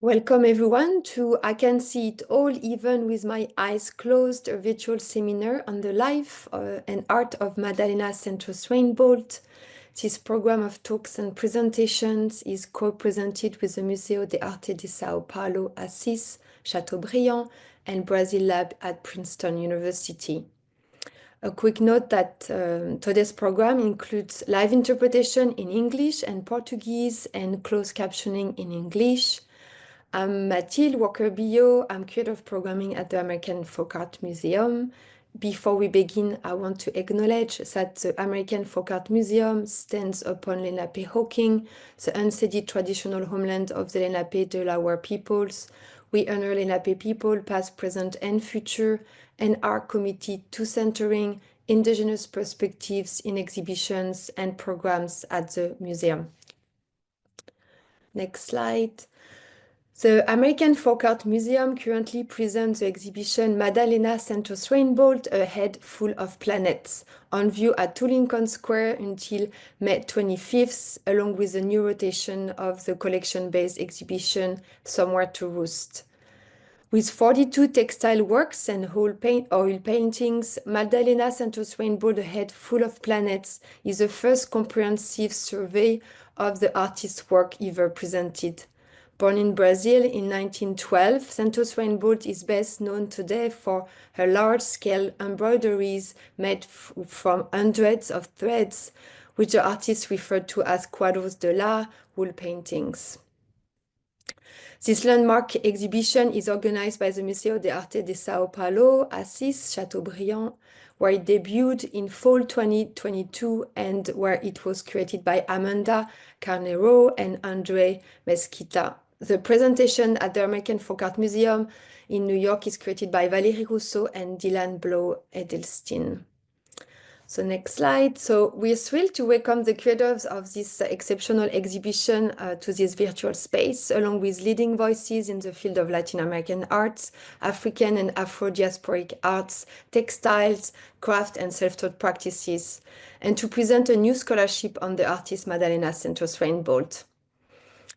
Welcome everyone to I Can See It All Even with My Eyes Closed, a virtual seminar on the life and art of Madalena Santos-Reinbold. This program of talks and presentations is co-presented with the Museo de Arte de São Paulo, Assis, Chateaubriand, and Brazil Lab at Princeton University. A quick note that today's program includes live interpretation in English and Portuguese and closed captioning in English. I'm Mathilde Walker-Billiot. I'm Curator of Programming at the American Folk Art Museum. Before we begin, I want to acknowledge that the American Folk Art Museum stands upon Lenape-Hawking, the unceded traditional homeland of the Lenape Delaware peoples. We honor Lenape people, past, present, and future, and are committed to centering indigenous perspectives in exhibitions and programs at the museum. Next slide. The American Folk Art Museum currently presents the exhibition Madalena Santos-Reinbold, A Head Full of Planets, on view at 2 Lincoln Square until May 25th, along with the new rotation of the collection-based exhibition Somewhere to Roost. With 42 textile works and oil paintings, Madalena Santos-Reinbold, A Head Full of Planets is the first comprehensive survey of the artist's work ever presented. Born in Brazil in 1912, Santos-Reinbold is best known today for her large-scale embroideries made from hundreds of threads, which the artist referred to as quadros de l'art, wool paintings. This landmark exhibition is organized by the Museo de Arte de São Paulo, Assis, Chateaubriand, where it debuted in fall 2022 and where it was created by Amanda Carneiro and Andre Mesquita. The presentation at the American Folk Art Museum in New York is created by Valérie Rousseau and Dylan Blow-Edelstein. So next slide. So we're thrilled to welcome the creators of this exceptional exhibition to this virtual space, along with leading voices in the field of Latin American arts, African and Afro-diasporic arts, textiles, craft and self-taught practices, and to present a new scholarship on the artist Madalena Santos-Reinbold.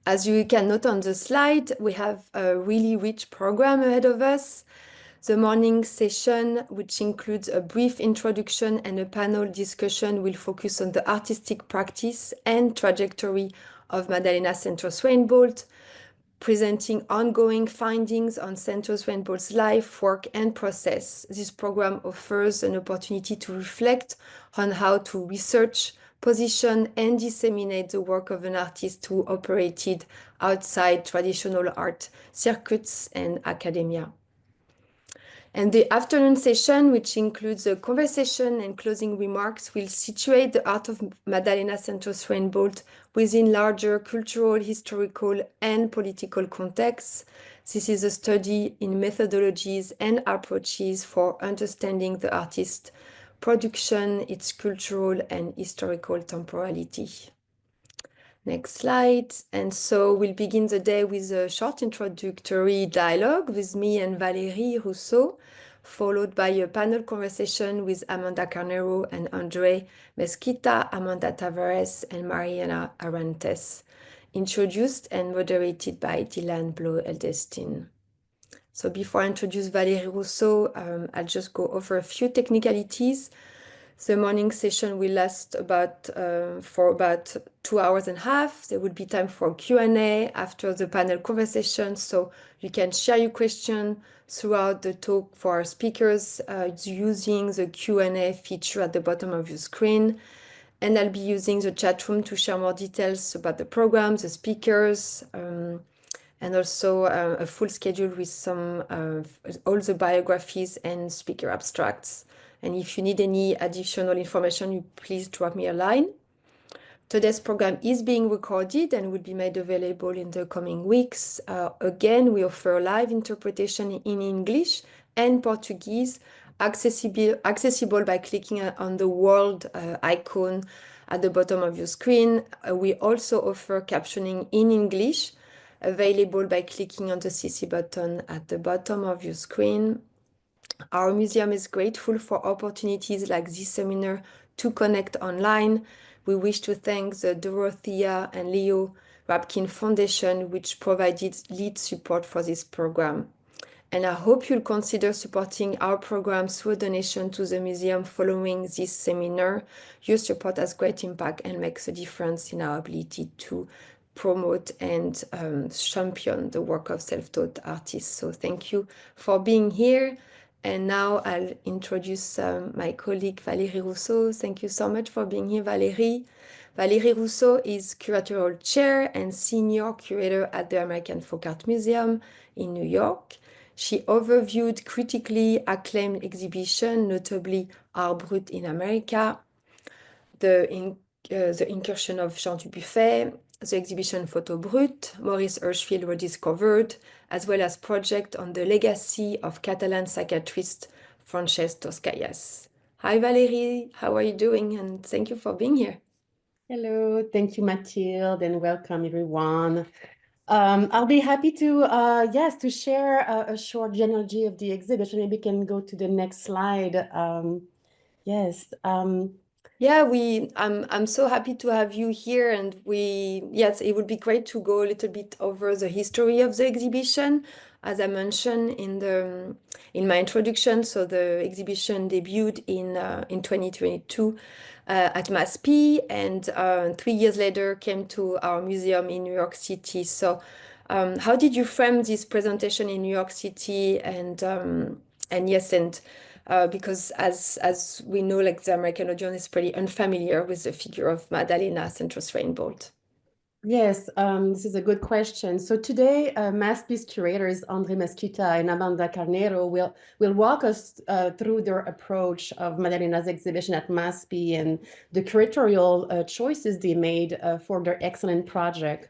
As you can note on the slide, we have a really rich program ahead of us. The morning session, which includes a brief introduction and a panel discussion, will focus on the artistic practice and trajectory of Madalena Santos-Reinbold, presenting ongoing findings on Santos-Reinbold's life, work, and process. This program offers an opportunity to reflect on how to research, position, and disseminate the work of an artist who operated outside traditional art circuits and academia. And the afternoon session, which includes a conversation and closing remarks, will situate the art of Madalena Santos-Reinbold within larger cultural, historical, and political contexts. This is a study in methodologies and approaches for understanding the artist's production, its cultural and historical temporality. Next slide. And so we'll begin the day with a short introductory dialogue with me and Valérie Rousseau, followed by a panel conversation with Amanda Carneiro and Andre Mesquita, Amanda Tavares, and Mariana Arantes, introduced and moderated by Dylan Blow-Edelstein. So before I introduce Valérie Rousseau, I'll just go over a few technicalities. The morning session will last for about 2 hours and a half. There will be time for Q&A after the panel conversation, so you can share your question throughout the talk for our speakers using the Q&A feature at the bottom of your screen. And I'll be using the chat room to share more details about the program, the speakers, and also a full schedule with some all the biographies and speaker abstracts. And if you need any additional information, you please drop me a line. Today's program is being recorded and will be made available in the coming weeks. Again, we offer live interpretation in English and Portuguese, accessible by clicking on the world icon at the bottom of your screen. We also offer captioning in English, available by clicking on the CC button at the bottom of your screen. Our museum is grateful for opportunities like this seminar to connect online. We wish to thank the Dorothea and Leo Rapkin Foundation, which provided lead support for this program. And I hope you'll consider supporting our program through a donation to the museum following this seminar. Your support has great impact and makes a difference in our ability to promote and champion the work of self-taught artists. So thank you for being here. And now I'll introduce my colleague Valérie Rousseau. Thank you so much for being here, Valérie. Valérie Rousseau is curatorial chair and senior curator at the American Folk Art Museum in New York. She overviewed critically acclaimed exhibitions, notably Art Brut in America, the incursion of Jean Dubuffet, the exhibition Photo Brut, Maurice Hirschfeld rediscovered, as well as projects on the legacy of Catalan psychiatrist Francesc Toscayas. Hi Valérie, how are you doing? And thank you for being here. Hello, thank you, Mathilde, and welcome everyone. I'll be happy to, to share a short genealogy of the exhibition. Maybe we can go to the next slide. Yes. Yeah, I'm so happy to have you here, and yes, it would be great to go a little bit over the history of the exhibition. As I mentioned in my introduction, so the exhibition debuted in 2022 at MASP, and 3 years later came to our museum in New York City. So, how did you frame this presentation in New York City? And yes, because as we know, like the American audience is pretty unfamiliar with the figure of Madalena Santos-Reinbold. Yes, this is a good question. So today, MASP's curators, André Mesquita and Amanda Carneiro, will walk us through their approach of Madalena's exhibition at MASP and the curatorial choices they made for their excellent project.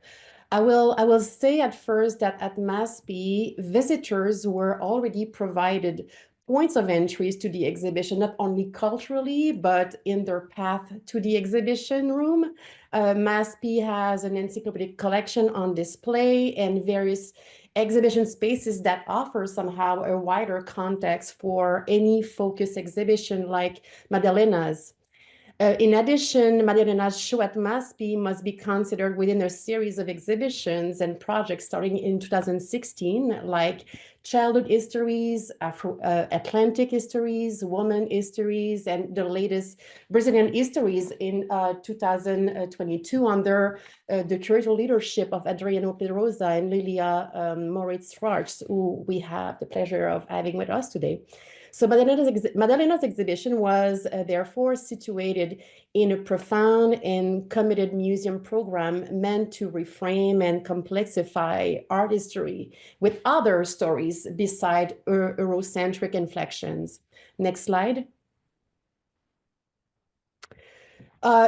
I will say at first that at MASP, visitors were already provided points of entries to the exhibition, not only culturally, but in their path to the exhibition room. MASP has an encyclopedic collection on display and various exhibition spaces that offer somehow a wider context for any focus exhibition like Madalena's. In addition, Madalena's show at MASP must be considered within a series of exhibitions and projects starting in 2016, like Childhood Histories, Atlantic Histories, Woman Histories, and the latest Brazilian Histories in 2022 under the curatorial leadership of Adriano Pedrosa and Lilia Moritz-Schwarz, who we have the pleasure of having with us today. So Madalena's exhibition was therefore situated in a profound and committed museum program meant to reframe and complexify art history with other stories beside Eurocentric inflections. Next slide.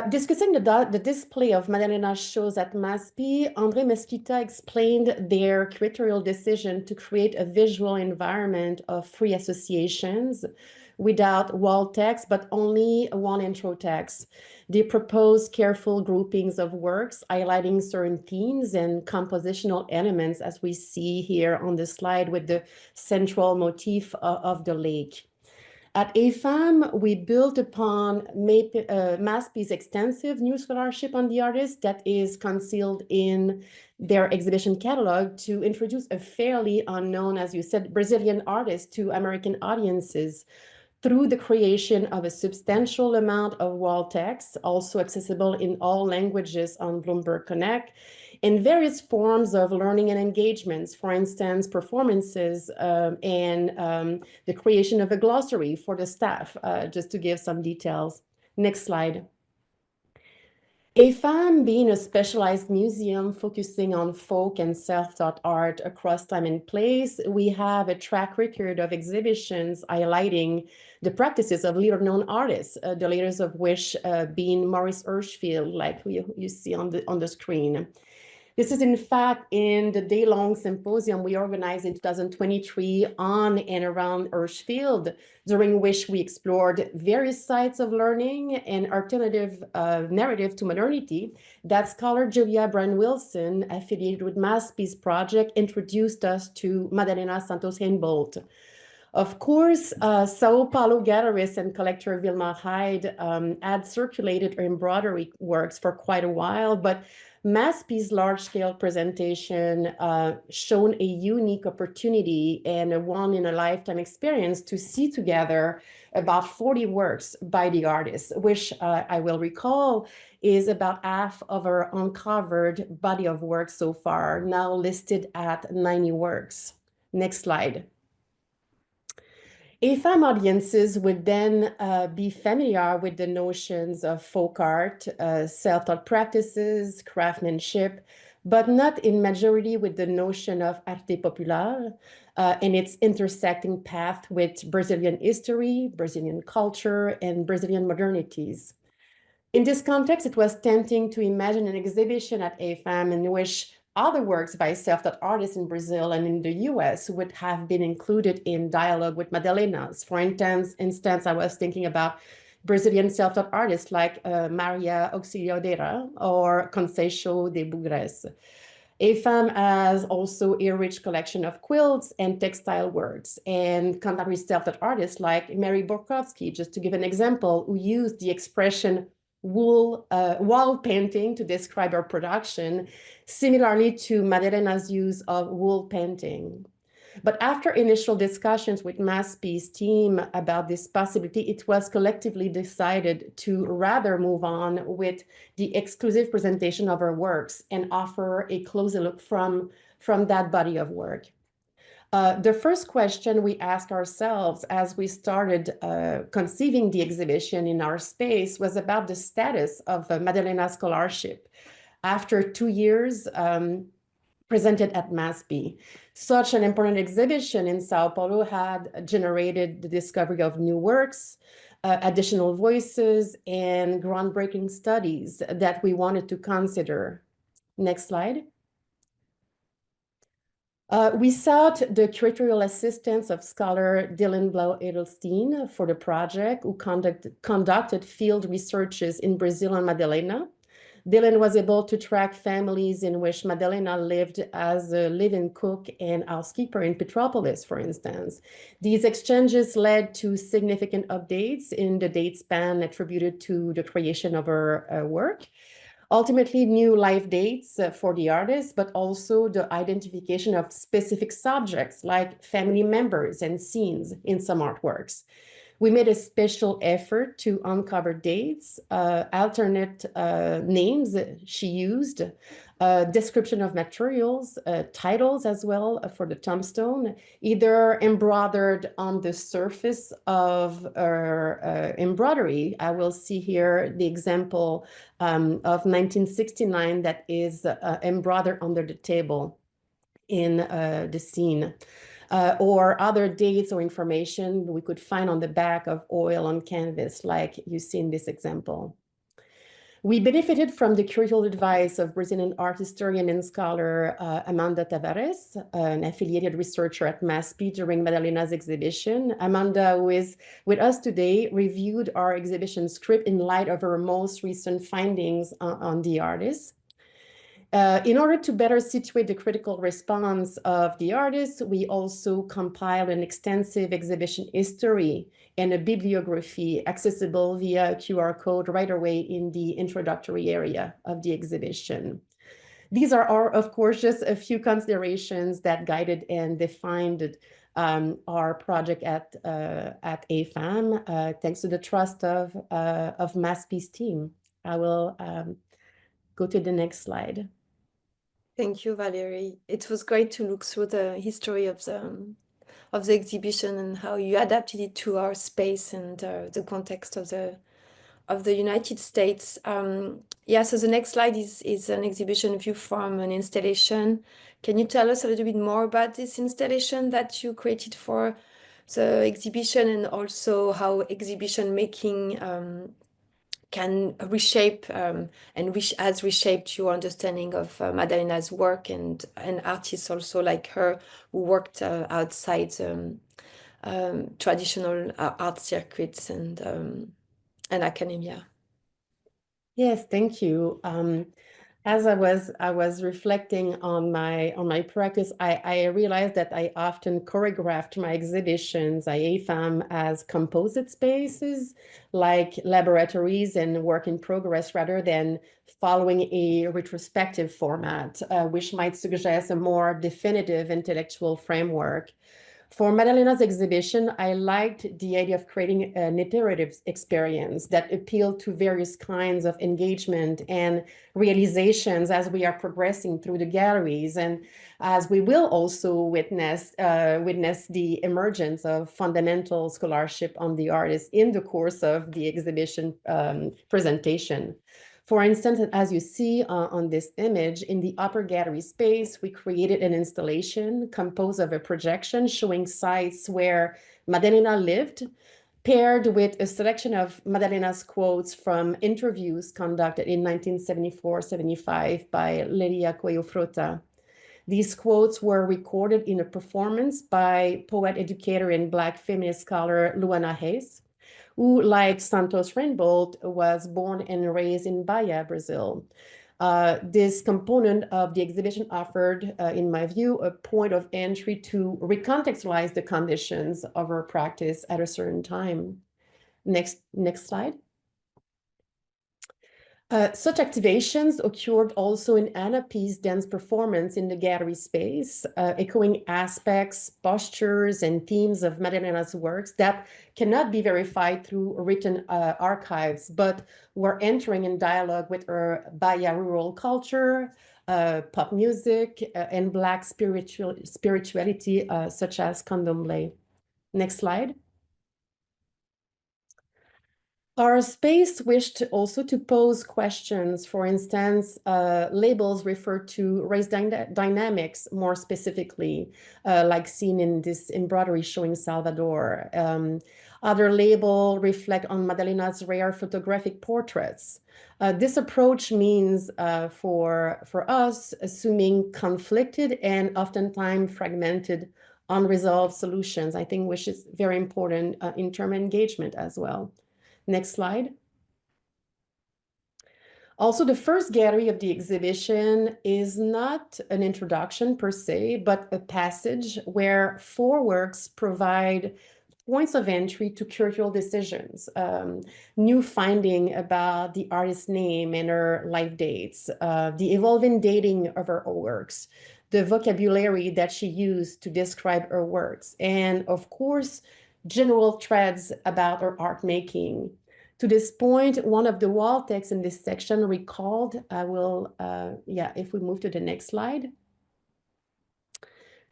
Discussing the display of Madalena's shows at MASP, André Mesquita explained their curatorial decision to create a visual environment of free associations without wall text, but only one intro text. They proposed careful groupings of works, highlighting certain themes and compositional elements, as we see here on the slide with the central motif of the lake. At AFAM, we built upon MASP's extensive new scholarship on the artist that is concealed in their exhibition catalog to introduce a fairly unknown, as you said, Brazilian artist to American audiences through the creation of a substantial amount of wall text, also accessible in all languages on Bloomberg Connect, in various forms of learning and engagements, for instance, performances and the creation of a glossary for the staff, just to give some details. Next slide. AFAM being a specialized museum focusing on folk and self-taught art across time and place, we have a track record of exhibitions highlighting the practices of little-known artists, the latest of which being Maurice Hirschfeld, like you see on the screen. This is, in fact, in the day-long symposium we organized in 2023 on and around Hirschfeld, during which we explored various sites of learning and alternative narrative to modernity that scholar Julia Brown-Wilson, affiliated with MASP's project, introduced us to Madalena Santos-Reinbold. Of course, Sao Paulo gallerist and collector Vilma Hyde had circulated her embroidery works for quite a while, but MASP's large-scale presentation shown a unique opportunity and a one-in-a-lifetime experience to see together about 40 works by the artist, which I will recall is about half of our uncovered body of work so far, now listed at 90 works. Next slide. AFAM audiences would then be familiar with the notions of folk art, self-taught practices, craftsmanship, but not in majority with the notion of arte popular and its intersecting path with Brazilian history, Brazilian culture, and Brazilian modernities. In this context, it was tempting to imagine an exhibition at AFAM in which other works by self-taught artists in Brazil and in the US would have been included in dialogue with Madalenas. For instance, I was thinking about Brazilian self-taught artists like Maria Auxiliadora or Conceição de Bugres. AFAM has also a rich collection of quilts and textile works, and contemporary self-taught artists like Mary Borkowski, just to give an example, who used the expression wall painting to describe her production, similarly to Madalena's use of wool painting. But after initial discussions with MASP's team about this possibility, it was collectively decided to rather move on with the exclusive presentation of her works and offer a closer look from that body of work. The first question we asked ourselves as we started conceiving the exhibition in our space was about the status of Madalena's scholarship. After 2 years presented at MASP, such an important exhibition in Sao Paulo had generated the discovery of new works, additional voices, and groundbreaking studies that we wanted to consider. Next slide. We sought the curatorial assistance of scholar Dylan Blau-Edelstein for the project, who conducted field researches in Brazil and Madalena. Dylan was able to track families in which Madalena lived as a live-in cook and housekeeper in Petropolis, for instance. These exchanges led to significant updates in the date span attributed to the creation of her work. Ultimately, new life dates for the artist, but also the identification of specific subjects like family members and scenes in some artworks. We made a special effort to uncover dates, alternate names she used, description of materials, titles as well for the tombstone, either embroidered on the surface of her embroidery. I will see here the example of 1969 that is embroidered under the table in the scene. Or other dates or information we could find on the back of oil on canvas, like you see in this example. We benefited from the curatorial advice of Brazilian art historian and scholar Amanda Tavares, an affiliated researcher at MASP during Madalena's exhibition. Amanda, who is with us today, reviewed our exhibition script in light of her most recent findings on the artist. In order to better situate the critical response of the artist, we also compiled an extensive exhibition history and a bibliography accessible via QR code right away in the introductory area of the exhibition. These are, of course, just a few considerations that guided and defined our project at AFAM, thanks to the trust of MASP's team. I will go to the next slide. Thank you, Valerie. It was great to look through the history of the exhibition and how you adapted it to our space and the context of the United States. Yeah, so the next slide is an exhibition view from an installation. Can you tell us a little bit more about this installation that you created for the exhibition, and also how exhibition making can reshape and has reshaped your understanding of Madalena's work and artists also like her who worked outside traditional art circuits and academia? Yes, thank you. As I was reflecting on my practice, I realized that I often choreographed my exhibitions, IAFAM, as composite spaces, like laboratories and work in progress, rather than following a retrospective format, which might suggest a more definitive intellectual framework. For Madalena's exhibition, I liked the idea of creating an iterative experience that appealed to various kinds of engagement and realizations as we are progressing through the galleries, and as we will also witness the emergence of fundamental scholarship on the artist in the course of the exhibition presentation. For instance, as you see on this image, in the upper gallery space, we created an installation composed of a projection showing sites where Madalena lived, paired with a selection of Madalena's quotes from interviews conducted in 1974-75 by Lelia Coelho Frota. These quotes were recorded in a performance by poet, educator, and Black feminist scholar Luana Reis, who, like Santos Reinbold, was born and raised in Bahia, Brazil. This component of the exhibition offered, in my view, a point of entry to recontextualize the conditions of her practice at a certain time. Next slide. Such activations occurred also in Anna P's dance performance in the gallery space, echoing aspects, postures, and themes of Madalena's works that cannot be verified through written archives, but were entering in dialogue with her Bahia rural culture, pop music, and Black spirituality, such as candomblé. Next slide. Our space wished also to pose questions. For instance, labels refer to race dynamics more specifically, like seen in this embroidery showing Salvador. Other labels reflect on Madalena's rare photographic portraits. This approach means for us assuming conflicted and oftentimes fragmented unresolved solutions, I think, which is very important in term engagement as well. Next slide. Also, the first gallery of the exhibition is not an introduction per se, but a passage where 4 works provide points of entry to curatorial decisions, new finding about the artist's name and her life dates, the evolving dating of her works, the vocabulary that she used to describe her works, and of course, general threads about her art making. To this point, one of the wall texts in this section recalled, if we move to the next slide.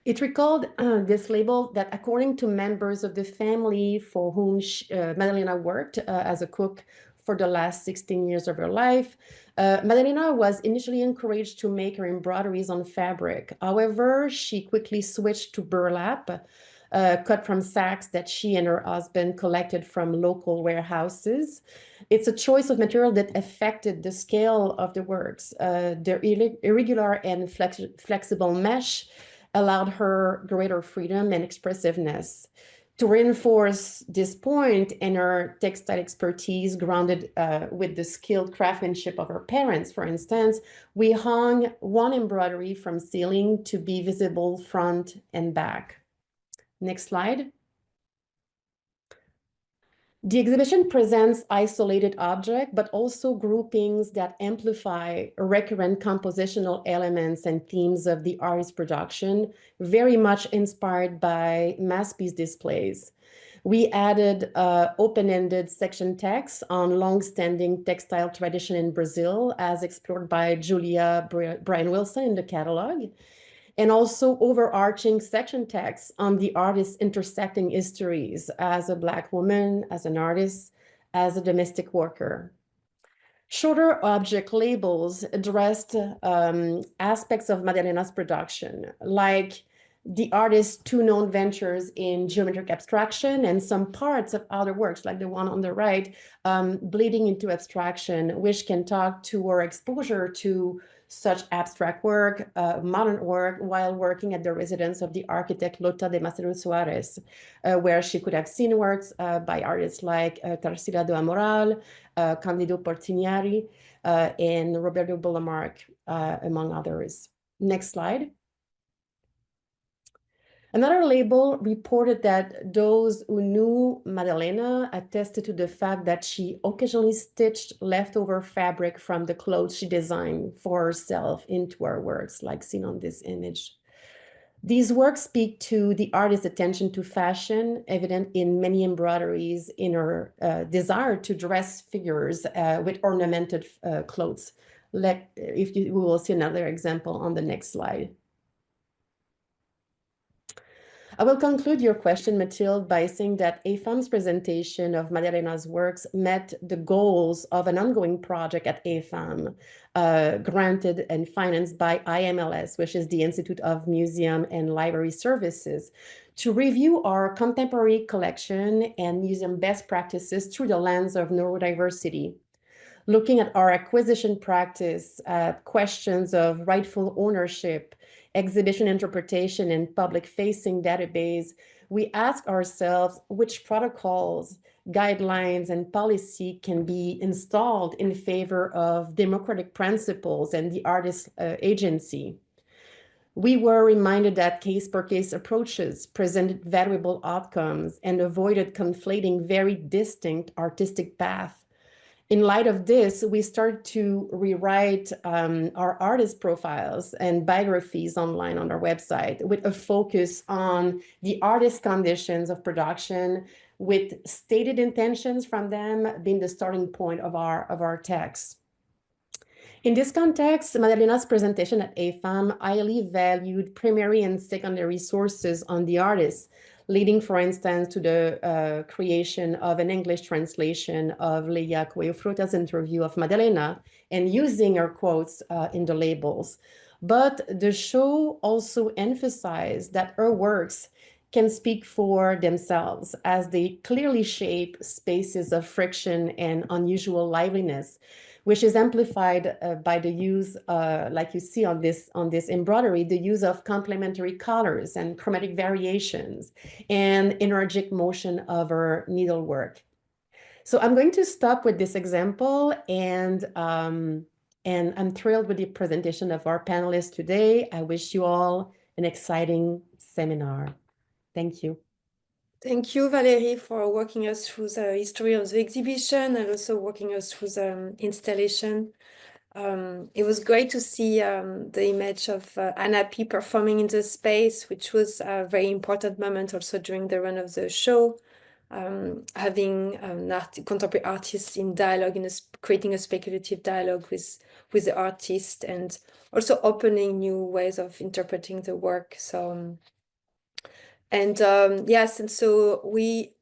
It recalled this label that according to members of the family for whom Madalena worked as a cook for the last 16 years of her life, Madalena was initially encouraged to make her embroideries on fabric. However, she quickly switched to burlap, cut from sacks that she and her husband collected from local warehouses. It's a choice of material that affected the scale of the works. The irregular and flexible mesh allowed her greater freedom and expressiveness. To reinforce this point and her textile expertise grounded with the skilled craftsmanship of her parents, for instance, we hung one embroidery from ceiling to be visible front and back. Next slide. The exhibition presents isolated objects, but also groupings that amplify recurrent compositional elements and themes of the artist's production, very much inspired by mass piece displays. We added open-ended section text on long-standing textile tradition in Brazil, as explored by Julia Bryan Wilson in the catalog, and also overarching section text on the artist's intersecting histories as a Black woman, as an artist, as a domestic worker. Shorter object labels addressed aspects of Madalena's production, like the artist's 2 known ventures in geometric abstraction and some parts of other works, like the one on the right, bleeding into abstraction, which can talk to her exposure to such abstract work, modern work, while working at the residence of the architect Lota de Macedo Soares, where she could have seen works by artists like Tarsila do Amoral, Candido Portinari. and Roberto Bolamark, among others. Next slide. Another label reported that those who knew Madalena attested to the fact that she occasionally stitched leftover fabric from the clothes she designed for herself into her works, like seen on this image. These works speak to the artist's attention to fashion, evident in many embroideries in her desire to dress figures with ornamented clothes. We will see another example on the next slide. I will conclude your question, Mathilde, by saying that AFAM's presentation of Madalena's works met the goals of an ongoing project at AFAM, granted and financed by IMLS, which is the Institute of Museum and Library Services, to review our contemporary collection and museum best practices through the lens of neurodiversity. Looking at our acquisition practice, questions of rightful ownership, exhibition interpretation, and public-facing database, we ask ourselves which protocols, guidelines, and policy can be installed in favor of democratic principles and the artist's agency. We were reminded that case-per-case approaches presented valuable outcomes and avoided conflating very distinct artistic paths. In light of this, we started to rewrite our artist profiles and biographies online on our website with a focus on the artist conditions of production, with stated intentions from them being the starting point of our text. In this context, Madalena's presentation at AFAM highly valued primary and secondary sources on the artist, leading, for instance, to the creation of an English translation of Leia Coelho-Fruta's interview of Madalena and using her quotes in the labels. But the show also emphasized that her works can speak for themselves as they clearly shape spaces of friction and unusual liveliness, which is amplified by the use, like you see on this embroidery, the use of complementary colors and chromatic variations and energetic motion of her needlework. So I'm going to stop with this example, and I'm thrilled with the presentation of our panelists today. I wish you all an exciting seminar. Thank you. Thank you, Valérie, for walking us through the history of the exhibition and also walking us through the installation. It was great to see the image of Anna P performing in the space, which was a very important moment also during the run of the show. Having contemporary artists in dialogue, creating a speculative dialogue with the artist, and also opening new ways of interpreting the work. So, yes, and so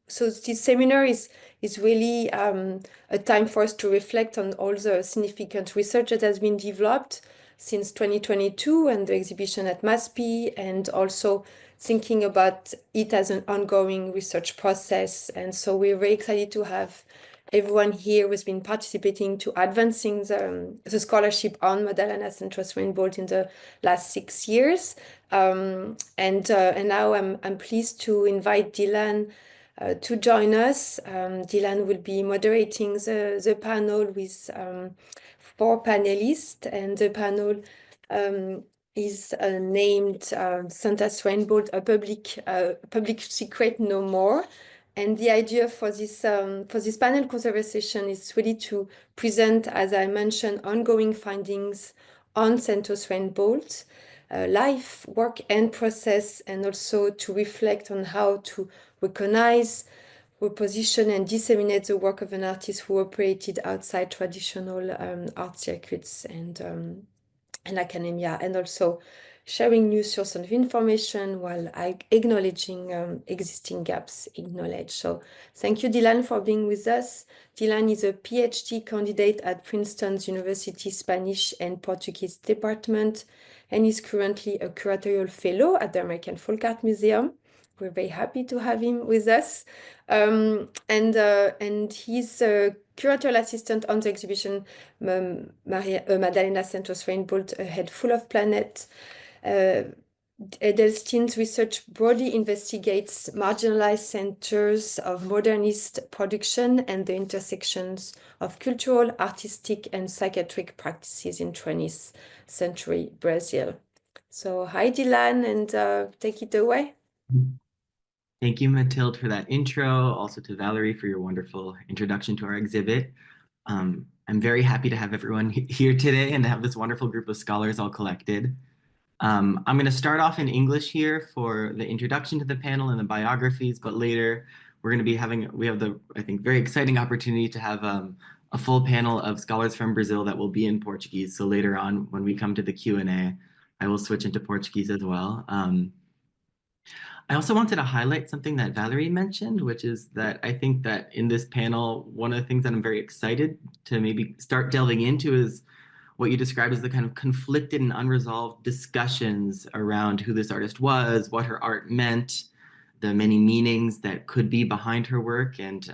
this seminar is really a time for us to reflect on all the significant research that has been developed since 2022 and the exhibition at MASPI, and also thinking about it as an ongoing research process. And so we're very excited to have everyone here who's been participating to advancing the scholarship on Madalena Santos-Reinbold in the last 6 years. And now I'm pleased to invite Dylan to join us. Dylan will be moderating the panel with 4 panelists, and the panel is named Santos-Reinbold, a public secret no more. And the idea for this panel conversation is really to present, as I mentioned, ongoing findings on Santos-Reinbold, life, work, and process, and also to reflect on how to recognize, reposition, and disseminate the work of an artist who operated outside traditional art circuits and academia, and also sharing new sources of information while acknowledging existing gaps in knowledge. So thank you, Dylan, for being with us. Dylan is a PhD candidate at Princeton's University Spanish and Portuguese Department, and is currently a curatorial fellow at the American Folk Art Museum. We're very happy to have him with us. And he's a curatorial assistant on the exhibition Madalena Santos-Reinbold, A Head Full of Planets, Edelstein's research broadly investigates marginalized centers of modernist production and the intersections of cultural, artistic, and psychiatric practices in 20th century Brazil. So hi, Dylan, and take it away. Thank you, Mathilde, for that intro. Also to Valerie for your wonderful introduction to our exhibit. I'm very happy to have everyone here today and to have this wonderful group of scholars all collected. I'm going to start off in English here for the introduction to the panel and the biographies, but later we're going to be we have the, I think, very exciting opportunity to have a full panel of scholars from Brazil that will be in Portuguese. So later on, when we come to the Q&A, I will switch into Portuguese as well. I also wanted to highlight something that Valerie mentioned, which is that I think that in this panel, one of the things that I'm very excited to maybe start delving into is what you described as the kind of conflicted and unresolved discussions around who this artist was, what her art meant, the many meanings that could be behind her work. And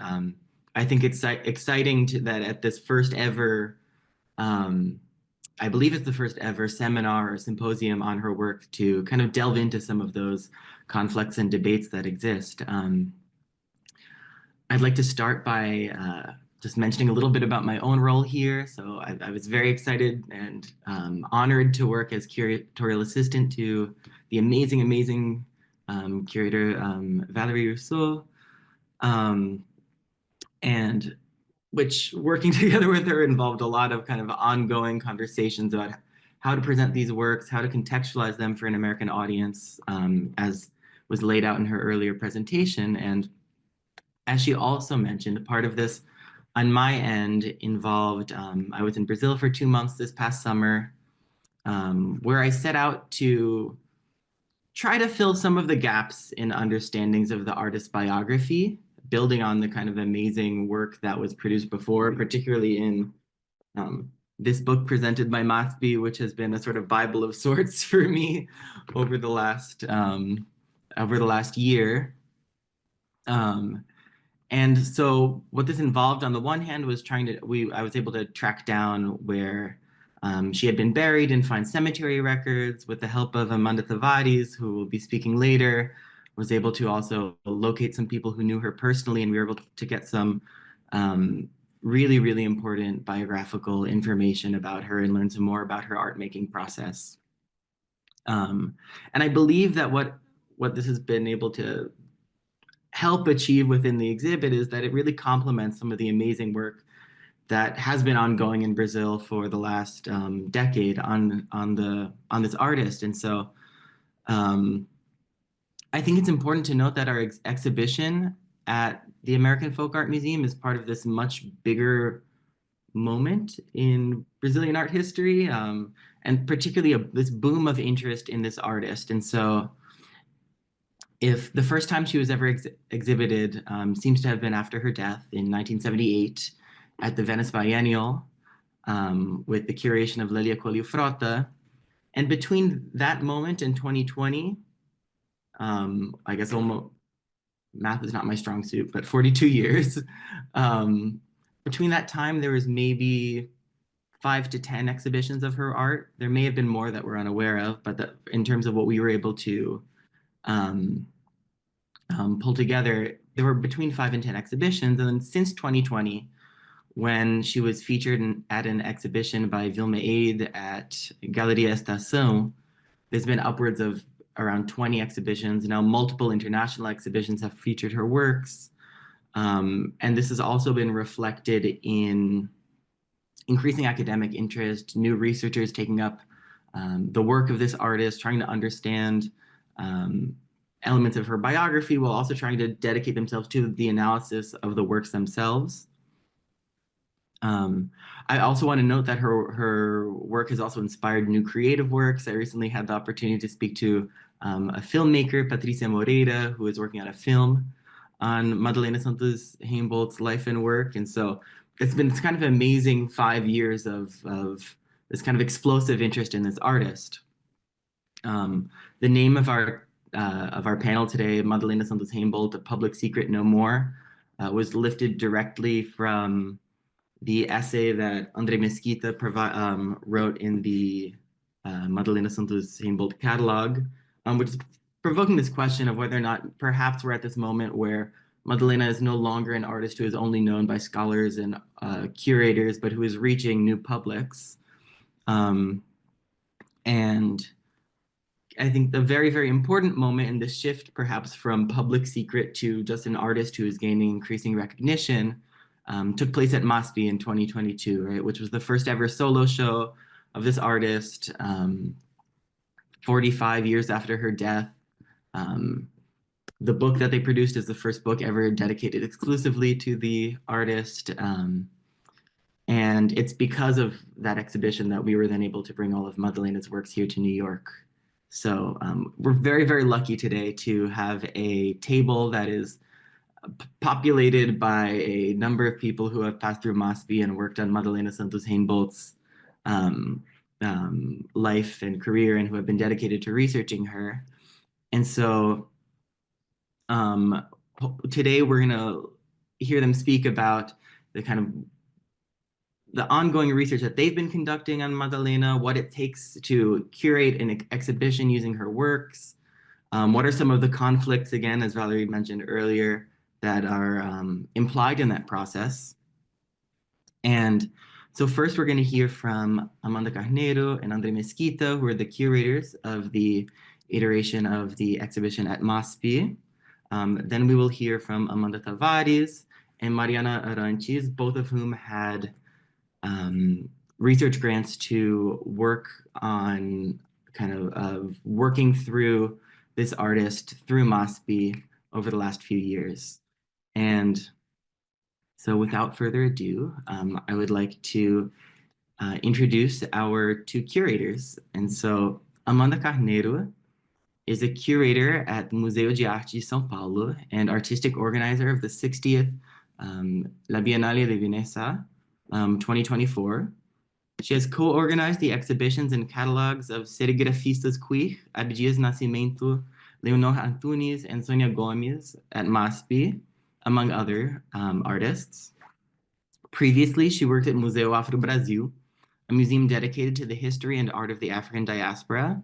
I think it's exciting that at this first ever I believe it's the first ever seminar or symposium on her work to kind of delve into some of those conflicts and debates that exist. I'd like to start by just mentioning a little bit about my own role here. So I was very excited and honored to work as curatorial assistant to the amazing curator Valerie Rousseau. And which working together with her involved a lot of kind of ongoing conversations about how to present these works, how to contextualize them for an American audience, as was laid out in her earlier presentation. And as she also mentioned, part of this on my end involved, I was in Brazil for 2 months this past summer, where I set out to try to fill some of the gaps in understandings of the artist's biography, building on the kind of amazing work that was produced before, particularly in this book presented by MASPI, which has been a sort of Bible of sorts for me over the last year. And so what this involved on the one hand was I was able to track down where she had been buried and find cemetery records with the help of Amanda Tavares, who will be speaking later, was able to also locate some people who knew her personally, and we were able to get some really important biographical information about her and learn some more about her art making process. And I believe that what this has been able to help achieve within the exhibit is that it really complements some of the amazing work that has been ongoing in Brazil for the last decade on this artist. And so I think it's important to note that our exhibition at the American Folk Art Museum is part of this much bigger moment in Brazilian art history, and particularly this boom of interest in this artist. And so if the first time she was ever exhibited seems to have been after her death in 1978 at the Venice Biennial, with the curation of Lelia Coelho Frota. And between that moment and 2020, I guess almost, math is not my strong suit, but 42 years. Between that time, there was maybe 5 to 10 exhibitions of her art. There may have been more that we're unaware of, but in terms of what we were able to pull together, there were between 5 and 10 exhibitions. And then since 2020, when she was featured at an exhibition by Vilma Eid at Galeria Estação, there's been upwards of around 20 exhibitions. Now multiple international exhibitions have featured her works. And this has also been reflected in increasing academic interest, new researchers taking up the work of this artist, trying to understand elements of her biography while also trying to dedicate themselves to the analysis of the works themselves. I also want to note that her work has also inspired new creative works. I recently had the opportunity to speak to a filmmaker, Patricia Moreira, who is working on a film on Madalena Santos Heimboldt's life and work. And so it's kind of an amazing 5 years of this kind of explosive interest in this artist. The name of our panel today, Madalena Santos Heimboldt, A Public Secret No More, was lifted directly from the essay that Andre Mesquita wrote in the Madalena Santos Heimboldt catalog, which is provoking this question of whether or not perhaps we're at this moment where Madalena is no longer an artist who is only known by scholars and curators, but who is reaching new publics. And I think the very, very important moment in this shift, perhaps from public secret to just an artist who is gaining increasing recognition, took place at MASPI in 2022, right, which was the first ever solo show of this artist, 45 years after her death. The book that they produced is the first book ever dedicated exclusively to the artist. And it's because of that exhibition that we were then able to bring all of Madalena's works here to New York. So we're very, very lucky today to have a table that is populated by a number of people who have passed through MASPI and worked on Madalena Santos Heinboldt's life and career, and who have been dedicated to researching her. And so today we're going to hear them speak about the kind of the ongoing research that they've been conducting on Madalena, what it takes to curate an exhibition using her works, what are some of the conflicts, again, as Valerie mentioned earlier, that are implied in that process. And so first we're going to hear from Amanda Carneiro and Andre Mesquita, who are the curators of the iteration of the exhibition at MASPI. Then we will hear from Amanda Tavares and Mariana Arantes, both of whom had research grants to work on kind of working through this artist through MASPI over the last few years. And so without further ado, I would like to introduce our two curators. And so Amanda Carneiro is a curator at Museu de Arte São Paulo and artistic organizer of the 60th La Biennale de Veneza 2024. She has co-organized the exhibitions and catalogs of serigrafistas queer, Abdias Nascimento, Leonor Antunes, and Sonia Gomes at MASPI, among other artists. Previously, she worked at Museu Afro Brasil, a museum dedicated to the history and art of the African diaspora,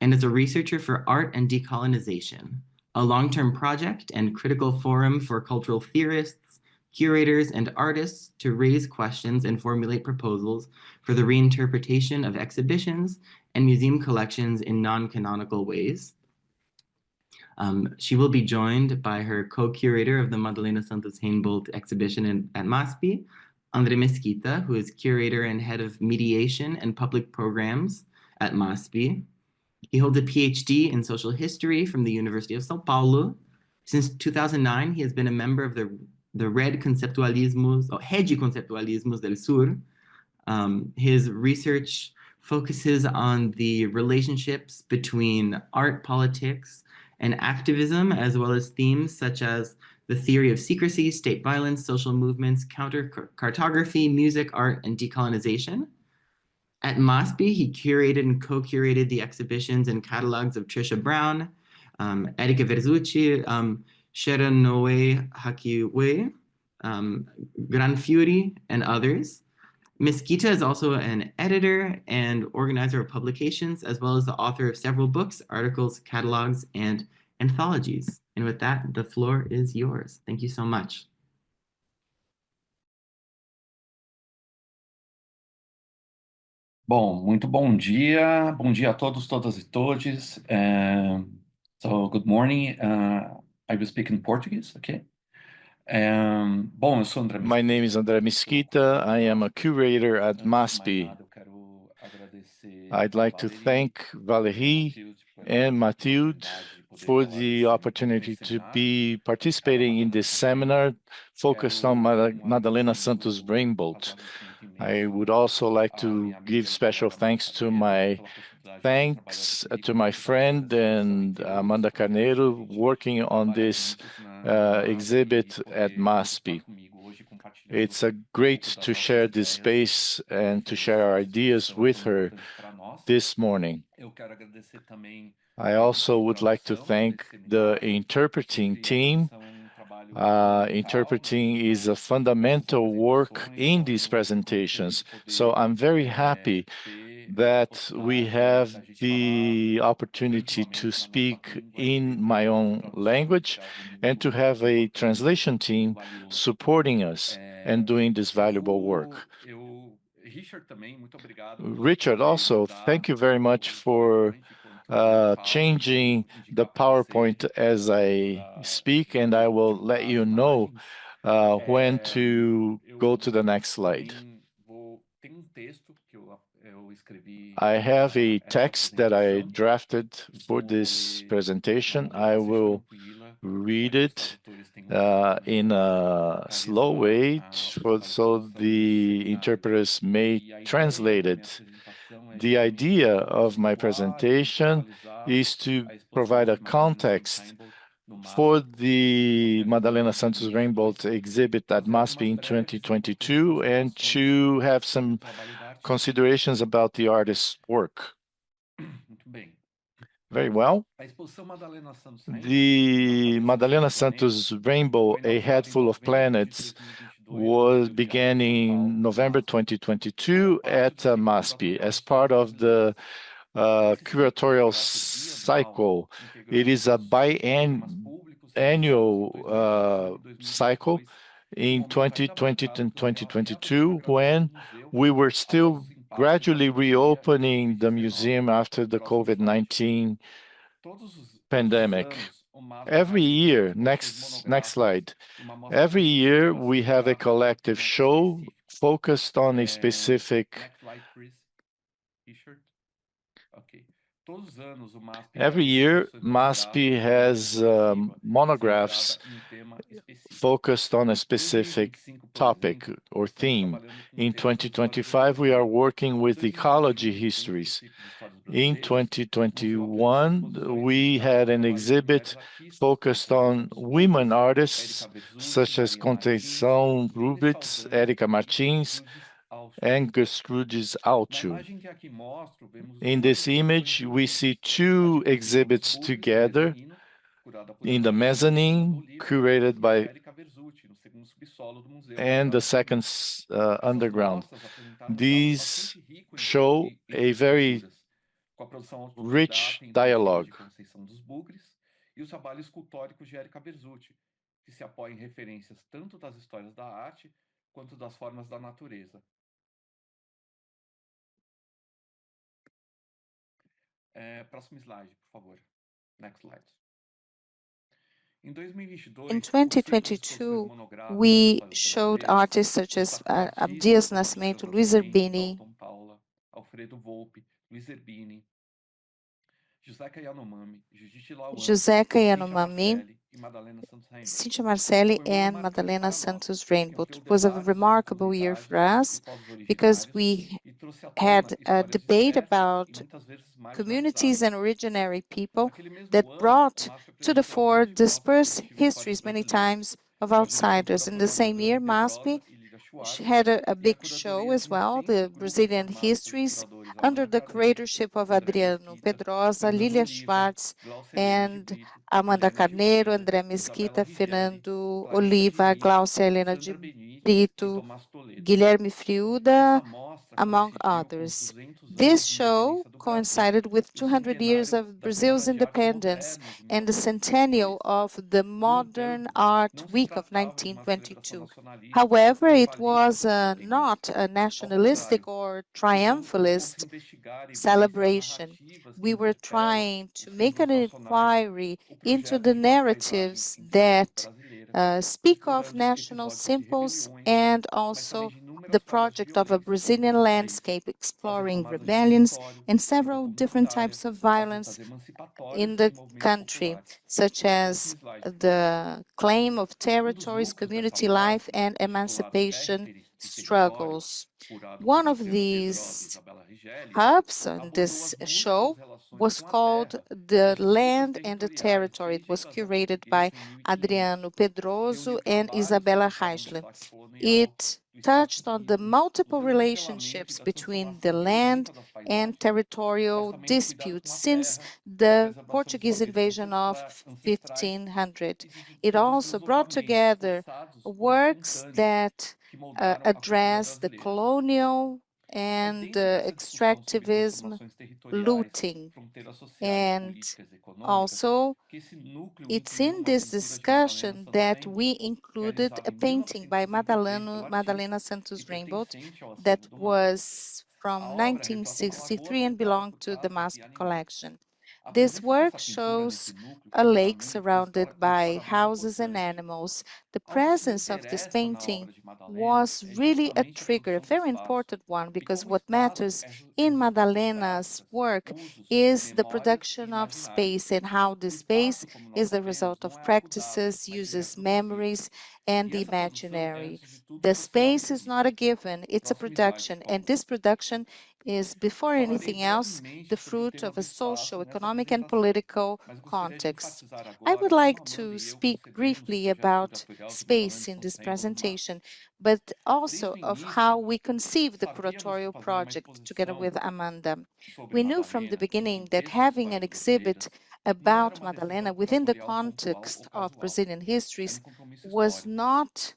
and as a researcher for art and decolonization, a long-term project and critical forum for cultural theorists, curators, and artists to raise questions and formulate proposals for the reinterpretation of exhibitions and museum collections in non-canonical ways. She will be joined by her co-curator of the Madalena Santos Heinboldt exhibition at MASPI, Andre Mesquita, who is curator and head of mediation and public programs at MASPI. He holds a PhD in social history from the University of São Paulo. Since 2009, he has been a member of the Rede Conceptualismos del Sur. His research focuses on the relationships between art, politics, and activism, as well as themes such as the theory of secrecy, state violence, social movements, counter-cartography, music, art, and decolonization. At MASPI, he curated and co-curated the exhibitions and catalogs of Trisha Brown, Erika Verzucci, Sharon Noe Hakiwe, Gran Fury, and others. Mesquita is also an editor and organizer of publications, as well as the author of several books, articles, catalogs, and anthologies. And with that, the floor is yours. Thank you so much. Bom, muito bom dia a todos, todas e todes. So, good morning. I will speak in Portuguese, okay? Bom, eu sou André Mesquita. My name is André Mesquita. I am a curator at MASPI. I'd like to thank Valerie and Mathilde for the opportunity to be participating in this seminar focused on Madalena Santos Heinboldt. I would also like to give special thanks to my friend and Amanda Carneiro working on this exhibit at MASPI. It's great to share this space and to share our ideas with her this morning. I also would like to thank the interpreting team. Interpreting is a fundamental work in these presentations, so I'm very happy that we have the opportunity to speak in my own language and to have a translation team supporting us and doing this valuable work. Richard, also, thank you very much for changing the PowerPoint as I speak, and I will let you know when to go to the next slide. I have a text that I drafted for this presentation. I will read it in a slow way so the interpreters may translate it. The idea of my presentation is to provide a context for the Madalena Santos Rainbolt exhibit at MASP in 2022 and to have some considerations about the artist's work. Very well. The Madalena Santos Rainbow, A Head Full of Planets, began in November 2022 at MASP as part of the curatorial cycle. It is a biannual cycle in 2020 and 2022 when we were still gradually reopening the museum after the COVID-19 pandemic. Every year, next slide. Every year we have a collective show focused on a specific. Every year, MASP has monographs focused on a specific topic or theme. In 2025, we are working with ecology histories. In 2021, we had an exhibit focused on women artists such as Conceição Rubitz, Érica Martins, and Gertrudes Altu. In this image, we see two exhibits together in the mezzanine, curated by, and the second underground. These show a very rich dialogue. E o trabalho escultórico de Érica Berzucci, que se apoia em referências tanto das histórias da arte quanto das formas da natureza. Próximo slide, por favor. Next slide. In 2022, we showed artists such as Abdias Nascimento, Luiz Zerbini, Alfredo Volpi, Luiz Zerbini, Giuseppe Yanomami, Cíntia Marcelli, and Madalena Santos Rainbolt. It was a remarkable year for us because we had a debate about communities and originary people that brought to the fore dispersed histories many times of outsiders. In the same year, MASP had a big show as well, the Brazilian Histories, under the curatorship of Adriano Pedrosa, Lilia Schwartz, and Amanda Carneiro, André Mesquita, Fernando Oliva, Glaucia Helena de Brito, Guilherme Friuda, among others. This show coincided with 200 years of Brazil's independence and the centennial of the Modern Art Week of 1922. However, it was not a nationalistic or triumphalist celebration. We were trying to make an inquiry into the narratives that speak of national symbols and also the project of a Brazilian landscape exploring rebellions and several different types of violence in the country, such as the claim of territories, community life, and emancipation struggles. One of these hubs on this show was called The Land and the Territory. It was curated by Adriano Pedroso and Isabella Reichler. It touched on the multiple relationships between the land and territorial disputes since the Portuguese invasion of 1500. It also brought together works that address the colonial and extractivism, looting. And also, it's in this discussion that we included a painting by Madalena Santos Rainbolt that was from 1963 and belonged to the MASP collection. This work shows a lake surrounded by houses and animals. The presence of this painting was really a trigger, a very important one, because what matters in Madalena's work is the production of space and how the space is the result of practices, uses memories, and the imaginary. The space is not a given, it's a production, and this production is, before anything else, the fruit of a social, economic, and political context. I would like to speak briefly about space in this presentation, but also of how we conceived the curatorial project together with Amanda. We knew from the beginning that having an exhibit about Madalena within the context of Brazilian histories was not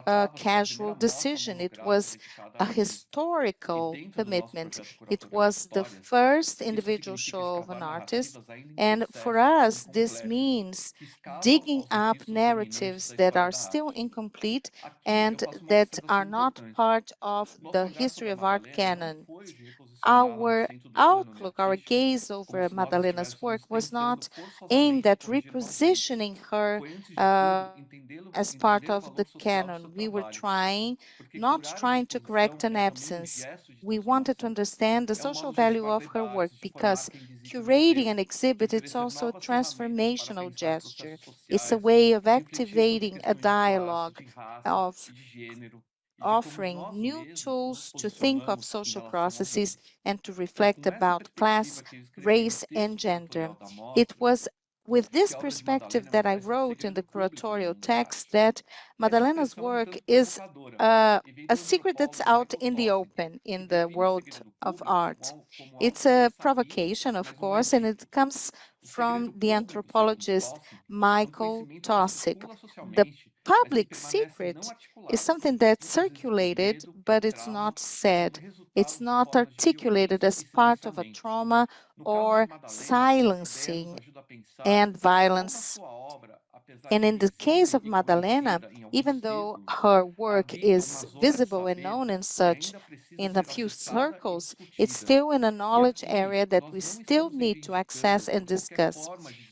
a casual decision. It was a historical commitment. It was the first individual show of an artist. And for us, this means digging up narratives that are still incomplete and that are not part of the history of art canon. Our outlook, our gaze over Madalena's work was not aimed at repositioning her as part of the canon. We were not trying to correct an absence. We wanted to understand the social value of her work because curating an exhibit, it's also a transformational gesture. It's a way of activating a dialogue, of offering new tools to think of social processes and to reflect about class, race, and gender. It was with this perspective that I wrote in the curatorial text that Madalena's work is a secret that's out in the open in the world of art. It's a provocation, of course, and it comes from the anthropologist Michael Taussig. The public secret is something that's circulated, but it's not said. It's not articulated as part of a trauma or silencing and violence. And in the case of Madalena, even though her work is visible and known and such in a few circles, it's still in a knowledge area that we still need to access and discuss.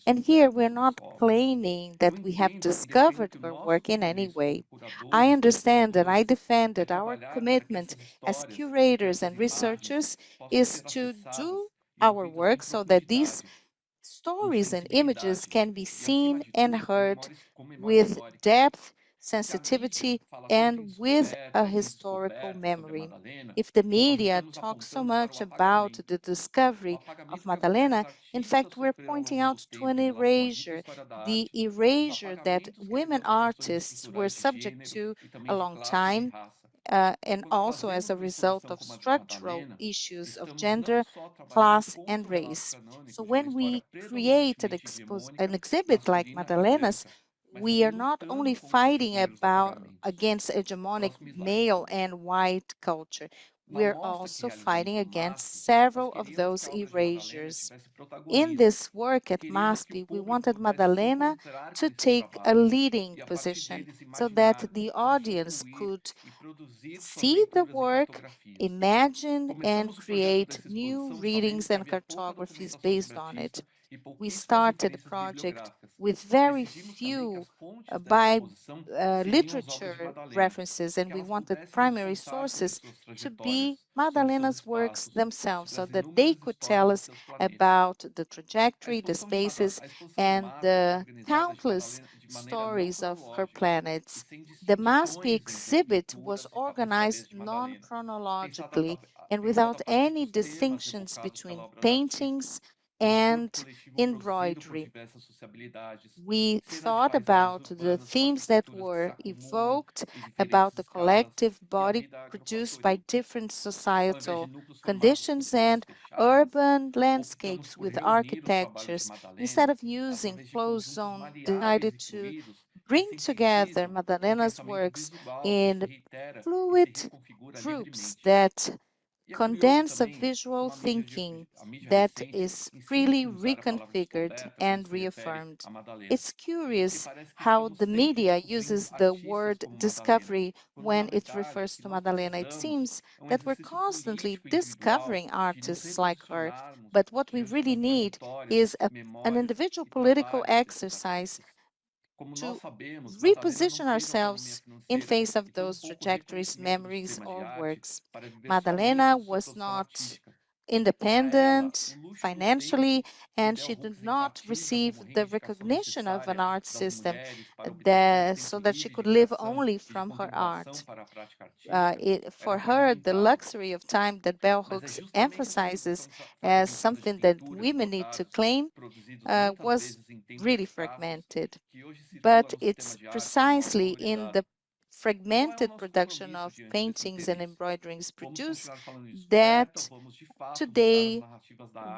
And here we're not claiming that we have discovered her work in any way. I understand and I defend that our commitment as curators and researchers is to do our work so that these stories and images can be seen and heard with depth, sensitivity, and with a historical memory. If the media talks so much about the discovery of Madalena, in fact, we're pointing out to an erasure, the erasure that women artists were subject to a long time, and also as a result of structural issues of gender, class, and race. So when we create an exhibit like Madalena's, we are not only fighting against hegemonic male and white culture, we're also fighting against several of those erasures. In this work at MASP, we wanted Madalena to take a leading position so that the audience could see the work, imagine, and create new readings and cartographies based on it. We started the project with very few by literature references, and we wanted primary sources to be Madalena's works themselves so that they could tell us about the trajectory, the spaces, and the countless stories of her planets. The MASP exhibit was organized non-chronologically and without any distinctions between paintings and embroidery. We thought about the themes that were evoked, about the collective body produced by different societal conditions and urban landscapes with architectures. Instead of using closed zone, decided to bring together Madalena's works in fluid groups that condense a visual thinking that is freely reconfigured and reaffirmed. It's curious how the media uses the word discovery when it refers to Madalena. It seems that we're constantly discovering artists like her, but what we really need is an individual political exercise to reposition ourselves in face of those trajectories, memories, or works. Madalena was not independent financially, and she did not receive the recognition of an art system so that she could live only from her art. For her, the luxury of time that Bell Hooks emphasizes as something that women need to claim was really fragmented. But it's precisely in the fragmented production of paintings and embroiderings produced that today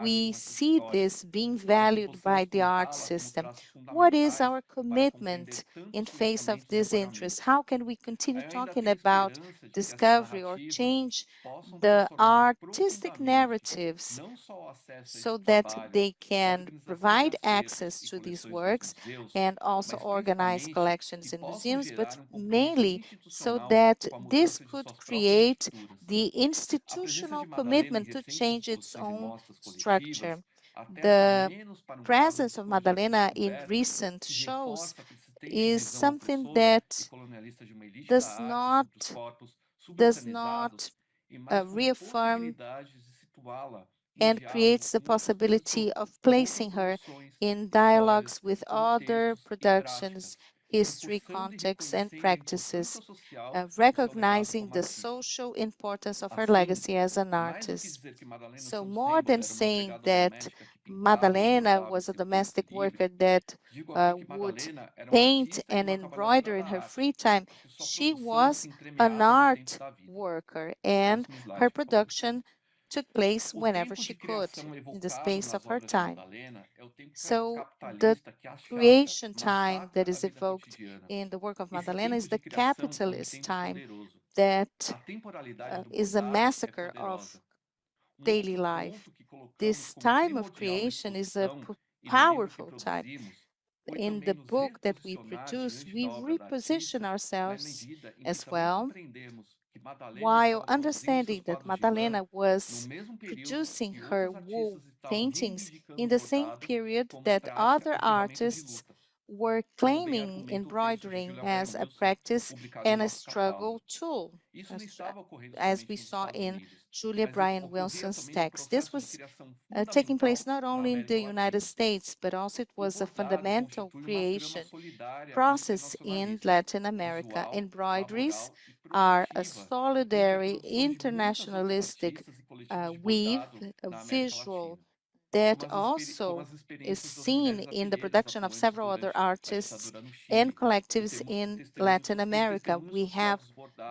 we see this being valued by the art system. What is our commitment in face of this interest? How can we continue talking about discovery or change the artistic narratives so that they can provide access to these works and also organize collections in museums, but mainly so that this could create the institutional commitment to change its own structure. The presence of Madalena in recent shows is something that does not reaffirm and creates the possibility of placing her in dialogues with other productions, history, contexts, and practices, recognizing the social importance of her legacy as an artist. So, more than saying that Madalena was a domestic worker that would paint and embroider in her free time, she was an art worker, and her production took place whenever she could in the space of her time. So the creation time that is evoked in the work of Madalena is the capitalist time that is a massacre of daily life. This time of creation is a powerful time. In the book that we produce, we reposition ourselves as well, while understanding that Madalena was producing her wool paintings in the same period that other artists were claiming embroidering as a practice and a struggle tool, as we saw in Julia Bryan Wilson's text. This was taking place not only in the United States, but also it was a fundamental creation process in Latin America. Embroideries are a solidary, internationalistic weave, a visual that also is seen in the production of several other artists and collectives in Latin America. We have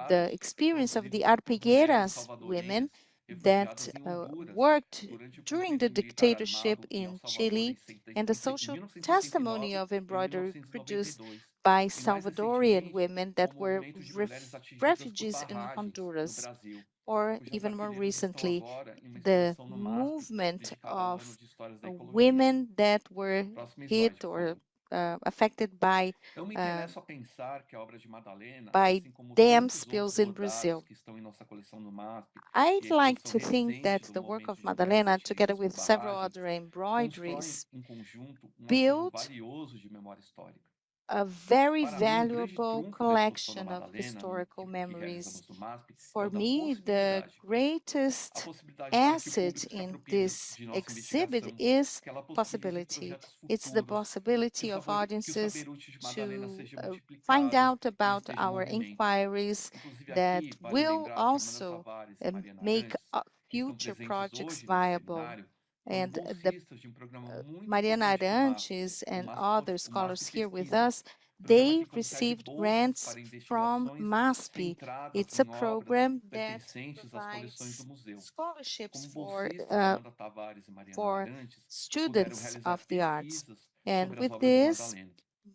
the experience of the Arpigueras women that worked during the dictatorship in Chile and the social testimony of embroidery produced by Salvadorian women that were refugees in Honduras, or even more recently, the movement of women that were hit or affected by dam spills in Brazil. I'd like to think that the work of Madalena, together with several other embroideries, built a very valuable collection of historical memories. For me, the greatest asset in this exhibit is possibility. It's the possibility of audiences to find out about our inquiries that will also make future projects viable. And the Mariana Arantes and other scholars here with us, they received grants from MASP. It's a program that provides scholarships for students of the arts. And with this,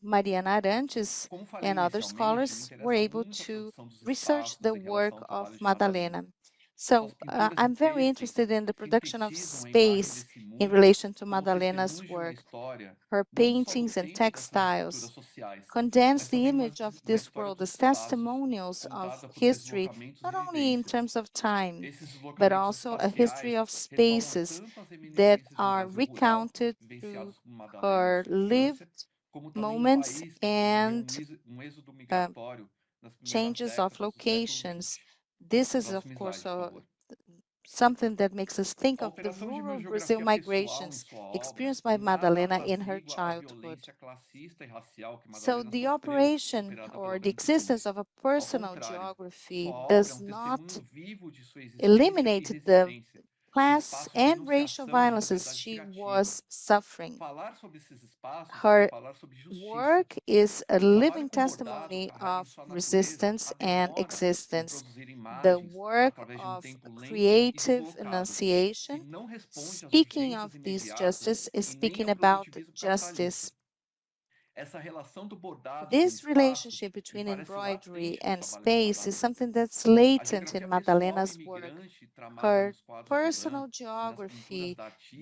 Mariana Arantes and other scholars were able to research the work of Madalena. So I'm very interested in the production of space in relation to Madalena's work. Her paintings and textiles condense the image of this world as testimonials of history, not only in terms of time, but also a history of spaces that are recounted through her lived moments and changes of locations. This is, of course, something that makes us think of the rural Brazil migrations experienced by Madalena in her childhood. So the operation or the existence of a personal geography does not eliminate the class and racial violences she was suffering. Her work is a living testimony of resistance and existence, the work of creative enunciation. Speaking of this justice is speaking about justice. This relationship between embroidery and space is something that's latent in Madalena's work. Her personal geography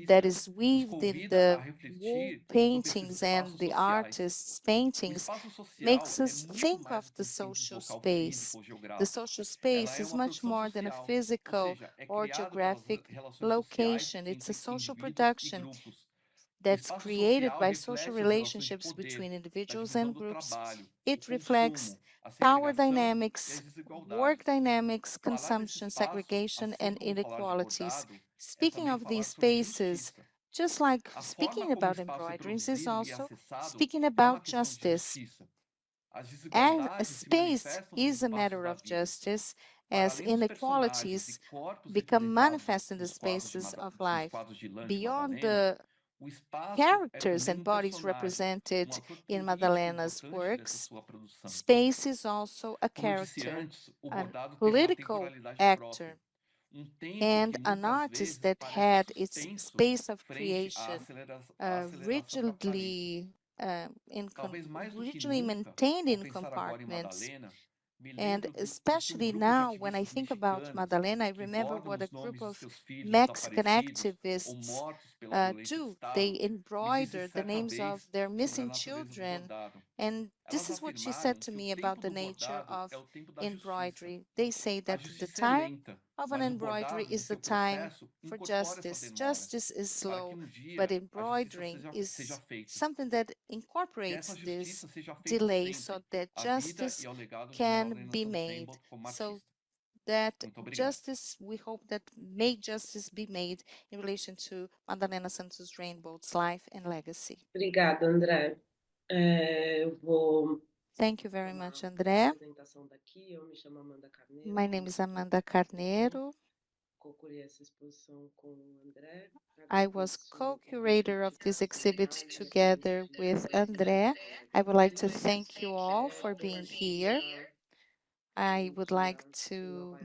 that is weaved in the wall paintings and the artist's paintings makes us think of the social space. The social space is much more than a physical or geographic location. It's a social production that's created by social relationships between individuals and groups. It reflects power dynamics, work dynamics, consumption, segregation, and inequalities. Speaking of these spaces, just like speaking about embroideries is also speaking about justice. And a space is a matter of justice as inequalities become manifest in the spaces of life. Beyond the characters and bodies represented in Madalena's works, space is also a character, a political actor, and an artist that had its space of creation rigidly rigidly maintained in compartments. And especially now, when I think about Madalena, I remember what a group of Mexican activists do. They embroider the names of their missing children. And this is what she said to me about the nature of embroidery. They say that the time of an embroidery is the time for justice. Justice is slow, but embroidering is something that incorporates this delay so that justice can be made. So that justice, we hope that make justice be made in relation to Madalena Santos Rainbow's life and legacy. Obrigada, André. Vou Thank you very much, André. apresentação daqui. Eu me chamo Amanda Carneiro. My name is Amanda Carneiro. Co-curei essa exposição com o André. I was co-curator of this exhibit together with André. I would like to thank you all for being here. I would like to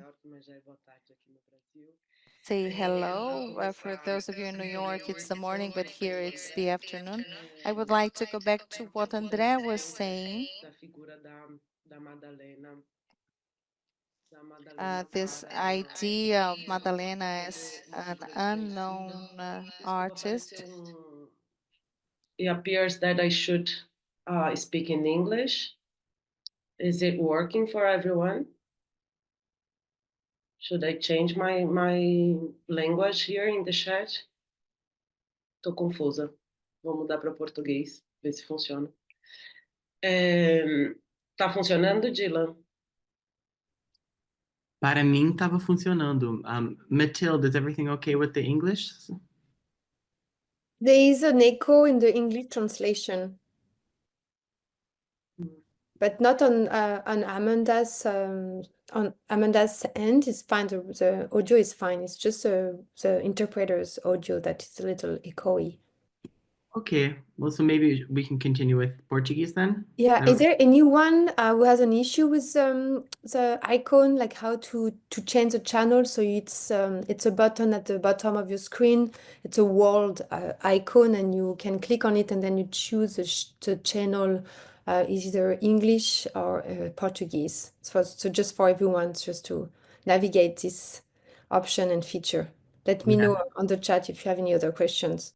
say hello. For those of you in New York, it's the morning, but here it's the afternoon. I would like to go back to what André was saying. This idea of Madalena as an unknown artist. It appears that I should speak in English. Is it working for everyone? Should I change my language here in the chat? Tô confusa. Vou mudar para português, ver se funciona. Tá funcionando, Dylan? Para mim estava funcionando. Matilde, is everything okay with the English? There is an echo in the English translation, but not on Amanda's end. It's fine. The audio is fine. It's just the interpreter's audio that is a little echoey. Okay, well, so maybe we can continue with Portuguese then? Yeah, is there anyone who has an issue with the icon, like how to change the channel? So it's a button at the bottom of your screen. It's a world icon, and you can click on it, and then you choose the channel, either English or Portuguese. So just for everyone, just to navigate this option and feature. Let me know on the chat if you have any other questions.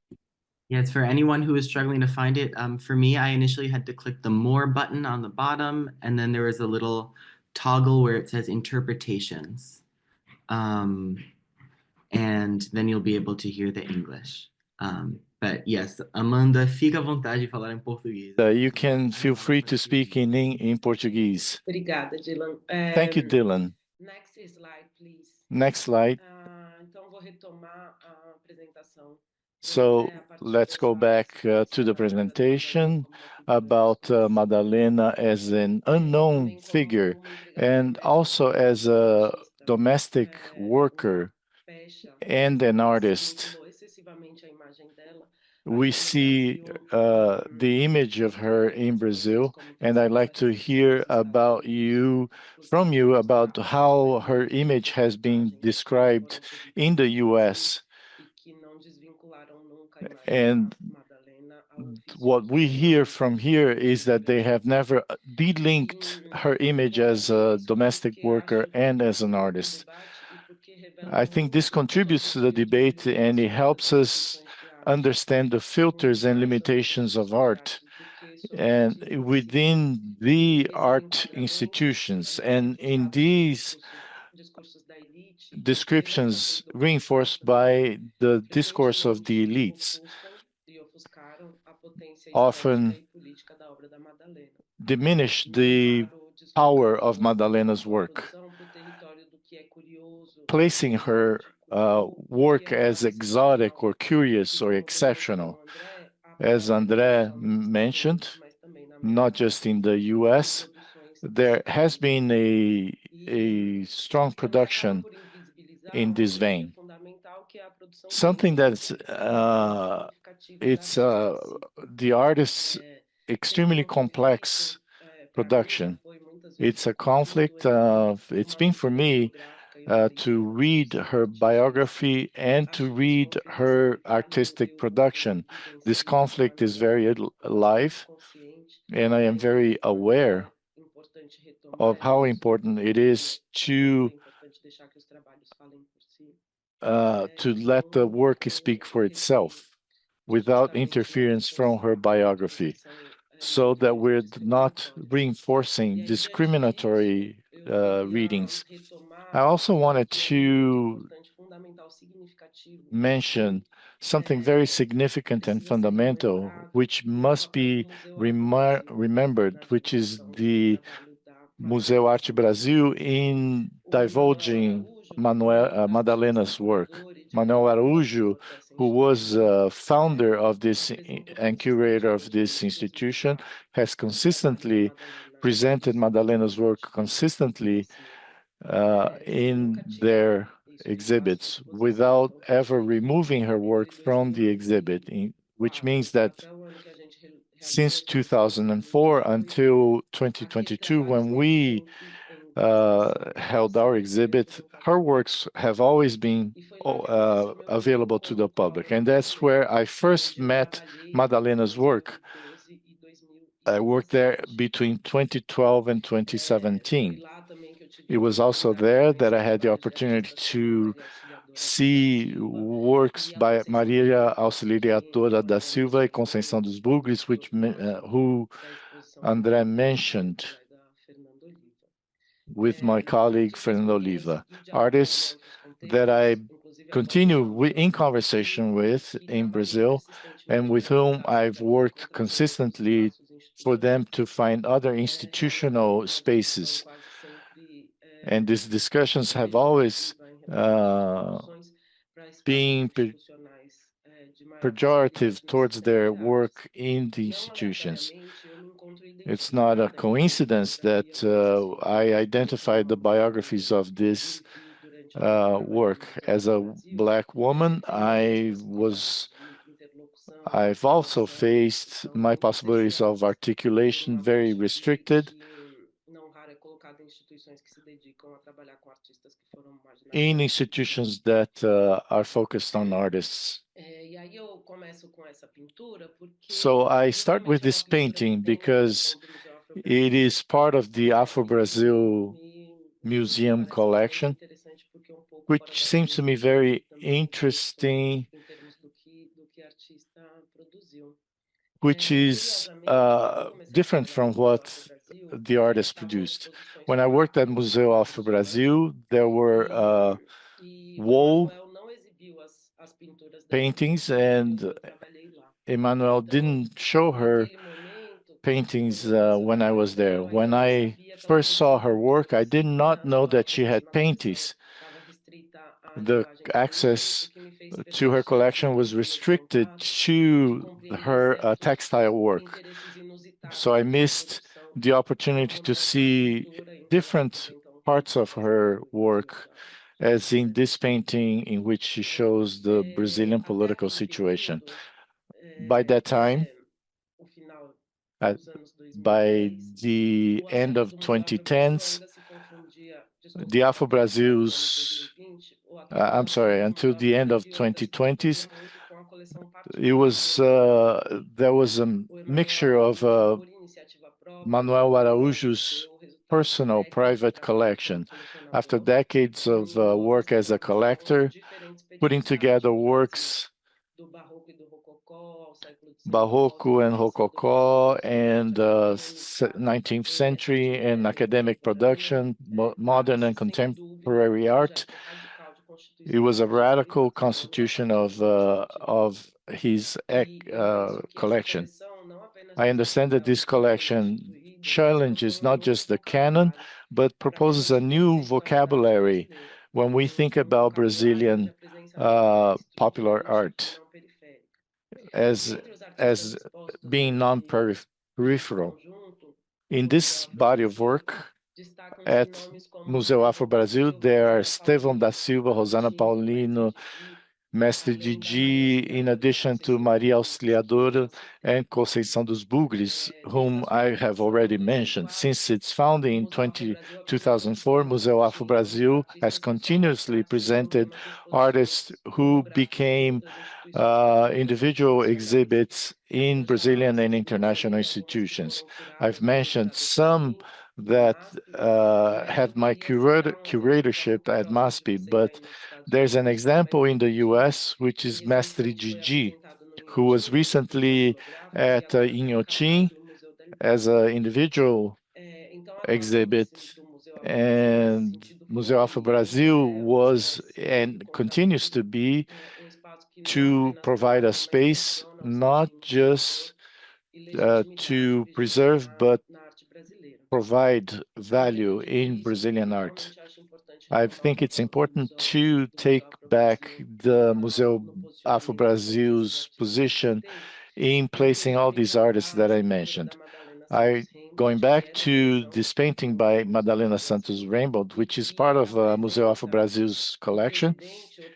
Yes, for anyone who is struggling to find it, for me, I initially had to click the More button on the bottom, and then there was a little toggle where it says Interpretations. And then you'll be able to hear the English. But yes, Amanda, fica à vontade de falar em português. You can feel free to speak in Portuguese. Obrigada, Dylan. Thank you, Dylan. Next slide, please. Next slide. Então, vou retomar a apresentação. So let's go back to the presentation about Madalena as an unknown figure and also as a domestic worker and an artist. We see the image of her in Brazil, and I'd like to hear from you about how her image has been described in the US. And what we hear from here is that they have never de-linked her image as a domestic worker and as an artist. I think this contributes to the debate and it helps us understand the filters and limitations of art and within the art institutions. And in these descriptions reinforced by the discourse of the elites, often diminish the power of Madalena's work, placing her work as exotic or curious or exceptional. As André mentioned, not just in the US, there has been a strong production in this vein. Something that's the artist's extremely complex production. It's a conflict. It's been for me to read her biography and to read her artistic production. This conflict is very alive, and I am very aware of how important it is to let the work speak for itself without interference from her biography, so that we're not reinforcing discriminatory readings. I also wanted to mention something very significant and fundamental, which must be remembered, which is the Museu Arte Brasil in divulging Madalena's work. Manuel Araújo, who was founder of this and curator of this institution, has consistently presented Madalena's work consistently in their exhibits without ever removing her work from the exhibit, which means that since 2004 until 2022, when we held our exhibit, her works have always been available to the public. And that's where I first met Madalena's work. I worked there between 2012 and 2017. It was also there that I had the opportunity to see works by Maria Auxiliadora da Silva and Conceição dos Bugres, who André mentioned, with my colleague Fernando Oliva, artists that I continue in conversation with in Brazil and with whom I've worked consistently for them to find other institutional spaces. And these discussions have always been pejorative towards their work in the institutions. It's not a coincidence that I identified the biographies of this work. As a Black woman, I've also faced my possibilities of articulation very restricted in institutions that are focused on artists. So I start with this painting because it is part of the Afro Brazil Museum collection. which seems to me very interesting, which is different from what the artist produced. When I worked at Museu Afro Brasil, there were wall paintings, and Emmanuel didn't show her paintings when I was there. When I first saw her work, I did not know that she had paintings. The access to her collection was restricted to her textile work. So I missed the opportunity to see different parts of her work, as in this painting in which she shows the Brazilian political situation. By that time, by the end of 2010s, the Afro Brasil's, I'm sorry, until the end of 2020s, it was there was a mixture of Manuel Araújo's personal private collection. After decades of work as a collector, putting together works Barroco and Rococo and 19th century and academic production, modern and contemporary art. It was a radical constitution of his collection. I understand that this collection challenges not just the canon, but proposes a new vocabulary when we think about Brazilian popular art as being non-peripheral. In this body of work at Museu Afro Brasil, there are Estevão da Silva, Rosana Paulino, Mestre Didi, in addition to Maria Auxiliadora and Conceição dos Bugres, whom I have already mentioned. Since its founding in 2004, Museu Afro Brasil has continuously presented artists who became individual exhibits in Brazilian and international institutions. I've mentioned some that had my curatorship at MASP, but there's an example in the US, which is Mestre Didi, who was recently at Inhotim as an individual exhibit, and Museu Afro Brasil was and continues to be to provide a space not just to preserve, but provide value in Brazilian art. I think it's important to take back the Museu Afro Brasil's position in placing all these artists that I mentioned. Going back to this painting by Madalena Santos Rainbolt, which is part of Museu Afro Brasil's collection,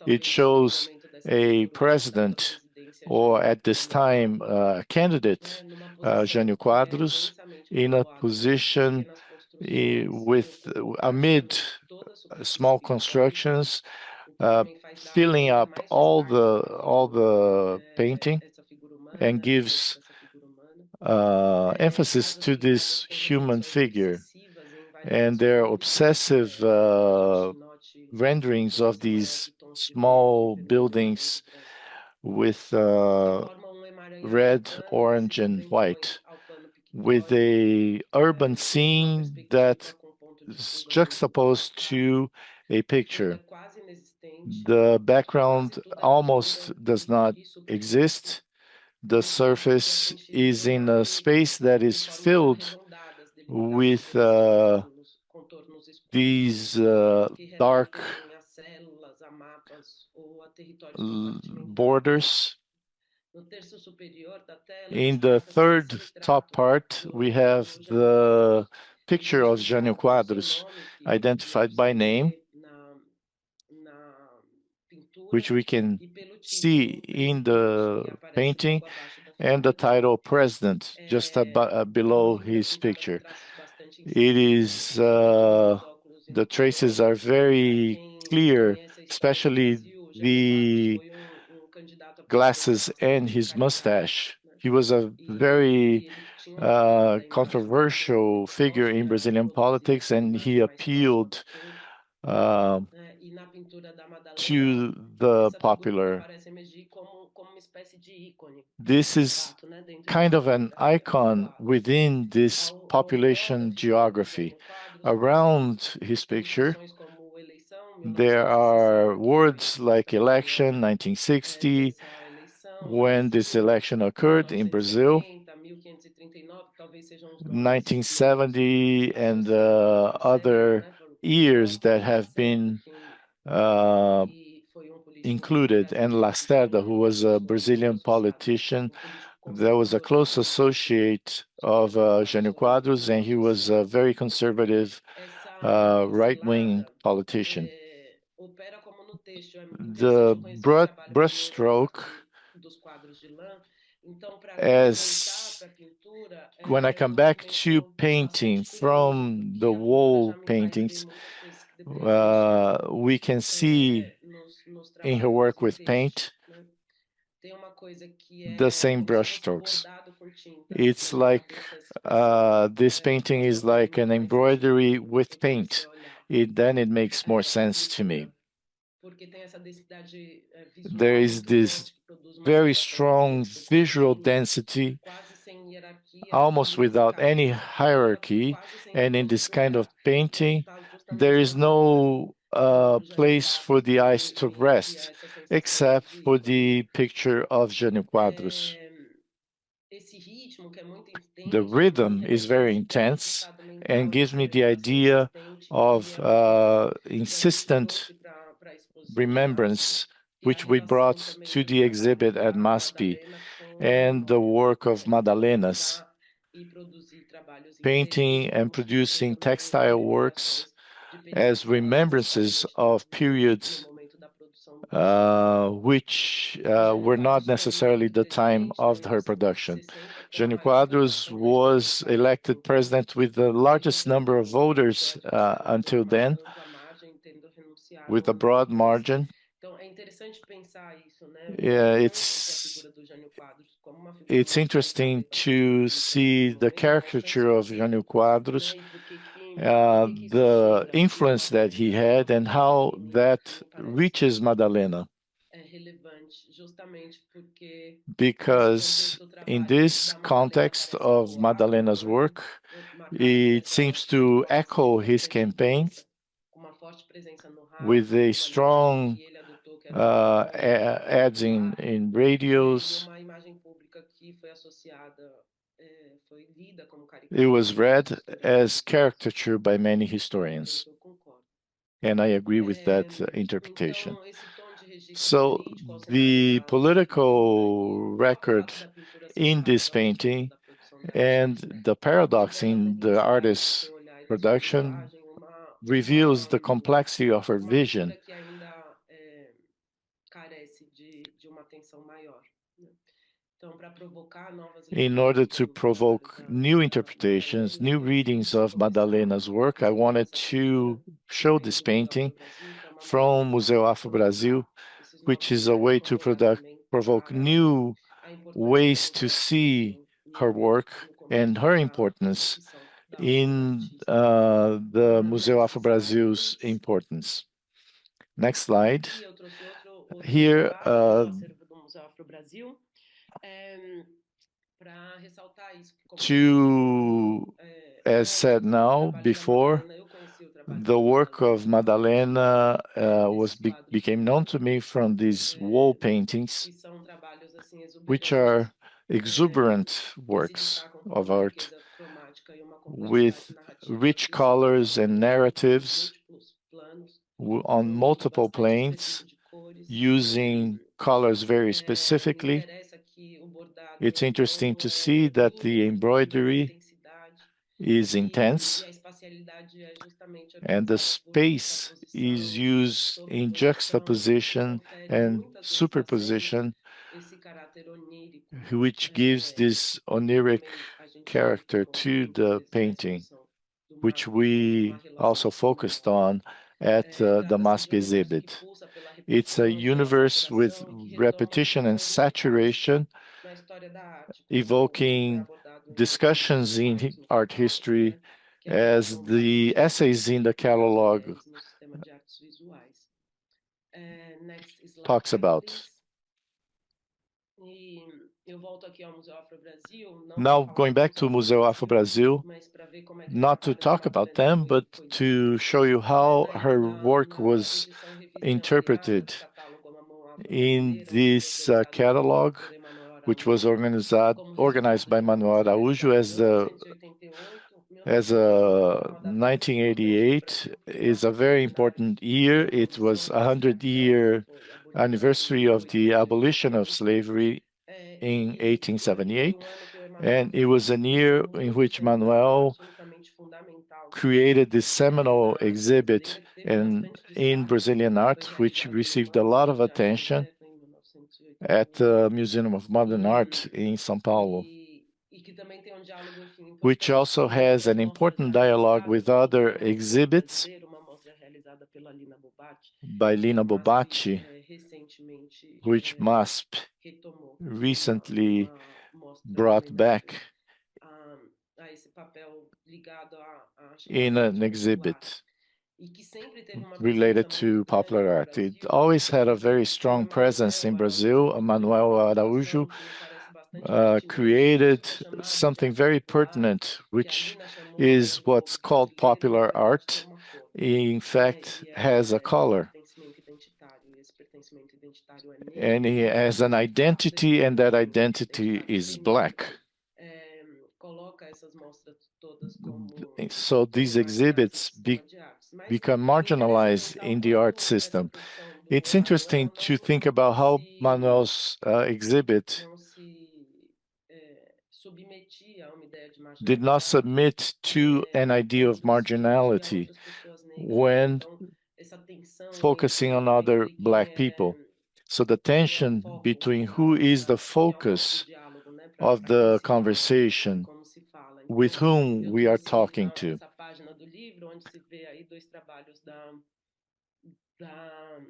it shows a president, or at this time, candidate, Jânio Quadros, in a position amid small constructions, filling up all the painting, and gives emphasis to this human figure. And their obsessive renderings of these small buildings with red, orange, and white, with a urban scene that is juxtaposed to a picture. The background almost does not exist. The surface is in a space that is filled with these dark borders. In the third top part, we have the picture of Jânio Quadros, identified by name, which we can see in the painting, and the title President, just below his picture. It is, the traces are very clear, especially the glasses and his mustache. He was a very controversial figure in Brazilian politics, and he appealed to the popular. This is kind of an icon within this population geography. Around his picture, there are words like election, 1960, when this election occurred in Brazil, 1970, and other years that have been included, and Lacerda, who was a Brazilian politician that was a close associate of Jânio Quadros, and he was a very conservative right-wing politician. The brushstroke, as when I come back to painting from the wall paintings, we can see in her work with paint the same brushstrokes. It's like this painting is like an embroidery with paint. Then it makes more sense to me. There is this very strong visual density, almost without any hierarchy. And in this kind of painting, there is no place for the eyes to rest, except for the picture of Jânio Quadros. The rhythm is very intense and gives me the idea of insistent remembrance, which we brought to the exhibit at MASP, and the work of Madalenas, painting and producing textile works as remembrances of periods which were not necessarily the time of her production. Jânio Quadros was elected president with the largest number of voters until then, with a broad margin. Yeah, it's interesting to see the caricature of Jânio Quadros, the influence that he had, and how that reaches Madalena. Because in this context of Madalena's work, it seems to echo his campaign with a strong ads in radios. It was read as caricature by many historians, and I agree with that interpretation. So the political record in this painting and the paradox in the artist's production reveals the complexity of her vision. In order to provoke new interpretations, new readings of Madalena's work, I wanted to show this painting from Museu Afro Brasil, which is a way to provoke new ways to see her work and her importance in the Museu Afro Brasil's importance. Next slide. Here, as said now before, the work of Madalena became known to me from these wall paintings, which are exuberant works of art with rich colors and narratives on multiple planes, using colors very specifically. It's interesting to see that the embroidery is intense, and the space is used in juxtaposition and superposition, which gives this oniric character to the painting, which we also focused on at the MASP exhibit. It's a universe with repetition and saturation, evoking discussions in art history as the essays in the catalog Next slide, talks about. please. E eu volto aqui ao Museu Afro Brasil, não Now, para falar going back to sobre Museu Afro Brasil, mas para ver como é que o not to trabalho da talk about Madalena them, but foi to show you how na her work was edição revista interpreted do catálogo A Mão in Afro-Brasileira, this organizado catalog, por Emanuel which was Araújo, como organized by resultado Manuel da Araújo as a 1988 is a very important year. It was a 100-year anniversary of the abolition of slavery in 1878, and it was a year in which Manuel created this seminal exhibit in Brazilian art, which received a lot of attention at the Museum of Modern Art in São Paulo, which also has an important dialogue with other exhibits by Lina Bobatti, which MASP recently brought back in an exhibit related to popular art. It always had a very strong presence in Brazil. Manuel Araújo created something very pertinent, which is what's called popular art. In fact, has a color. And he has an identity, and that identity is black. So these exhibits become marginalized in the art system. It's interesting to think about how Manuel's exhibit did not submit to an idea of marginality when focusing on other Black people. So the tension between who is the focus of the conversation, with whom we are talking to.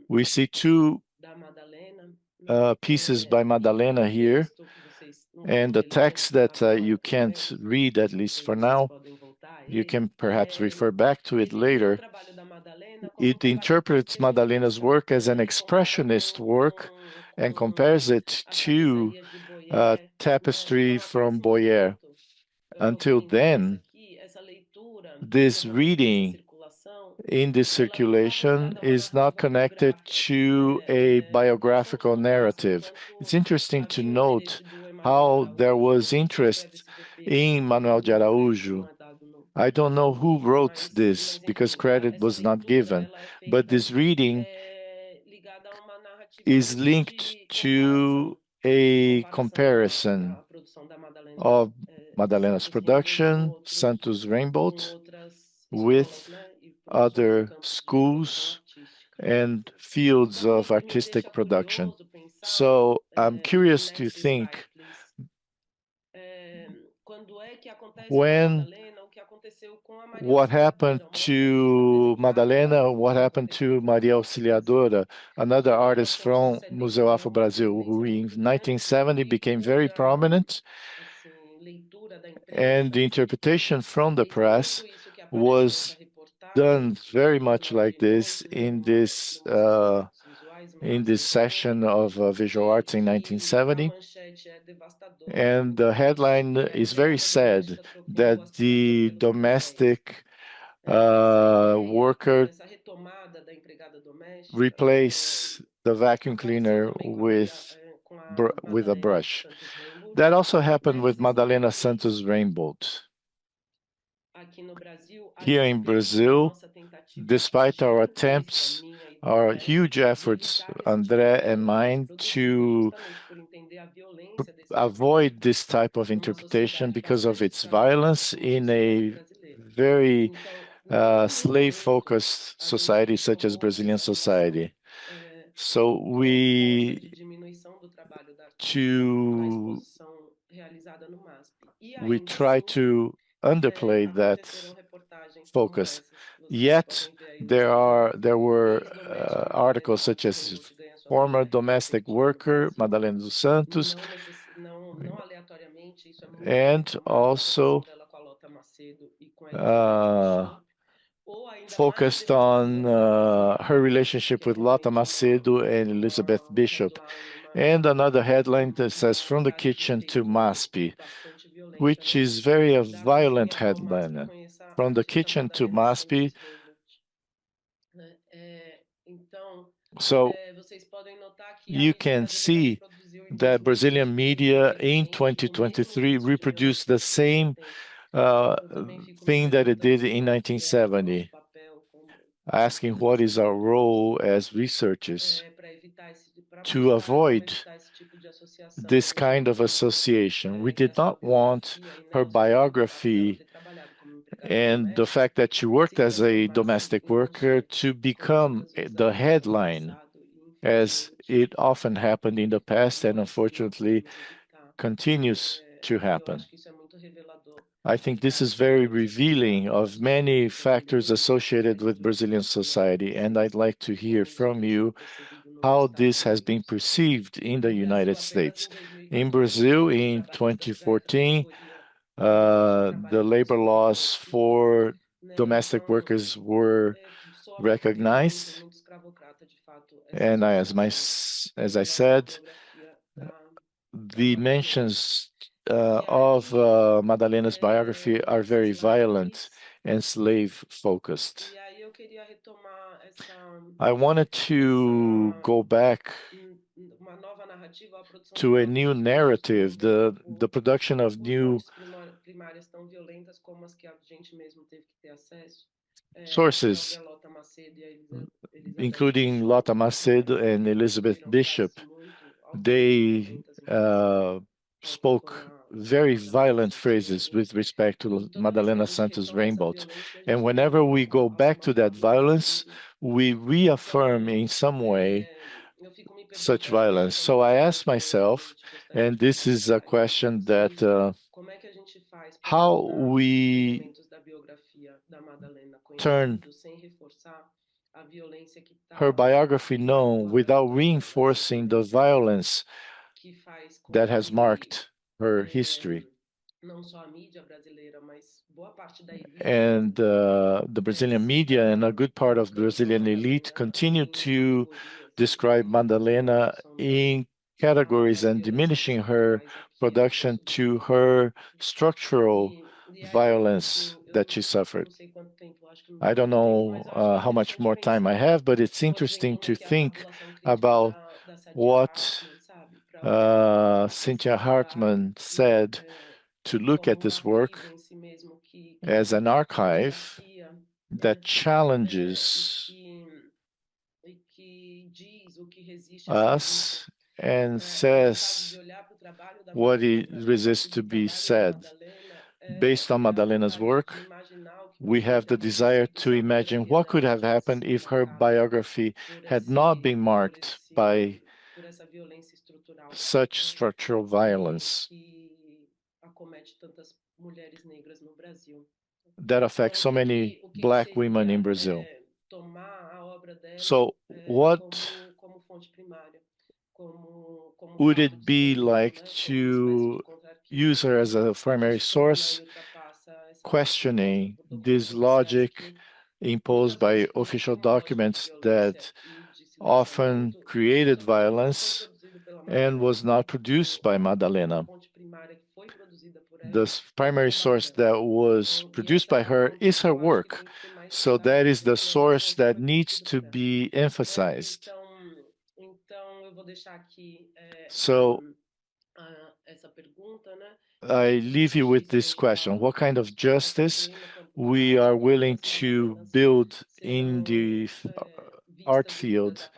We see two pieces by Madalena here, and the text that you can't read, at least for now, you can perhaps refer back to it later. It interprets Madalena's work as an expressionist work and compares it to tapestry from Boyer. Until then, this reading in this circulation is not connected to a biographical narrative. It's interesting to note how there was interest in Manuel de Araújo. I don't know who wrote this because credit was not given, but this reading is linked to a comparison of Madalena's production, Santos Rainbolt, with other schools and fields of artistic production. So I'm curious to think what happened to Madalena, what happened to Maria Auxiliadora, another artist from Museu Afro Brasil, who in 1970 became very prominent, and the interpretation from the press was done very much like this in this session of visual arts in 1970. And the headline is very sad that the domestic worker replace the vacuum cleaner with a brush. That also happened with Madalena Santos Rainbolt. Here in Brazil, despite our attempts, our huge efforts, André and mine, to avoid this type of interpretation because of its violence in a very slave-focused society such as Brazilian society. So we try to underplay that focus. Yet there were articles such as former domestic worker Madalena dos Santos, and also focused on her relationship with Lota Macedo and Elizabeth Bishop. And another headline that says From the Kitchen to MASP, which is very a violent headline. From the Kitchen to MASP. So you can see that Brazilian media in 2023 reproduced the same thing that it did in 1970, asking what is our role as researchers to avoid this kind of association. We did not want her biography and the fact that she worked as a domestic worker to become the headline, as it often happened in the past and unfortunately continues to happen. I think this is very revealing of many factors associated with Brazilian society, and I'd like to hear from you how this has been perceived in the United States. In Brazil, in 2014, the labor laws for domestic workers were recognized, and as I said, the mentions of Madalena's biography are very violent and slave-focused. I wanted to go back to a new narrative, the production of new sources, including Lota Macedo and Elizabeth Bishop. They spoke very violent phrases with respect to Madalena Santos Rainbolt. And whenever we go back to that violence, we reaffirm in some way such violence. So I ask myself, and this is a question that how we turn her biography known without reinforcing the violence that has marked her history. And the Brazilian media and a good part of the Brazilian elite continue to describe Madalena in categories and diminishing her production to her structural violence that she suffered. I don't know how much more time I have, but it's interesting to think about what Cynthia Hartmann said, to look at this work as an archive that challenges us and says what it resists to be said. Based on Madalena's work, we have the desire to imagine what could have happened if her biography had not been marked by such structural violence that affects so many Black women in Brazil. So what would it be like to use her as a primary source, questioning this logic imposed by official documents that often created violence and was not produced by Madalena? The primary source that was produced by her is her work. So that is the source that needs to be emphasized. So I leave you with this question: what kind of justice we are willing to build in the art field,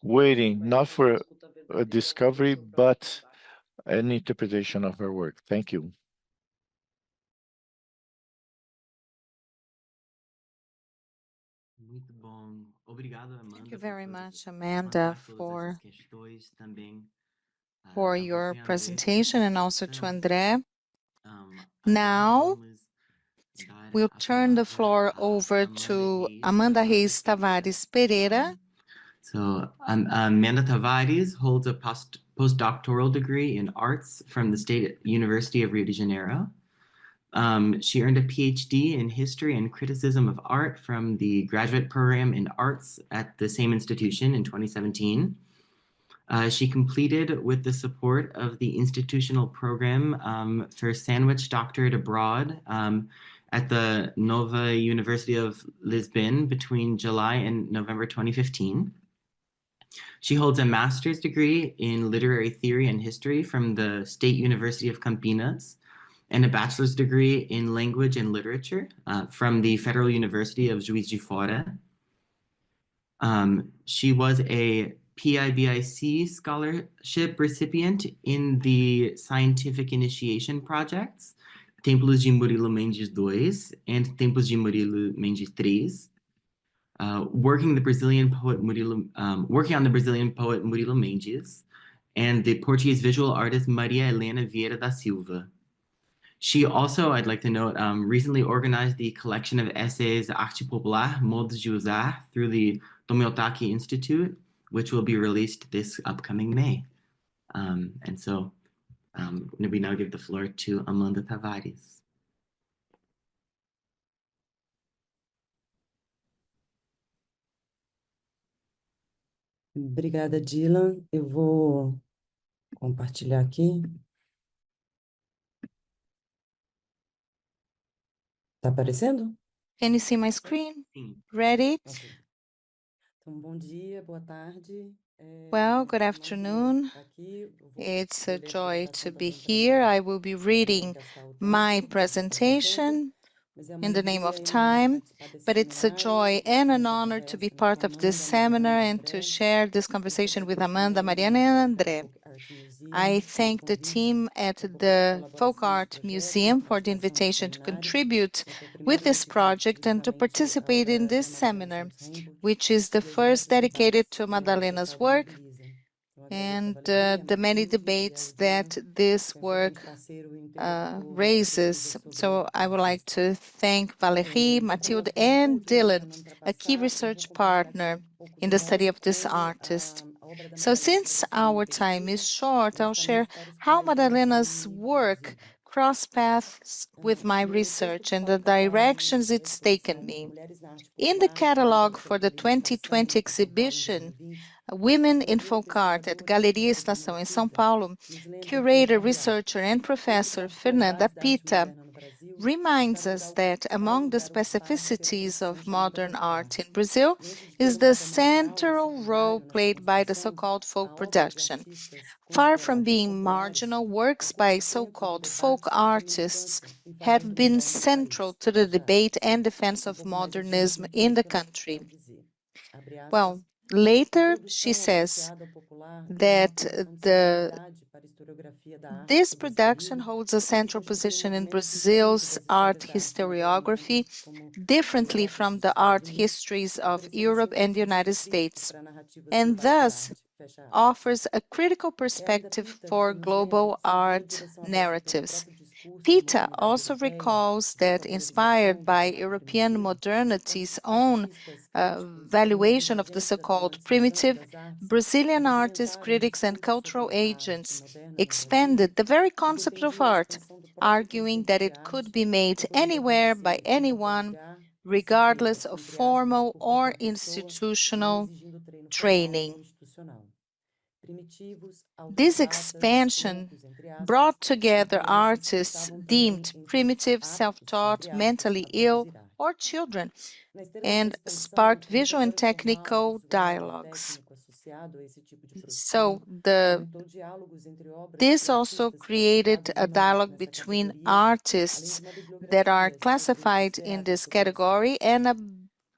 waiting not for a discovery, but an interpretation of her work. Thank you. Thank you very much, Amanda, for your presentation, and also to André. Now, we'll turn the floor over to Amanda Reis Tavares Pereira. So Amanda Tavares holds a postdoctoral degree in arts from the State University of Rio de Janeiro. She earned a PhD in history and criticism of art from the graduate program in arts at the same institution in 2017. She completed with the support of the institutional program for sandwich doctorate abroad at the Nova University of Lisbon between July and November 2015. She holds a master's degree in literary theory and history from the State University of Campinas and a bachelor's degree in language and literature from the Federal University of Juiz de Fora. She was a PIBIC scholarship recipient in the Scientific Initiation Projects, Templos de Murilo Mendes II and Templos de Murilo Mendes III, working on the Brazilian poet Murilo Mendes and the Portuguese visual artist Maria Helena Vieira da Silva. She also, I'd like to note, recently organized the collection of essays Arte Popular, Modos de Usar through the Tomootake Institute, which will be released this upcoming May. And so we now give the floor to Amanda Tavares. Obrigada, Dylan. Eu vou compartilhar aqui. Tá aparecendo? Can you see my screen? Sim. Ready? Ok. Então, bom dia, boa tarde. Well, good Uma afternoon. alegria estar aqui. Eu vou It's a ler a joy apresentação to da be minha here. I apresentação. will be Não vou reading gastar o tempo, my não vou gastar o tempo, presentation mas é uma in the name alegria of enorme time, participar desse but it's a seminário, joy and an nessa honor to be conversa, né, part com of this Amanda, Mariana seminar e and to André. share this Eu conversation with agradeço Amanda, também Mariana, and ao André. Folk Art Museum I pelo thank the convite team at para poder the Folk colaborar Art nesse projeto, na Museum for the participação nesse invitation to seminário. contribute Foi a primeira with vez this que project and to exclusivamente a participate in obra this da Madalena seminar, Santos Rainbow which is the e as first diversos dedicated debates to que essa Madalena's obra work mobiliza. Então, agradeço a and Valerie, a the many Matilde e debates a that Dylan, this que é um work importante parceiro e interlocutor nessa raises. pesquisa sobre So I would like artista. to thank Valerie, Então, como Mathilde, nós vamos and muito, né, Dylan, caminhando para a key passar, eu vou research compartilhar aqui partner pouco in do the modo study of this como artist. a obra da So Madalena se since aproxima em our time is pesquisa short, I'll dos share caminhos para os how quais eu Madalena's atuo no work Brasil. cross paths with my No texto research que and the foca directions a it's taken exposição me. Mulheres na Arte In the Popular, catalog realizada for pela the Galeria Estação 2020 de São Paulo em exhibition, 2020, Women a in curadora Folk Art at pesquisadora Galeria professora Estação Fernanda in São Pita Paulo, nos lembra que, curator, abre researcher, aspas, and uma professor das Fernanda particularidades da arte Pita moderna no Brasil reminds us that está no among the lugar ocupado pela specificities produção of chamada modern popular. art in Brazil E antes de ter is um the papel marginal ou central role secundário nessa played by the construção, so-called a folk obra de production. artistas Far from considerados being populares marginal, works ocupam by o centro do so-called folk debate e da artists militância em favor have do been moderno no central país. to the Fecha debate aspas. and defense Um of pouco mais adiante, modernism in Matheus the vai country. dizer, abre aspas, Well, a later she produção says associada ao popular tem uma that posição de the centralidade para a historiografia da arte this sobre esse production período, holds a que central constitui position in movimento distinto Brazil's das art histórias da arte moderna, historiography, vistos como differently Europa e from os the Estados art Unidos, histories of oferecendo assim Europe and the ponto de vista United crítico States, para narrativas and globais sobre a thus arte, fecha aspas. offers a critical É ainda perspective Pita for que nos lembra global que, seguindo a art direção aberta pelo narratives. próprio discurso da PETA modernidade also europeia, recalls de that, inspired favorização do by chamado European primitivo, modernity's own artistas críticos e valuation of the intransigentes so-called atuantes no campo primitive, das artes Brazilian artists, apresentaram um critics, and discurso cultural sobre a arte agents moderna no Brasil expanded the very que concept of defendia a art, expansão do próprio arguing conceito that de it could arte be made que poderia anywhere by acontecer em qualquer anyone, lugar e se feita, regardless of entre aspas, formal por or qualquer pessoa, não institutional exigindo treino formal ou training. institucional. Primitivos, This autodidatas, expansion loucos, entre aspas, brought e together crianças que artists estavam também deemed entre os primitive, aptos, self-taught, entre aspas, mentally a ill, produzir arte. or children, Na esteira dessa and expansão, sparked o visual and repertório formal technical visual e dialogues. técnico associado a esse tipo de So produção fomentou diálogos entre obras this e also artistas created classificados a dialogue nessa between categoria, além artists de uma that are bibliografia sobre o que classified será in this dessa produção. category and a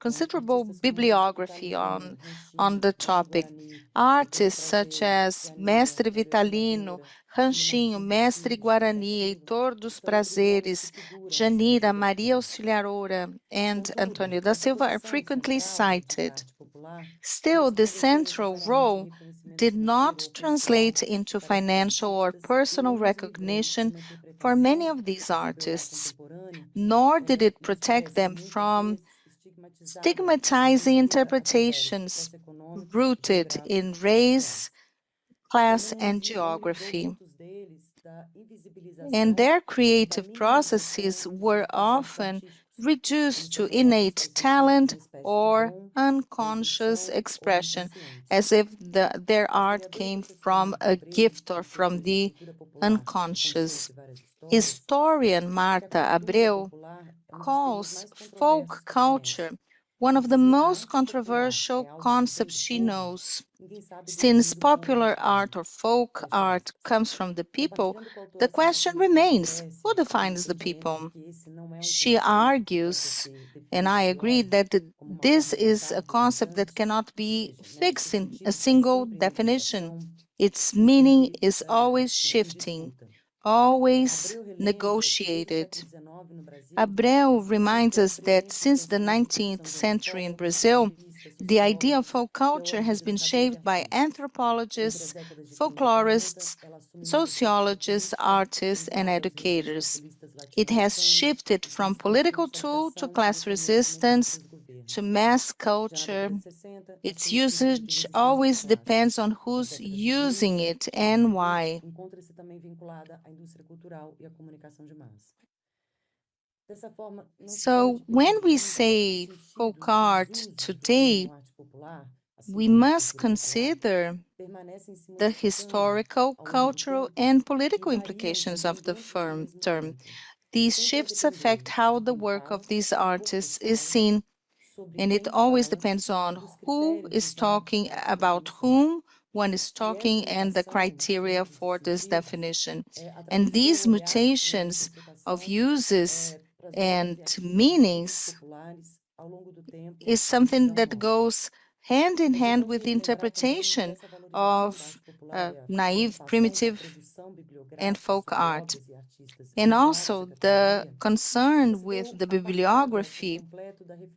Então, considerable artistas como Mestre bibliography Vitalino, on Ranchinho, the Mestre topic. Guarani, Heitor dos Artists such Prazeres, as Pianina, Mestre Gabriel Vitalino, Silveira, Júlio Ranchinho, Martins dos Mestre Filhos, Chico da Guarani, Silva, Heitor dos são outros nomes que Prazeres, figuram nessa Janira, Maria bibliografia. Auxiliadora, and Contudo, Antônio da essa Silva are posição frequently central da cited. arte popular não Still, se the converteu central necessariamente em role reconhecimento did financeiro not ou pessoal translate into para esses financial or artistas e personal nem os livrou de recognition uma for many interpretação of these sobre o olhar artists, contemporâneo, nor did it me protect parece, them muitas from vezes estigmatizada, que se stigmatizing justifica a critérios interpretations socioeconômicos, rooted in geográficos ou race, raciais. class, Também and não livrou geography. muitos And their creative processes were often reduced to innate talent or unconscious expression, as if their art came from a gift or from the unconscious. Historian Marta Abreu calls folk culture one of the most controversial concepts she knows. Since popular art or folk art comes from the people, the question remains, who defines the people? She argues, and I agree, that this is a concept that cannot be fixed in a single definition. Its meaning is always shifting, always negotiated. Abreu reminds us that since the 19th century in Brazil, the idea of folk culture has been shaped by anthropologists, folklorists, sociologists, artists, and educators. It has shifted from political tool to class resistance to mass culture. Its usage always depends on who's using it and why. So when we say folk art today, we must consider the historical, cultural, and political implications of the term. These shifts affect how the work of these artists is seen, and it always depends on who is talking about whom one is talking and the criteria for this definition. And these mutations of uses and meanings is something that goes hand in hand with the interpretation of naive, primitive, and folk art. And also the concern with the bibliography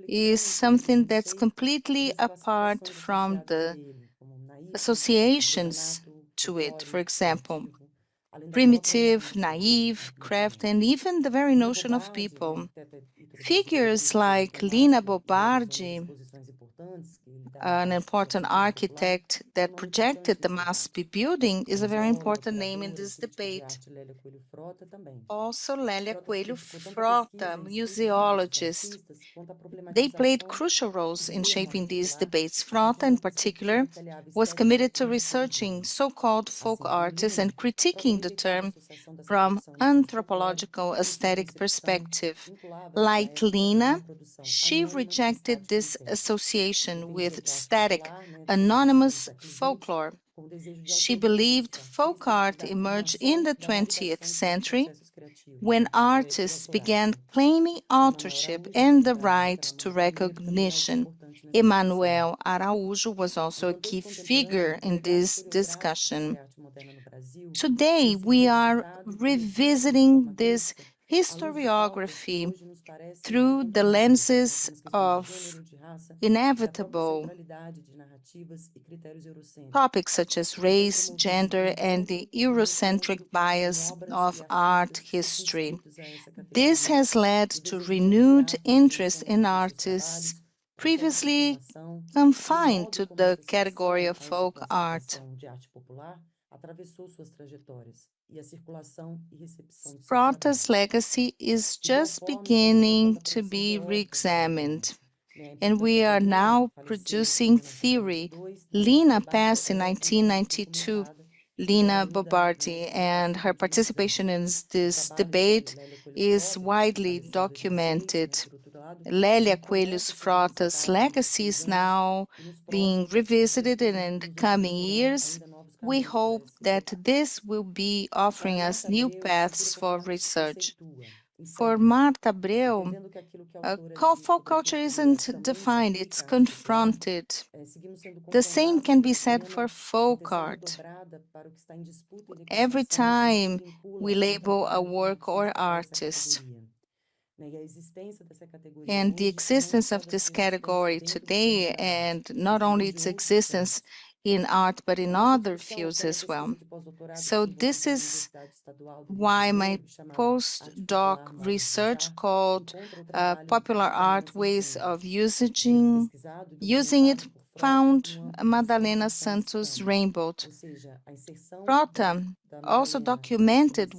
is something that's completely apart from the associations to it. For example, primitive, naive, craft, and even the very notion of people. Figures like Lina Bobardi, an important architect that projected the MASP building, is a very important name in this debate. Also, Lélia Coelho Frota, museologist. They played crucial roles in shaping these debates. Frota, in particular, was committed to researching so-called folk artists and critiquing the term from anthropological aesthetic perspective. Like Lina, she rejected this association with static, anonymous folklore. She believed folk art emerged in the 20th century when artists began claiming authorship and the right to recognition. Emanuel Araújo was also a key figure in this discussion. Today, we are revisiting this historiography through the lenses of inevitable topics such as race, gender, and the Eurocentric bias of art history. This has led to renewed interest in artists previously confined to the category of folk art. Frota's legacy is just beginning to be re-examined, and we are now producing theory. Lina passed in 1992, Lina Bobardi, and her participation in this debate is widely documented. Lélia Coelho Frota's legacy is now being revisited, and in the coming years, we hope that this will be offering us new paths for research. For Marta Abreu, folk culture isn't defined, it's confronted. The same can be said for folk art. Every time we label a work or artist, and the existence of this category today, and not only its existence in art, but in other fields as well. So this is why my postdoc research called Popular Art Ways of Using it found Madalena Santos Rainbow. Frota also documented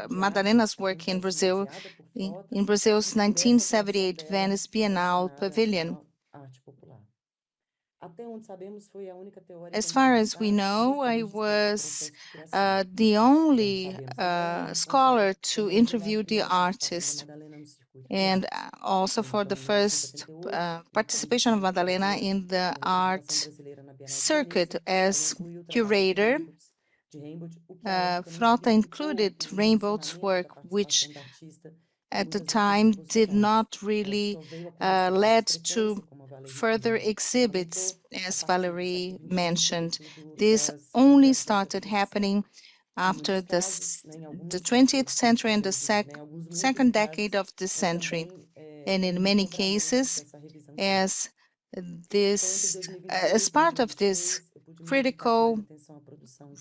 Madalena's work in Brazil, in Brazil's 1978 Venice Biennale Pavilion. As far as we know, I was the only scholar to interview the artist, and also for the first participation of Madalena in the art circuit as curator. Frota included Rainbow's work, which at the time did not really lead to further exhibits, as Valerie mentioned. This only started happening after the 20th century and the second decade of the century. And in many cases, as part of this critical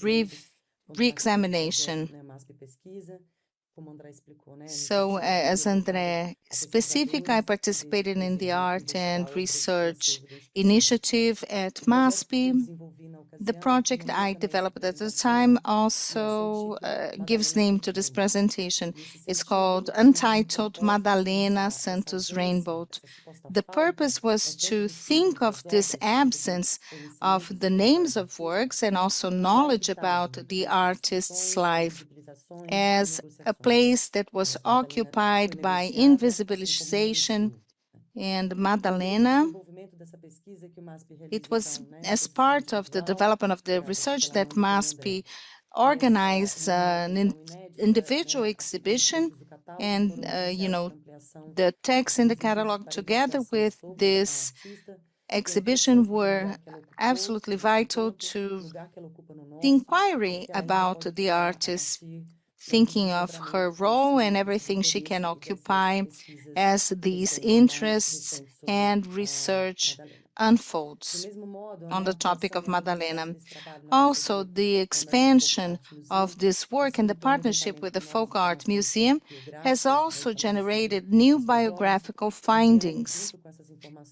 re-examination. So as André specific, I participated in the art and research initiative at MASP. The project I developed at the time also gives name to this presentation. It's called Untitled Madalena Santos Rainbow. The purpose was to think of this absence of the names of works and also knowledge about the artist's life as a place that was occupied by invisibilization. And Madalena, it was as part of the development of the research that MASP organized an individual exhibition, and the text in the catalog together with this exhibition were absolutely vital to the inquiry about the artist, thinking of her role and everything she can occupy as these interests and research unfolds on the topic of Madalena. Also, the expansion of this work and the partnership with the Folk Art Museum has also generated new biographical findings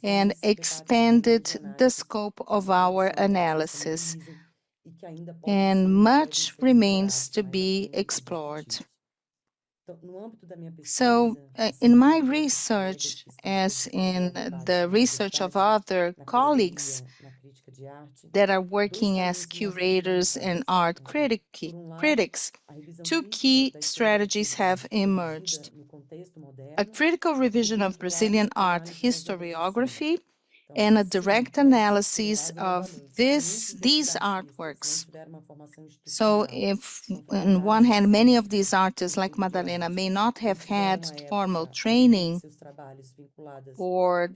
and expanded the scope of our analysis, and much remains to be explored. So, in my research, as in the research of other colleagues that are working as curators and art critics, two key strategies have emerged. A critical revision of Brazilian art historiography and a direct analysis of these artworks. So if on one hand, many of these artists like Madalena may not have had formal training or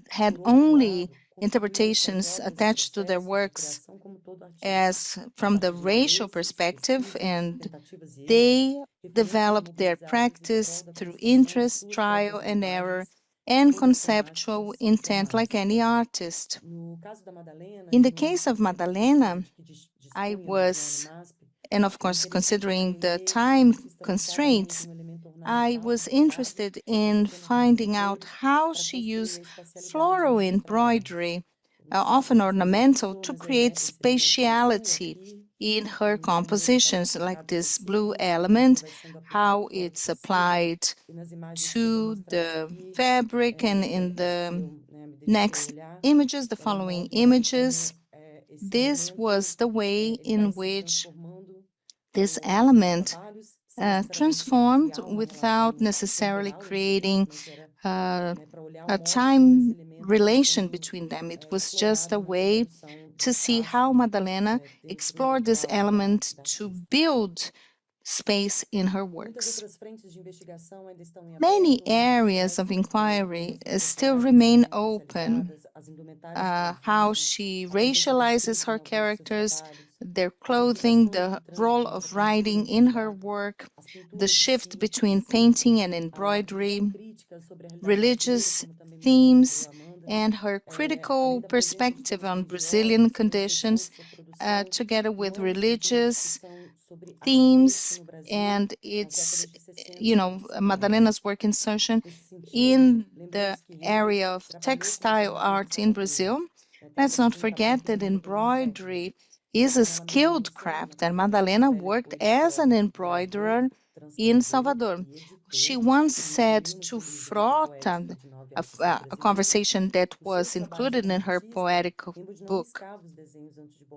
had only interpretations attached to their works as from the racial perspective, and they developed their practice through interest, trial and error, and conceptual intent like any artist. In the case of Madalena, I was, and of course considering the time constraints, I was interested in finding out how she used floral embroidery, often ornamental, to create spatiality in her compositions, like this blue element, how it's applied to the fabric. And in the next images, the following images, this was the way in which this element transformed without necessarily creating a time relation between them. It was just a way to see how Madalena explored this element to build space in her works. Many areas of inquiry still remain open. How she racializes her characters, their clothing, the role of writing in her work, the shift between painting and embroidery, religious themes, and her critical perspective on Brazilian conditions, together with religious themes and its, Madalena's work insertion in the area of textile art in Brazil. Let's not forget that embroidery is a skilled craft, and Madalena worked as an embroiderer in Salvador. She once said to Frota, a conversation that was included in her poetic book,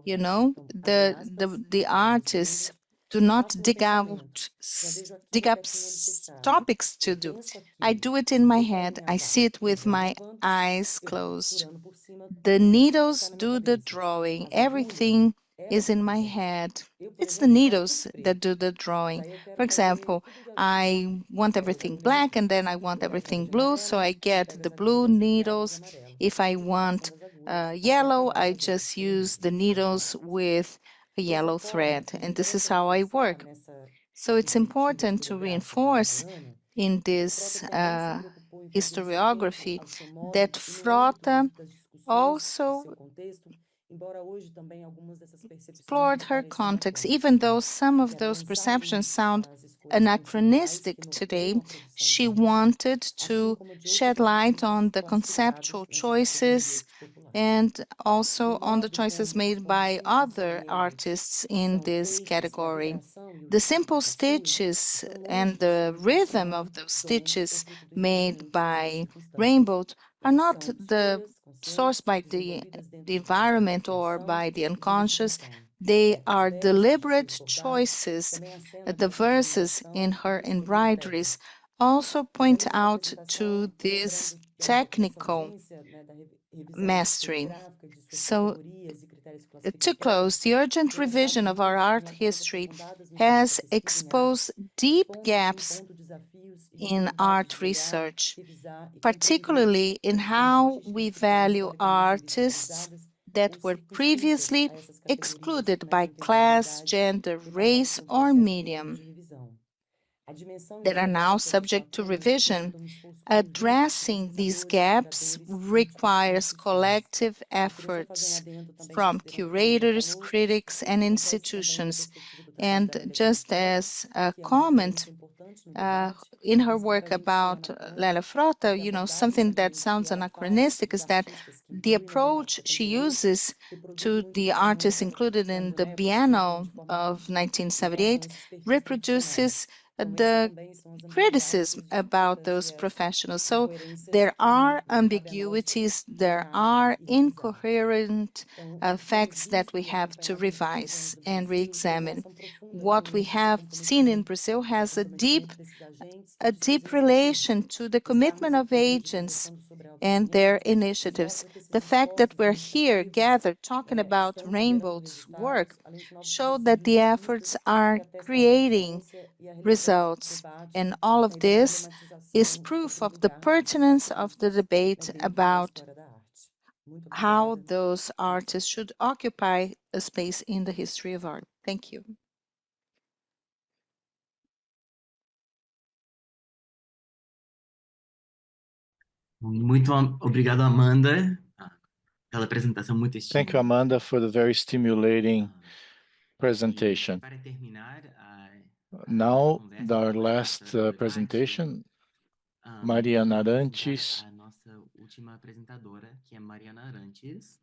the artists do not dig up topics to do. I do it in my head. I see it with my eyes closed. The needles do the drawing. Everything is in my head. It's the needles that do the drawing. For example, I want everything black and then I want everything blue, so I get the blue needles. If I want yellow, I just use the needles with a yellow thread, and this is how I work. So it's important to reinforce in this historiography that Frota also explored her context. Even though some of those perceptions sound anachronistic today, she wanted to shed light on the conceptual choices and also on the choices made by other artists in this category. The simple stitches and the rhythm of those stitches made by Rainbow are not the sourced by the environment or by the unconscious. They are deliberate choices. The verses in her embroideries also point out to this technical mastery. So, to close, the urgent revision of our art history has exposed deep gaps in art research, particularly in how we value artists that were previously excluded by class, gender, race, or medium, that are now subject to revision. Addressing these gaps requires collective efforts from curators, critics, and institutions. And just as a comment, in her work about Lélia Frota, something that sounds anachronistic is that the approach she uses to the artists included in the Biennial of 1978 reproduces the criticism about those professionals. So there are ambiguities, there are incoherent facts that we have to revise and re-examine. What we have seen in Brazil has a deep relation to the commitment of agents and their initiatives. The fact that we're here gathered talking about Rainbow's work show that the efforts are creating results. And all of this is proof of the pertinence of the debate about how those artists should occupy a space in the history of art. Thank you. Muito obrigado, Amanda, pela apresentação muito Thank you, Amanda, for the very stimulating presentation. Para terminar, Now, our last presentation, Mariana Arantes. A nossa última apresentadora, que é Mariana Arantes.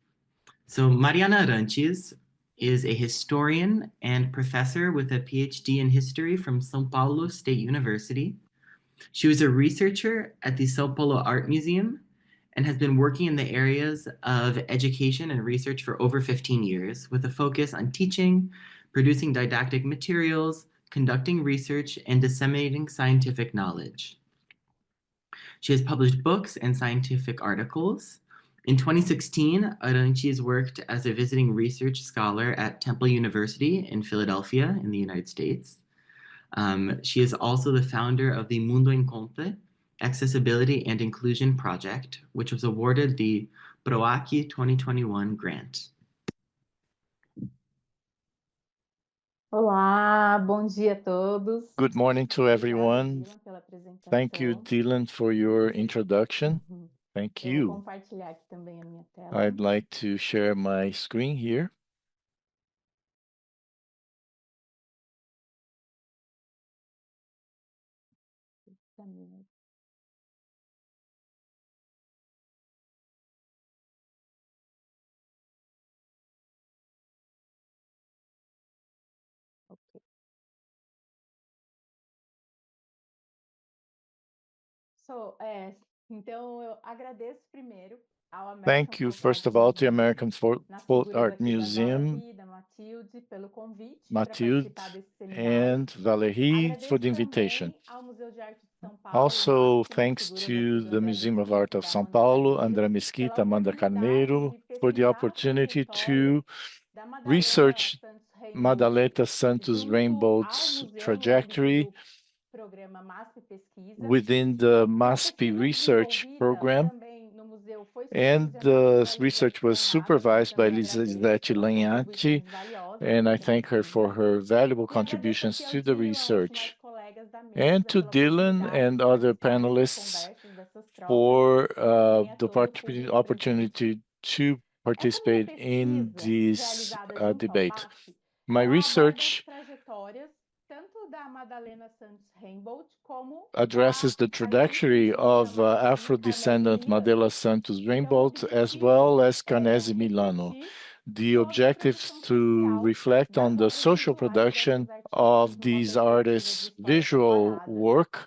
So Mariana Arantes is a historian and professor with a PhD in history from São Paulo State University. She was a researcher at the São Paulo Art Museum and has been working in the areas of education and research for over 15 years, with a focus on teaching, producing didactic materials, conducting research, and disseminating scientific knowledge. She has published books and scientific articles. In 2016, Arantes worked as a visiting research scholar at Temple University in Philadelphia in the United States. She is also the founder of the Mundo Encontre Accessibility and Inclusion Project, which was awarded the PROAC 2021 grant. Olá, bom dia a todos. Good morning to everyone. Thank you, Dylan, for your introduction. Thank you. Compartilhar aqui também a minha tela. I'd like to share my screen here. Ok. Então eu agradeço primeiro ao American Thank you, Folk first Art of all, to Museum, American Folk nas Art figuras aqui da Museum, Valerie, da Matilde, pelo convite para Mathilde participar desse seminário. and Valerie for Agradeço the invitation. também ao Museu de Arte de São Paulo, Also, MASP, na thanks figura to do the André Museum of Mesquita Art e of da São Amanda Paulo, Carneiro, André pela Mesquita, Amanda oportunidade Carneiro, de for the pesquisar a opportunity trajetória to da Madalena research Santos Rainbolt Madalena Santos junto ao Rainbold's museu no âmbito trajectory do programa MASP Pesquisa. within the E a MASP pesquisa research desenvolvida program, também no museu foi and supervisionada the pela research Lisete was Lanhato, a quem supervised by também agradeço Lisette pelas Lagnati, contribuições valiosas and I nessa thank her for pesquisa. her valuable E agradeço contributions aqui ao to the Dylan, aos demais research, colegas da and mesa, to pela Dylan oportunidade and de other participar dessas panelists conversas, dessas trocas, for e também a the todo o público presente. opportunity to Essa minha participate in pesquisa, this realizada junto ao debate. MASP, My ela aborda as research trajetórias tanto da Madalena Santos Rainbolt como addresses the da trajectory ilustríssima of gramaticista Carnese Afro-descendant Milano. Madela Santos Então, o Rainbolt as well objetivo as é Canese Milano. refletir The sobre a objective is produção to social reflect on das the obras social visuais production desses artistas of numa these perspectiva de artists' história visual comparada. work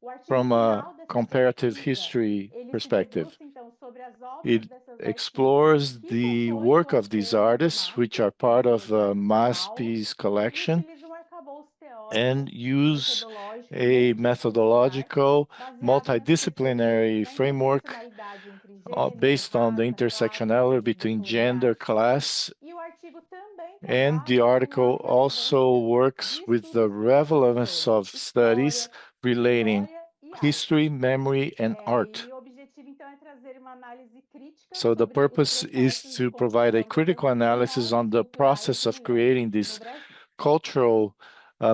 O artigo from a final dessa comparative pesquisa, history ele se perspective. debruça então sobre as obras It dessas artistas explores que the compõem work o of these acervo do artists, which are MASP, do part Museu of de Arte de São Paulo, MASP's e collection, utiliza um arcabouço teórico and use metodológico a multidisciplinar methodological, baseado nas multidisciplinary perspectivas da framework interseccionalidade entre gênero, based on the raça, classe, intersectionality país e between gender, pluralidade. class, E o artigo também and the trabalha com a article also relevância works de with the estudos que relevance relacionam of studies história, relating memória e arte. history, memory, and art. E o objetivo, então, é trazer uma análise crítica So the sobre os purpose is processos de to provide a construção dessas critical analysis memórias on the culturais process de of mulheres creating no these Brasil. cultural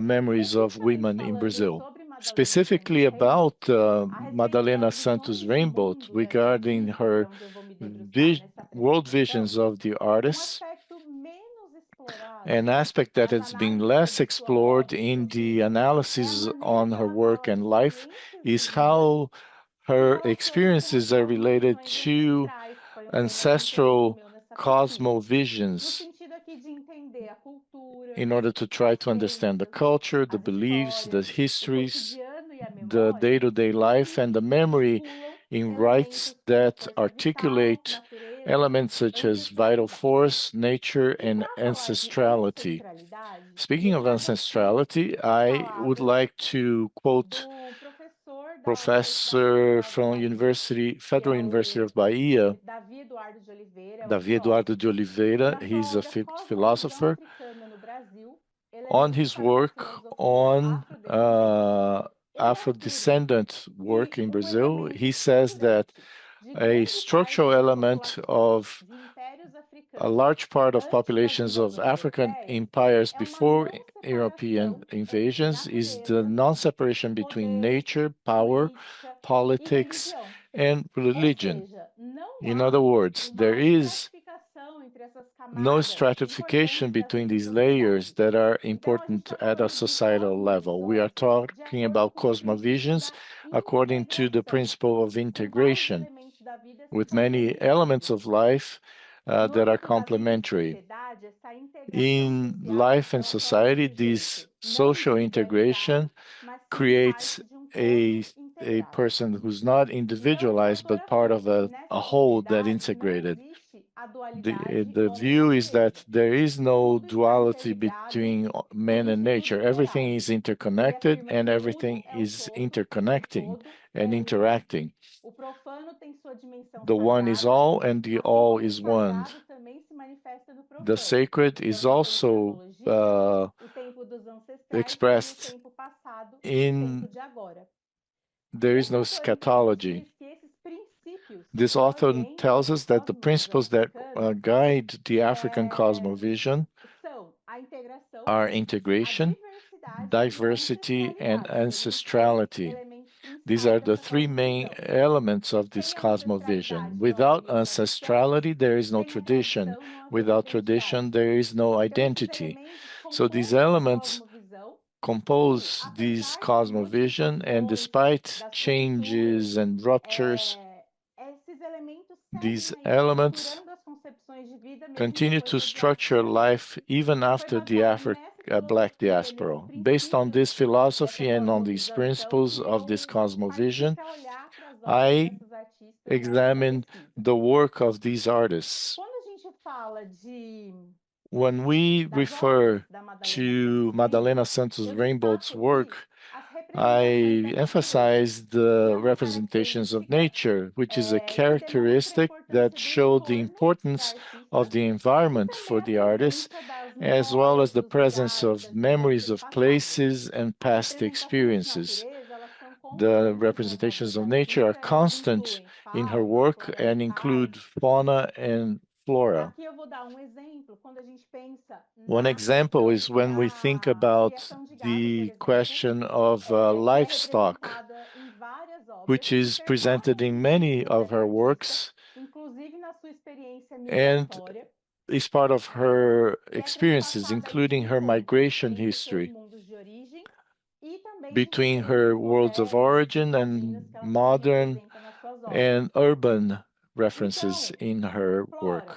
memories of Especificamente women in falando Brazil. sobre Madalena Santos Specifically about Rainbolt, a respeito Madalena das Santos visões de Rainbolt mundo dessa regarding artista, que é her onde eu vou me debruçar nessa world apresentação, visions of the um artists. aspecto menos explorado An aspect that nas has been análises less sobre sua explored obra e in sua the vida é a analysis maneira on her pela qual work as and life experiências is vividas how se her relacionam com as experiences are related cosmovisões to ancestrais, que foi um tema de interesse ancestral meu nessa pesquisa. No cosmovisions sentido aqui de entender a cultura, in order to try as to understand the crenças, culture, the as beliefs, the histórias, o histories, cotidiano e a the memória day-to-day life, and the que memory articulam in rites elementos como that força vital, articulate natureza, elements such as vital ancestralidade. force, nature, E and para falar de ancestrality. ancestralidade, Speaking eu of trago aqui ancestrality, as I would palavras like to quote do professor da Universidade professor Federal do from Bahia, que é Federal University o of Bahia, Davi Eduardo de Oliveira, é um Davi Eduardo filósofo, de que Oliveira. na sua He's a obra Cosmovisão philosopher. Africana no Brasil, On Elementos his para uma work Filosofia on Afrodescendente, ele afirma Afro-descendant work que in um Brazil, elemento he says that estruturante de a grande parte structural da element população of de impérios a africanos large part of antes da populations of invasão African europeia empires é uma before não European separação entre invasions is the natureza, non-separation between poder, nature, power, política e politics, religião. and Ou religion. seja, não In other há words, there uma is estratificação entre essas no camadas stratification importantes between dessas these layers sociedades. that are Então, a gente important está at a falando de societal level. We are cosmovisões de talking acordo about com o princípio cosmovisions da according to the integração, principle of com vários integration, elementos da vida se with many elements complementando. of life No that are âmbito da vida e complementary. sociedade, essa integração In social, life and ela torna o society, this sujeito não social integration individualizado, mas sim creates parte de um todo a integrado. person who's not Então, esse individualized autor but part of afirma que a nessa whole that sociedade não integrated. existe a dualidade The homem e view is that natureza. there is no Tudo está duality interligado, between man tudo and gira em nature. torno Everything horário. is Ele interconnected afirma and que o uno everything é o is todo, o interconnecting todo é and o uno. interacting. O profano tem sua dimensão The one is sagrada, all and the assim all como o is one. sagrado também se manifesta no The profano. sacred Então, is no tempo da also analogia, o tempo dos ancestrais e o expressed tempo passado e o tempo in, de agora. there E is esse no autor, então, nos scatology. diz que esses princípios This que author orientam tells essa us that the cosmovisão principles that africana guide the African cosmovision são a integração, are a integration, diversidade e a diversity, and ancestralidade. Seriam os três ancestrality. elementos These principais are the dessa three main cosmovisão. elements of this Sem cosmovision. ancestralidade não Without haveria tradição, ancestrality, there is no sem a tradition. tradição não haveria Without identidade. tradition, there is no Então, esses identity. elementos So these compõem essa elements cosmovisão compose this cosmovision, and despite changes and ruptures, these elements continue to structure life even after the Black diaspora. Based on this philosophy and on these principles of this cosmovision, I examine the work of these artists. When we refer to Madalena Santos Rainbold's work, I emphasize the representations of nature, which is a characteristic that showed the importance of the environment for the artist, as well as the presence of memories of places and past experiences. The representations of nature are constant in her work and include fauna and flora. One example is when we think about the question of livestock, which is presented in many of her works and is part of her experiences, including her migration history between her worlds of origin and modern and urban references in her work.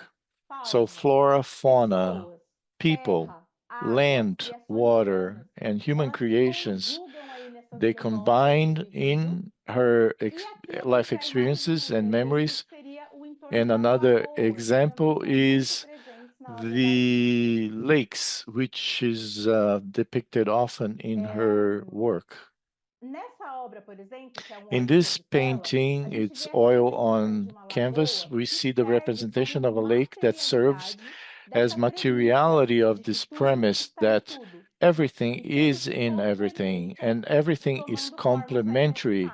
So flora, fauna, people, land, water, and human creations, they combine in her life experiences and memories. And another example is the lakes, which is depicted often in her work. In this painting, it's oil on canvas. We see the representation of a lake that serves as materiality of this premise that everything is in everything and everything is complementary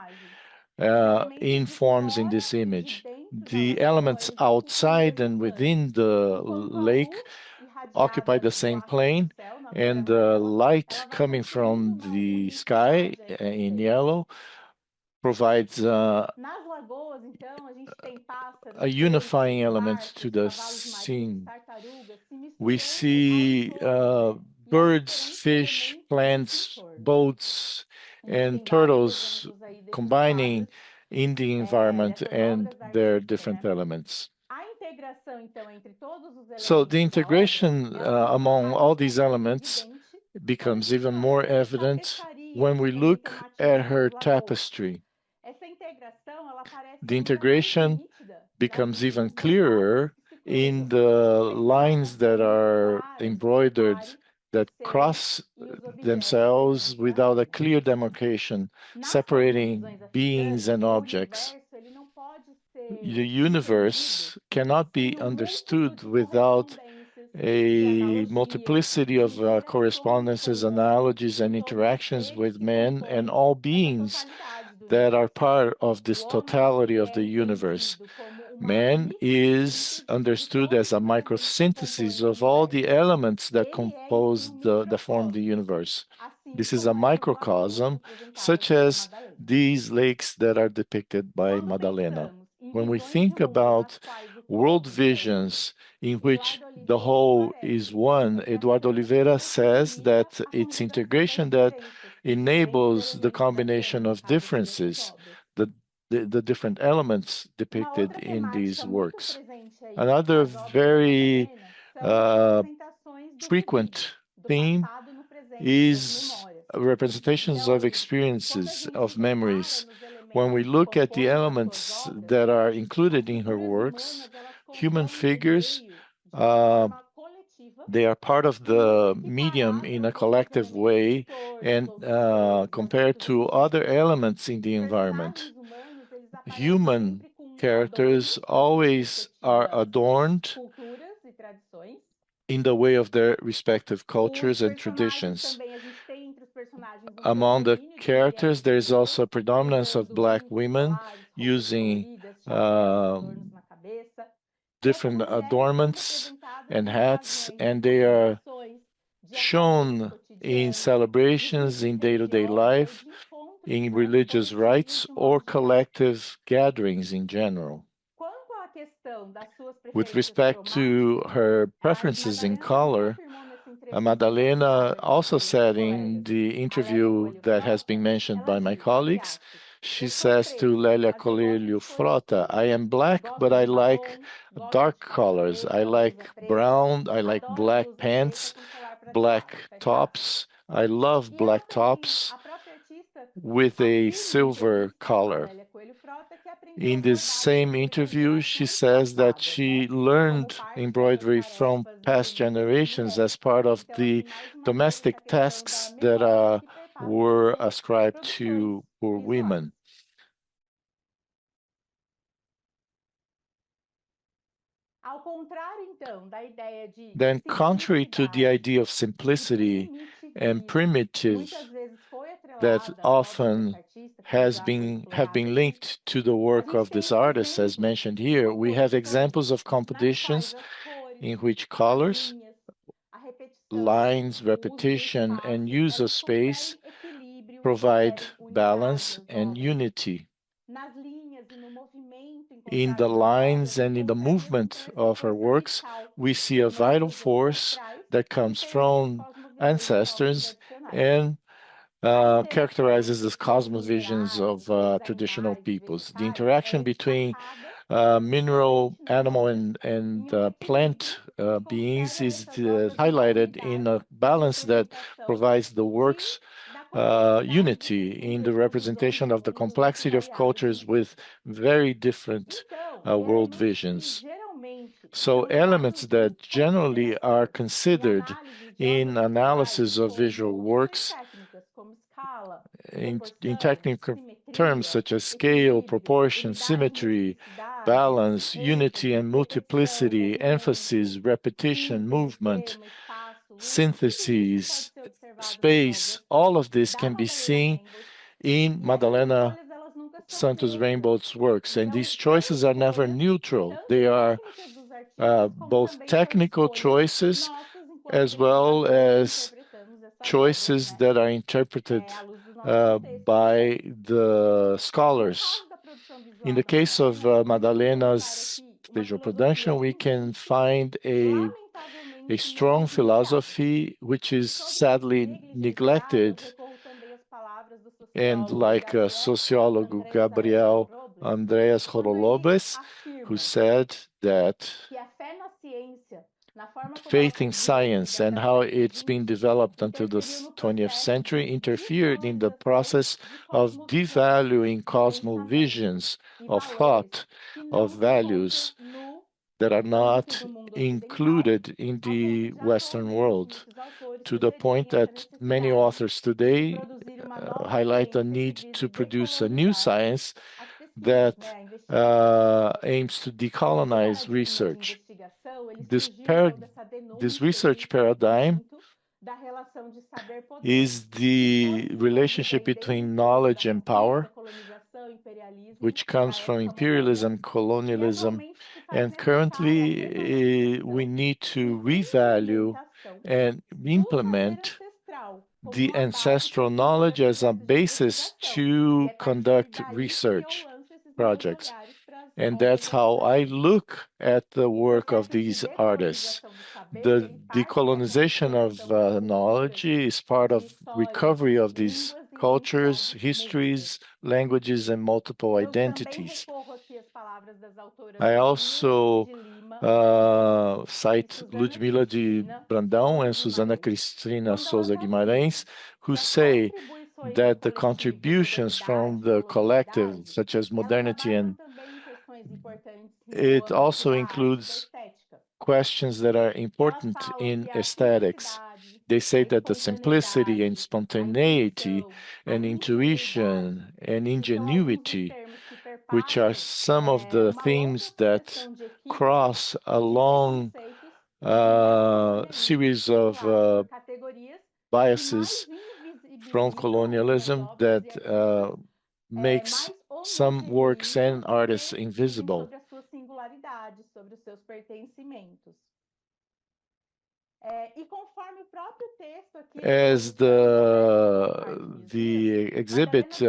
in forms in this image. The elements outside and within the lake occupy the same plane, and the light coming from the sky in yellow provides a unifying element to the scene. We see birds, fish, plants, boats, and turtles combining in the environment and their different elements. So the integration among all these elements becomes even more evident when we look at her tapestry. The integration becomes even clearer in the lines that are embroidered that cross themselves without a clear demarcation, separating beings and objects. The universe cannot be understood without a multiplicity of correspondences, analogies, and interactions with men and all beings that are part of this totality of the universe. Man is understood as a microsynthesis of all the elements that compose that form the universe. This is a microcosm, such as these lakes that are depicted by Madalena. When we think about world visions in which the whole is one, Eduardo Oliveira says that it's integration that enables the combination of differences, the different elements depicted in these works. Another very frequent theme is representations of experiences, of memories. When we look at the elements that are included in her works, human figures, they are part of the medium in a collective way and compared to other elements in the environment. Human characters always are adorned in the way of their respective cultures and traditions. Among the characters, there is also a predominance of Black women using different adornments and hats, and they are shown in celebrations in day-to-day life, in religious rites, or collective gatherings in general. With respect to her preferences in color, Madalena also said in the interview that has been mentioned by my colleagues, she says to Lélia Coelho Frota, I am black, but I like dark colors. I like brown, I like black pants, black tops. I love black tops with a silver collar. In this same interview, she says that she learned embroidery from past generations as part of the domestic tasks that were ascribed to poor women. Then, contrary to the idea of simplicity and primitive that often have been linked to the work of this artist, as mentioned here, we have examples of compositions in which colors, lines, repetition, and use of space provide balance and unity. In the lines and in the movement of her works, we see a vital force that comes from ancestors and characterizes the cosmovisions of traditional peoples. The interaction between mineral, animal, and plant beings is highlighted in a balance that provides the work's unity in the representation of the complexity of cultures with very different world visions. So elements that generally are considered in analysis of visual works in technical terms such as scale, proportion, symmetry, balance, unity and multiplicity, emphasis, repetition, movement, synthesis, space, all of this can be seen in Madalena Santos Rainbold's works. And these choices are never neutral. They are both technical choices as well as choices that are interpreted by the scholars. In the case of Madalena's visual production, we can find a strong philosophy which is sadly neglected. And like sociologist Gabriel Andreas Horolobes, who said that faith in science and how it's been developed until the 20th century interfered in the process of devaluing cosmovisions of thought, of values that are not included in the Western world, to the point that many authors today highlight the need to produce a new science that aims to decolonize research. This research paradigm is the relationship between knowledge and power, which comes from imperialism, colonialism, and currently we need to revalue and implement the ancestral knowledge as a basis to conduct research projects. And that's how I look at the work of these artists. The decolonization of knowledge is part of recovery of these cultures, histories, languages, and multiple identities. I also cite Ludmila de Brandão and Susana Cristina Souza Guimarães, who say that the contributions from the collective, such as modernity, and it also includes questions that are important in aesthetics. They say that the simplicity and spontaneity and intuition and ingenuity, which are some of the themes that cross a long series of biases from colonialism that makes some works and artists invisible. As the exhibit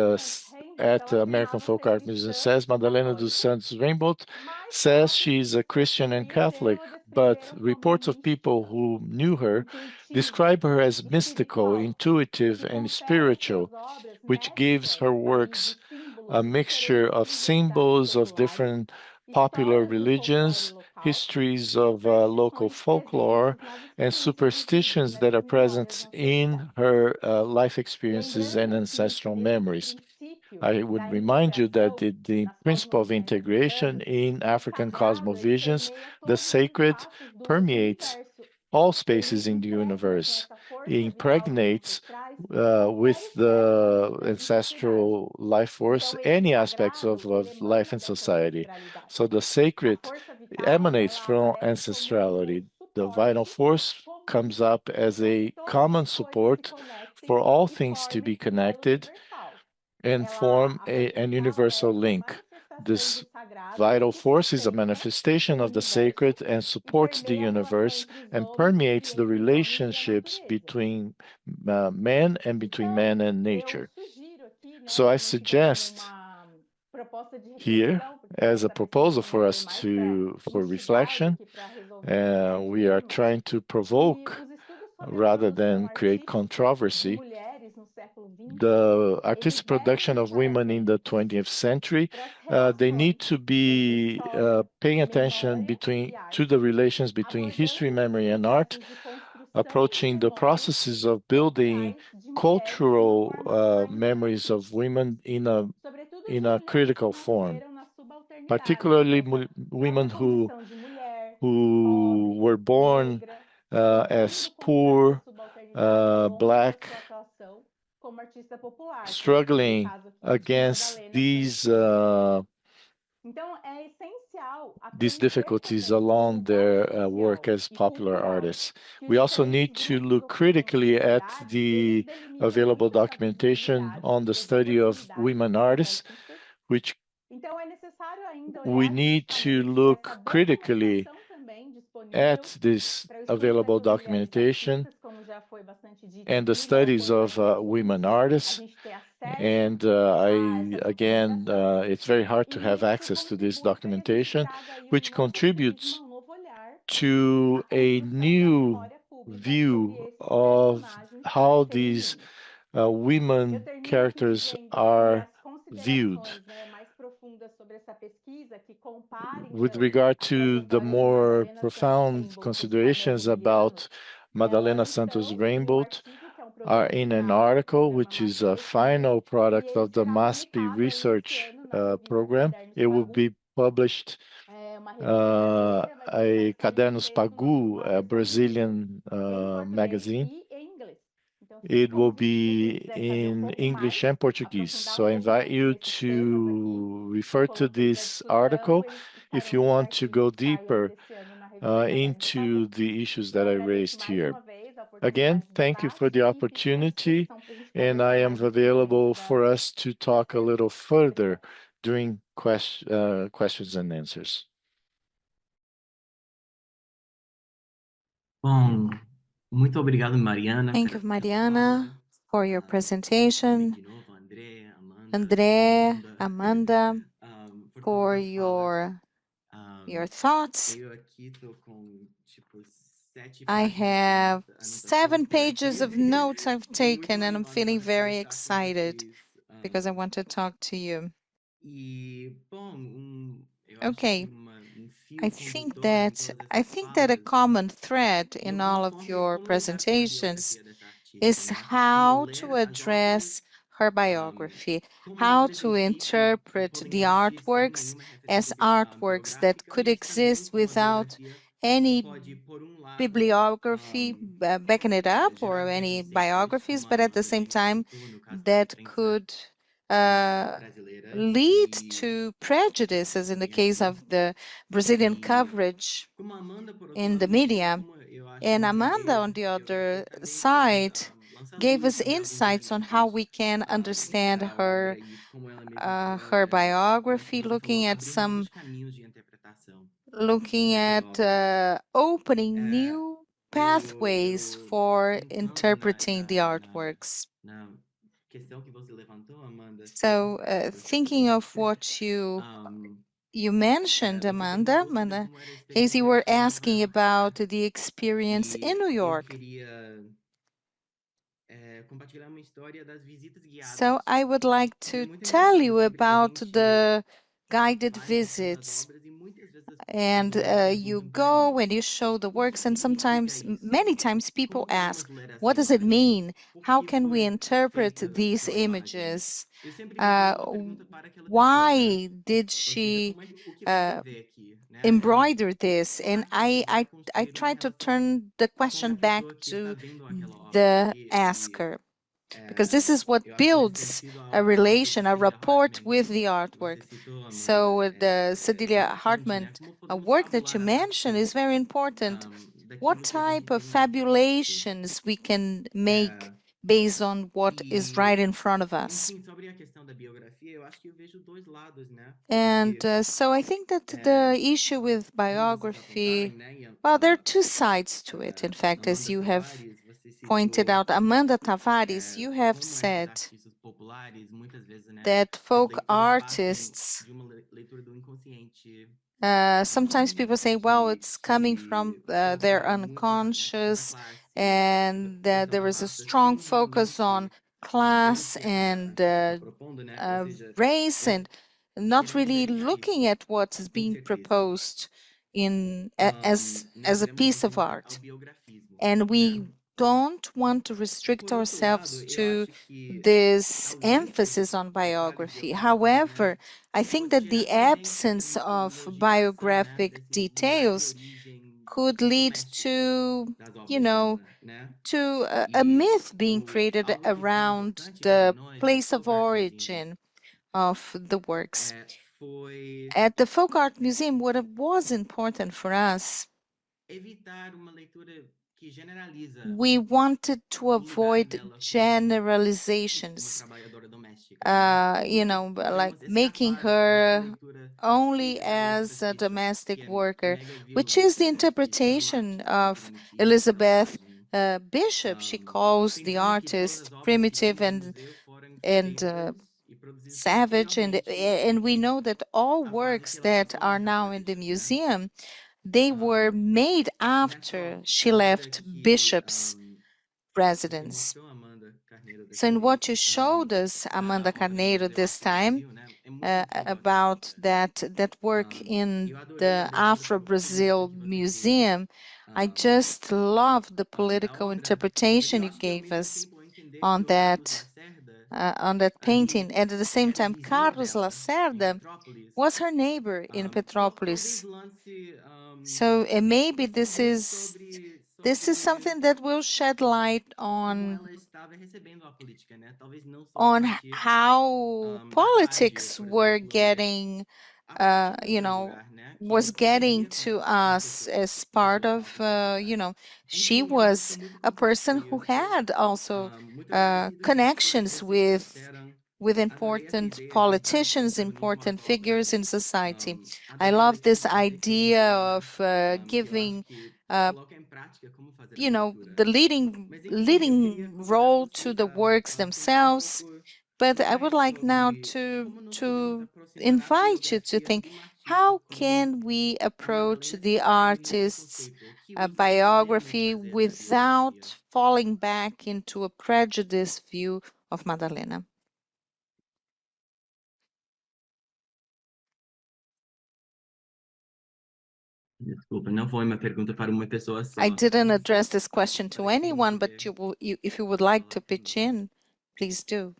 at American Folk Art Museum says Madalena dos Santos Rainbolt says she's a Christian and Catholic, but reports of people who knew her describe her as mystical, intuitive, and spiritual, which gives her works a mixture of symbols of different popular religions, histories of local folklore, and superstitions that are present in her life experiences and ancestral memories. I would remind you that the principle of integration in African cosmovisions, the sacred permeates all spaces in the universe. It impregnates with the ancestral life force any aspects of life and society. So the sacred emanates from ancestrality. The vital force comes up as a common support for all things to be connected and form an universal link. This vital force is a manifestation of the sacred and supports the universe and permeates the relationships between man and between man and nature. So I suggest here, as a proposal for us for reflection, we are trying to provoke rather than create controversy. The artistic production of women in the 20th century, they need to be paying attention to the relations between history, memory, and art, approaching the processes of building cultural memories of women in a critical form, particularly women who were born as poor, Black, struggling against these difficulties along their work as popular artists. We also need to look critically at the available documentation on the study of women artists, which we need to look critically at this available documentation and the studies of women artists. And it's very hard to have access to this documentation, which contributes to a new view of how these women characters are viewed. With regard to the more profound considerations about Madalena Santos Rainbolt, are in an article which is a final product of the MASP research program. It will be published a Cadernos Pagu, a Brazilian magazine. It will be in English and Portuguese. So I invite you to refer to this article if you want to go deeper into the issues that I raised here. Again, thank you for the opportunity, and I am available for us to talk a little further during questions and answers. Bom, muito obrigado, Mariana. Thank you, Mariana, for your presentation. André, Amanda, for your thoughts. I have 7 pages of notes I've taken, and I'm feeling very excited because I want to talk to you. Okay, I think that a common thread in all of your presentations is how to address her biography, how to interpret the artworks as artworks that could exist without any bibliography backing it up or any biographies, but at the same time that could lead to prejudice, as in the case of the Brazilian coverage in the media. And Amanda, on the other side, gave us insights on how we can understand her biography, looking at opening new pathways for interpreting the artworks. So thinking of what you mentioned, Amanda Hayes, you were asking about the experience in New York. So I would like to tell you about the guided visits. And you go and you show the works, and sometimes, many times, people ask, what does it mean? How can we interpret these images? Why did she embroider this? And I try to turn the question back to the asker, because this is what builds a relation, a rapport with the artwork. So the Cecilia Hartman work that you mentioned is very important. What type of fabulations we can make based on what is right in front of us? And so I think that the issue with biography, well, there are two sides to it. In fact, as you have pointed out, Amanda Tavares, you have said that folk artists, sometimes people say, well, it's coming from their unconscious, and there is a strong focus on class and race, and not really looking at what is being proposed as a piece of art. And we don't want to restrict ourselves to this emphasis on biography. However, I think that the absence of biographic details could lead to, to a myth being created around the place of origin of the works. At the Folk Art Museum, what was important for us, we wanted to avoid generalizations, like making her only as a domestic worker, which is the interpretation of Elizabeth Bishop. She calls the artist primitive and savage, and we know that all works that are now in the museum, they were made after she left Bishop's residence. So in what you showed us, Amanda Carneiro, this time, about that work in the Afro-Brazil Museum, I just love the political interpretation you gave us on that painting. And at the same time, Carlos Lacerda was her neighbor in Petrópolis. So maybe this is something that will shed light on how politics were getting, was getting to us as part of, she was a person who had also connections with important politicians, important figures in society. I love this idea of giving the leading role to the works themselves. But I would like now to invite you to think, how can we approach the artist's biography without falling back into a prejudiced view of Madalena? Desculpa, não foi uma pergunta para uma pessoa só. I didn't address this question to anyone, but if you would like to pitch in, please do.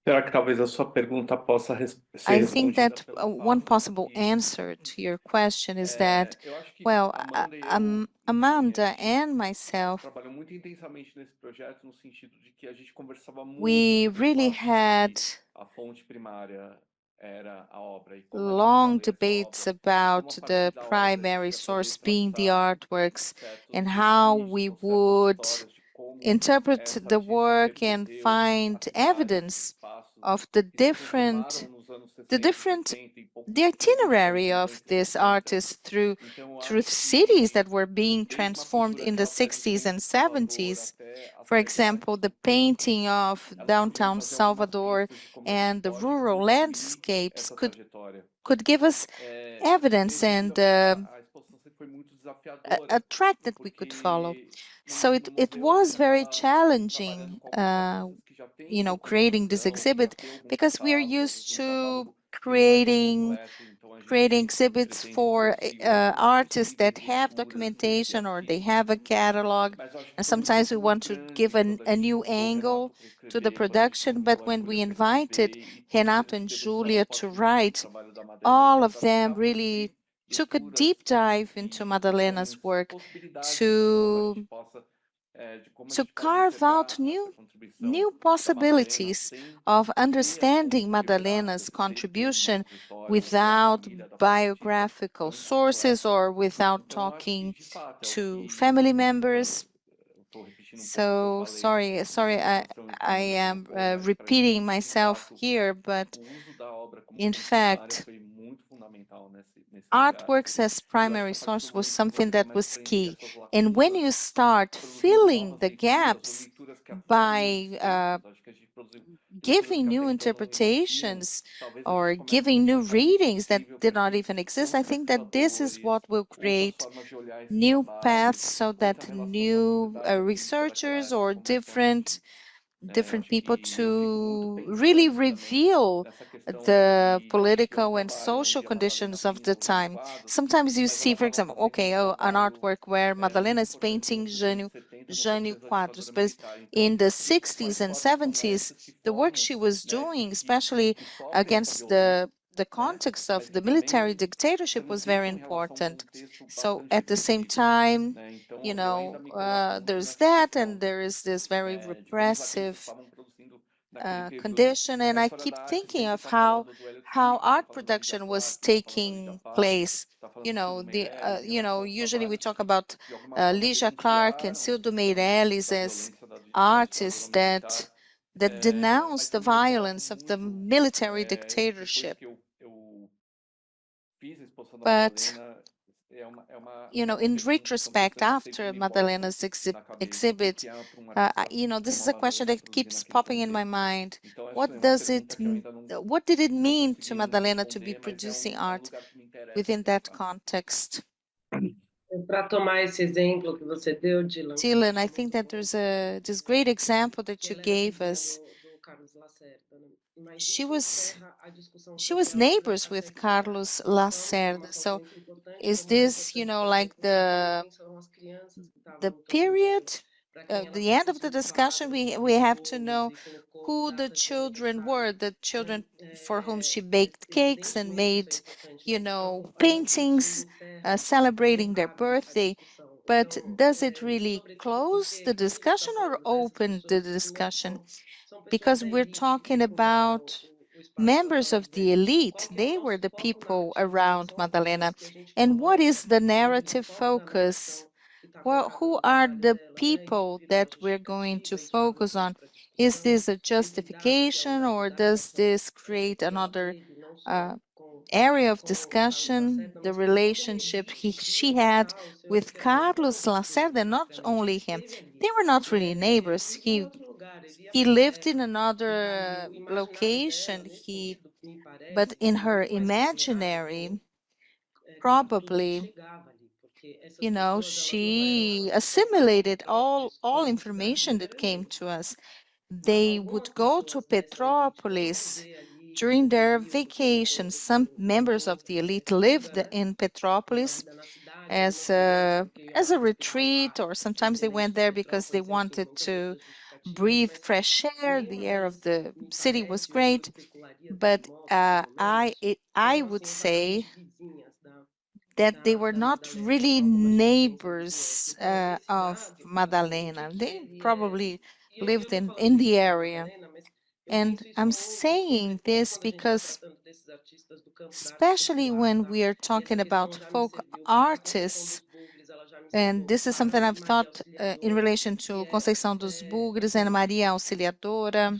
Será que talvez a sua pergunta possa ser I think respondida that pelo one fato possible que, answer to your question is that, eu acho que well, Amanda e eu, Amanda a gente and myself, trabalhou muito intensamente nesse projeto no sentido de que a gente conversava muito we sobre o really fato de had que a fonte primária era a obra e como a gente ia long ler essa debates obra, como a about partir the da obra a primary gente ia poder source being the traçar artworks and certos how vestígios we ou certas would histórias de como interpret essa the artista work and percebeu a find cidade, os evidence espaços of the que se different transformaram nos the itinerary of this artist through cities that were being transformed in the 60s and 70s. For example, the painting of downtown Salvador and the rural landscapes could give us evidence and a track that we could follow. So it was very challenging, creating this exhibit, because we are used to creating exhibits for artists that have documentation or they have a catalog, and sometimes we want to give a new angle to the production. But when we invited Renato and Julia to write, all of them really took a deep dive into Madalena's work to carve out new possibilities of understanding Madalena's contribution without biographical sources or without talking to family members. So sorry, I am repeating myself here, but in fact, artworks as primary source was something that was key. And when you start filling the gaps by giving new interpretations or giving new readings that did not even exist, I think that this is what will create new paths so that new researchers or different people to really reveal the political and social conditions of the time. Sometimes you see, for example, an artwork where Madalena is painting Jânio Quadros, but in the 60s and 70s, the work she was doing, especially against the context of the military dictatorship, was very important. So at the same time, there's that, and there is this very repressive condition. And I keep thinking of how art production was taking place. Usually we talk about Lígia Clark and Cildo Meirelles as artists that denounce the violence of the military dictatorship. But in retrospect, after Madalena's exhibit, this is a question that keeps popping in my mind. What did it mean to Madalena to be producing art within that context? Para tomar esse exemplo que você deu, Dylan. Dylan, I think that there's this great example that you gave us. She was neighbors with Carlos Lacerda. So is this, like the period, the end of the discussion? We have to know who the children were, the children for whom she baked cakes and made, paintings celebrating their birthday. But does it really close the discussion or open the discussion? Because we're talking about members of the elite. They were the people around Madalena. And what is the narrative focus? Well, who are the people that we're going to focus on? Is this a justification, or does this create another area of discussion? The relationship she had with Carlos Lacerda, not only him. They were not really neighbors. He lived in another location. But in her imaginary, probably, she assimilated all information that came to us. They would go to Petrópolis during their vacation. Some members of the elite lived in Petrópolis as a retreat, or sometimes they went there because they wanted to breathe fresh air. The air of the city was great, but I would say that they were not really neighbors of Madalena. They probably lived in the area. And I'm saying this because, especially when we are talking about folk artists, and this is something I've thought in relation to Conceição dos Bugres and Maria Auxiliadora.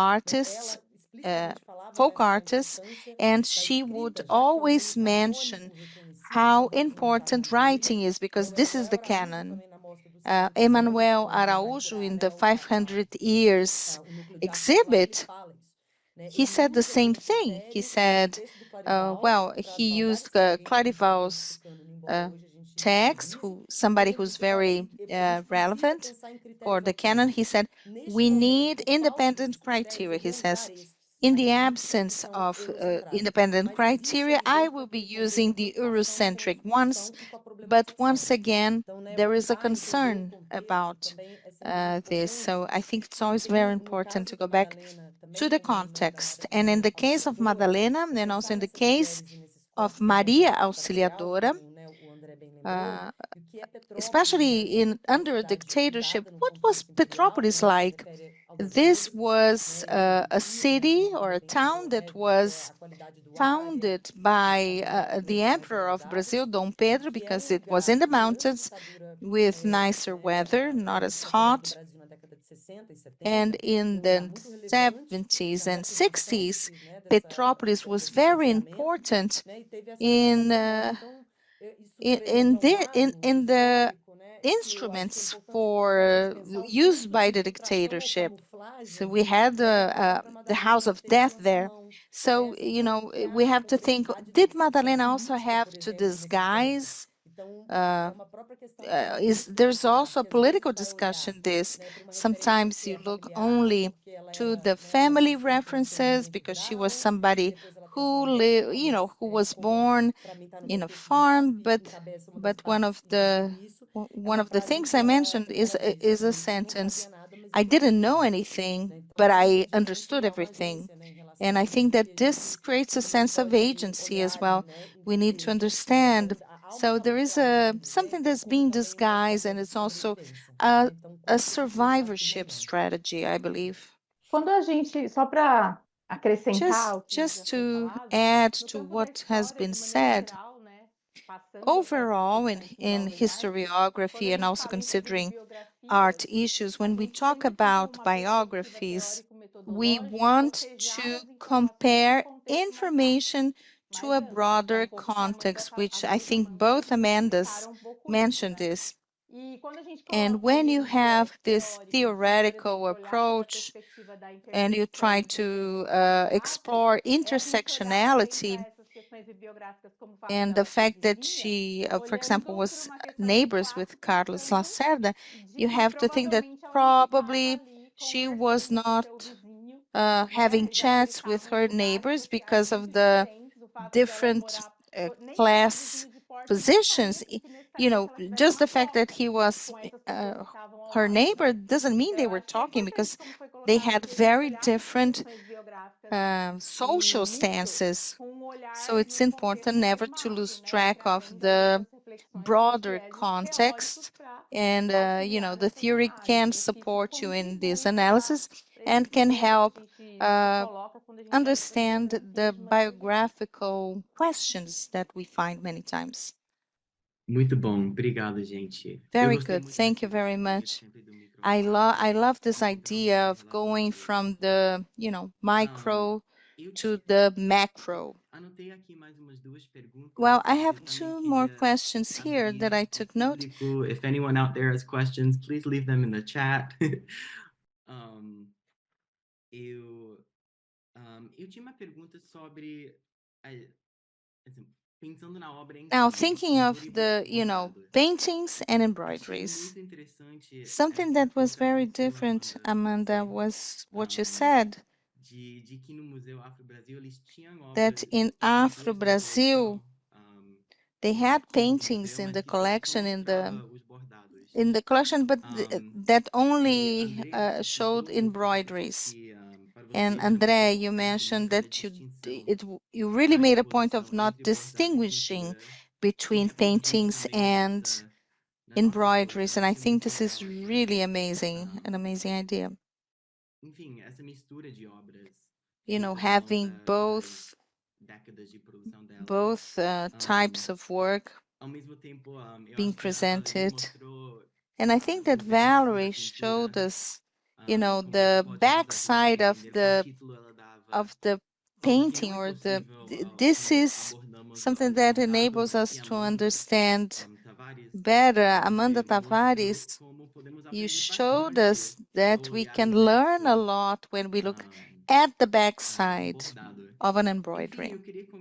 artists, folk artists, and she would always mention how important writing is, because this is the canon. Emanuel Araújo, in the 500 years exhibit, he said the same thing. He said, well, he used Clarival's text, somebody who's very relevant for the canon. He said, we need independent criteria. He says, in the absence of independent criteria, I will be using the Eurocentric ones. But once again, there is a concern about this. So I think it's always very important to go back to the context. And in the case of Madalena, and also in the case of Maria Auxiliadora, especially under a dictatorship, what was Petrópolis like? This was a city or a town that was founded by the Emperor of Brazil, Dom Pedro, because it was in the mountains with nicer weather, not as hot. And in the 70s and 60s, Petrópolis was very important in the instruments used by the dictatorship. So we had the House of Death there. So, you know, we have to think, did Madalena also have to disguise? There's also a political discussion this. Sometimes you look only to the family references because she was somebody who who was born in a farm, but one of the things I mentioned is a sentence. I didn't know anything, but I understood everything. And I think that this creates a sense of agency as well. We need to understand. So there is something that's being disguised, and it's also a survivorship strategy, I believe. Quando a gente, só para acrescentar o que Just já foi to falado, add no to campo da what has história, been de maneira said, geral, né, passando overall essa in questão da igualdade, historiography quando a and gente also fala em termos de considering biografias, art issues, a when we gente talk sempre tem about uma perspectiva biographies, we teórico-metodológica want cotejar to as informações compare com o contexto mais vasto. information to Mais a amplo, broader que é um pouco que a context, which I Amanda think Camargo both Amandas explicaram um pouco isso, mentioned né? this. E quando a gente And coloca when aí you um have viés this teórico de, por theoretical exemplo, olhar sob a approach perspectiva da and you try intersecção com to temas bibliográficos, explore é a gente olhar intersectionality também para essas questões bibliográficas como o fato and the dela ser fact that vizinha, she, for example, olhando por was uma questão de neighbors with espaço, Carlos pensando Lacerda, de you que have to think that provavelmente ela não ficava probably ali she was conversando com not seu vizinho, having né, já que eles chats with estavam em her lugares neighbors sociais because of muito the diferentes, o fato dela different morar nem ser class vizinho de porta, não positions. faria que You necessariamente know, ela estivesse just na the fact that troca he was com essas pessoas que estavam ao her lado, neighbor né? doesn't mean Então, they eu were acho que é talking, importante, because como foi they colocado had aqui, a gente very olhar para essas different questões biográficas social e isso stances. com um So olhar it's num contexto important mais never to macro, lose né? track Para of além the das reflexões dos broader vieses teóricos context. para And, auxiliar the nessas theory can análises. Acho que isso support you in this contribui analysis para esse and can problema help que a gente se uh, coloca quando a gente olha para as understand biografias the de maneira geral. biographical questions that we find many times. Muito bom, obrigado, gente. Very good. Thank you very much. I love this idea of going from the, micro to the macro. Anotei aqui mais umas duas perguntas. Well, I have Eu também two more queria questions here that I abrir ao took note. público. If anyone out there has questions, please leave them in the chat. Eu tinha uma pergunta sobre, assim, pensando na obra em Now, si, thinking of pintura e the, bordado. paintings and Achei embroideries. muito interessante Something essa that was very colocação sua, different, Amanda, Amanda, você, was what you um, said, de que no Museu Afro Brasil eles tinham that obras, in Afro pinturas na Brazil, coleção, they had do paintings museu, in mas the que só collection, mostrava os bordados. collection, but that E only André, você showed citou o fato de embroideries. que para And você André, realmente you essa mentioned necessária that distinção you really na made a point of exposição not entre bordado e distinguishing pintura se between refletiu paintings também and na nossa embroideries, exposição. and I Achei think muito this is legal really amazing, an amazing idea. enfim, essa mistura de obras You know, feitas ao longo having both das décadas de produção dela. types of work Ao mesmo tempo, eu being acho que a Valerie presented. mostrou And I think that os versos da Valerie showed pintura, us, como the você pode mais backside facilmente entender qual título ela dava ao que painting, não é or possível this quando is abordamos something o that bordado enables us e to Amanda understand Tavares, better. Amanda você mostrou Tavares, como podemos you aprender showed bastante us ao that we olhar can o learn a verso lot when we look at the back side of an embroidery.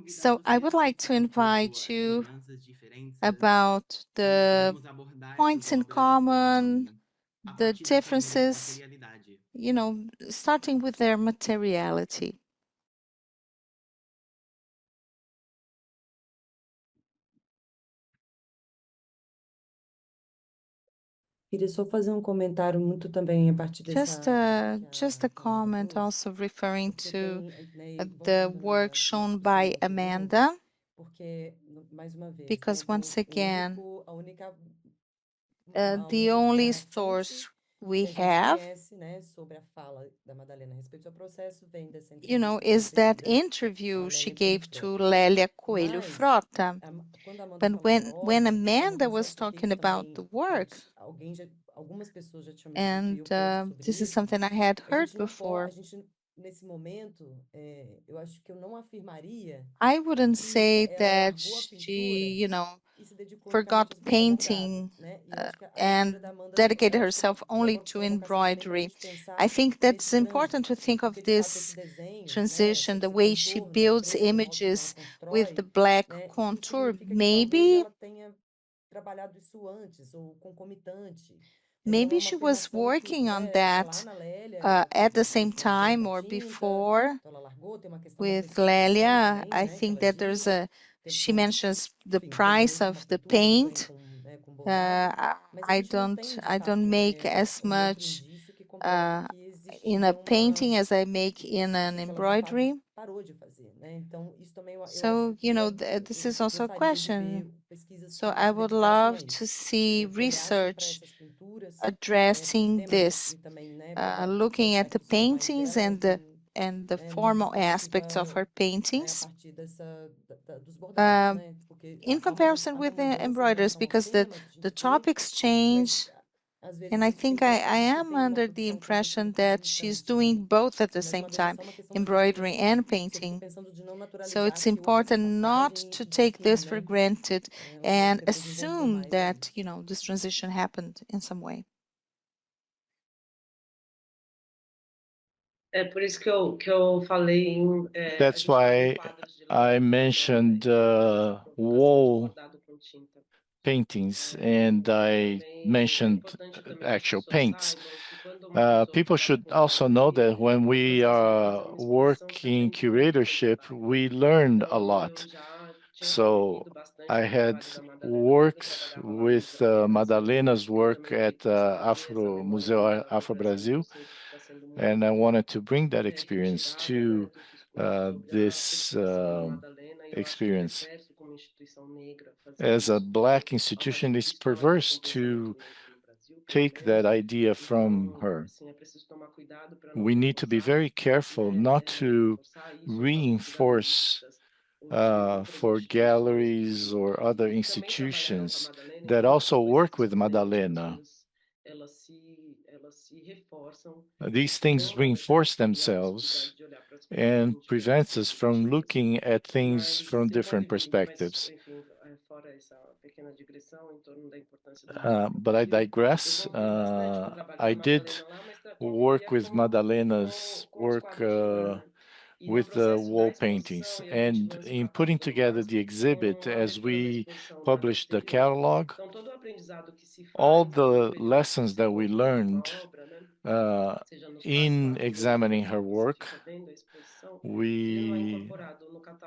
So I would like to invite you about the points in common, the differences, you know, starting with their materiality. Queria só fazer comentário muito também a partir Just a comment also referring to né, the voltando work na shown discussão by anterior, Amanda, porque, mais uma vez, because né, once again, a única, the only fonte source we que a gente have, conhece, né, sobre a fala da Madalena a respeito do processo vem dessa you know, entrevista is that concedida à interview she Lélia gave Coelho to Frota. Lélia Coelho Mas, Frota. quando a Amanda But falou da when obra, Amanda não was sei porque talking isso about também the work, algumas pessoas já tinham me dito, e and eu penso sobre this is isso, something I had a heard gente não pode, before, a gente, nesse momento, eu acho que eu não afirmaria I wouldn't que say ela that largou a she, pintura you know, e se dedicou forgot unicamente ao bordado, painting né? E eu acho que a and leitura da Amanda, dedicated acho que herself é uma only to provocação também para a embroidery. gente pensar I think nesse that's important trânsito, to think of porque de fato esse this desenho, né, transition, the esse way she contorno da builds preta, o modo como ela images with the constrói, black né? Isso contour. significa que talvez Maybe ela tenha trabalhado isso antes ou concomitante. Então é maybe uma she was afirmação que, working on né, tá lá that na Lélia, ela at the teve same disposição time para or tinta, before então ela largou, tem uma questão da with precificação Lélia. também, I né, que think ela that there's diz, she tentou, mentions the enfim, fazer price uma of the pintura muito bem paint. com bordado, mas a gente não tem de I don't fato make as um outro much indício que comprove que in a existia painting as I make in an isso que ela de fato embroidery. parou de fazer, né? Então isso também eu acho So, you que know, this is also a gostaria de question. ver pesquisas So que I se would dedicassem a love to isso, see né? Que olhassem para research essas pinturas, para os addressing temas this, e também, né, pegar looking at the aspectos formais paintings dela and the né, uma formal perspectiva, aspects of her né, a paintings. partir dos bordados, Uh, né? Porque in há uma, comparison há uma with the mudança em embroideries, relação aos because temas que a the gente vê, topics change, mas às vezes and a I gente tem a think impressão I de que am tem uma under the produção acontecendo impression that she's concomitante, né? doing both at the Mais same uma vez, é time, só uma questão da gente embroidery também, and se eu fico painting. pensando de não So naturalizar it's que houve essa important not passagem to e de take fim, this for né? granted Ela and depois inventou assume mais that, isso. you know, this transition happened in some way. É por isso que eu falei em a That's gente fala em why quadros de lã, I mentioned wall paintings and I mentioned actual paints. People should also know that when we are working curatorship, we learned a lot. So I had worked with Madalena's work at Museu Afro Brasil, and I wanted to bring that experience to this experience. As a Black institution, it's perverse to take that idea from her. We need to be very careful not to reinforce for galleries or other institutions that also work with Madalena. These things reinforce themselves and prevents us from looking at things from different perspectives. But I digress. I did work with Madalena's work with the wall paintings. And in putting together the exhibit, as we published the catalog, all the lessons that we learned in examining her work,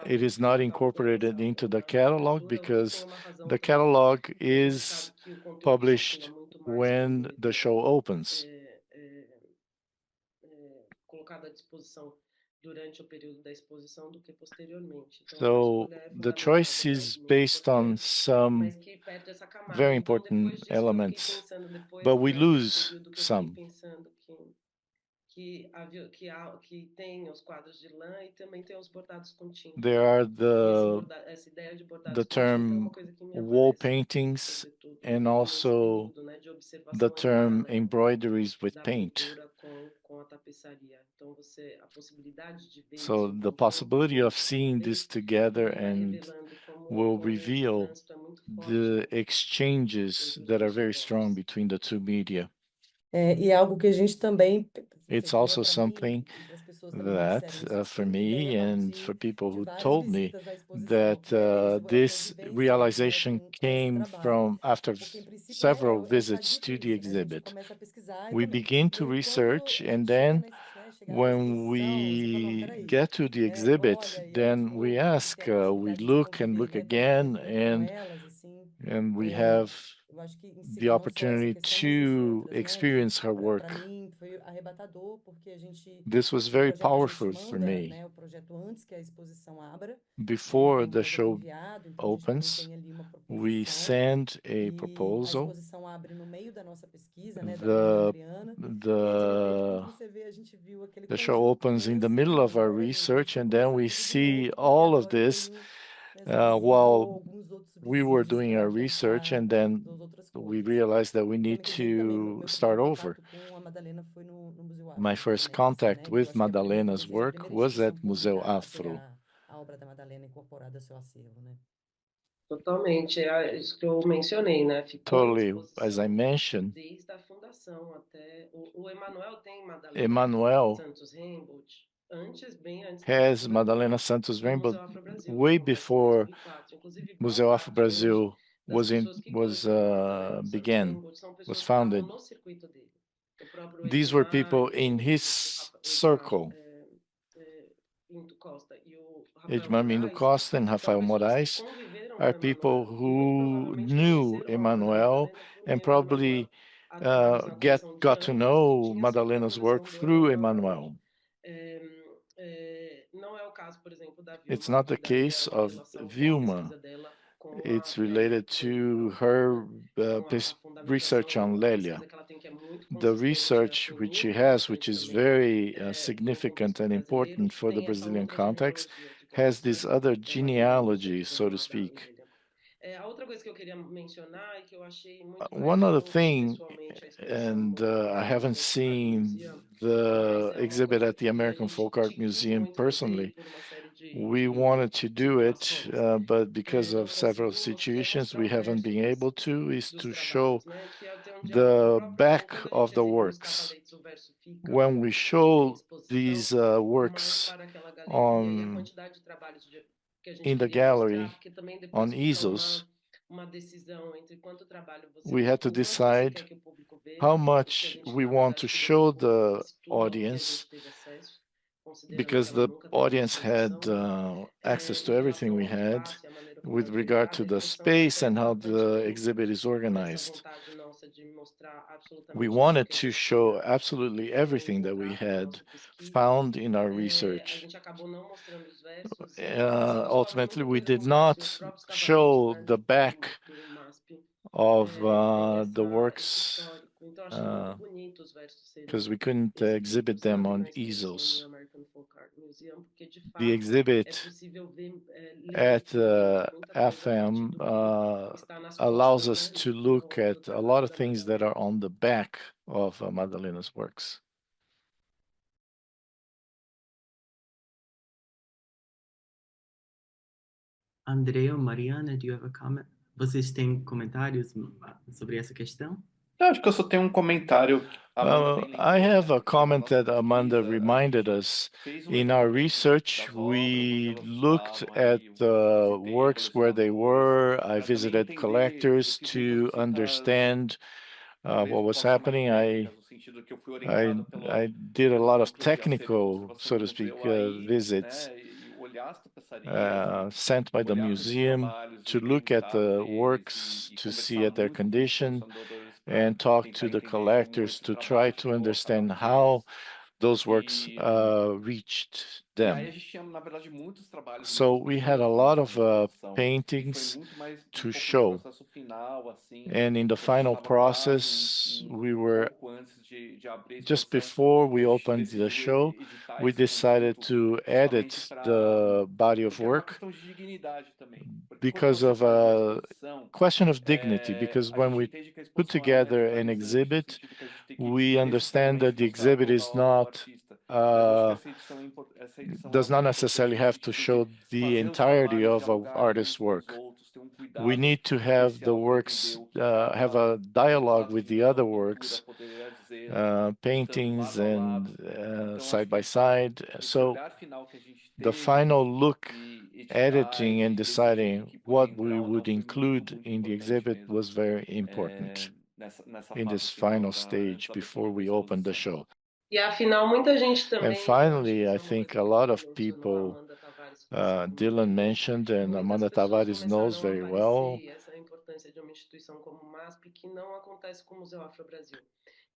it is not incorporated into the catalog because the catalog is published when the show opens. So the choice is based on some very important elements, but we lose some. There are the term wall paintings and also the term embroideries with paint. So the possibility of seeing this together and will reveal the exchanges that are very strong between the two media. E algo que a gente também, It's also something that for me and for people who told me that this realization came from after several visits to the exhibit. We begin to research, and then when we get to the exhibit, then we ask, we look and look again, and we have the opportunity to experience her work. This was very powerful for me. Before the show opens, we send a proposal. The show opens in the middle of our research, and then we see all of this while we were doing our research, and then we realized that we need to start over. My first contact with Madalena's work was at Museu Afro. Totalmente, é isso que eu mencionei, né? Ficou à Totally, as I disposição mentioned, desde a fundação até o Emanuel tem Madalena Emmanuel Santos Rembold antes, bem antes da has abertura Madalena Santos do Rainbow Museu Afro Brasil, que way acontece em before 2004. Inclusive, boa Museu Afro parte hoje Brasil das pessoas que conheceram Madalena Santos began, Rembold são pessoas was que estavam founded. no circuito dele. O próprio These were Edmar, people in his circle, Pinto Costa e o Rafael Edmar Mindo Moraes, Costa and são Rafael pessoas que Moraes, conviveram com are o people Emanuel e muito who provavelmente knew conheceram a obra da Emmanuel Madalena porque and o Emanuel, probably através da coleção got to Dianos, que know tinha sido da Madalena's work coleção do through Emanuel Emmanuel. também. Não é o caso, por exemplo, da It's Vilma, not que the daí case era uma of relação com a Vilma. pesquisa dela com It's a Lélia, related que foi to fundadora her dela. Então, a research fundamentação, on a Lélia. pesquisa que ela tem, que é muito The consistente, research assim, which she muito has, which importante is também very no significant contexto and brasileiro, important for the tem essa Brazilian outra context, genealogia, has digamos, this né? other Com a Vilma, genealogy, so to irmã da speak. Lélia. A outra coisa que eu queria mencionar e que eu achei muito One legal, eu other não vi thing, pessoalmente a exposição and no I American haven't Folk Art seen Museum, mas the é uma exhibit coisa at the que a American gente Folk Art quis Museum muito fazer e personally. por uma série We wanted to do it, situações. but because Não of several conseguimos situations, mostrar we o haven't verso been able to, is dos to show trabalhos, né? Que tem um diálogo do the próprio, back quando a of gente the exibiu os works. cavaletes, o verso fica When we em show exposição, these mas works para aquela galeria e a on quantidade de trabalhos que a gente in the queria mostrar, gallery porque também on depois fica easels, uma decisão entre quanto trabalho você, we had to o quanto você decide quer que o público how veja, porque a much gente, we na want to verdade, queria que show o público the visse tudo que a audience gente teve acesso, considerando que because ela the nunca teve uma audience had exposição, né? access to Em everything relação we ao had espaço e a maneira como é with regard to organizada, the eles são space and how the importantemente exhibit is nessa organized. vontade nossa de mostrar We absolutamente tudo wanted que a to gente show tinha absolutely everything that we encontrado na had nossa pesquisa. found in our A research. gente acabou não mostrando os versos e decidimos fazer Ultimately, muita we coisa did nos versos, nos not próprios cavaletes, show né, the back do MASP. of Tem the esse works histórico. Então, achei muito bonito os versos because serem we couldn't exhibit exibidos them na on exposição do easels. American Folk Art Museum, porque, de The fato, é exhibit possível ver, ler at e entender muita coisa a partir FM do que está nas allows costas, us né, to look do at a lot trabalho of da things that are Madalena. on the back of Madalena's works. Andrea ou Mariana, do you have a comment? Vocês têm comentários sobre essa questão? Eu acho que eu só tenho um comentário. I have a comment that Amanda reminded us. In our research, we looked at the works where they were. I visited collectors to understand what was happening. I did a lot of technical, so to speak, visits sent by the museum to look at the works, to see at their condition, and talk to the collectors to try to understand how those works reached them. So we had a lot of paintings to show. And in the final process, we were just before we opened the show, we decided to edit the body of work because of a question of dignity. Because when we put together an exhibit, we understand that the exhibit is not does not necessarily have to show the entirety of an artist's work. We need to have the works have a dialogue with the other works paintings and side by side. So the final look, editing and deciding what we would include in the exhibit was very important in this final stage before we opened the show. E afinal, muita gente também, And eu acho finally, que I isso é uma think coisa a que lot of mencionou a people, Amanda Tavares falou muito Dylan bem, mentioned and muitas Amanda pessoas Tavares knows começaram a very well. aparecer, e essa é a importância de uma instituição como o MASP, que não acontece com o Museu Afro-Brasil.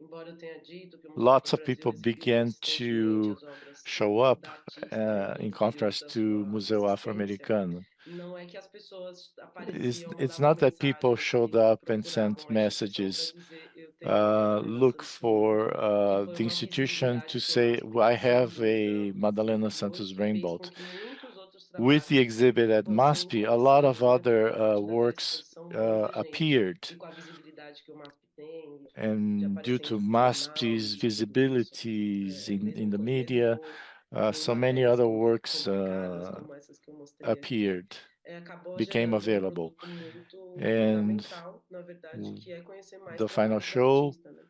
Embora eu tenha dito que o Museu Lots of Afro-Brasil people exibiu began consistentemente to as obras show up da artista em todo in o período contrast da to sua Museu existência, Afro-Americano. não é que as pessoas It's, apareciam, it's mandavam not that people mensagens showed e up and procuravam sent a instituição para messages, dizer eu tenho uma Madalena look Santos Rainbow, for que foi the uma institution visibilidade to que o say, MASP I conseguiu have a durante Madalena 2008, Santos que fez Rainbow. com que muitos outros With the trabalhos exhibit at fossem MASPI, a lot of conhecidos, other por parte daquela works exposição muita gente. appeared. E com a visibilidade que o MASP tem, de And due aparecer em to jornal MASP's e tudo isso, visibilities in mesmo the por media, mesmo so em many matérias other works complicadas como essas que eu mostrei aqui, appeared, acabou became gerando available. produto muito And fundamental, na verdade, que é conhecer mais the final trabalho do show artista, né?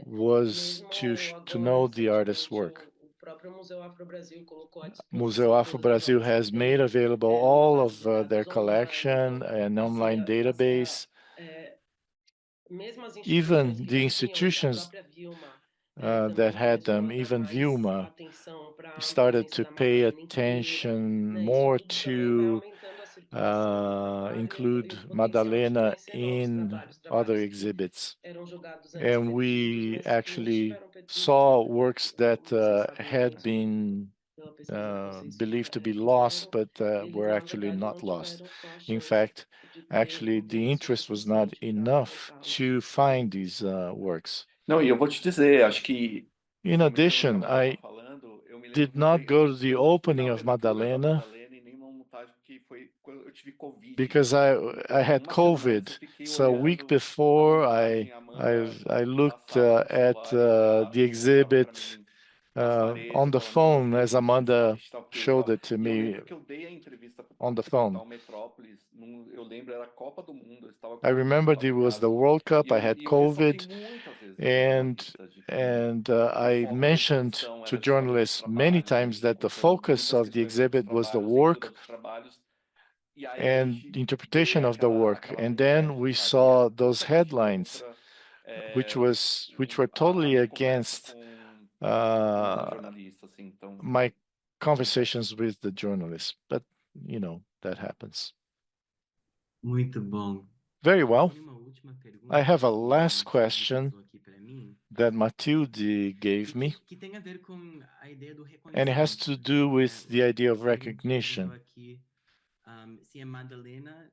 was Mesmo to agora, know the artist's recentemente, work. o próprio Museu Afro-Brasil colocou à Museu disposição Afro todas as Brasil obras que has tem made available numa all base of de dados their online. collection, Então, an online database. Mesmo as instituições Even que the já tinham, a institutions própria Vilma that também had começou them, a dar even mais Vilma, atenção para a started presença to da pay Madalena em feira, attention né? Isso more tudo também vai to aumentando a circulação da área e include o potencial de Madalena conhecer novos in trabalhos, other trabalhos que exhibits. eram jogados antes And perdidos, we mas que nem actually estiveram perdidos, saw né? works that Como vocês sabem bem, had been pela pesquisa que vocês believed to be fizeram, lost, but eles were na actually verdade não not lost. tiveram só a In chance fact, de ter actually, the conteúdo interest was not suficiente para enough colocá-los to na find exposição. these works. Não, e eu vou te dizer, acho que In no momento que a addition, Amanda I estava falando, eu me lembro did muito not bem, go to the eu não fui opening na of abertura da Madalena Madalena e nem numa montagem que foi quando eu tive Covid. because I had Uma semana antes COVID. eu fiquei So a week olhando a before, montagem, a I Amanda looked passava no at celular e the mostrava para exhibit mim as paredes, on eu the falava, meu phone as Deus, isso é uma Amanda digital que showed legal. it to E eu me lembro que eu dei a entrevista para on the o phone. portal Metrópolis, eu lembro, era a Copa do Mundo, eu estava com I Covid, eu remembered estava it em was the casa. World E Cup. I had eu ressaltei COVID, muitas vezes as and jornalistas de que I o foco da mentioned exposição to era justamente os journalists many trabalhos, a times gente that the encontrando focus muitas of the questões sobre os exhibit was the trabalhos, leitura work dos trabalhos, e aí a and gente the vê interpretation of the work. aquela And then manchete, we sabe? E era saw those tanta gente headlines, contra which were a totally minha conversa against com a uh, jornalista, assim, então my conversations with the journalists. But that happens. Muito bom. Very well. Tem uma última pergunta I have a que last Matilde question passou aqui para mim, that Matilde gave me, que tem a ver com a ideia do and it has reconhecimento. to do with the idea of Você perguntou recognition. aqui se a Madalena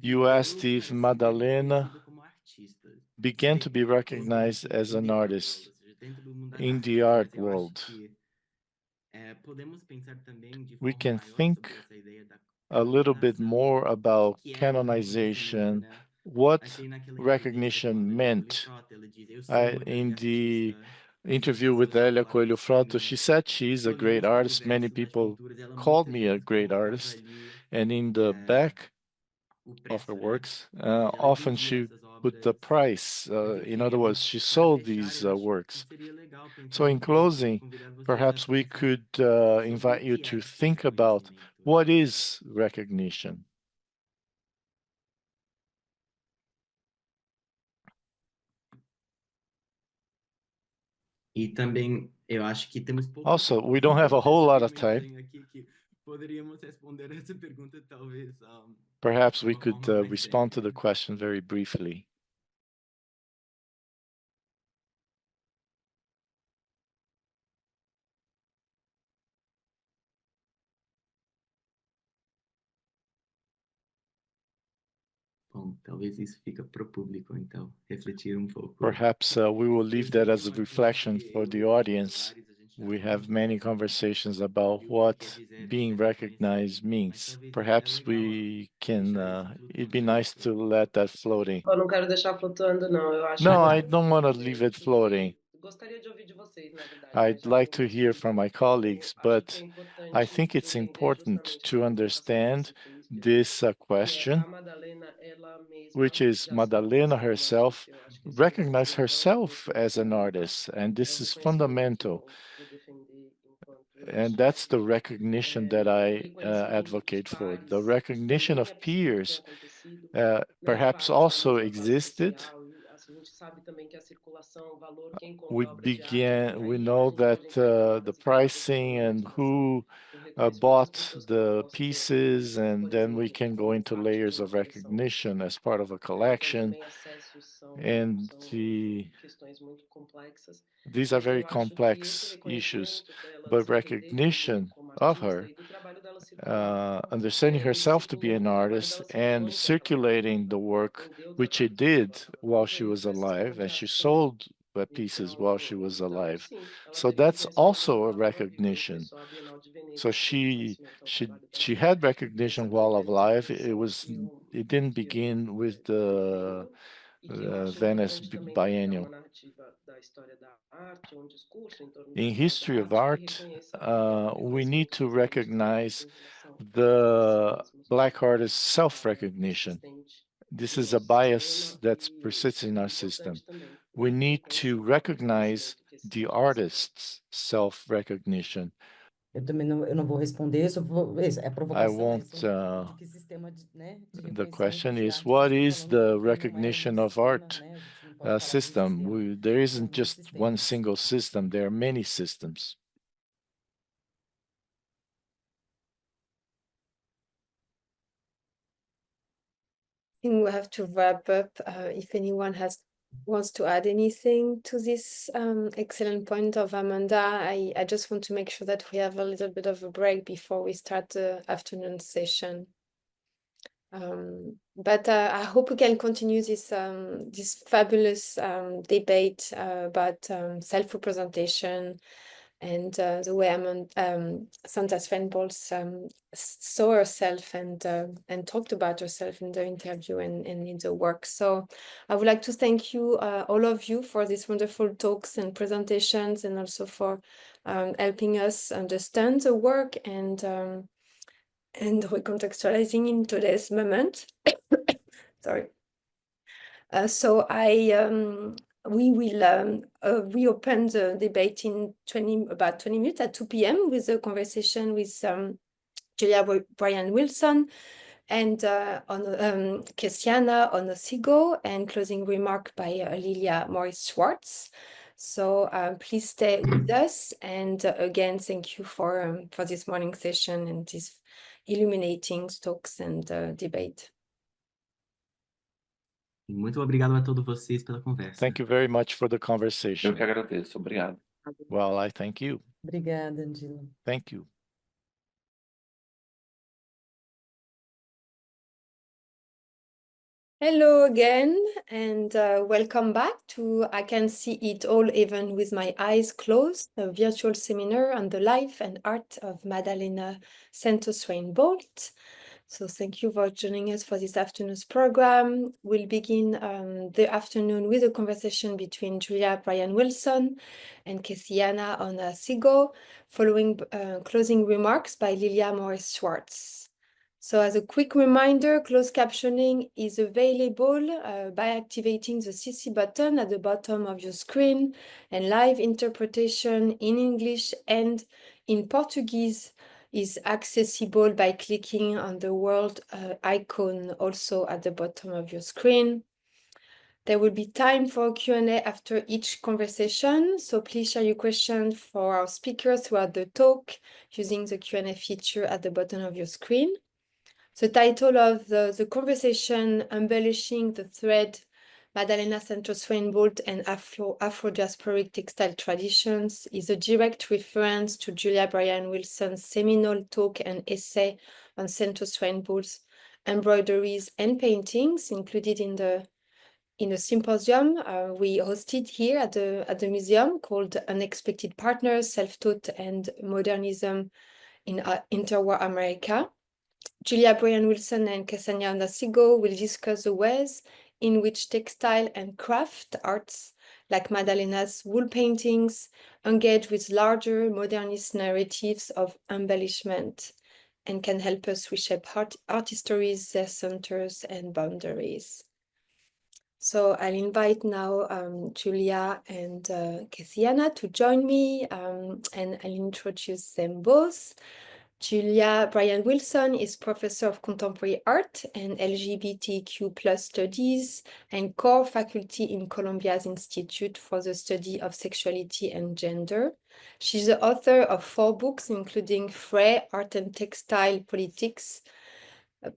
You asked viveu if para ser Madalena reconhecida como artista, began to be dentro do recognized as an ideal, artist ou seja, dentro do mundo das in the artes. art Mas eu world. acho que podemos pensar também de We forma can maior think sobre essa ideia da a little bit canonização. more about Que é o reconhecimento, canonization, né? what Achei naquela recognition entrevista com a Adélia meant. Coelho Frota, ela diz, eu sou uma In grande the artista, muitas interview with pessoas já Elia falaram Coelho isso para Frota, mim. she said she's a Eu li great os teus artist. Many versos nas people pinturas, ela called muitas me a vezes great colocava artist. ali And in the back o of her preço, né? works, Ou seja, ela often vendia she essas put the obras. price. Mas In enfim, other words, she para sold fechar, these eu acho que works. seria legal So pensar in um pouco, closing, convidar vocês a perhaps we pensar could sobre invite o you que to é think about reconhecimento. what is recognition. E também eu acho que temos pouco Also, tempo. we don't have a whole lot of Deixa eu time. também aqui que poderíamos responder essa pergunta talvez Perhaps de we uma could forma mais respond to breve, the né? question very briefly. Bom, talvez isso fica para o público, então, refletir um pouco. Perhaps we will leave that as a reflection for the audience. We have many conversado conversations about what being recognized means. Perhaps we can, it'd be nice to let that floating. Eu não quero deixar flutuando, não. Eu acho No, que I don't want to leave it floating. gostaria de ouvir de vocês, na verdade, né, I'd já like que to eu hear from my colleagues, acho que é but I importante think it's entender important justamente to a provocação que understand você fez, this que é question. a Madalena, ela mesma which is Madalena herself, recognize herself as an artist, and this is fundamental. And that's the recognition that I advocate for. The recognition of peers perhaps also existed. We know that the pricing and who bought the pieces, and then we can go into layers of recognition as part of a collection. And these are very complex issues, but recognition of her, understanding herself to be an artist and circulating the work which she did while she was alive, and she sold pieces while she was alive. So that's also a recognition. So she had recognition while alive. It didn't begin with the Venice Biennial. In history of art, we need to recognize the Black artist's self-recognition. This is a bias that persists in our system. We need to recognize the artist's self-recognition. Eu também não vou responder, só vou, é I provocação, won't. de que sistema de The question reconhecimento de is, arte what que is estamos falando, the porque não é recognition of sistema, art A gente não pode falar de system? sistema. There isn't São just muitos one sistemas. single system. There are many systems. I think we have to wrap up. If anyone wants to add anything to this excellent point of Amanda, I just want to make sure that we have a little bit of a break before we start the afternoon session. But I hope we can continue this fabulous debate about self-representation and the way Santa Swainbolt saw herself and talked about herself in the interview and in the work. So I would like to thank you, all of you, for these wonderful talks and presentations, and also for helping us understand the work and recontextualizing in today's moment. Sorry. So we will reopen the debate in about 20 minutes at 2 p.m. with a conversation with Julia Bryan Wilson and Christiana Onosigo, and closing remark by Lilia Morris Schwartz. So please stay with us. And again, thank you for this morning session and this illuminating talks and debate. Muito obrigado a todos vocês pela conversa. Thank you very much for the Eu conversation. que agradeço. Obrigado. Well, I thank you. Obrigada, Angela. Thank you. Hello again, and welcome back to I Can See It All Even With My Eyes Closed, a virtual seminar on the life and art of Madalena Santos Swainbolt. So thank you for joining us for this afternoon's program. We'll begin the afternoon with a conversation between Julia Bryan Wilson and Kesiana Onasigo, following closing remarks by Lilia Morris Schwartz. So as a quick reminder, closed captioning is available by activating the CC button at the bottom of your screen, and live interpretation in English and in Portuguese is accessible by clicking on the world icon also at the bottom of your screen. There will be time for Q&A after each conversation, so please share your questions for our speakers throughout the talk using the Q&A feature at the bottom of your screen. The title of the conversation, Embellishing the Thread, Madalena Santos Swainbolt and Afro-diasporic Textile Traditions, is a direct reference to Julia Bryan Wilson's seminal talk and essay on Santos Swainbolt's embroideries and paintings included in the symposium we hosted here at the museum called Unexpected Partners, Self-Taught and Modernism in Interwar America. Julia Bryan Wilson and Ksenia Onasigo will discuss the ways in which textile and craft arts, like Madalena's wool paintings, engage with larger modernist narratives of embellishment and can help us reshape art histories, their centers and boundaries. So I'll invite now Julia and Kathiana to join me, and I'll introduce them both. Julia Brian Wilson is Professor of Contemporary Art and LGBTQ+ Studies and core faculty in Columbia's Institute for the Study of Sexuality and Gender. She's the author of 4 books, including Fray, Art and Textile Politics.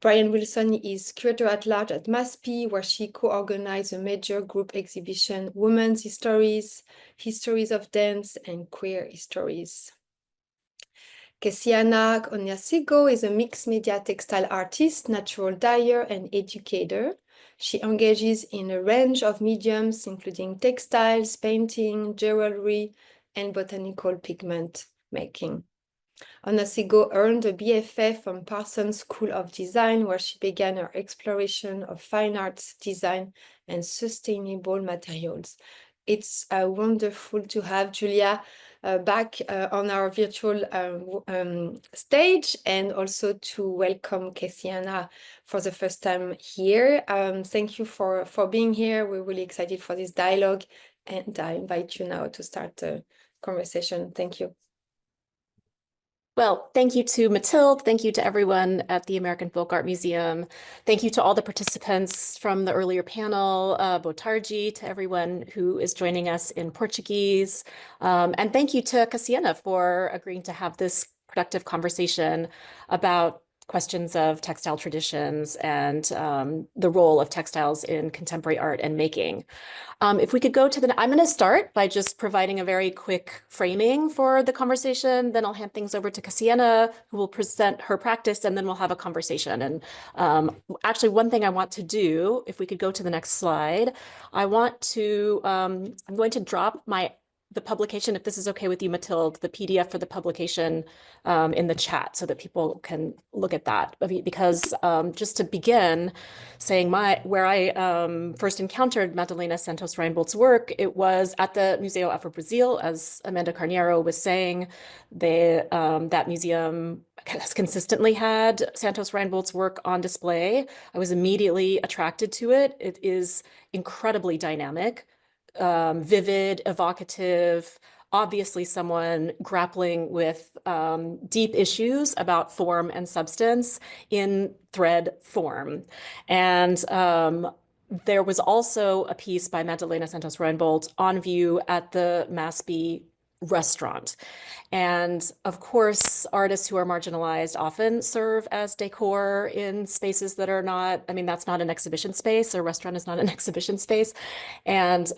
Brian Wilson is curator at large at MASPI, where she co-organized a major group exhibition, Women's Histories, Histories of Dance, and Queer Histories. Kathiana Onasigo is a mixed media textile artist, natural dyer, and educator. She engages in a range of mediums, including textiles, painting, jewelry, and botanical pigment making. Onasigo earned a BFA from Parsons School of Design, where she began her exploration of fine arts, design, and sustainable materials. It's wonderful to have Julia back on our virtual stage, and also to welcome Kathiana for the first time here. Thank you for being here. We're really excited for this dialogue, and I invite you now to start the conversation. Thank you. Well, thank you to Mathilde. Thank you to everyone at the American Folk Art Museum. Thank you to all the participants from the earlier panel, Botarji, to everyone who is joining us in Portuguese. And thank you to Kathiana for agreeing to have this productive conversation about questions of textile traditions and the role of textiles in contemporary art and making. If we could go to I'm going to start by just providing a very quick framing for the conversation. Then I'll hand things over to Kathiana, who will present her practice, and then we'll have a conversation. And actually, one thing I want to do, if we could go to the next slide, I want to, I'm going to drop the publication, if this is okay with you, Mathilde, the PDF for the publication in the chat so that people can look at that. Because just to begin, saying where I first encountered Madalena Santos Reinbold's work, it was at the Museu Afro-Brazil, as Amanda Carneiro was saying. That museum has consistently had Santos Reinbold's work on display. I was immediately attracted to it. It is incredibly dynamic, vivid, evocative, obviously someone grappling with deep issues about form and substance in thread form. And there was also a piece by Madalena Santos Reinbold on view at the MASPI restaurant. And of course, artists who are marginalized often serve as decor in spaces that are not, I mean, that's not an exhibition space. A restaurant is not an exhibition space. And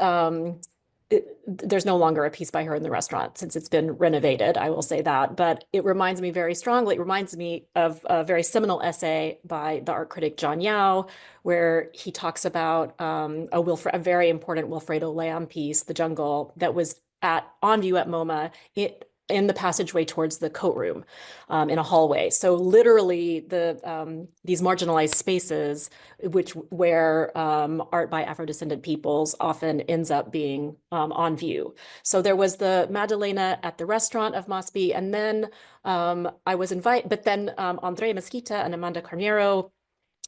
there's no longer a piece by her in the restaurant since it's been renovated, I will say that. But it reminds me very strongly, it reminds me of a very seminal essay by the art critic John Yao, where he talks about a very important Wilfredo Lamb piece, The Jungle, that was on view at MoMA in the passageway towards the coat room in a hallway. So literally these marginalized spaces where art by Afro-descendant peoples often ends up being on view. So there was the Madalena at the restaurant of MASPI, and then I was invited, but then Andre Mesquita and Amanda Carneiro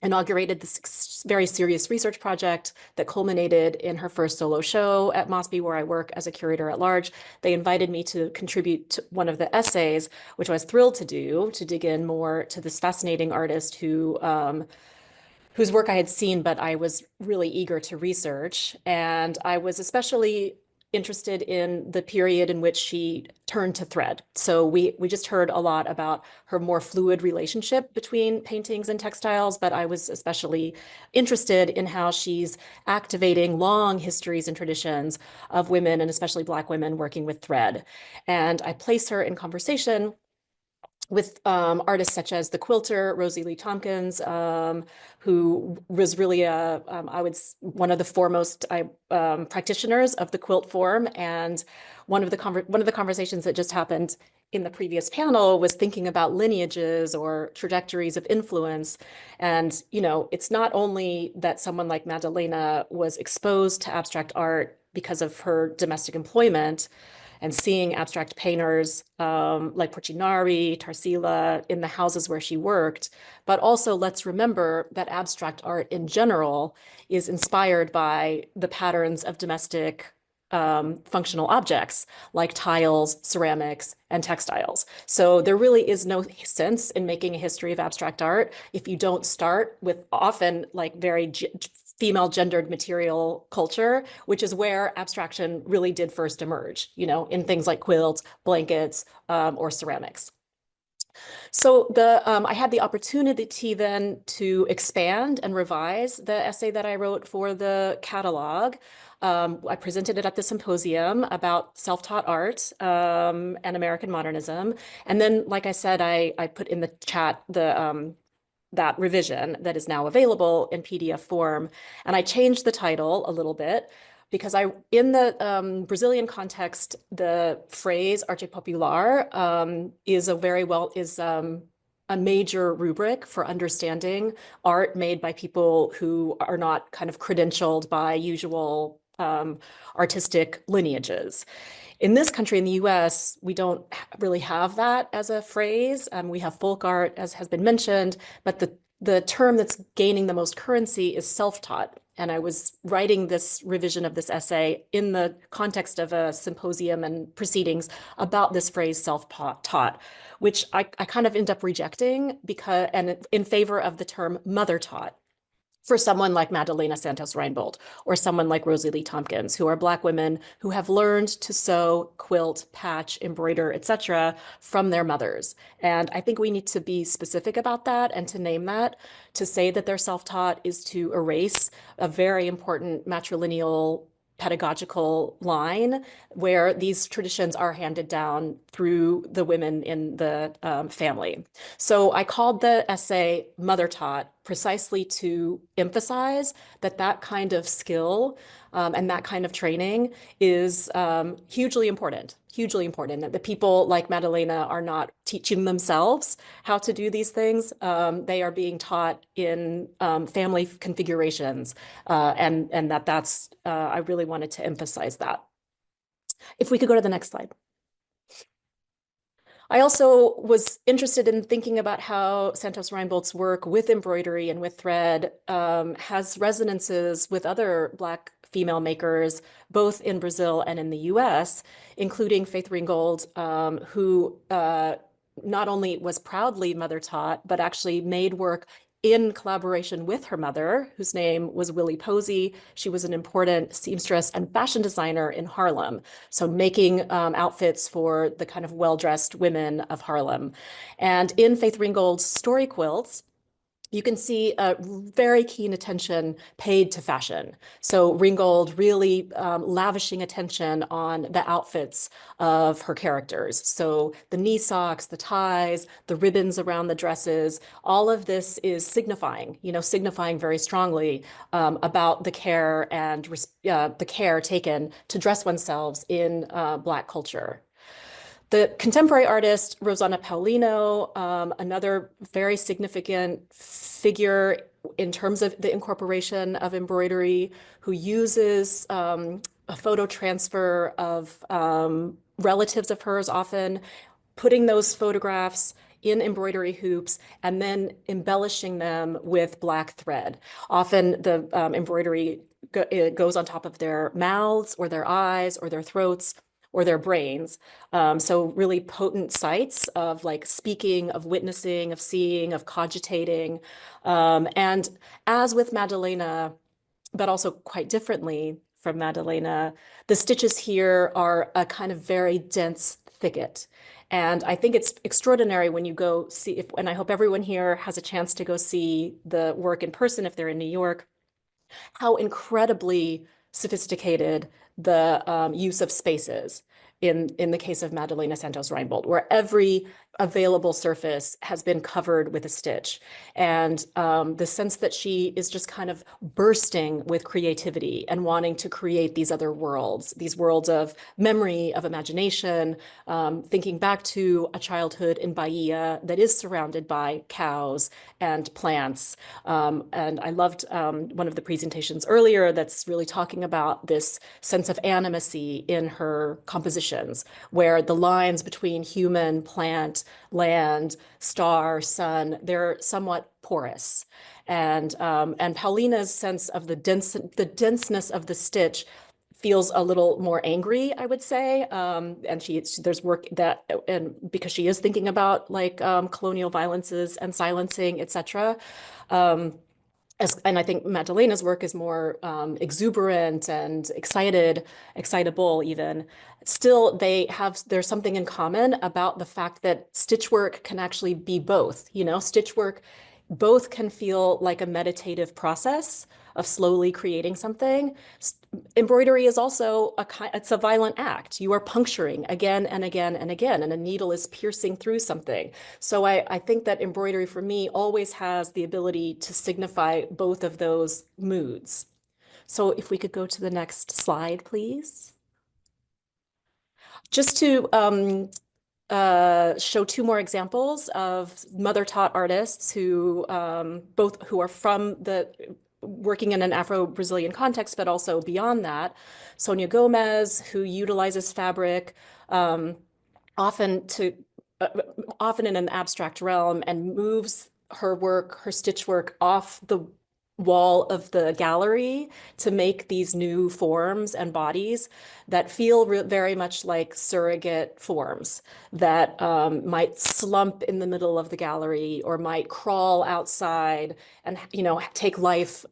inaugurated this very serious research project that culminated in her first solo show at MASPI, where I work as a curator at large. They invited me to contribute to one of the essays, which I was thrilled to do, to dig in more to this fascinating artist whose work I had seen, but I was really eager to research. And I was especially interested in the period in which she turned to thread. So we just heard a lot about her more fluid relationship between paintings and textiles, but I was especially interested in how she's activating long histories and traditions of women, and especially Black women, working with thread. And I place her in conversation with artists such as the quilter, Rosie Lee Tompkins, who was really one of the foremost practitioners of the quilt form. And one of the conversations that just happened in the previous panel was thinking about lineages or trajectories of influence. And, you know, it's not only that someone like Madalena was exposed to abstract art because of her domestic employment and seeing abstract painters like Portinari, Tarsila in the houses where she worked. But also let's remember that abstract art in general is inspired by the patterns of domestic functional objects like tiles, ceramics, and textiles. So there really is no sense in making a history of abstract art if you don't start with often like very female gendered material culture, which is where abstraction really did first emerge, you know, in things like quilts, blankets, or ceramics. So I had the opportunity then to expand and revise the essay that I wrote for the catalog. I presented it at the symposium about self-taught art and American modernism. And then, like I said, I put in the chat that revision that is now available in PDF form. And I changed the title a little bit because in the Brazilian context, the phrase arte popular is a major rubric for understanding art made by people who are not kind of credentialed by usual artistic lineages. In this country, in the US, we don't really have that as a phrase. We have folk art, as has been mentioned, but the term that's gaining the most currency is self-taught. And I was writing this revision of this essay in the context of a symposium and proceedings about this phrase self-taught, which I kind of end up rejecting and in favor of the term mother-taught for someone like Madalena Santos Reinbold or someone like Rosie Lee Tompkins, who are Black women who have learned to sew, quilt, patch, embroider, etc., from their mothers. And I think we need to be specific about that and to name that. To say that they're self-taught is to erase a very important matrilineal pedagogical line where these traditions are handed down through the women in the family. So I called the essay Mother Taught precisely to emphasize that kind of skill and that kind of training is hugely important, that the people like Madalena are not teaching themselves how to do these things. They are being taught in family configurations and that's, I really wanted to emphasize that. If we could go to the next slide. I also was interested in thinking about how Santos Reinbold's work with embroidery and with thread has resonances with other Black female makers, both in Brazil and in the US, including Faith Ringgold, who not only was proudly mother-taught, but actually made work in collaboration with her mother, whose name was Willie Posey. She was an important seamstress and fashion designer in Harlem. So making outfits for the kind of well-dressed women of Harlem. And in Faith Ringgold's story quilts, you can see a very keen attention paid to fashion. So Ringgold really lavishing attention on the outfits of her characters. So the knee socks, the ties, the ribbons around the dresses, all of this is signifying very strongly about the care and the care taken to dress oneself in Black culture. The contemporary artist, Rosanna Paulino, another very significant figure in terms of the incorporation of embroidery, who uses a photo transfer of relatives of hers, often putting those photographs in embroidery hoops and then embellishing them with Black thread. Often the embroidery goes on top of their mouths or their eyes or their throats or their brains. So really potent sites of like speaking, of witnessing, of seeing, of cogitating. And as with Madalena, but also quite differently from Madalena, the stitches here are a kind of very dense thicket. And I think it's extraordinary when you go see, and I hope everyone here has a chance to go see the work in person if they're in New York, how incredibly sophisticated the use of spaces in the case of Madalena Santos Reinbold, where every available surface has been covered with a stitch. And the sense that she is just kind of bursting with creativity and wanting to create these other worlds, these worlds of memory, of imagination, thinking back to a childhood in Bahia that is surrounded by cows and plants. And I loved one of the presentations earlier that's really talking about this sense of animacy in her composition situations where the lines between human, plant, land, star, sun, they're somewhat porous. And Paulina's sense of the denseness of the stitch feels a little more angry, I would say. And there's work that, and because she is thinking about like colonial violences and silencing, etc. And I think Madalena's work is more exuberant and excitable even. Still, there's something in common about the fact that stitch work can actually be both. You know, stitch work both can feel like a meditative process of slowly creating something. Embroidery is also it's a violent act. You are puncturing again and again and again, and a needle is piercing through something. So I think that embroidery for me always has the ability to signify both of those moods. So if we could go to the next slide, please. Just to show two more examples of mother-taught artists who who are from working in an Afro-Brazilian context, but also beyond that. Sonia Gomez, who utilizes fabric often in an abstract realm and moves her work, her stitch work off the wall of the gallery to make these new forms and bodies that feel very much like surrogate forms that might slump in the middle of the gallery or might crawl outside and, you know, take life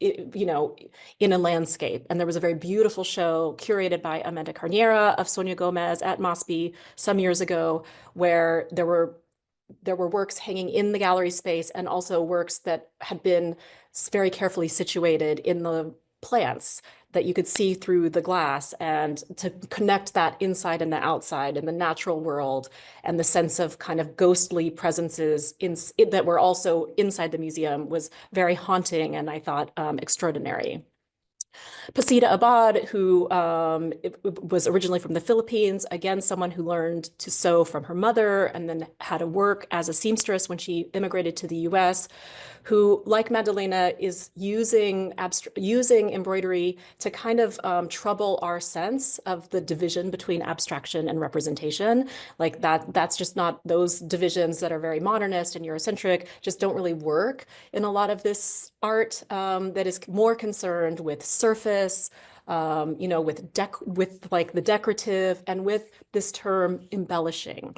you know, in a landscape. And there was a very beautiful show curated by Amanda Carneiro of Sonia Gomez at MASPI some years ago, where there were works hanging in the gallery space and also works that had been very carefully situated in the plants that you could see through the glass, and to connect that inside and the outside and the natural world and the sense of kind of ghostly presences that were also inside the museum was very haunting and I thought extraordinary. Pasita Abad, who was originally from the Philippines, again, someone who learned to sew from her mother and then had to work as a seamstress when she immigrated to the US, who, like Madalena, is using embroidery to kind of trouble our sense of the division between abstraction and representation. Like that's just not, those divisions that are very modernist and Eurocentric just don't really work in a lot of this art that is more concerned with surface, you know, with like the decorative and with this term embellishing.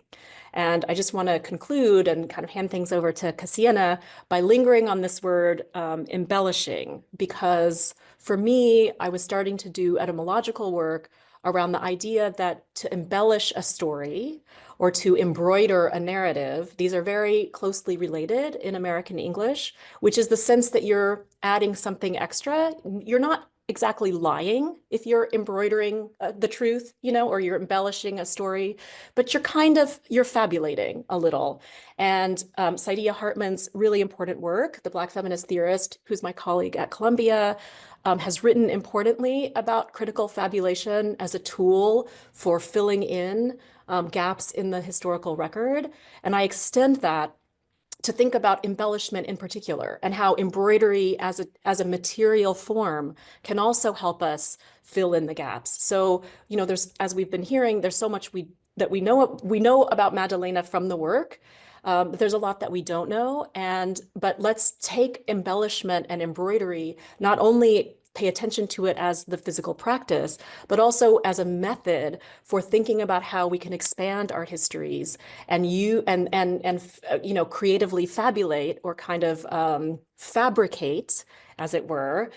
And I just want to conclude and kind of hand things over to Cassiana by lingering on this word embellishing, because for me, I was starting to do etymological work around the idea that to embellish a story or to embroider a narrative, these are very closely related in American English, which is the sense that you're adding something extra. You're not exactly lying if you're embroidering the truth, you know, or you're embellishing a story, but you're fabulating a little. And Saidiya Hartman's really important work, the Black feminist theorist, who's my colleague at Columbia, has written importantly about critical fabulation as a tool for filling in gaps in the historical record. And I extend that to think about embellishment in particular, and how embroidery as a material form can also help us fill in the gaps. So, you know, as we've been hearing, there's so much that we know about Madalena from the work, but there's a lot that we don't know. But let's take embellishment and embroidery, not only pay attention to it as the physical practice, but also as a method for thinking about how we can expand art histories and you know, creatively fabulate or kind of fabricate, as it were,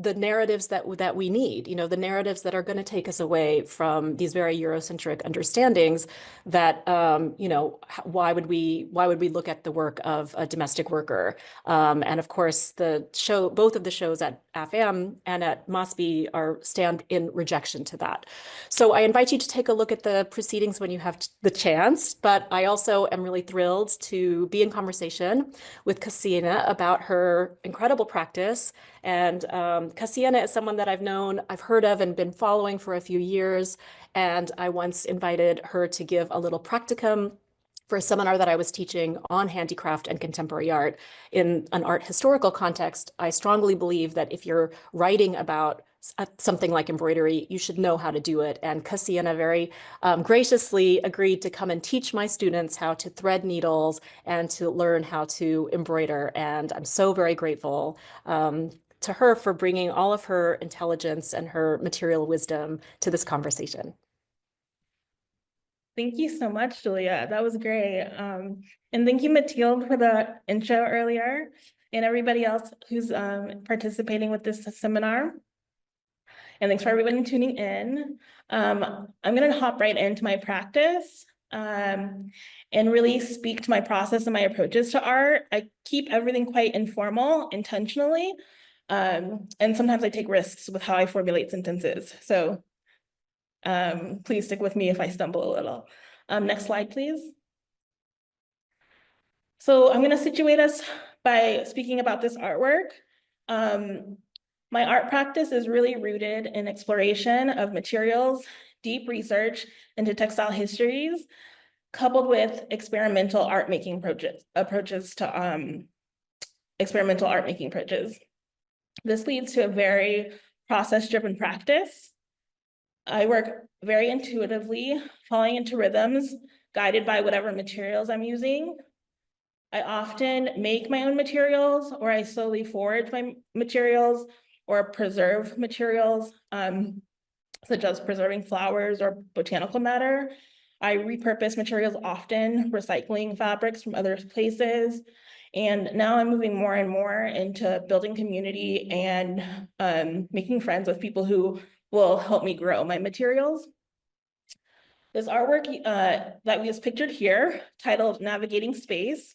the narratives that we need, you know, the narratives that are going to take us away from these very Eurocentric understandings that, you know, why would we look at the work of a domestic worker? And of course, both of the shows at AFM and at MASPI stand in rejection to that. So I invite you to take a look at the proceedings when you have the chance, but I also am really thrilled to be in conversation with Cassiana about her incredible practice. And Cassiana is someone that I've heard of and been following for a few years. And I once invited her to give a little practicum for a seminar that I was teaching on handicraft and contemporary art in an art historical context. I strongly believe that if you're writing about something like embroidery, you should know how to do it. And Cassiana very graciously agreed to come and teach my students how to thread needles and to learn how to embroider. And I'm so very grateful to her for bringing all of her intelligence and her material wisdom to this conversation. Thank you so much, Julia. That was great. And thank you, Mathilde, for the intro earlier, and everybody else who's participating with this seminar. And thanks for everybody tuning in. I'm going to hop right into my practice and really speak to my process and my approaches to art. I keep everything quite informal, intentionally, and sometimes I take risks with how I formulate sentences. So please stick with me if I stumble a little. Next slide, please. So I'm going to situate us by speaking about this artwork. My art practice is really rooted in exploration of materials, deep research into textile histories, coupled with experimental art making approaches to experimental art making approaches. This leads to a very process-driven practice. I work very intuitively, falling into rhythms, guided by whatever materials I'm using. I often make my own materials, or I slowly forage my materials, or preserve materials, such as preserving flowers or botanical matter. I repurpose materials often, recycling fabrics from other places. And now I'm moving more and more into building community and making friends with people who will help me grow my materials. This artwork that we just pictured here, titled Navigating Space,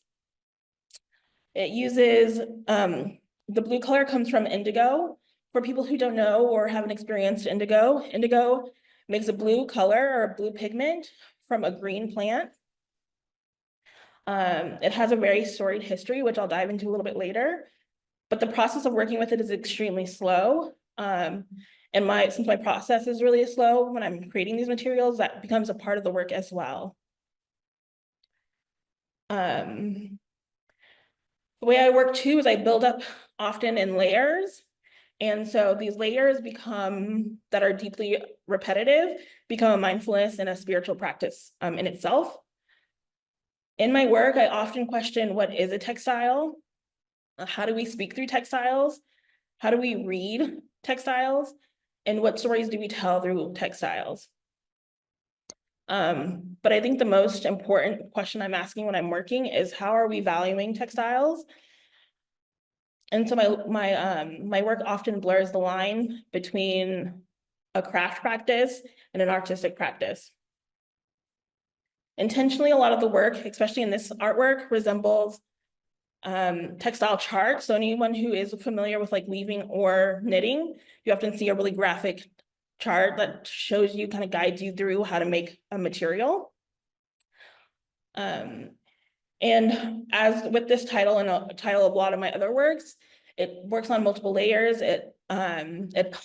it uses, the blue color comes from indigo. For people who don't know or haven't experienced indigo, indigo makes a blue color or a blue pigment from a green plant. It has a very storied history, which I'll dive into a little bit later, but the process of working with it is extremely slow. And since my process is really slow when I'm creating these materials, that becomes a part of the work as well. The way I work too is I build up often in layers. And so these layers that are deeply repetitive, become a mindfulness and a spiritual practice in itself. In my work, I often question, what is a textile? How do we speak through textiles? How do we read textiles? And what stories do we tell through textiles? But I think the most important question I'm asking when I'm working is, how are we valuing textiles? And so my work often blurs the line between a craft practice and an artistic practice. Intentionally, a lot of the work, especially in this artwork, resembles textile charts. So anyone who is familiar with like weaving or knitting, you often see a really graphic chart that shows you, kind of guides you through how to make a material. And as with this title and a title of a lot of my other works, it works on multiple layers. It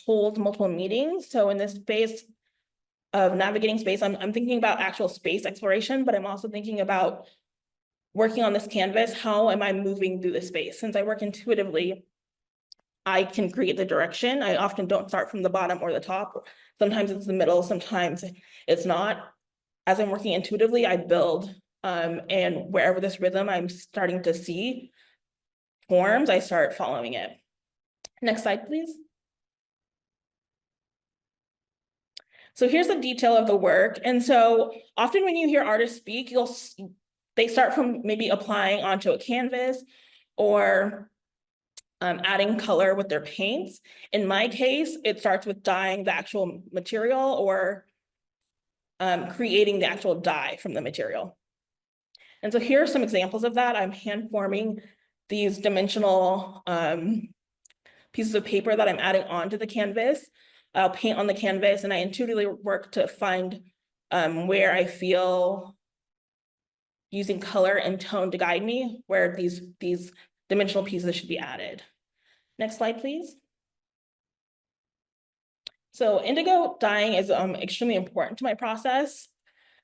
holds multiple meanings. So in this space of navigating space, I'm thinking about actual space exploration, but I'm also thinking about working on this canvas. How am I moving through the space? Since I work intuitively, I can create the direction. I often don't start from the bottom or the top. Sometimes it's the middle, sometimes it's not. As I'm working intuitively, I build. And wherever this rhythm I'm starting to see forms, I start following it. Next slide, please. So here's the detail of the work. And so often when you hear artists speak, they start from maybe applying onto a canvas or adding color with their paints. In my case, it starts with dyeing the actual material or creating the actual dye from the material. And so here are some examples of that. I'm hand forming these dimensional pieces of paper that I'm adding onto the canvas. I'll paint on the canvas and I intuitively work to find where I feel using color and tone to guide me, where these dimensional pieces should be added. Next slide, please. So indigo dyeing is extremely important to my process.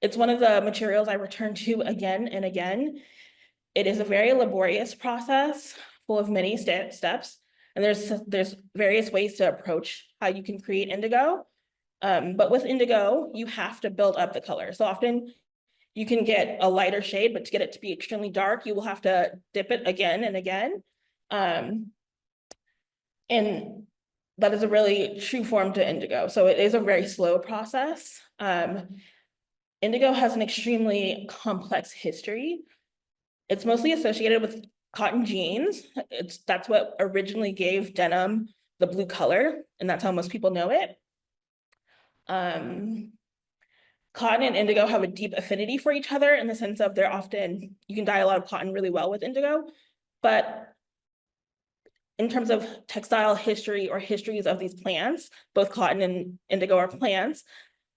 It's one of the materials I return to again and again. It is a very laborious process, full of many steps. And there's various ways to approach how you can create indigo. But with indigo, you have to build up the color. So often you can get a lighter shade, but to get it to be extremely dark, you will have to dip it again and again. And that is a really true form to indigo. So it is a very slow process. Indigo has an extremely complex history. It's mostly associated with cotton jeans. That's what originally gave denim the blue color, and that's how most people know it. Cotton and indigo have a deep affinity for each other in the sense of you can dye a lot of cotton really well with indigo, but in terms of textile history or histories of these plants, both cotton and indigo are plants.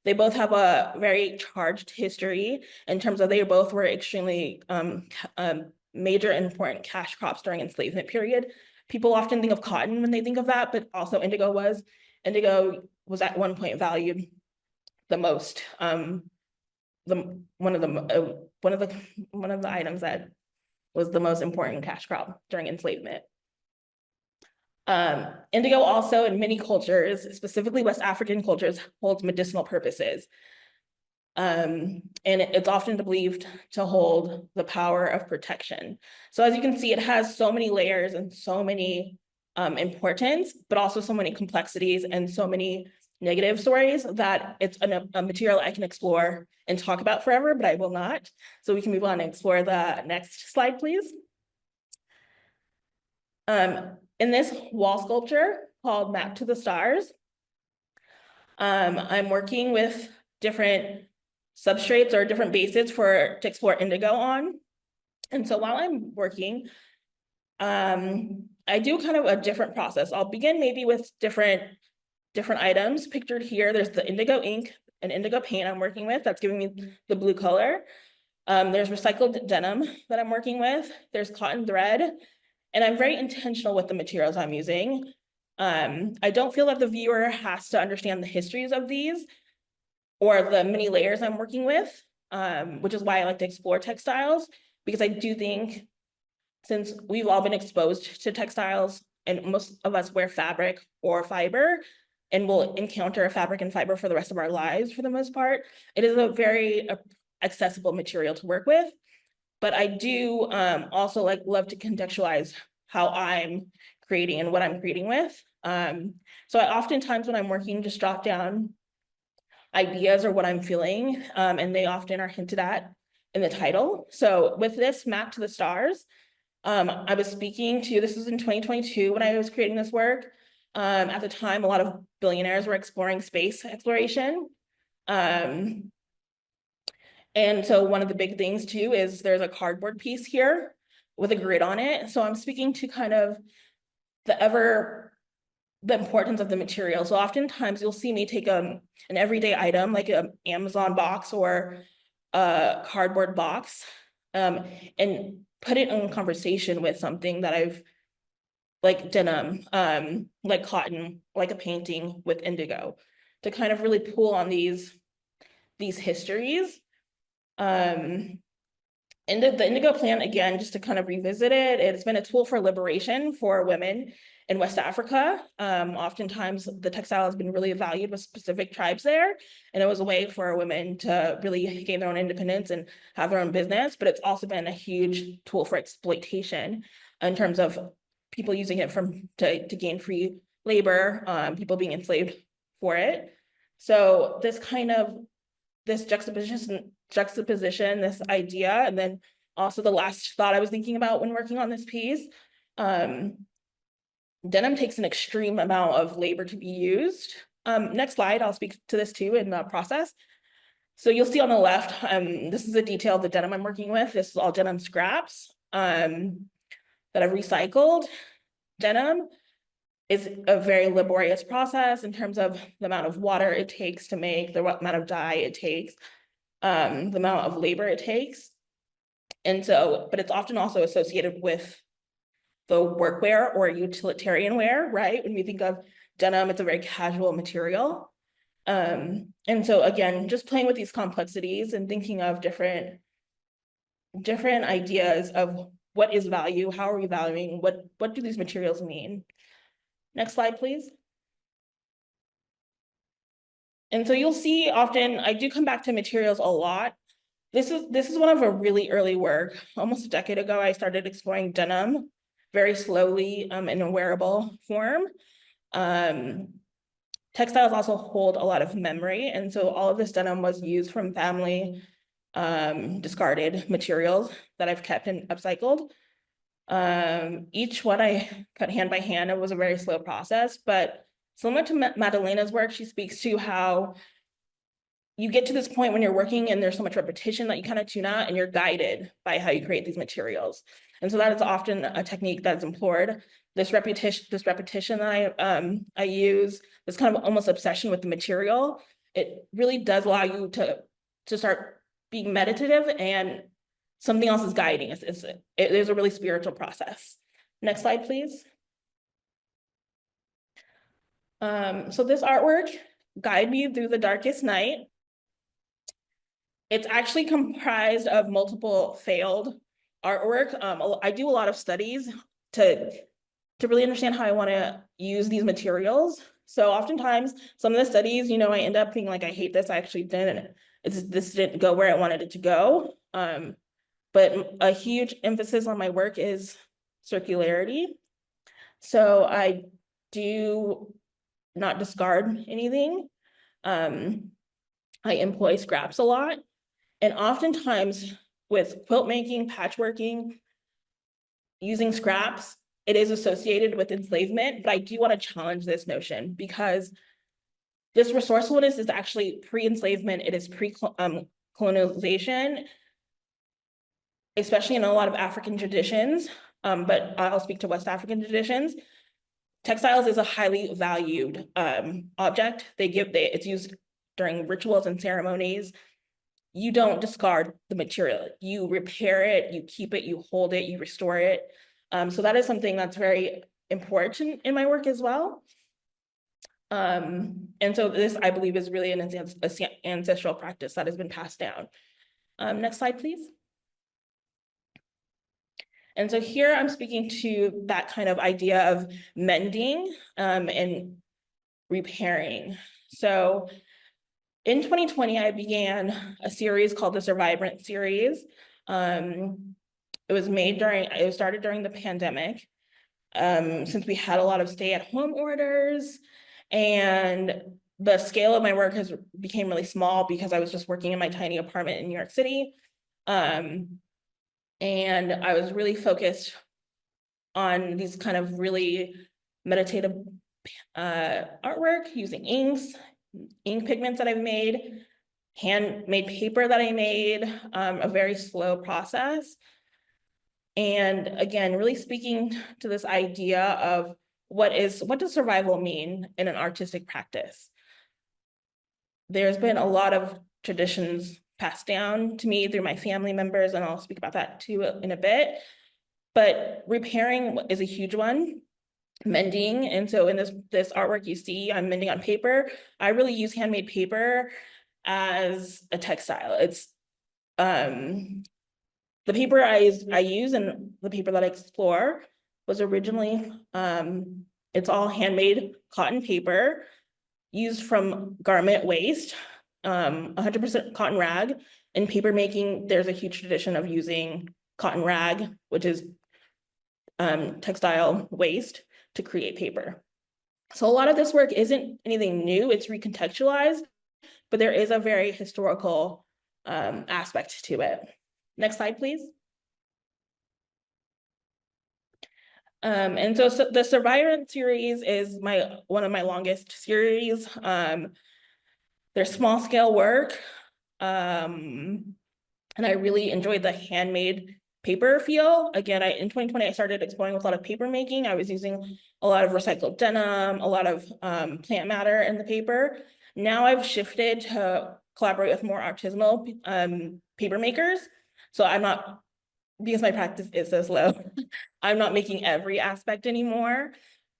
They both have a very charged history in terms of they both were extremely major and important cash crops during enslavement period. People often think of cotton when they think of that, but also indigo was. Indigo was at one point valued the most. One of the items that was the most important cash crop during enslavement. Indigo also in many cultures, specifically West African cultures, holds medicinal purposes. And it's often believed to hold the power of protection. So as you can see, it has so many layers and so many importance, but also so many complexities and so many negative stories that it's a material I can explore and talk about forever, but I will not. So we can move on and explore the next slide, please. In this wall sculpture called Map to the Stars, I'm working with different substrates or different bases to explore indigo on. And so while I'm working, I do kind of a different process. I'll begin maybe with different items pictured here. There's the indigo ink and indigo paint I'm working with. That's giving me the blue color. There's recycled denim that I'm working with. There's cotton thread. And I'm very intentional with the materials I'm using. I don't feel that the viewer has to understand the histories of these or the many layers I'm working with, which is why I like to explore textiles, because I do think since we've all been exposed to textiles and most of us wear fabric or fiber and will encounter a fabric and fiber for the rest of our lives for the most part, it is a very accessible material to work with. But I do also love to contextualize how I'm creating and what I'm creating with. So I oftentimes when I'm working, just jot down ideas or what I'm feeling, and they often are hinted at in the title. So with this Map to the Stars, I was speaking to, this was in 2022 when I was creating this work. At the time, a lot of billionaires were exploring space exploration. And so one of the big things too is there's a cardboard piece here with a grid on it. So I'm speaking to kind of the importance of the material. So oftentimes you'll see me take an everyday item like an Amazon box or a cardboard box and put it in conversation with something that I've, like denim, like cotton, like a painting with indigo, to kind of really pull on these histories. And the indigo plant, again, just to kind of revisit it, it's been a tool for liberation for women in West Africa. Oftentimes the textile has been really valued with specific tribes there, and it was a way for women to really gain their own independence and have their own business, but it's also been a huge tool for exploitation in terms of people using it to gain free labor, people being enslaved for it. So this juxtaposition, this idea, and then also the last thought I was thinking about when working on this piece, denim takes an extreme amount of labor to be used. Next slide, I'll speak to this too in the process. So you'll see on the left, this is a detail of the denim I'm working with. This is all denim scraps that I've recycled. Denim is a very laborious process in terms of the amount of water it takes to make, the amount of dye it takes, the amount of labor it takes. And so, but it's often also associated with the workwear or utilitarian wear, right? When we think of denim, it's a very casual material. And so again, just playing with these complexities and thinking of different ideas of what is value, how are we valuing, what do these materials mean? Next slide, please. And so you'll see often, I do come back to materials a lot. This is one of a really early work. Almost a decade ago, I started exploring denim very slowly in a wearable form. Textiles also hold a lot of memory. And so all of this denim was used from family discarded materials that I've kept and upcycled. Each one I cut hand by hand. It was a very slow process, but similar to Madalena's work, she speaks to how you get to this point when you're working and there's so much repetition that you kind of tune out and you're guided by how you create these materials. And so that is often a technique that's employed. This repetition that I use, this kind of almost obsession with the material, it really does allow you to start being meditative, and something else is guiding us. It is a really spiritual process. Next slide, please. So this artwork, Guide Me Through the Darkest Night, it's actually comprised of multiple failed artwork. I do a lot of studies to really understand how I want to use these materials. So oftentimes, some of the studies, I end up being like, I hate this, I actually didn't. This didn't go where I wanted it to go. But a huge emphasis on my work is circularity. So I do not discard anything. I employ scraps a lot. And oftentimes with quilt making, patchworking, using scraps, it is associated with enslavement, but I do want to challenge this notion because this resourcefulness is actually pre-enslavement. It is pre-colonization, especially in a lot of African traditions, but I'll speak to West African traditions. Textiles is a highly valued object. It's used during rituals and ceremonies. You don't discard the material. You repair it, you keep it, you hold it, you restore it. So that is something that's very important in my work as well. And so this, I believe, is really an ancestral practice that has been passed down. Next slide, please. And so here I'm speaking to that kind of idea of mending and repairing. So in 2020, I began a series called the Survibrant series. It started during the pandemic, since we had a lot of stay-at-home orders, and the scale of my work became really small because I was just working in my tiny apartment in New York City. And I was really focused on these kind of really meditative artwork using ink pigments that I've made, handmade paper that I made, a very slow process. And again, really speaking to this idea of what does survival mean in an artistic practice? There's been a lot of traditions passed down to me through my family members, and I'll speak about that too in a bit. But repairing is a huge one. Mending, and so in this artwork you see, I'm mending on paper. I really use handmade paper as a textile. It's the paper I use and the paper that I explore was originally, it's all handmade cotton paper used from garment waste, 100% cotton rag. In paper making, there's a huge tradition of using cotton rag, which is textile waste, to create paper. So a lot of this work isn't anything new, it's recontextualized, but there is a very historical aspect to it. Next slide, please. And so the Survibrant series is one of my longest series. They're small scale work. And I really enjoyed the handmade paper feel. Again, in 2020, I started exploring with a lot of paper making. I was using a lot of recycled denim, a lot of plant matter in the paper. Now I've shifted to collaborate with more artisanal paper makers. So I'm not, because my practice is so slow, I'm not making every aspect anymore.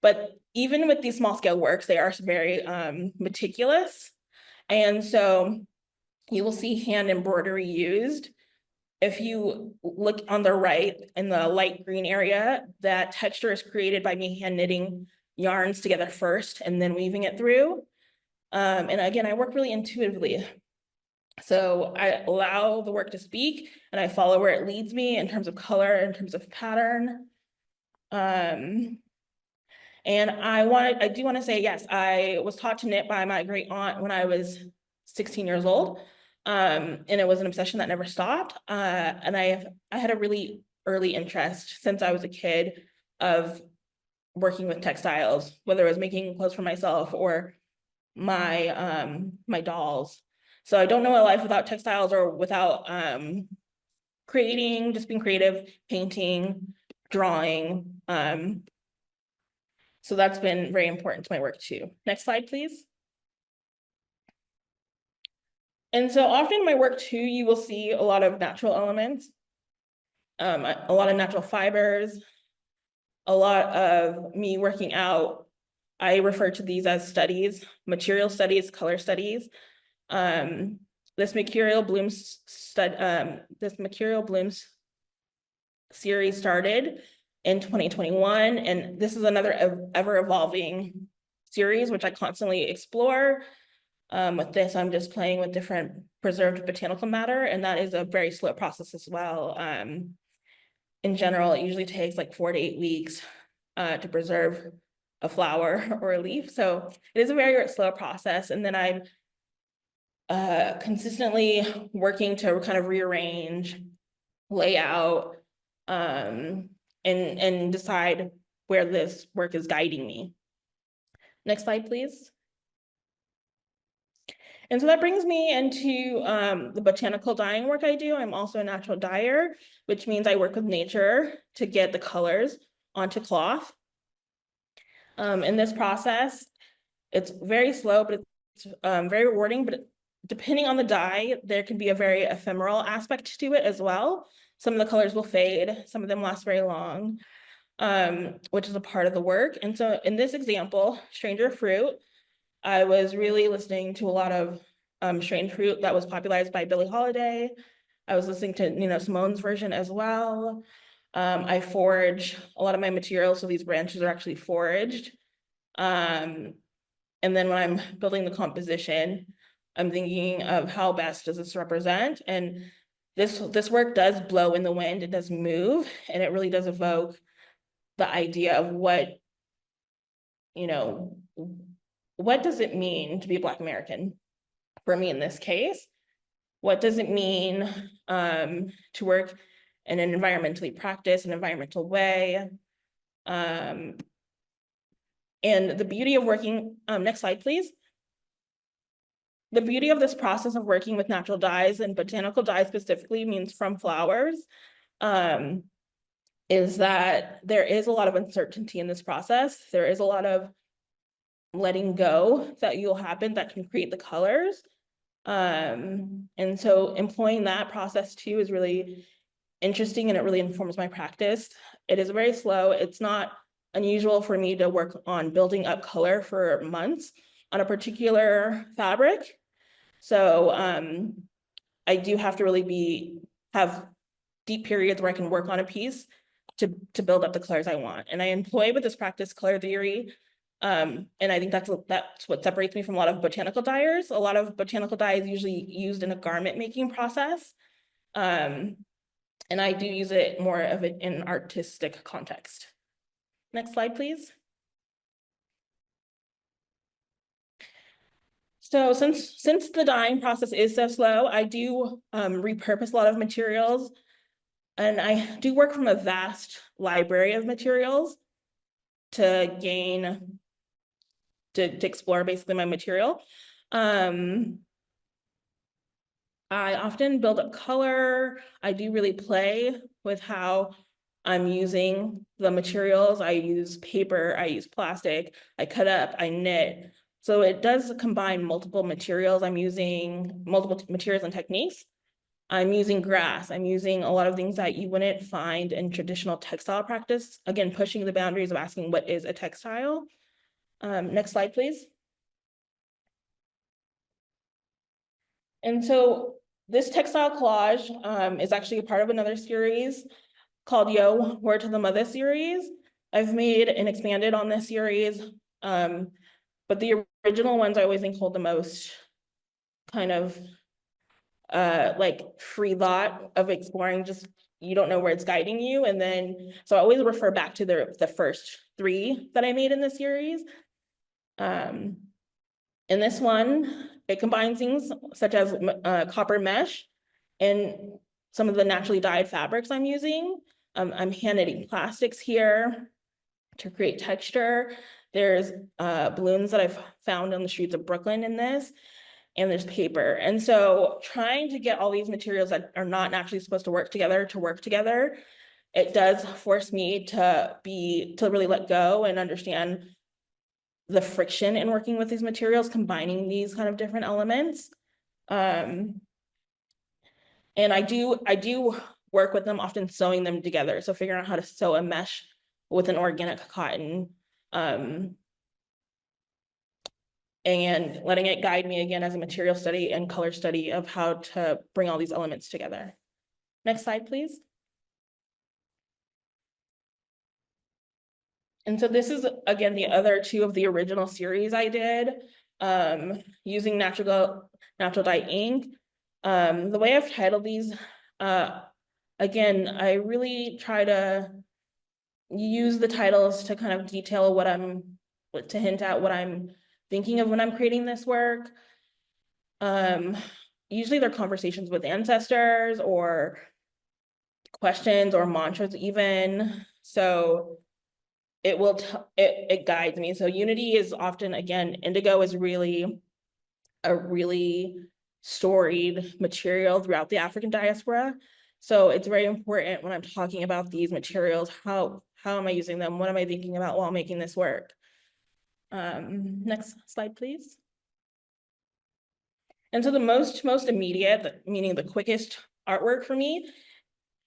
But even with these small scale works, they are very meticulous. And so you will see hand embroidery used. If you look on the right in the light green area, that texture is created by me hand knitting yarns together first and then weaving it through. And again, I work really intuitively. So I allow the work to speak and I follow where it leads me in terms of color, in terms of pattern. And I do want to say, yes, I was taught to knit by my great aunt when I was 16 years old. And it was an obsession that never stopped. And I had a really early interest since I was a kid of working with textiles, whether it was making clothes for myself or my my dolls. So I don't know a life without textiles or without creating, just being creative, painting, drawing. So that's been very important to my work too. Next slide, please. And so often in my work too, you will see a lot of natural elements, a lot of natural fibers, a lot of me working out. I refer to these as studies, material studies, color studies. This Material Blooms series started in 2021, and this is another ever evolving series which I constantly explore. With this, I'm just playing with different preserved botanical matter, and that is a very slow process as well. In general, it usually takes like 4 to 8 weeks to preserve a flower or a leaf. So it is a very slow process. And then I'm consistently working to kind of rearrange, lay out, and decide where this work is guiding me. Next slide, please. And so that brings me into the botanical dyeing work I do. I'm also a natural dyer, which means I work with nature to get the colors onto cloth. In this process, it's very slow, but it's very rewarding. But depending on the dye, there can be a very ephemeral aspect to it as well. Some of the colors will fade, some of them last very long, which is a part of the work. And so in this example, Stranger Fruit, I was really listening to a lot of Strange Fruit that was popularized by Billie Holiday. I was listening to Nina Simone's version as well. I forage a lot of my materials, so these branches are actually foraged. And then when I'm building the composition, I'm thinking of how best does this represent. And this work does blow in the wind, it does move, and it really does evoke the idea of what does it mean to be a Black American for me in this case? What does it mean to work in an environmentally practiced, an environmental way? And the beauty of working, next slide, please. The beauty of this process of working with natural dyes and botanical dyes specifically means from flowers, is that there is a lot of uncertainty in this process. There is a lot of letting go that will happen that can create the colors. And so employing that process too is really interesting, and it really informs my practice. It is very slow. It's not unusual for me to work on building up color for months on a particular fabric. So I do have to really have deep periods where I can work on a piece to build up the colors I want. And I employ with this practice color theory. And I think that's what separates me from a lot of botanical dyers. A lot of botanical dye is usually used in a garment making process. And I do use it more of it in an artistic context. Next slide, please. So since the dyeing process is so slow, I do repurpose a lot of materials, and I do work from a vast library of materials to explore basically my material. I often build up color. I do really play with how I'm using the materials. I use paper, I use plastic, I cut up, I knit. So it does combine multiple materials. I'm using multiple materials and techniques. I'm using grass. I'm using a lot of things that you wouldn't find in traditional textile practice. Again, pushing the boundaries of asking what is a textile. Next slide, please. And so this textile collage is actually a part of another series called Yo, Word to the Mother series. I've made and expanded on this series, but the original ones I always think hold the most kind of like free thought of exploring, just you don't know where it's guiding you. And then, so I always refer back to the first 3 that I made in the series. In this one, it combines things such as copper mesh and some of the naturally dyed fabrics I'm using. I'm hand knitting plastics here to create texture. There's balloons that I've found on the streets of Brooklyn in this, and there's paper. And so trying to get all these materials that are not naturally supposed to work together, it does force me to really let go and understand the friction in working with these materials, combining these kind of different elements. And I do work with them, often sewing them together. So figuring out how to sew a mesh with an organic cotton, and letting it guide me again as a material study and color study of how to bring all these elements together. Next slide, please. And so this is, again, the other 2 of the original series I did, using natural dye ink. The way I've titled these, again, I really try to use the titles to kind of detail to hint at what I'm thinking of when I'm creating this work. Usually they're conversations with ancestors or questions or mantras even. So it guides me. So unity is often, again, indigo is really a really storied material throughout the African diaspora. So it's very important when I'm talking about these materials, how am I using them? What am I thinking about while making this work? Next slide, please. And so the most immediate, meaning the quickest artwork for me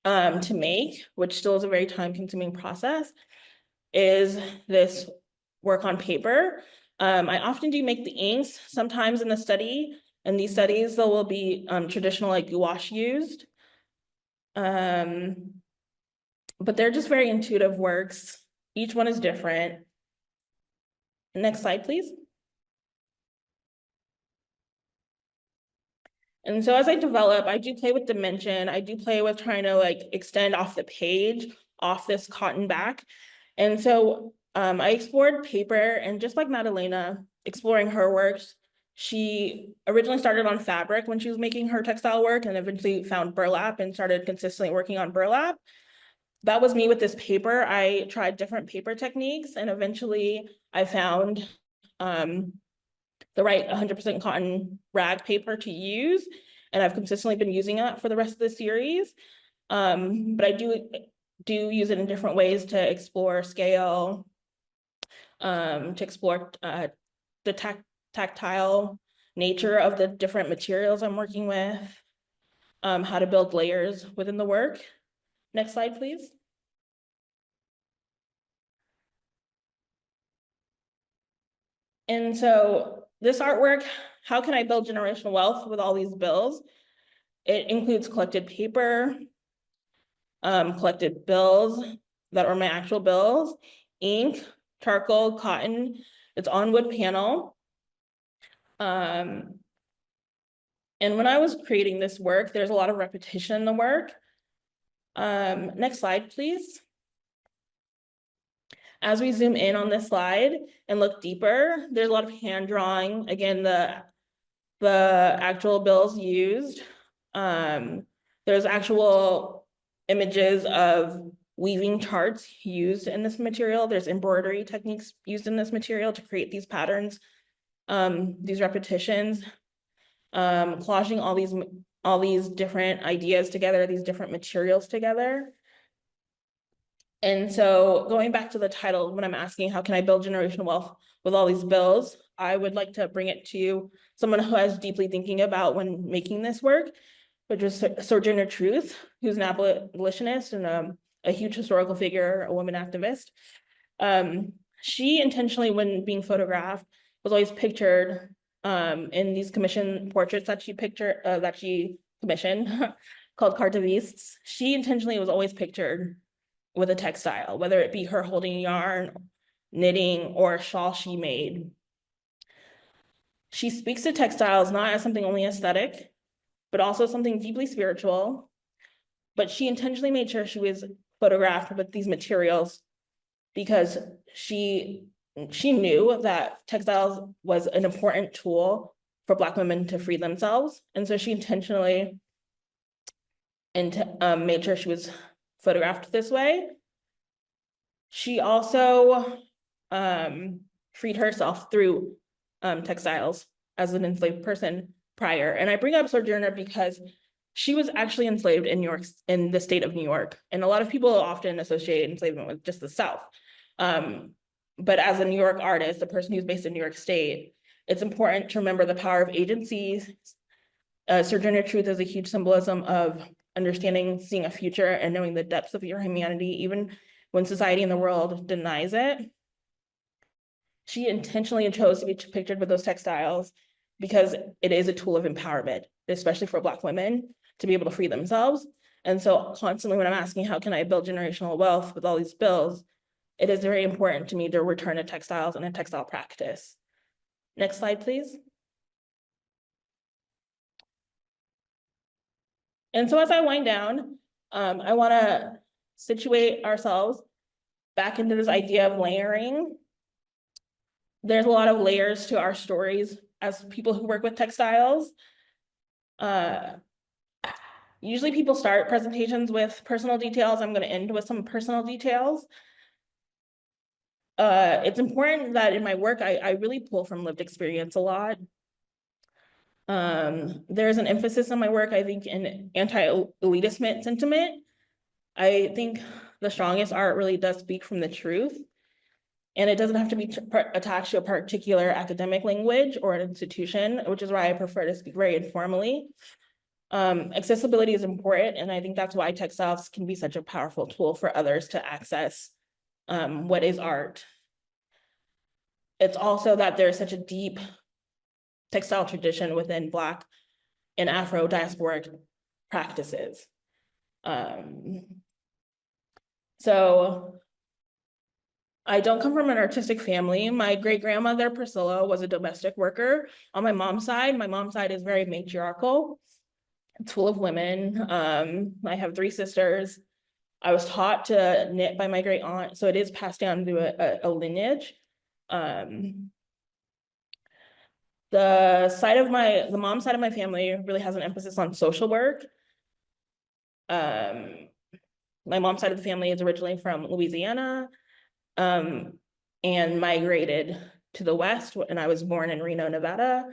to make, which still is a very time-consuming process, is this work on paper. I often do make the inks sometimes in the study. In these studies, there will be traditional like gouache used. But they're just very intuitive works. Each one is different. Next slide, please. And so as I develop, I do play with dimension. I do play with trying to like extend off the page, off this cotton back. And so I explored paper, and just like Madalena, exploring her works, she originally started on fabric when she was making her textile work, and eventually found burlap and started consistently working on burlap. That was me with this paper. I tried different paper techniques, and eventually I found the right 100% cotton rag paper to use. And I've consistently been using that for the rest of the series. But I do use it in different ways to explore scale, to explore the tactile nature of the different materials I'm working with, how to build layers within the work. Next slide, please. And so this artwork, how can I build generational wealth with all these bills? It includes collected paper, collected bills that are my actual bills, ink, charcoal, cotton. It's on wood panel. And when I was creating this work, there's a lot of repetition in the work. Next slide, please. As we zoom in on this slide and look deeper, there's a lot of hand drawing. Again, the actual bills used. There's actual images of weaving charts used in this material. There's embroidery techniques used in this material to create these patterns, these repetitions, collaging all these different ideas together, these different materials together. And so going back to the title, when I'm asking how can I build generational wealth with all these bills, I would like to bring it to someone who I was deeply thinking about when making this work, which was Sojourner Truth, who's an abolitionist and a huge historical figure, a woman activist. She intentionally, when being photographed, was always pictured in these commissioned portraits that she commissioned called Cartavistes. She intentionally was always pictured with a textile, whether it be her holding yarn, knitting, or a shawl she made. She speaks to textiles not as something only aesthetic, but also something deeply spiritual. But she intentionally made sure she was photographed with these materials because she knew that textiles was an important tool for Black women to free themselves. And so she intentionally made sure she was photographed this way. She also freed herself through textiles as an enslaved person prior. And I bring up Sojourner because she was actually enslaved in New York, in the state of New York. And a lot of people often associate enslavement with just the South. But as a New York artist, a person who's based in New York State, it's important to remember the power of agencies. Sojourner Truth is a huge symbolism of understanding, seeing a future, and knowing the depths of your humanity, even when society and the world denies it. She intentionally chose to be pictured with those textiles because it is a tool of empowerment, especially for Black women, to be able to free themselves. And so constantly when I'm asking, how can I build generational wealth with all these bills, it is very important to me to return to textiles and a textile practice. Next slide, please. And so as I wind down, I want to situate ourselves back into this idea of layering. There's a lot of layers to our stories as people who work with textiles. Usually people start presentations with personal details. I'm going to end with some personal details. It's important that in my work, I really pull from lived experience a lot. There's an emphasis on my work, I think, in anti-elitist sentiment. I think the strongest art really does speak from the truth. And it doesn't have to be attached to a particular academic language or an institution, which is why I prefer to speak very informally. Accessibility is important, and I think that's why textiles can be such a powerful tool for others to access what is art. It's also that there's such a deep textile tradition within Black and Afro diasporic practices. So I don't come from an artistic family. My great-grandmother, Priscilla, was a domestic worker. On my mom's side is very matriarchal. It's full of women. I have 3 sisters. I was taught to knit by my great aunt, so it is passed down to a lineage. The mom's side of my family really has an emphasis on social work. My mom's side of the family is originally from Louisiana, and migrated to the West, and I was born in Reno, Nevada.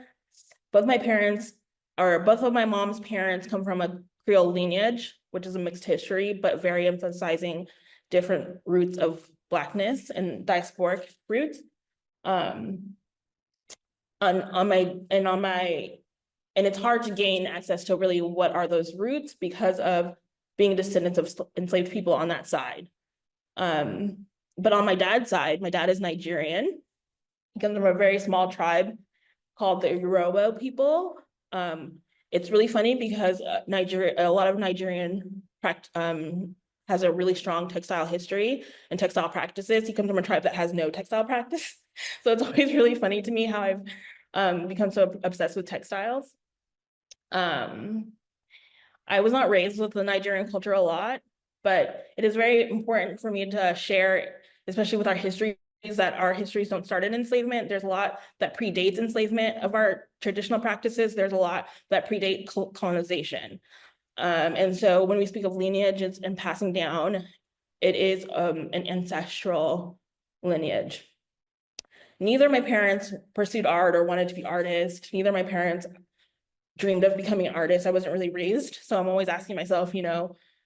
Both of my mom's parents come from a Creole lineage, which is a mixed history, but very emphasizing different roots of Blackness and diasporic roots. And it's hard to gain access to really what are those roots because of being descendants of enslaved people on that side. But on my dad's side, my dad is Nigerian. He comes from a very small tribe called the Yoruba people. It's really funny because a lot of Nigerian has a really strong textile history and textile practices. He comes from a tribe that has no textile practice. So it's always really funny to me how I've become so obsessed with textiles. I was not raised with the Nigerian culture a lot, but it is very important for me to share, especially with our history, is that our histories don't start in enslavement. There's a lot that predates enslavement of our traditional practices. There's a lot that predate colonization. And so when we speak of lineages and passing down, it is an ancestral lineage. Neither of my parents pursued art or wanted to be artists. Neither of my parents dreamed of becoming an artist. I wasn't really raised. So I'm always asking myself,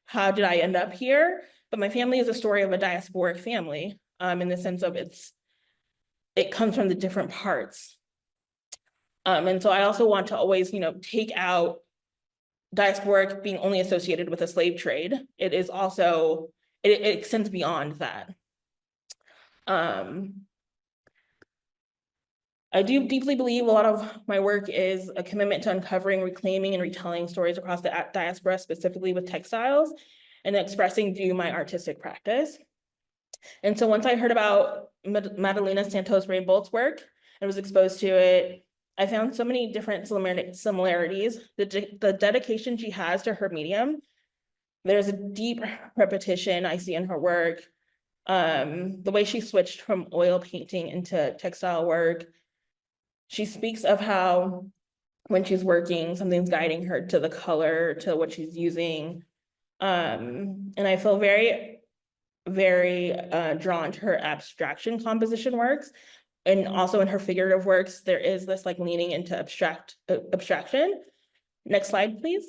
how did I end up here? But my family is a story of a diasporic family, in the sense of it comes from the different parts. And so I also want to always, take out diasporic being only associated with a slave trade. It is also, it extends beyond that. I do deeply believe a lot of my work is a commitment to uncovering, reclaiming, and retelling stories across the diaspora, specifically with textiles. and expressing through my artistic practice. And so once I heard about Madalena Santos Rainbolt's work and was exposed to it, I found so many different similarities. The dedication she has to her medium, there's a deep repetition I see in her work. The way she switched from oil painting into textile work. She speaks of how when she's working, something's guiding her to the color, to what she's using. And I feel very, very drawn to her abstraction composition works. And also in her figurative works, there is this like leaning into abstraction. Next slide, please.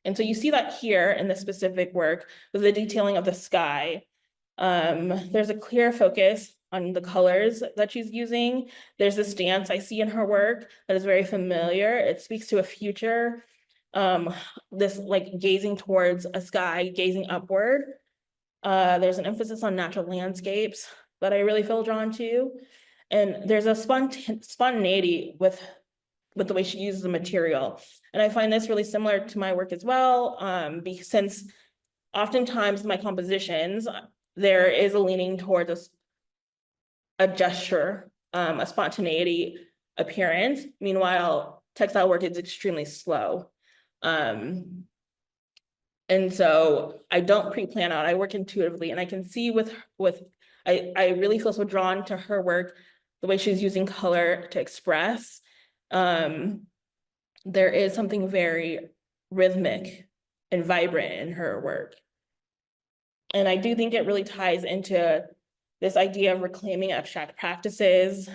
And so you see that here in this specific work with the detailing of the sky. There's a clear focus on the colors that she's using. There's this dance I see in her work that is very familiar. It speaks to a future, this like gazing towards a sky, gazing upward. There's an emphasis on natural landscapes that I really feel drawn to. And there's a spontaneity with the way she uses the material. And I find this really similar to my work as well, since oftentimes in my compositions, there is a leaning towards a gesture, a spontaneity appearance. Meanwhile, textile work is extremely slow. And so I don't pre-plan out, I work intuitively, and I can see I really feel so drawn to her work, the way she's using color to express. There is something very rhythmic and vibrant in her work. And I do think it really ties into this idea of reclaiming abstract practices,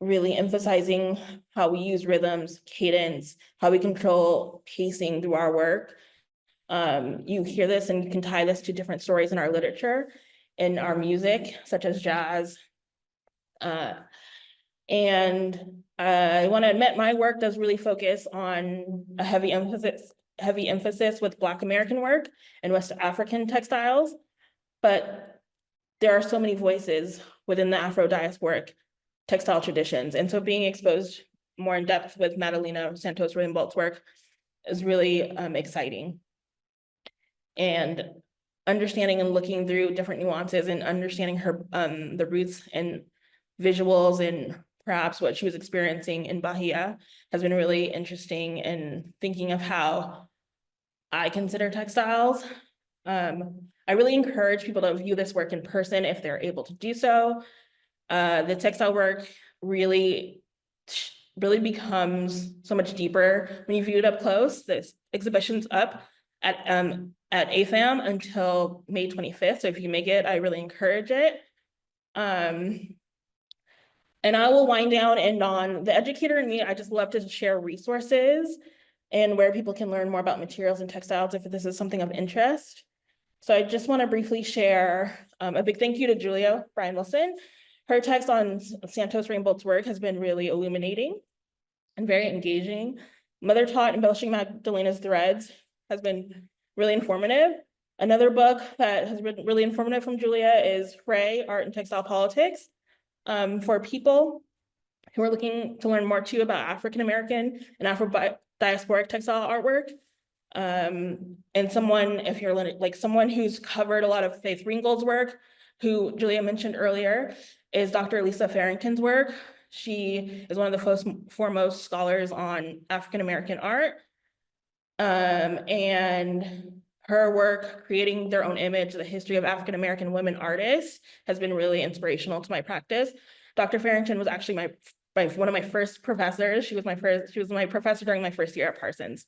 really emphasizing how we use rhythms, cadence, how we control pacing through our work. You hear this and you can tie this to different stories in our literature, in our music, such as jazz. And I want to admit my work does really focus on a heavy emphasis with Black American work and West African textiles, but there are so many voices within the Afro-diasporic textile traditions. And so being exposed more in depth with Madalena Santos Rainbolt's work is really exciting. And understanding and looking through different nuances and understanding her the roots and visuals and perhaps what she was experiencing in Bahia has been really interesting, and thinking of how I consider textiles. I really encourage people to view this work in person if they're able to do so. The textile work really becomes so much deeper when you view it up close. This exhibition's up at AFAM until May 25th. So if you make it, I really encourage it. And I will wind down and on the educator in me, I just love to share resources and where people can learn more about materials and textiles if this is something of interest. So I just want to briefly share a big thank you to Julia Bryan-Wilson. Her text on Santos Rainbolt's work has been really illuminating and very engaging. Mother Taught Embellishing Madalena's Threads has been really informative. Another book that has been really informative from Julia is Frey, Art and Textile Politics, for people who are looking to learn more too about African-American and Afro-diasporic textile artwork. And someone, if you're like someone who's covered a lot of Faith Ringgold's work, who Julia mentioned earlier, is Dr. Lisa Farrington's work. She is one of the foremost scholars on African-American art. And her work, creating their own image, the history of African-American women artists, has been really inspirational to my practice. Dr. Farrington was actually one of my first professors. She was my professor during my first year at Parsons.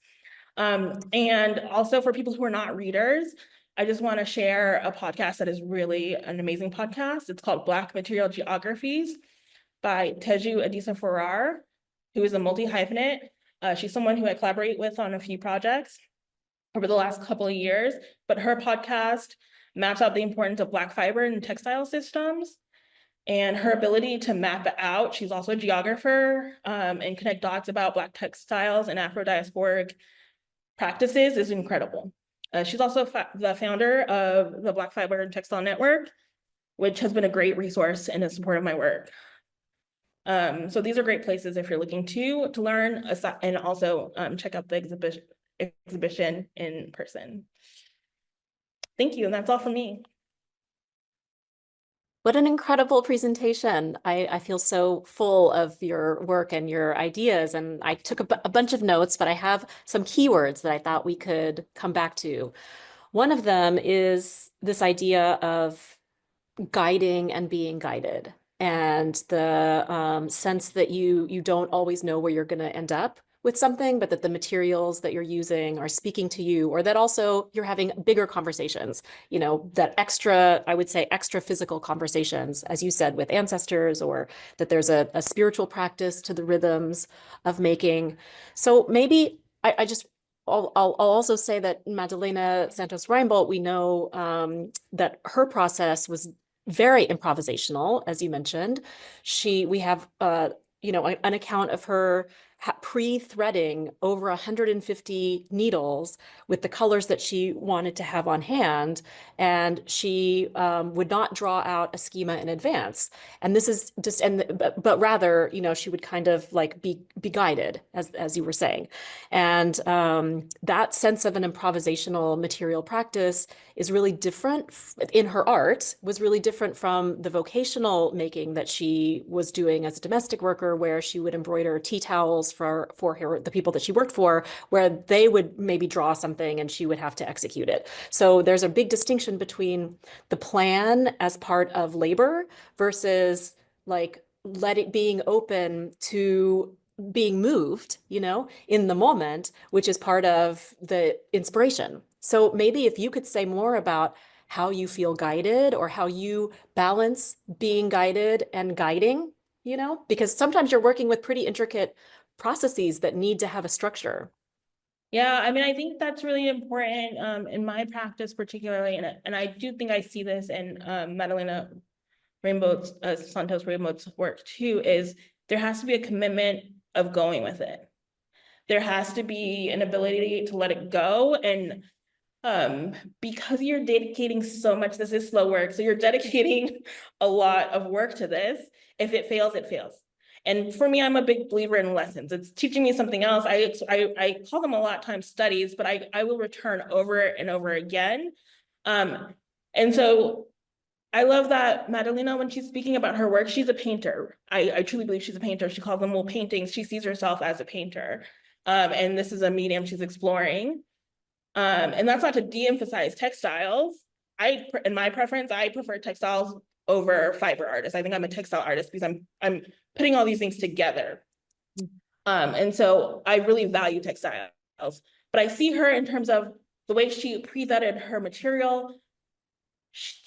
And also for people who are not readers, I just want to share a podcast that is really an amazing podcast. It's called Black Material Geographies by Teju Adisa-Forar, who is a multi-hyphenate. She's someone who I collaborate with on a few projects over the last couple of years, but her podcast maps out the importance of Black fiber in textile systems and her ability to map it out. She's also a geographer and connect dots about Black textiles and Afro-diasporic practices is incredible. She's also the founder of the Black Fiber and Textile Network, which has been a great resource in the support of my work. So these are great places if you're looking to learn and also check out the exhibition in person. Thank you, and that's all from me. What an incredible presentation. I feel so full of your work and your ideas, and I took a bunch of notes, but I have some keywords that I thought we could come back to. One of them is this idea of guiding and being guided, and the sense that you don't always know where you're going to end up with something, but that the materials that you're using are speaking to you, or that also you're having bigger conversations, you know, that extra, I would say, extra physical conversations, as you said, with ancestors, or that there's a spiritual practice to the rhythms of making. So maybe I'll also say that Madalena Santos Reinbold, we know that her process was very improvisational, as you mentioned. We have you know, an account of her pre-threading over 150 needles with the colors that she wanted to have on hand, and she would not draw out a schema in advance. And this is just, but rather, you know, she would kind of like be guided, as you were saying. And that sense of an improvisational material practice is really different in her art, was really different from the vocational making that she was doing as a domestic worker, where she would embroider tea towels for the people that she worked for, where they would maybe draw something and she would have to execute it. So there's a big distinction between the plan as part of labor versus like being open to being moved, you know, in the moment, which is part of the inspiration. So maybe if you could say more about how you feel guided, or how you balance being guided and guiding, you know, because sometimes you're working with pretty intricate processes that need to have a structure. Yeah, I mean, I think that's really important in my practice, particularly, and I do think I see this in Madalena Santos Reinbold's work too, is there has to be a commitment of going with it. There has to be an ability to let it go, and because you're dedicating so much, this is slow work, so you're dedicating a lot of work to this. If it fails, it fails. And for me, I'm a big believer in lessons. It's teaching me something else. I call them a lot of times studies, but I will return over and over again. And so I love that Madalena, when she's speaking about her work, she's a painter. I truly believe she's a painter. She calls them little paintings. She sees herself as a painter. And this is a medium she's exploring. And that's not to de-emphasize textiles. In my preference, I prefer textiles over fiber artists. I think I'm a textile artist because I'm putting all these things together. And so I really value textiles, but I see her in terms of the way she pre-threaded her material.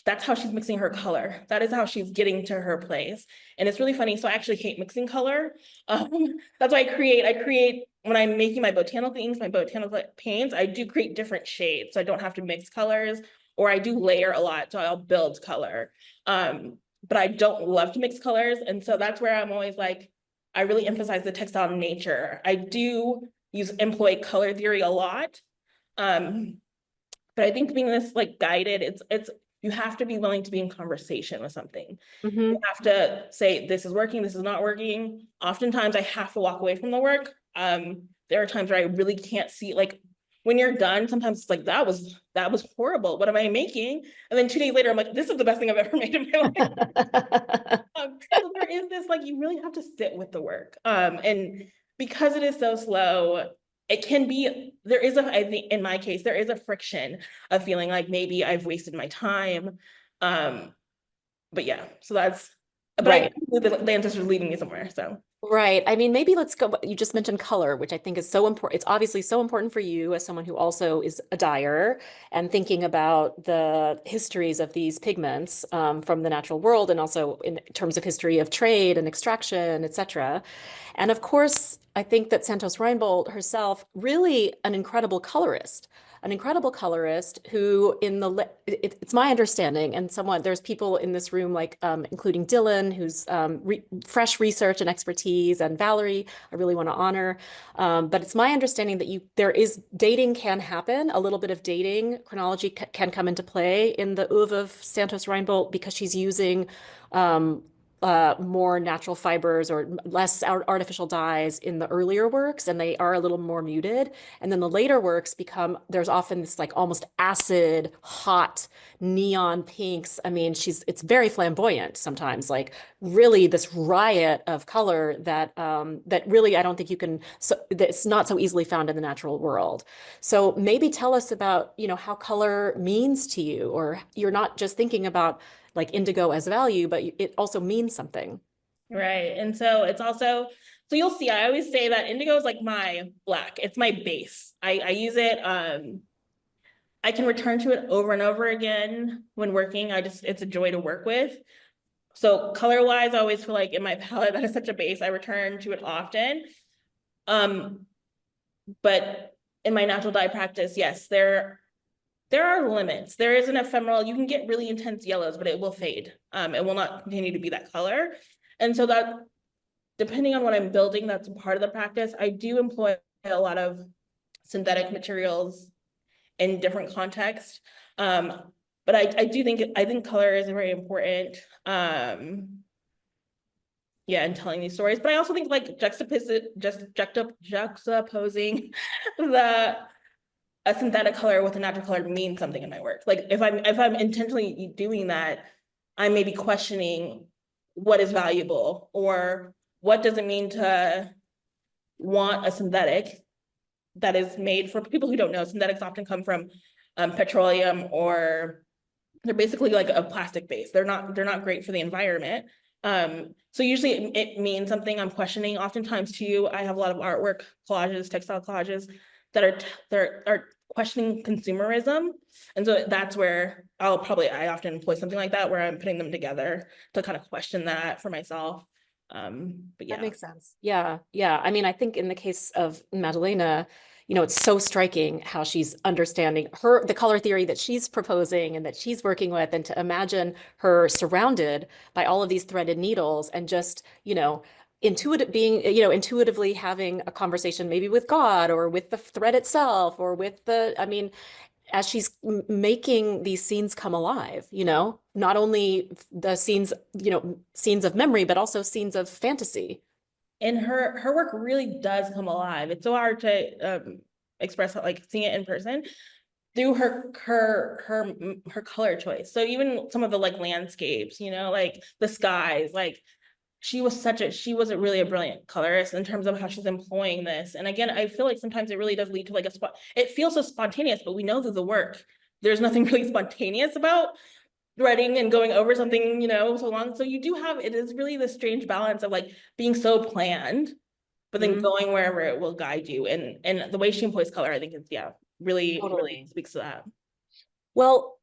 That's how she's mixing her color. That is how she's getting to her place. And it's really funny. So I actually hate mixing color. That's why I create, when I'm making my botanical inks, my botanical paints, I do create different shades. So I don't have to mix colors, or I do layer a lot. So I'll build color. But I don't love to mix colors. And so that's where I'm always like, I really emphasize the textile nature. I do employ color theory a lot. But I think being this like guided, you have to be willing to be in conversation with something. You have to say, this is working, this is not working. Oftentimes I have to walk away from the work. There are times where I really can't see, like when you're done, sometimes it's like, that was horrible. What am I making? And then 2 days later, I'm like, this is the best thing I've ever made in my life. So there is this, like, you really have to sit with the work. And because it is so slow, it can be, I think in my case, there is a friction of feeling like maybe I've wasted my time. But yeah, so that's, but right. The ancestors leading me somewhere, so. Right. I mean, maybe let's go, you just mentioned color, which I think is so important. It's obviously so important for you as someone who also is a dyer and thinking about the histories of these pigments from the natural world, and also in terms of history of trade and extraction, etc. And of course, I think that Santos Reinbold herself, really an incredible colorist who it's my understanding, and there's people in this room like including Dylan, who's fresh research and expertise, and Valerie, I really want to honor. But it's my understanding that dating can happen, a little bit of dating chronology can come into play in the oeuvre of Santos Reinbold, because she's using more natural fibers or less artificial dyes in the earlier works, and they are a little more muted. And then the later works there's often this like almost acid, hot, neon pinks. I mean, it's very flamboyant sometimes, like really this riot of color that really I don't think that's not so easily found in the natural world. So maybe tell us about, how color means to you, or you're not just thinking about like indigo as value, but it also means something. Right. And so it's also, so you'll see, I always say that indigo is like my black. It's my base. I use it. I can return to it over and over again when working. It's a joy to work with. So color wise, I always feel like in my palette, that is such a base. I return to it often. But in my natural dye practice, yes, there are limits. There is an ephemeral, you can get really intense yellows, but it will fade. It will not continue to be that color. And so that, depending on what I'm building, that's a part of the practice. I do employ a lot of synthetic materials in different contexts. But I think color is very important. Yeah, in telling these stories. But I also think like juxtaposing a synthetic color with a natural color means something in my work. Like if I'm intentionally doing that, I may be questioning what is valuable, or what does it mean to want a synthetic that is made. For people who don't know, synthetics often come from petroleum, or they're basically like a plastic base. They're not great for the environment. So usually it means something I'm questioning. Oftentimes too, I have a lot of artwork collages, textile collages that are questioning consumerism. And so that's where I often employ something like that, where I'm putting them together to kind of question that for myself. But yeah. That makes sense. Yeah. I mean, I think in the case of Madalena, it's so striking how she's understanding the color theory that she's proposing and that she's working with, and to imagine her surrounded by all of these threaded needles and just, intuitively having a conversation maybe with God or with the thread itself or with as she's making these scenes come alive, not only the scenes of memory, but also scenes of fantasy. And her work really does come alive. It's so hard to express, like seeing it in person, through her color choice. So even some of the like landscapes, like the skies, like she was really a brilliant colorist in terms of how she's employing this. And again, I feel like sometimes it really does lead to like it feels so spontaneous, but we know through the work, there's nothing really spontaneous about threading and going over something, so long. So it is really this strange balance of like being so planned, but then going wherever it will guide you. And the way she employs color, I think is, really, Totally. really speaks to that. Well,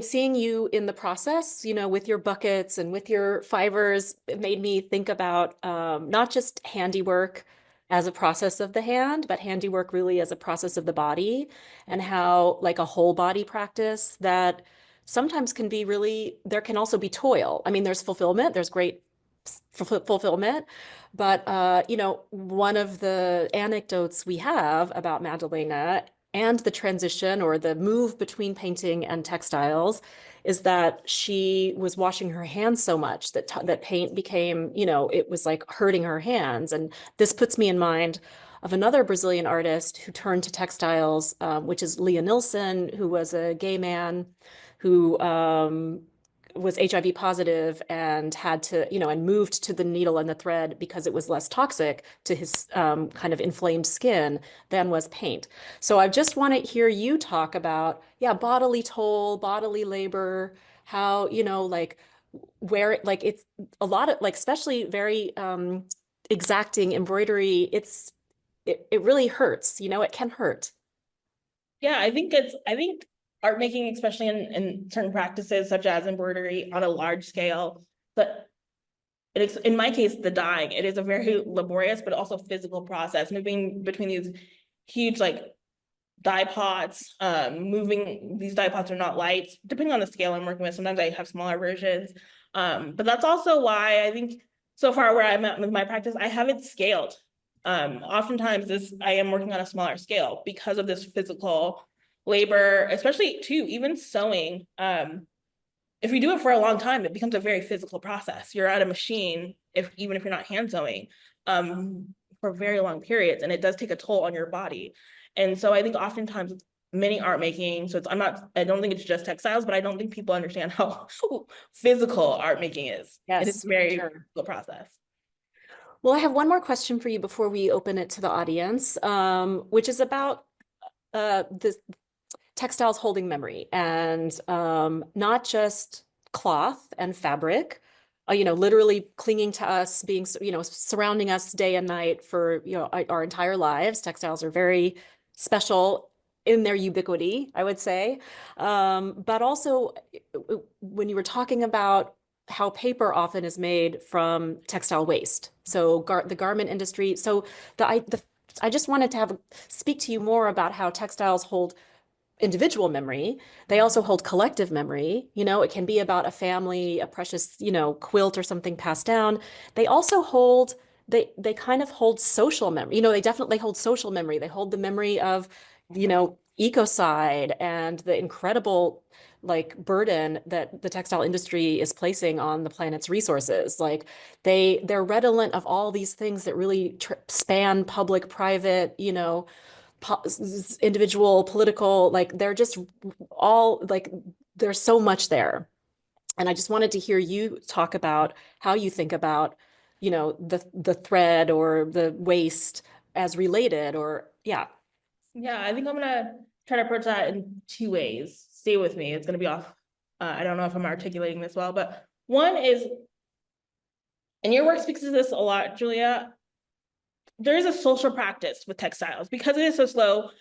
seeing you in the process, with your buckets and with your fibers, it made me think about not just handiwork as a process of the hand, but handiwork really as a process of the body, and how like a whole body practice that sometimes there can also be toil. There's fulfillment, there's great fulfillment, but one of the anecdotes we have about Madalena and the transition or the move between painting and textiles is that she was washing her hands so much that paint became, it was like hurting her hands. And this puts me in mind of another Brazilian artist who turned to textiles, which is Leah Nilsson, who was a gay man who was HIV positive and had to, and moved to the needle and the thread because it was less toxic to his kind of inflamed skin than was paint. So I just want to hear you talk about, bodily toll, bodily labor, how, where, it's a lot of, especially very exacting embroidery, it really hurts, it can hurt. Yeah, I think art making, especially in certain practices such as embroidery on a large scale, but it's, in my case, the dyeing, it is a very laborious but also physical process, moving between these huge dye pots. Moving these dye pots are not light, depending on the scale I'm working with. Sometimes I have smaller versions, but that's also why I think so far where I'm at with my practice, I haven't scaled. Oftentimes I am working on a smaller scale because of this physical labor, especially too, even sewing. if you do it for a long time, it becomes a very physical process. You're at a machine, even if you're not hand sewing, for very long periods, and it does take a toll on your body. And so I think oftentimes many art making, so I don't think it's just textiles, but I don't think people understand how physical art making is. Yes, It is a very sure. physical process. Well, I have one more question for you before we open it to the audience, which is about the textiles holding memory, and not just cloth and fabric, literally clinging to us, being, surrounding us day and night for, our entire lives. Textiles are very special in their ubiquity, I would say. But also, when you were talking about how paper often is made from textile waste, so the garment industry. So I just wanted to speak to you more about how textiles hold individual memory. They also hold collective memory. It can be about a family, a precious, quilt or something passed down. They also hold, they kind of hold social memory. They definitely hold social memory. They hold the memory of, ecocide and the incredible burden that the textile industry is placing on the planet's resources. They're redolent of all these things that really span public, private, individual, political, they're just all there's so much there. And I just wanted to hear you talk about how you think about, the thread or the waste as related, or yeah. Yeah, I think I'm gonna try to approach that in two ways. Stay with me. It's gonna be off. I don't know if I'm articulating this well, but one is, and your work speaks to this a lot, Julia, there is a social practice with textiles because it is so slow.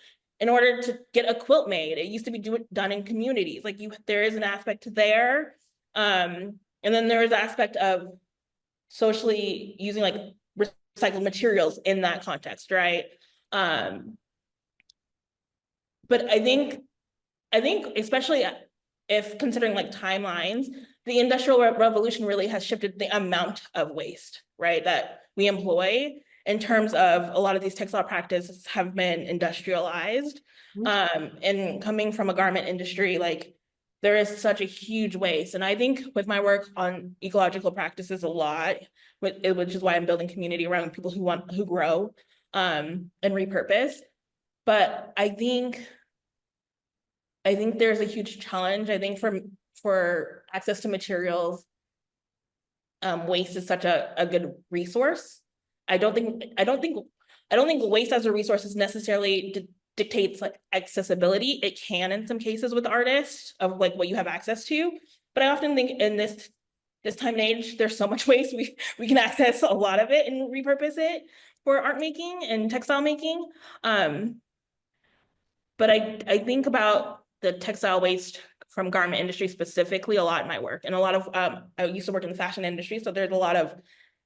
In order to get a quilt made, it used to be done in communities. There is an aspect there. And then there is an aspect of socially using recycled materials in that context, right? But I think especially if considering timelines, the Industrial Revolution really has shifted the amount of waste, right, that we employ, in terms of a lot of these textile practices have been industrialized. And coming from a garment industry, there is such a huge waste. And I think with my work on ecological practices a lot, which is why I'm building community around people who grow and repurpose. But I think there's a huge challenge. I think for access to materials, waste is such a good resource. I don't think waste as a resource necessarily dictates accessibility. It can in some cases with artists of what you have access to. But I often think in this time and age, there's so much waste, we can access a lot of it and repurpose it for art making and textile making. But I think about the textile waste from garment industry specifically a lot in my work, and a lot of I used to work in the fashion industry, so there's a lot of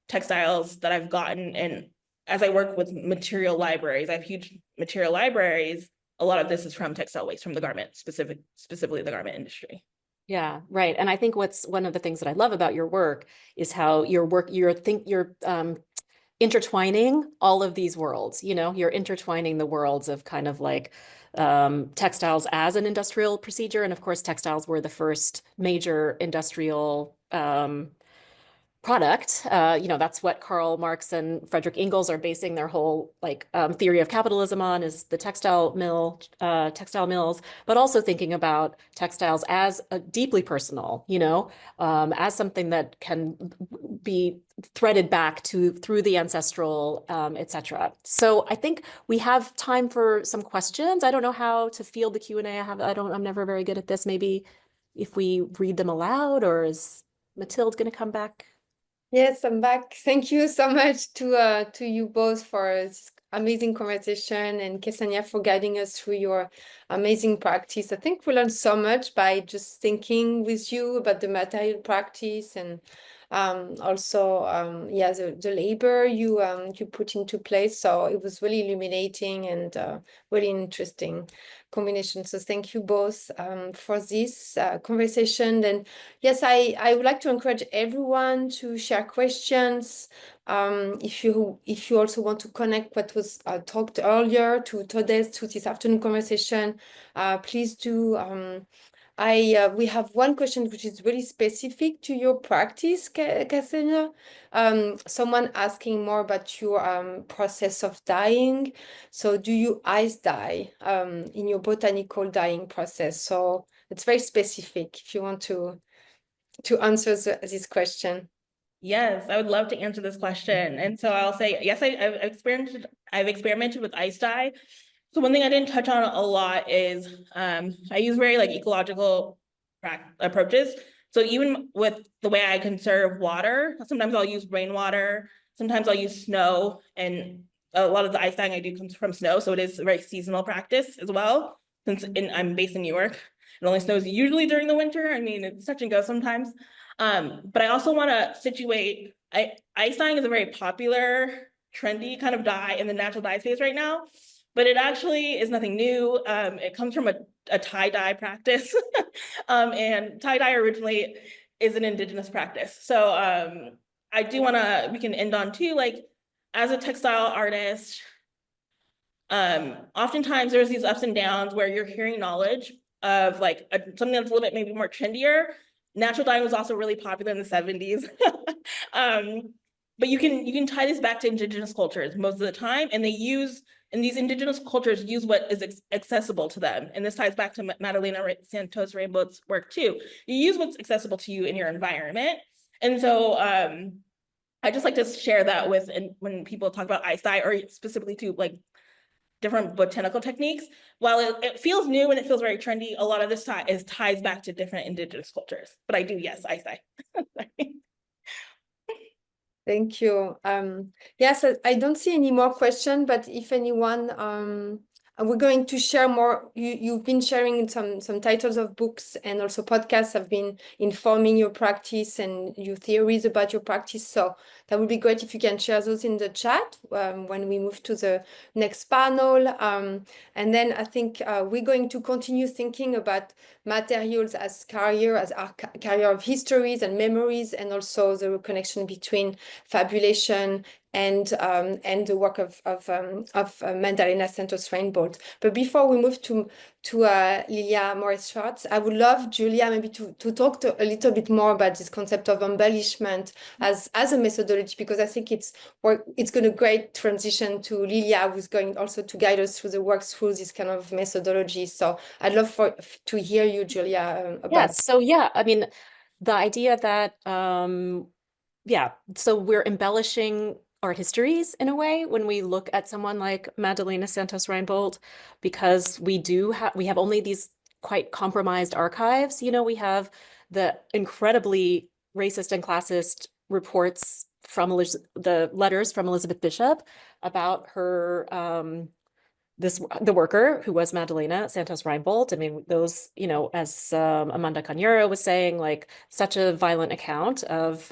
textiles that I've gotten, and as I work with material libraries, I have huge material libraries. A lot of this is from textile waste from the garment, specifically the garment industry. Yeah, right. And I think what's one of the things that I love about your work is how you're intertwining all of these worlds. You're intertwining the worlds of kind of textiles as an industrial procedure. And of course, textiles were the first major industrial product. That's what Karl Marx and Frederick Engels are basing their whole theory of capitalism on, is the textile mills, but also thinking about textiles as a deeply personal, as something that can be threaded back through the ancestral, etc. So I think we have time for some questions. I don't know how to field the Q&A. I'm never very good at this. Maybe if we read them aloud, or is Mathilde going to come back? Yes, I'm back. Thank you so much to you both for this amazing conversation, and Ksenia for guiding us through your amazing practice. I think we learned so much by just thinking with you about the material practice, and also the labor you put into place. So it was really illuminating and really interesting combination. So thank you both for this conversation. And yes, I would like to encourage everyone to share questions. If you also want to connect what was talked earlier to this afternoon conversation, please do we have one question which is really specific to your practice, Ksenia. Someone asking more about your process of dyeing. So do you ice dye in your botanical dyeing process? So it's very specific if you want to answer this question. Yes, I would love to answer this question. And so I'll say, yes, I've experimented with ice dye. So one thing I didn't touch on a lot is I use very like ecological approaches. So even with the way I conserve water, sometimes I'll use rainwater, sometimes I'll use snow, and a lot of the ice dyeing I do comes from snow. So it is a very seasonal practice as well. Since I'm based in New York, it only snows usually during the winter. I mean, it's touch and go sometimes. But I also want to situate, ice dyeing is a very popular, trendy kind of dye in the natural dye space right now. But it actually is nothing new. It comes from a tie-dye practice. And tie-dye originally is an indigenous practice. So I do want to, we can end on too, like as a textile artist, oftentimes there's these ups and downs where you're hearing knowledge of like something that's a little bit maybe more trendier. Natural dyeing was also really popular in the 70s. But you can tie this back to indigenous cultures most of the time, and these indigenous cultures use what is accessible to them. And this ties back to Madalena Santos Rainbold's work too. You use what's accessible to you in your environment. And so I just like to share that with, and when people talk about ice dye or specifically to like different botanical techniques, while it feels new and it feels very trendy, a lot of this ties back to different indigenous cultures. But I do, yes, ice dye. Thank you. Yes, I don't see any more questions, but if anyone, we're going to share more. You've been sharing some titles of books, and also podcasts have been informing your practice and your theories about your practice. So that would be great if you can share those in the chat when we move to the next panel. And then I think we're going to continue thinking about materials as carrier of histories and memories, and also the connection between fabulation and the work of Madalena Santos Rainbold. But before we move to Lilia Morris-Schwartz, I would love Julia maybe to talk a little bit more about this concept of embellishment as a methodology, because I think it's going to great transition to Lilia, who's going also to guide us through the work through this kind of methodology. So I'd love to hear you, Julia, about. Yes, so yeah, I mean, the idea that so we're embellishing art histories in a way when we look at someone like Madalena Santos Rainbold, because we have only these quite compromised archives. You know, we have the incredibly racist and classist reports from the letters from Elizabeth Bishop about her the worker who was Madalena Santos Rainbold. I mean, those, you know, as Amanda Carneiro was saying, like such a violent account of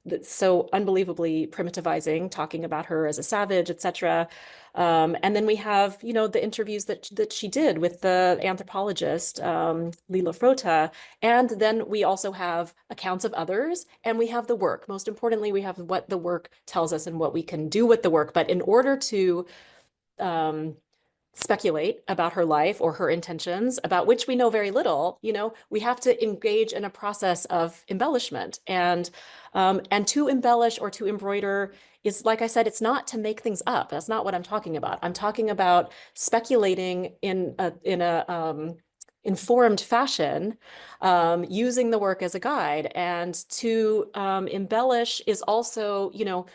that's so unbelievably primitivizing, talking about her as a savage, etc. And then we have, you know, the interviews that she did with the anthropologist Lila Frota, and then we also have accounts of others, and we have the work. Most importantly, we have what the work tells us and what we can do with the work. But in order to speculate about her life or her intentions, about which we know very little, you know, we have to engage in a process of embellishment. And to embellish or to embroider is, like I said, it's not to make things up. That's not what I'm talking about. I'm talking about speculating in a informed fashion, using the work as a guide. And to embellish is also, you know,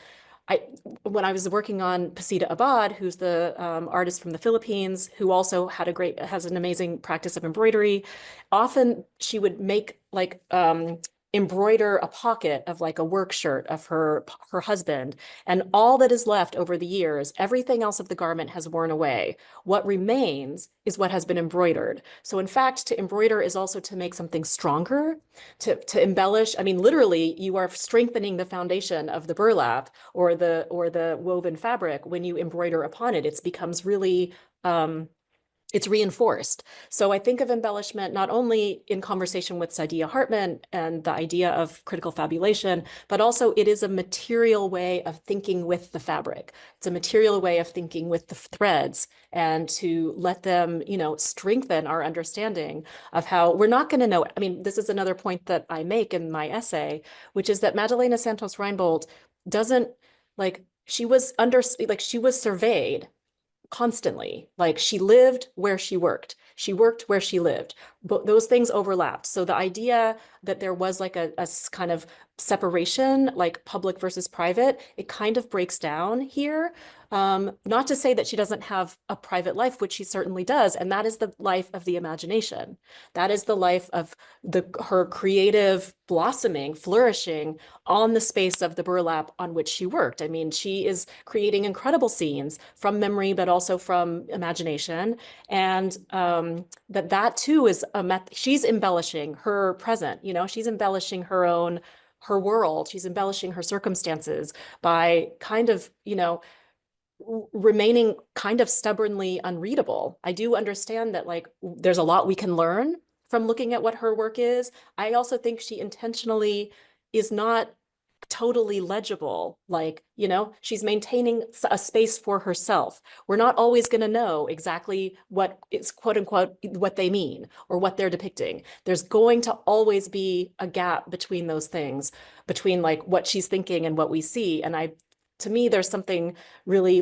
when I was working on Pasita Abad, who's the artist from the Philippines, who also has an amazing practice of embroidery, often she would make like embroider a pocket of like a work shirt of her husband, and all that is left over the years, everything else of the garment has worn away. What remains is what has been embroidered. So in fact, to embroider is also to make something stronger, to embellish. I mean, literally, you are strengthening the foundation of the burlap or the woven fabric when you embroider upon it. It becomes really it's reinforced. So I think of embellishment not only in conversation with Saidiya Hartman and the idea of critical fabulation, but also it is a material way of thinking with the fabric. It's a material way of thinking with the threads, and to let them, strengthen our understanding of how we're not going to know. I mean, this is another point that I make in my essay, which is that Madalena Santos Reinbold doesn't, she was surveyed constantly. Like, she lived where she worked where she lived, but those things overlapped. So the idea that there was like a kind of separation, like public versus private, it kind of breaks down here. Not to say that she doesn't have a private life, which she certainly does, and that is the life of the imagination. That is the life of her creative blossoming, flourishing on the space of the burlap on which she worked. I mean, she is creating incredible scenes from memory, but also from imagination, and that too is she's embellishing her present. She's embellishing her world. She's embellishing her circumstances by kind of, remaining kind of stubbornly unreadable. I do understand that there's a lot we can learn from looking at what her work is. I also think she intentionally is not totally legible. She's maintaining a space for herself. We're not always going to know exactly what is quote unquote what they mean or what they're depicting. There's going to always be a gap between those things, between what she's thinking and what we see. And to me, there's something really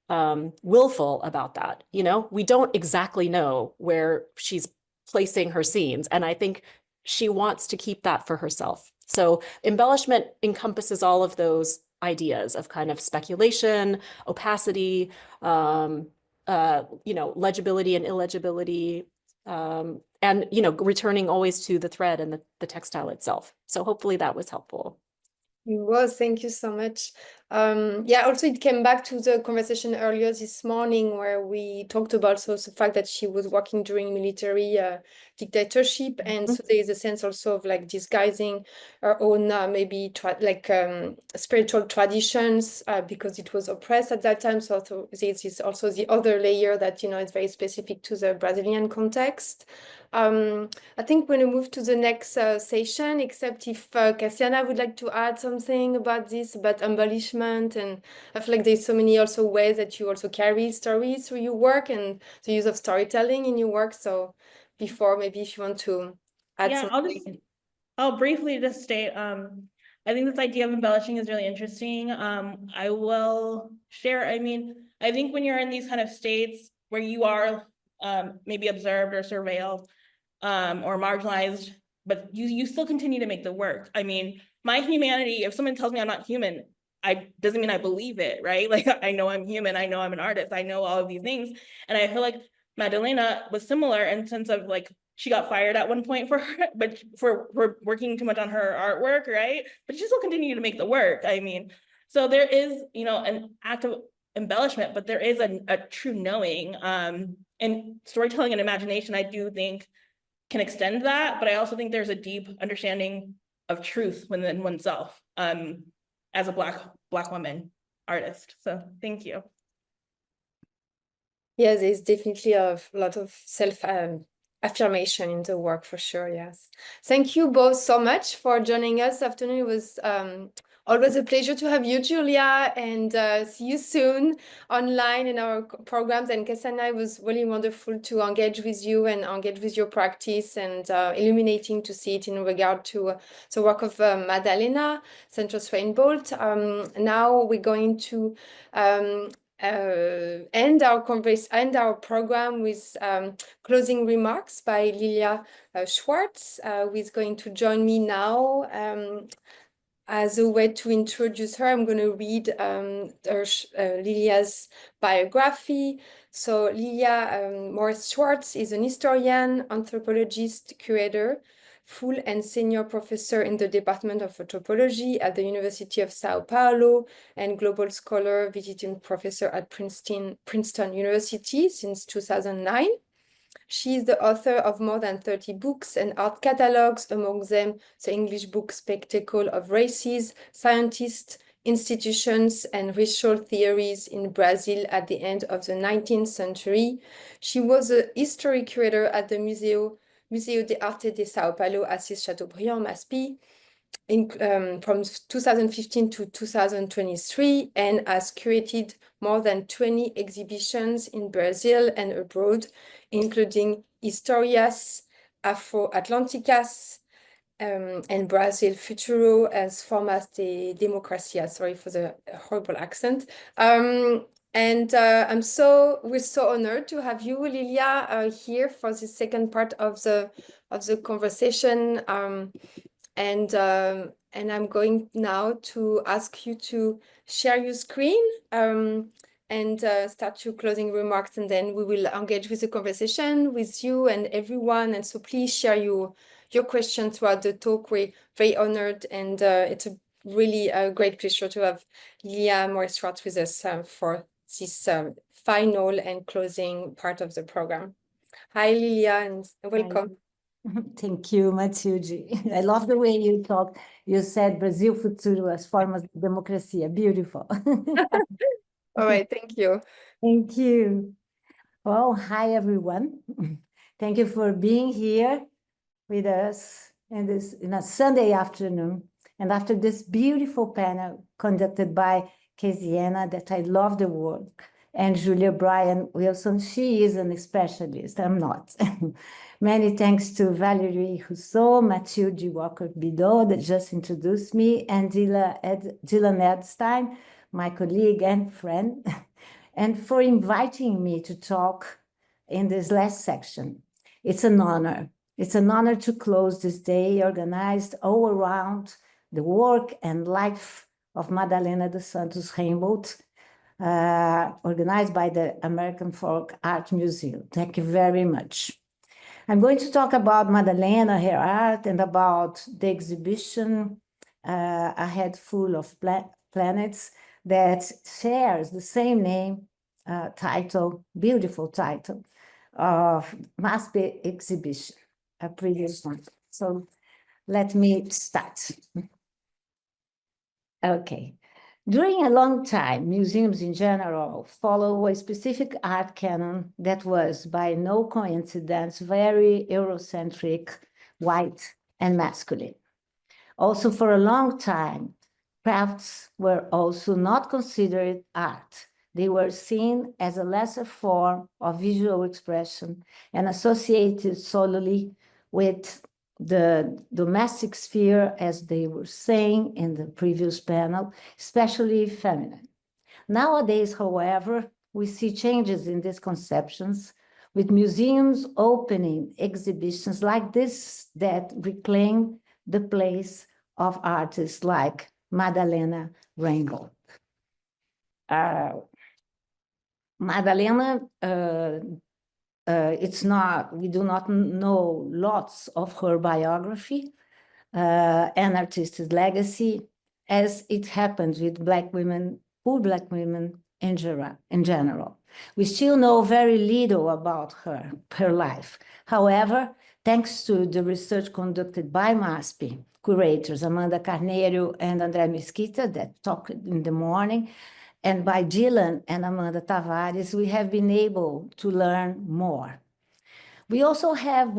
willful about that. We don't exactly know where she's placing her scenes. And I think she wants to keep that for herself. So embellishment encompasses all of those ideas of kind of speculation, opacity, legibility and illegibility, and, returning always to the thread and the textile itself. So hopefully that was helpful. It was, thank you so much. Also it came back to the conversation earlier this morning where we talked about the fact that she was working during military dictatorship, and so there is a sense also of disguising her own maybe spiritual traditions because it was oppressed at that time. So this is also the other layer that is very specific to the Brazilian context. I think we're going to move to the next session, except if Cassiana would like to add something about this, about embellishment. And I feel like there's so many also ways that you also carry stories through your work and the use of storytelling in your work. So before, maybe if you want to add something. I'll briefly just state, I think this idea of embellishing is really interesting. I will share, I think when you're in these kind of states where you are maybe observed or surveilled, or marginalized, but you still continue to make the work. My humanity, if someone tells me I'm not human, doesn't mean I believe it, right? I know I'm human, I know I'm an artist, I know all of these things. And I feel like Madalena was similar in the sense of she got fired at one point for working too much on her artwork, right? But she still continued to make the work. So there is, an act of embellishment, but there is a true knowing. And storytelling and imagination, I do think, can extend that, but I also think there's a deep understanding of truth within oneself as a Black woman artist. So thank you. Yeah, there's definitely a lot of affirmation in the work for sure. Yes. Thank you both so much for joining us this afternoon. It was always a pleasure to have you, Julia, and see you soon online in our programs. And Cassiana, it was really wonderful to engage with you and engage with your practice, and illuminating to see it in regard to the work of Madalena Santos Reinbold. Now we're going to end our program with closing remarks by Lilia Schwartz, who is going to join me now. As a way to introduce her, I'm going to read Lilia's biography. So Lilia Morris Schwartz is an historian, anthropologist, curator, full and senior professor in the Department of Anthropology at the University of Sao Paulo, and global scholar, visiting professor at Princeton University since 2009. She is the author of more than 30 books and art catalogs, among them the English book Spectacle of Races, Scientist institutions and racial theories in Brazil at the end of the 19th century. She was a history curator at the Museo de Arte de São Paulo, Assis Chateaubriand, MASPI, from 2015 to 2023, and has curated more than 20 exhibitions in Brazil and abroad, including Historias, Afro-Atlânticas, and Brazil Futuro as Formas de Democracia. Sorry for the horrible accent. We're so honored to have you, Lilia, here for the second part of the conversation. And I'm going now to ask you to share your screen and start your closing remarks, and then we will engage with the conversation with you and everyone. And so please share your questions throughout the talk. We're very honored, and it's a really great pleasure to have Lilia Morris-Schwartz with us for this final and closing part of the program. Hi, Lilia, and welcome. Thank you, Matilde. I love the way you talk. You said Brasil Futuro as Formas de Democracia. Beautiful. All right, thank you. Thank you. Well, hi, everyone. Thank you for being here with us in a Sunday afternoon. And after this beautiful panel conducted by Keziana, that I love the work, and Julia Bryan Wilson, she is an specialist, I'm not. Many thanks to Valerie Rousseau, Mathilde Walker-Bidot, that just introduced me, and Dylan Edstein, my colleague and friend, and for inviting me to talk in this last section. It's an honor. It's an honor to close this day organized all around the work and life of Madalena dos Santos Reinbold, organized by the American Folk Art Museum. Thank you very much. I'm going to talk about Madalena, her art, and about the exhibition, A Head Full of Planets, that shares the same name, title, beautiful title, of MASPI exhibition, a previous one. So let me start. Okay. During a long time, museums in general follow a specific art canon that was, by no coincidence, very Eurocentric, white, and masculine. Also, for a long time, crafts were also not considered art. They were seen as a lesser form of visual expression and associated solely with the domestic sphere, as they were saying in the previous panel, especially feminine. Nowadays, however, we see changes in these conceptions, with museums opening exhibitions like this that reclaim the place of artists like Madalena Reinbold. Madalena, we do not know lots of her biography and artistic legacy, as it happens with Black women, poor Black women in general. We still know very little about her life. However, thanks to the research conducted by MASPI curators, Amanda Carneiro and André Mesquita, that talked in the morning, and by Dylan and Amanda Tavares, we have been able to learn more. We also have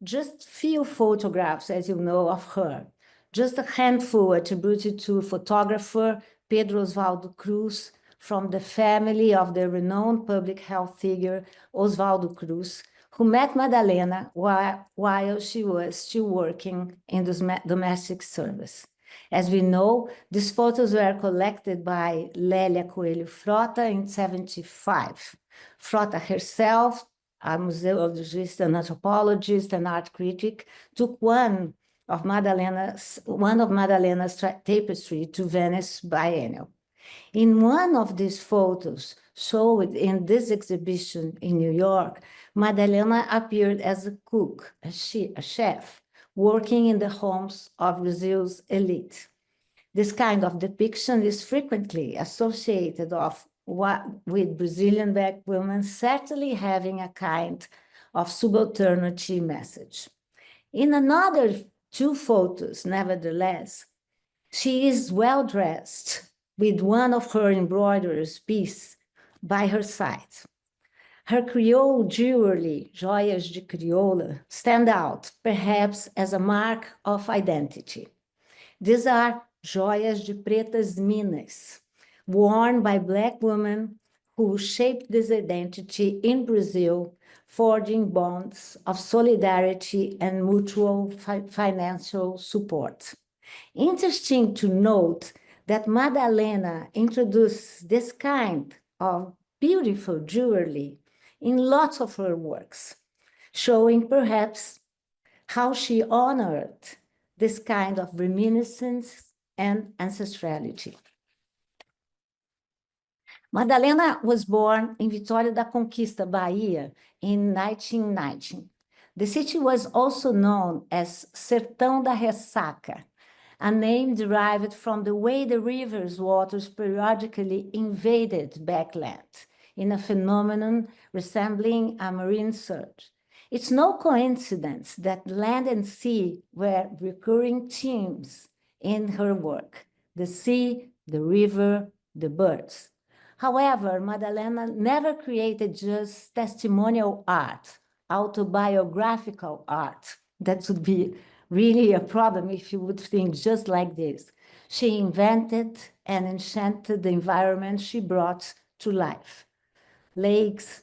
just few photographs, as you know, of her, just a handful attributed to photographer Pedro Osvaldo Cruz, from the family of the renowned public health figure Osvaldo Cruz, who met Madalena while she was still working in the domestic service. As we know, these photos were collected by Lélia Coelho Frota in 1975. Frota herself, a museologist, an anthropologist, and art critic, took one of Madalena's tapestry to Venice Biennial. In one of these photos, showed in this exhibition in New York, Madalena appeared as a cook, a chef, working in the homes of Brazil's elite. This kind of depiction is frequently associated with Brazilian Black women certainly having a kind of subalternity message. In another two photos, nevertheless, she is well-dressed, with one of her embroiderer's pieces by her side. Her Creole jewelry, joias de crioula, stand out, perhaps as a mark of identity. These are joias de pretas minas, worn by Black women who shaped this identity in Brazil, forging bonds of solidarity and mutual financial support. Interesting to note that Madalena introduced this kind of beautiful jewelry in lots of her works, showing perhaps how she honored this kind of reminiscence and ancestrality. Madalena was born in Vitória da Conquista, Bahia, in 1919. The city was also known as Sertão da Ressaca, a name derived from the way the river's waters periodically invaded backland in a phenomenon resembling a marine surge. It's no coincidence that land and sea were recurring themes in her work: the sea, the river, the birds. However, Madalena never created just testimonial art, autobiographical art. That would be really a problem if you would think just like this. She invented and enchanted the environment she brought to life. Lakes,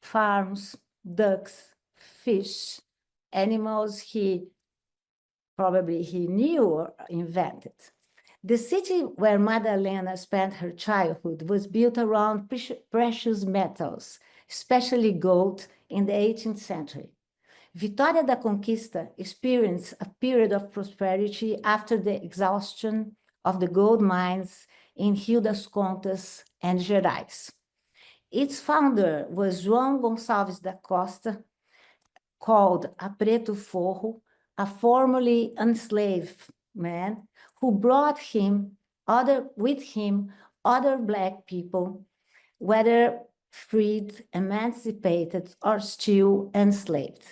farms, ducks, fish, animals he knew or invented. The city where Madalena spent her childhood was built around precious metals, especially gold, in the 18th century. Vitória da Conquista experienced a period of prosperity after the exhaustion of the gold mines in Rio das Contas and Gerais. Its founder was João Gonçalves da Costa, called a Preto Forro, a formerly enslaved man who brought with him other Black people, whether freed, emancipated, or still enslaved.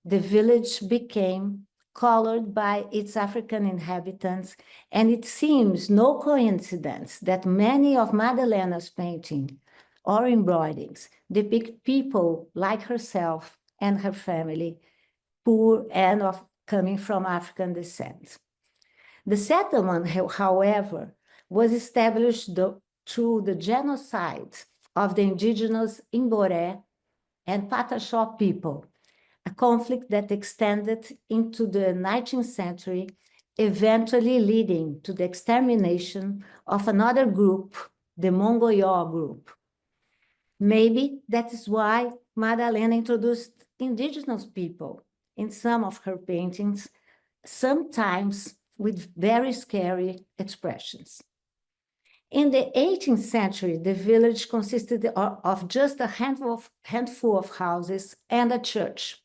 The village became colored by its African inhabitants, and it seems no coincidence that many of Madalena's paintings or embroiderings depict people like herself and her family, poor and coming from African descent. The settlement, however, was established through the genocide of the indigenous Imboré and Pataxó people, a conflict that extended into the 19th century, eventually leading to the extermination of another group, the Mongoyo group. Maybe that is why Madalena introduced indigenous people in some of her paintings, sometimes with very scary expressions. In the 18th century, the village consisted of just a handful of houses and a church,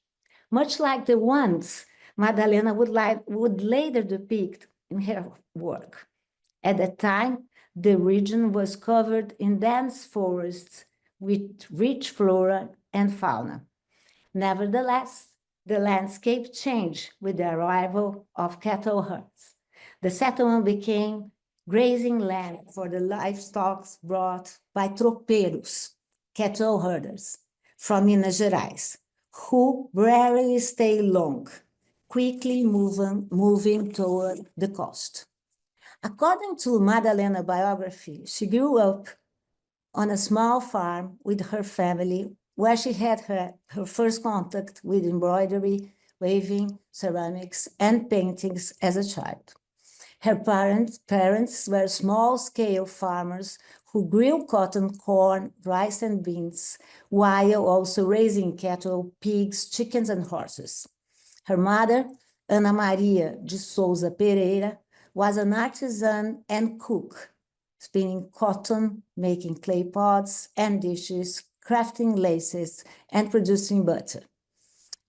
much like the ones Madalena would later depict in her work. At that time, the region was covered in dense forests with rich flora and fauna. Nevertheless, the landscape changed with the arrival of cattle herds. The settlement became grazing land for the livestock brought by tropeiros, cattle herders, from Minas Gerais, who rarely stay long, quickly moving toward the coast. According to Madalena's biography, she grew up on a small farm with her family, where she had her first contact with embroidery, weaving, ceramics, and paintings as a child. Her parents were small-scale farmers who grew cotton, corn, rice, and beans, while also raising cattle, pigs, chickens, and horses. Her mother, Ana Maria de Souza Pereira, was an artisan and cook, spinning cotton, making clay pots and dishes, crafting laces, and producing butter.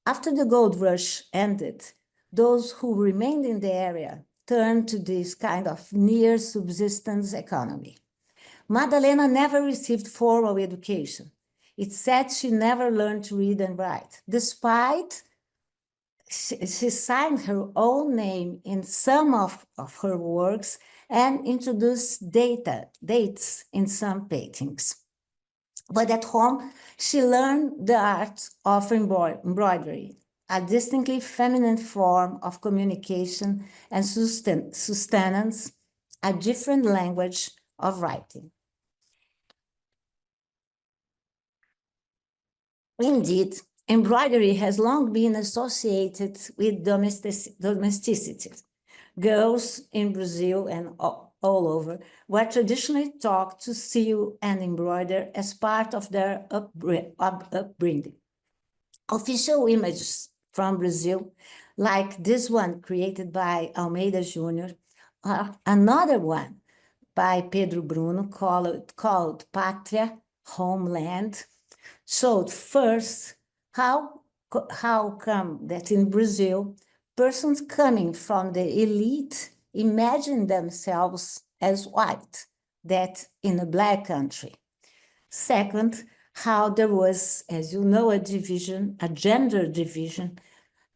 After the gold rush ended, those who remained in the area turned to this kind of near subsistence economy. Madalena never received formal education. It's said she never learned to read and write, despite she signed her own name in some of her works and introduce dates in some paintings. But at home, she learned the art of embroidery, a distinctly feminine form of communication and sustenance, a different language of writing. Indeed, embroidery has long been associated with domesticity. Girls in Brazil and all over were traditionally taught to sew and embroider as part of their upbringing. Official images from Brazil, like this one created by Almeida Jr., another one by Pedro Bruno called Pátria, Homeland, showed first how come that in Brazil, persons coming from the elite imagine themselves as white, that in a Black country. Second, how there was, as you know, a gender division,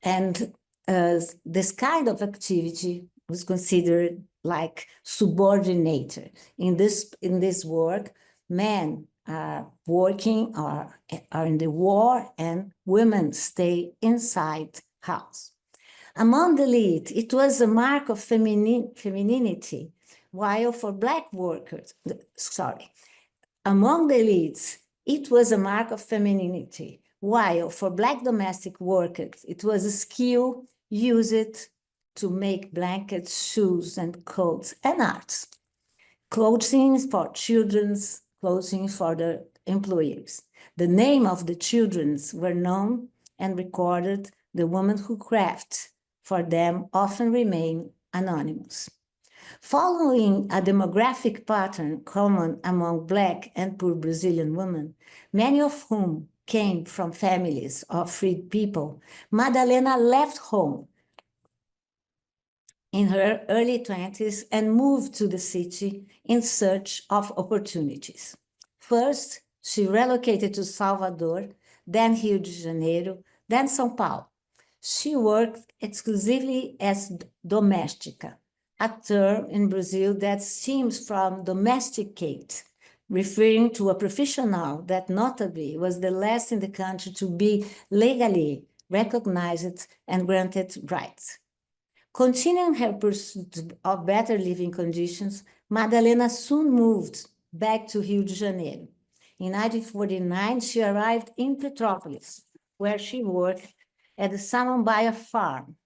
and this kind of activity was considered like subordinated. In this work, men are working or are in the war, and women stay inside house. Among the elite, it was a mark of femininity, while for Black workers, among the elites, it was a mark of femininity, while for Black domestic workers, it was a skill used to make blankets, shoes, and coats, and arts. Clothing for children's, clothing for the employees. The name of the children's were known and recorded. The women who craft for them often remain anonymous. Following a demographic pattern common among Black and poor Brazilian women, many of whom came from families of freed people, Madalena left home in her early 20s and moved to the city in search of opportunities. First, she relocated to Salvador, then Rio de Janeiro, then São Paulo. She worked exclusively as doméstica, a term in Brazil that stems from domesticate, referring to a professional that notably was the last in the country to be legally recognized and granted rights. Continuing her pursuit of better living conditions, Madalena soon moved back to Rio de Janeiro. In 1949, she arrived in Petrópolis, where she worked at the Samambaia farm.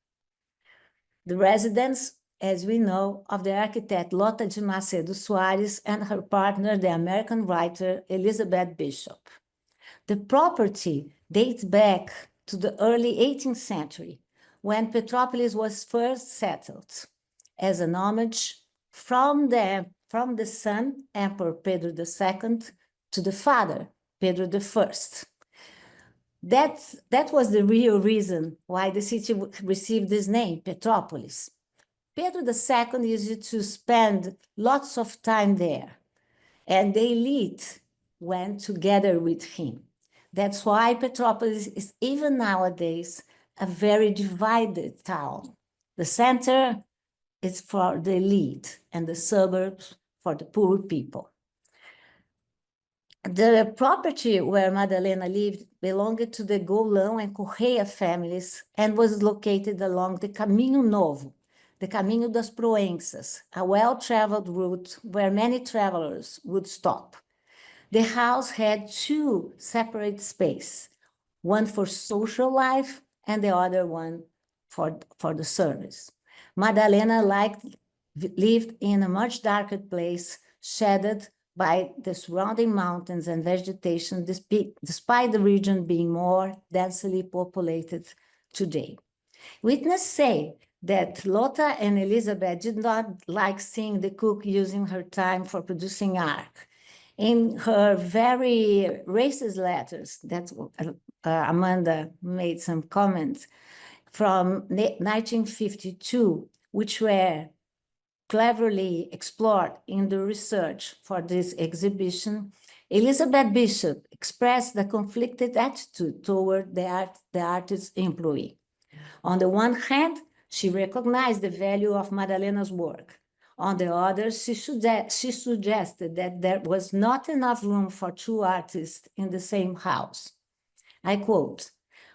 The residence, as we know, of the architect Lota de Macedo Soares and her partner, the American writer Elizabeth Bishop. The property dates back to the early 18th century, when Petrópolis was first settled, as an homage from the son, Emperor Pedro II, to the father, Pedro I. That was the real reason why the city received this name, Petrópolis. Pedro II used to spend lots of time there, and the elite went together with him. That's why Petrópolis is even nowadays a very divided town. The center is for the elite and the suburbs for the poor people. The property where Madalena lived belonged to the Golão and Correia families and was located along the Caminho Novo, the Caminho das Proenças, a well-traveled route where many travelers would stop. The house had two separate spaces, one for social life and the other one for the service. Madalena lived in a much darker place, shaded by the surrounding mountains and vegetation, despite the region being more densely populated today. Witnesses say that Lota and Elizabeth did not like seeing the cook using her time for producing art. In her very racist letters, that Amanda made some comments from 1952, which were cleverly explored in the research for this exhibition, Elizabeth Bishop expressed a conflicted attitude toward the artist's employee. On the one hand, she recognized the value of Madalena's work. On the other, she suggested that there was not enough room for two artists in the same house. I quote,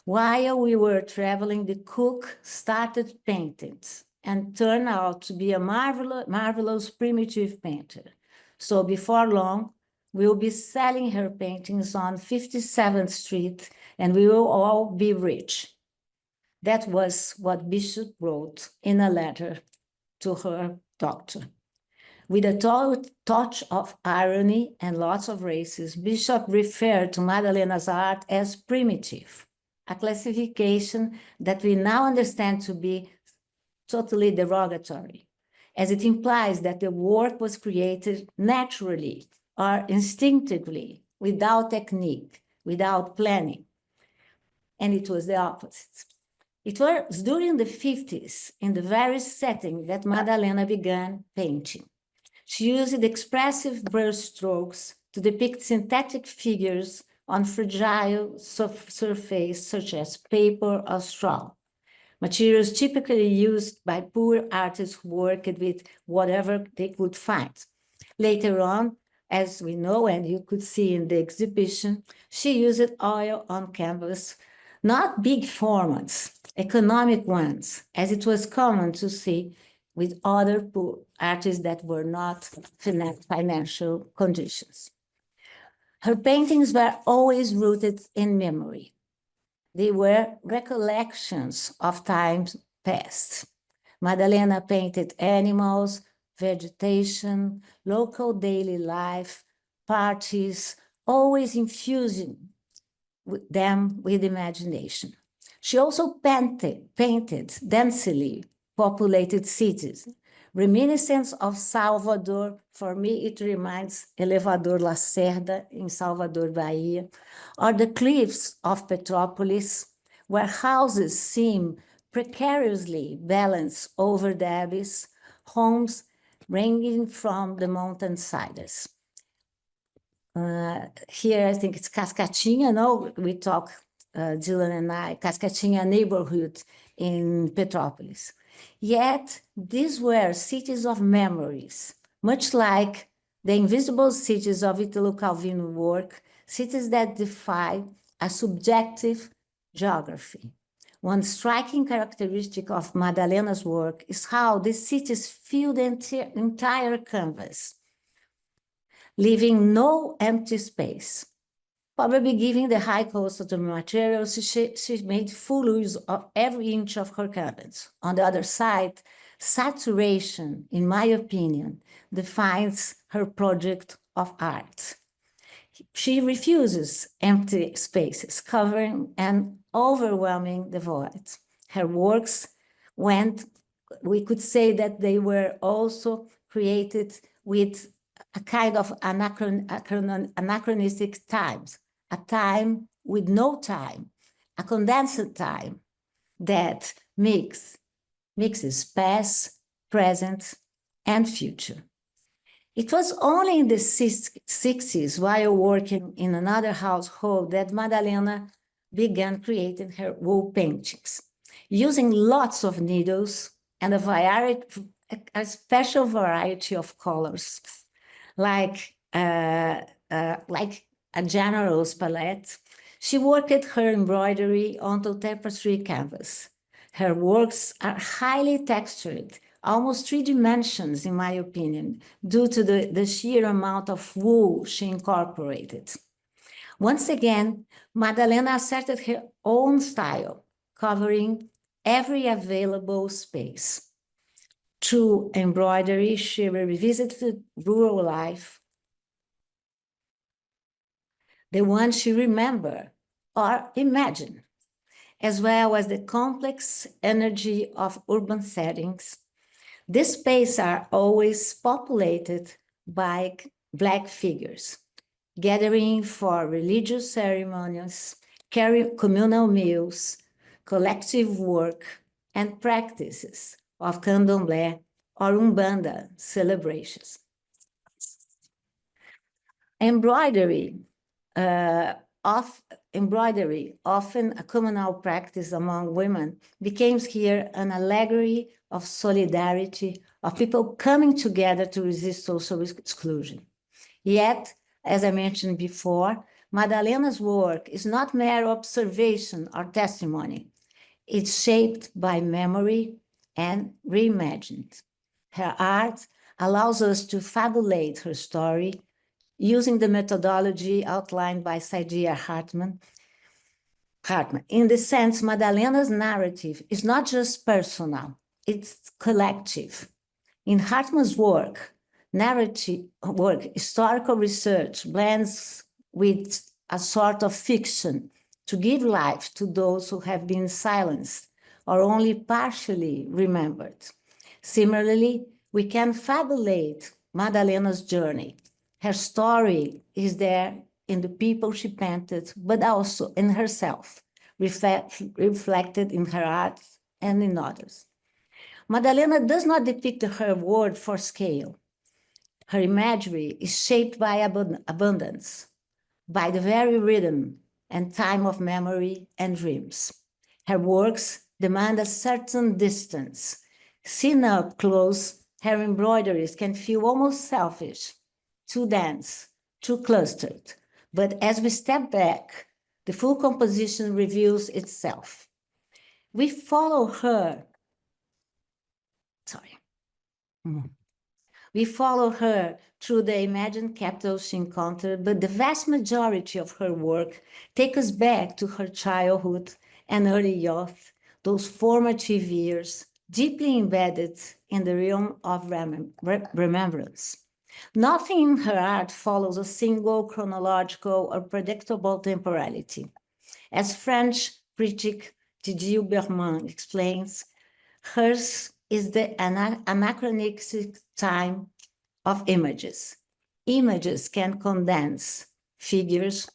"While we were traveling, the cook started painting and turned out to be a marvelous primitive painter. So before long, we'll be selling her paintings on 57th Street and we will all be rich." That was what Bishop wrote in a letter to her doctor. With a touch of irony and lots of races, Bishop referred to Madalena's art as primitive, a classification that we now understand to be totally derogatory, as it implies that the work was created naturally or instinctively, without technique, without planning. And it was the opposite. It was during the 50s, in the very setting, that Madalena began painting. She used expressive brush strokes to depict synthetic figures on fragile surface, such as paper or straw, materials typically used by poor artists who worked with whatever they could find. Later on, as we know, and you could see in the exhibition, she used oil on canvas, not big formats, economic ones, as it was common to see with other poor artists that were not financial conditions. Her paintings were always rooted in memory. They were recollections of times past. Madalena painted animals, vegetation, local daily life, parties, always infusing them with imagination. She also painted densely populated cities. Reminiscence of Salvador, for me it reminds Elevador Lacerda in Salvador, Bahia, or the cliffs of Petrópolis, where houses seem precariously balanced over the abyss, homes ranging from the mountainsides. Here, I think it's Cascatinha, no? We talk, Dylan and I, Cascatinha neighborhood in Petrópolis. Yet, these were cities of memories, much like the invisible cities of Italo Calvino's work, cities that defy a subjective geography. One striking characteristic of Madalena's work is how these cities fill the entire canvas, leaving no empty space. Probably given the high cost of the materials, she made full use of every inch of her canvas. On the other side, saturation, in my opinion, defines her project of art. She refuses empty spaces, covering and overwhelming the void. Her works we could say that they were also created with a kind of anachronistic times, a time with no time, a condensed time that mixes past, present, and future. It was only in the 60s, while working in another household, that Madalena began creating her wool paintings, using lots of needles and a special variety of colors, like a generous palette. She worked her embroidery onto tapestry canvas. Her works are highly textured, almost 3 dimensions, in my opinion, due to the sheer amount of wool she incorporated. Once again, Madalena asserted her own style, covering every available space. Through embroidery, she revisited rural life, the one she remembered or imagined, as well as the complex energy of urban settings. These spaces are always populated by Black figures, gathering for religious ceremonies, communal meals, collective work, and practices of candomblé or umbanda celebrations. Embroidery, often a communal practice among women, became here an allegory of solidarity, of people coming together to resist social exclusion. Yet, as I mentioned before, Madalena's work is not mere observation or testimony. It's shaped by memory and reimagined. Her art allows us to fabulate her story using the methodology outlined by Saidiya Hartman. In this sense, Madalena's narrative is not just personal, it's collective. In Hartman's work, historical research blends with a sort of fiction to give life to those who have been silenced or only partially remembered. Similarly, we can fabulate Madalena's journey. Her story is there in the people she painted, but also in herself, reflected in her art and in others. Madalena does not depict her world for scale. Her imagery is shaped by abundance, by the very rhythm and time of memory and dreams. Her works demand a certain distance. Seen up close, her embroideries can feel almost selfish, too dense, too clustered. But as we step back, the full composition reveals itself. We follow her. We follow her through the imagined capital she encountered, but the vast majority of her work takes us back to her childhood and early youth, those formative years deeply embedded in the realm of remembrance. Nothing in her art follows a single chronological or predictable temporality. As French critic Didier Berman explains, hers is the anachronistic time of images. Images can condense figures,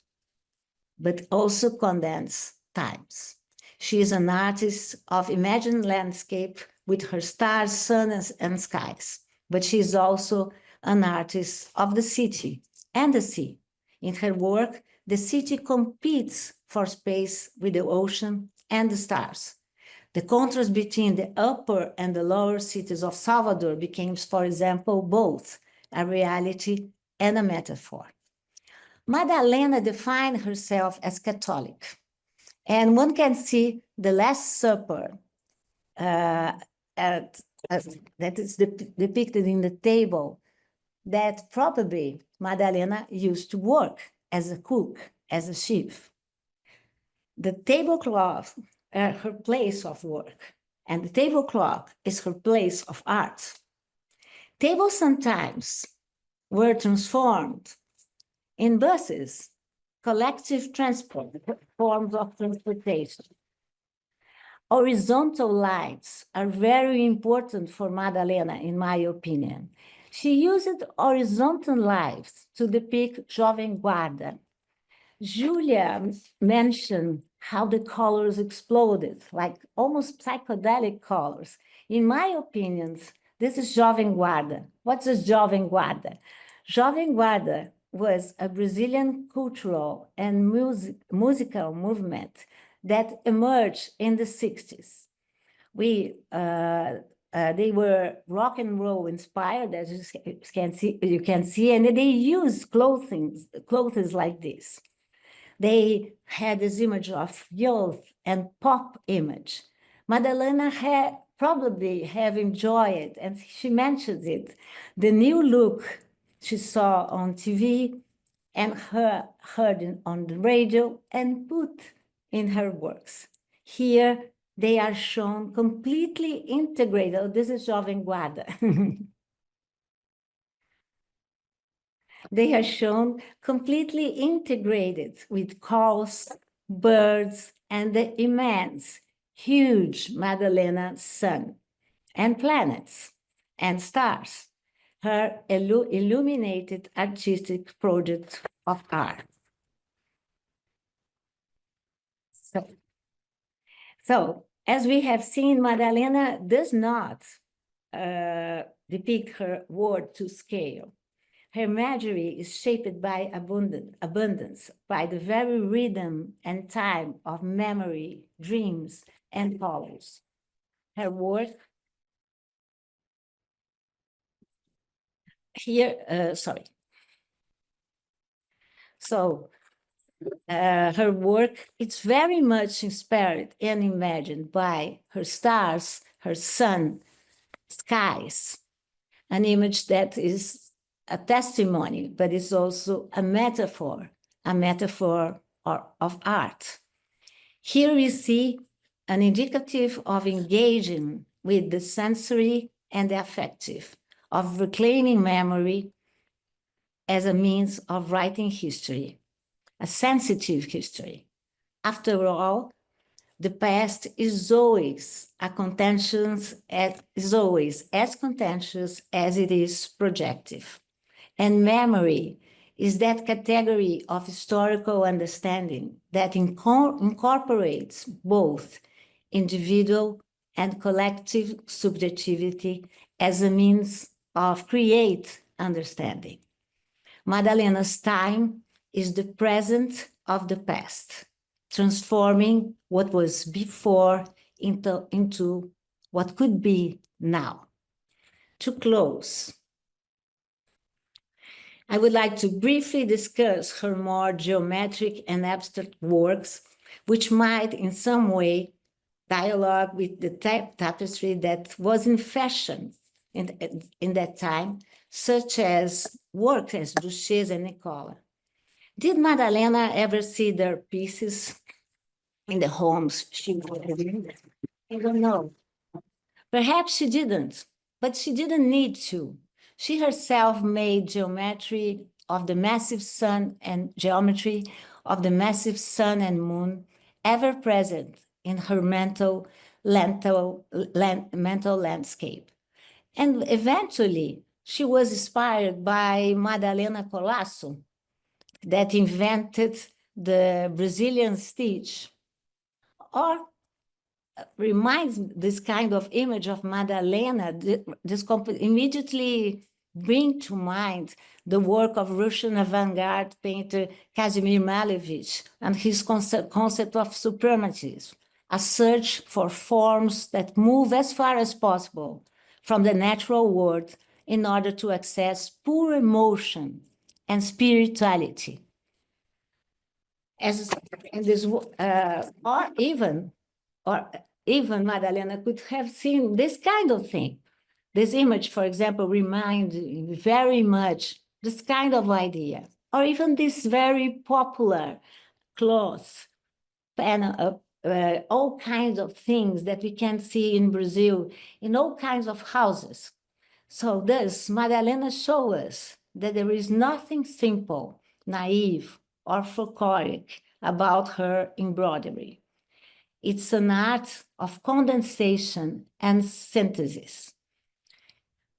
but also condense times. She is an artist of imagined landscape with her stars, sun, and skies, but she is also an artist of the city and the sea. In her work, the city competes for space with the ocean and the stars. The contrast between the upper and the lower cities of Salvador became, for example, both a reality and a metaphor. Madalena defined herself as Catholic, and one can see the Last Supper that is depicted in the table, that probably Madalena used to work as a cook, as a chef. The tablecloth, her place of work, and the tablecloth is her place of art. Tables sometimes were transformed in buses, collective transport, forms of transportation. Horizontal lines are very important for Madalena, in my opinion. She used horizontal lines to depict Jovem Guarda. Julia mentioned how the colors exploded, like almost psychedelic colors. In my opinion, this is Jovem Guarda. What's a Jovem Guarda? Jovem Guarda was a Brazilian cultural and musical movement that emerged in the 60s. They were rock and roll inspired, as you can see, and they used clothes like this. They had this image of youth and pop image. Madalena probably have enjoyed, and she mentions it, the new look she saw on TV and heard on the radio and put in her works. Here, they are shown completely integrated. Oh, this is Jovem Guarda. They are shown completely integrated with cows, birds, and the immense, huge Madalena sun, and planets, and stars, her illuminated artistic project of art. So as we have seen, Madalena does not depict her world to scale. Her imagery is shaped by abundance, by the very rhythm and time of memory, dreams, and colors. Her work here, sorry. So her work, it's very much inspired and imagined by her stars, her sun, skies, an image that is a testimony, but it's also a metaphor of art. Here we see an indicative of engaging with the sensory and the affective, of reclaiming memory as a means of writing history, a sensitive history. After all, the past is always as contentious as it is projective. And memory is that category of historical understanding that incorporates both individual and collective subjectivity as a means of create understanding. Madalena's time is the present of the past, transforming what was before into what could be now. To close, I would like to briefly discuss her more geometric and abstract works, which might in some way dialogue with the tapestry that was in fashion in that time, such as works as Duchesse and Nicola. Did Madalena ever see their pieces in the homes she lived in? I don't know. Perhaps she didn't, but she didn't need to. She herself made geometry of the massive sun and geometry of the massive sun and moon ever present in her mental landscape. And eventually, she was inspired by Madalena Colasso, that invented the Brazilian stitch, or reminds this kind of image of Madalena, this immediately bring to mind the work of Russian avant-garde painter Kazimir Malevich and his concept of suprematism, a search for forms that move as far as possible from the natural world in order to access pure emotion and spirituality. Or even Madalena could have seen this kind of thing. This image, for example, reminds very much this kind of idea, or even this very popular cloth, and all kinds of things that we can see in Brazil, in all kinds of houses. So thus, Madalena shows us that there is nothing simple, naive, or folkloric about her embroidery. It's an art of condensation and synthesis.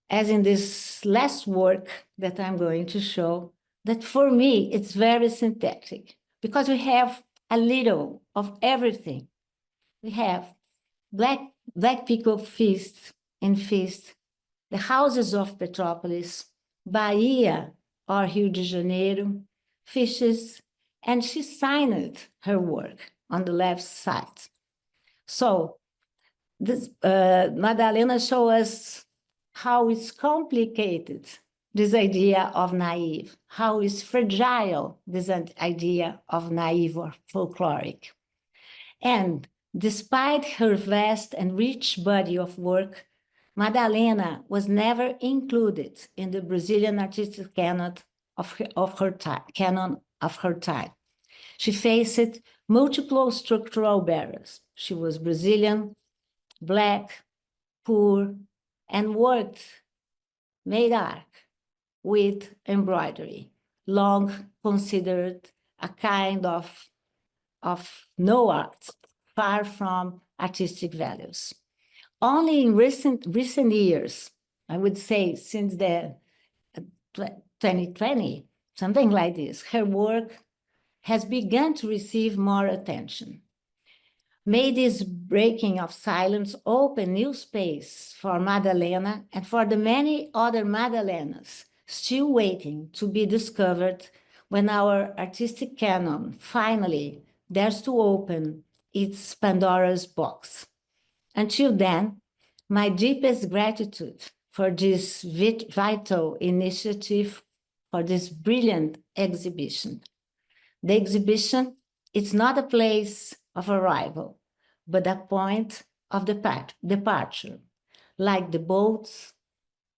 As in this last work that I'm going to show, that for me, it's very synthetic, because we have a little of everything. We have black people feast, the houses of Petrópolis, Bahia or Rio de Janeiro, fishes, and she signed her work on the left side. So this Madalena shows us how it's complicated, this idea of naive, how it's fragile, this idea of naive or folkloric. And despite her vast and rich body of work, Madalena was never included in the Brazilian artistic canon of her time. She faced multiple structural barriers. She was Brazilian, Black, poor, and made art with embroidery, long considered a kind of no art, far from artistic values. Only in recent years, I would say since the 2020, something like this, her work has begun to receive more attention. May this breaking of silence open new space for Madalena and for the many other Madalenas still waiting to be discovered when our artistic canon finally dares to open its Pandora's box. Until then, my deepest gratitude for this vital initiative, for this brilliant exhibition. The exhibition, it's not a place of arrival, but a point of departure, like the boats,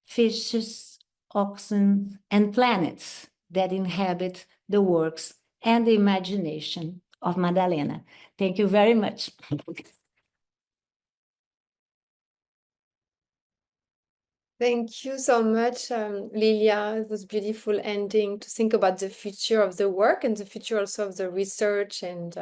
fishes, oxen, and planets that inhabit the works and the imagination of Madalena. Thank you very much. Thank you so much, Lilia. It was beautiful ending to think about the future of the work and the future also of the research, and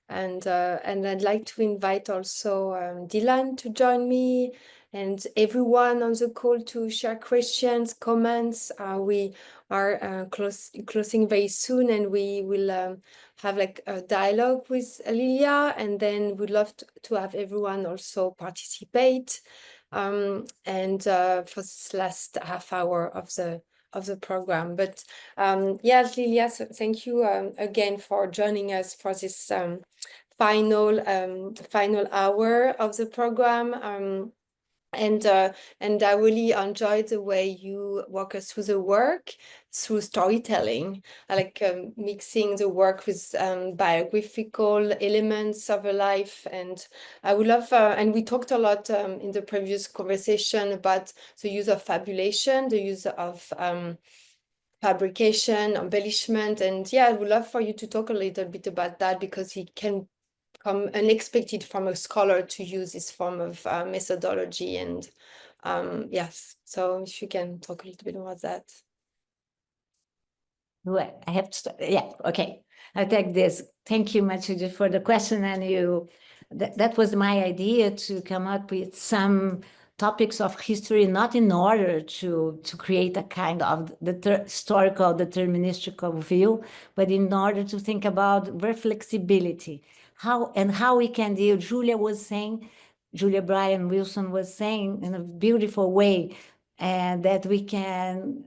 I'd like to invite also Dylan to join me and everyone on the call to share questions, comments. We are closing very soon, and we will have like a dialogue with Lilia, and then we'd love to have everyone also participate. And for this last half hour of the program. But yeah, Lilia, so thank you again for joining us for this final hour of the program. And I really enjoyed the way you walk us through the work, through storytelling. I like mixing the work with biographical elements of a life. And I would love, and we talked a lot in the previous conversation about the use of fabulation, the use of fabrication, embellishment. And yeah, I would love for you to talk a little bit about that, because it can come unexpected from a scholar to use this form of methodology. And yes, so if you can talk a little bit about that. Well, I have to start. Yeah, okay. I'll take this. Thank you, Matilde, for the question. And that was my idea, to come up with some topics of history, not in order to create a kind of historical deterministic view, but in order to think about reflexibility. How we can deal. Julia Bryan Wilson was saying in a beautiful way, and that we can,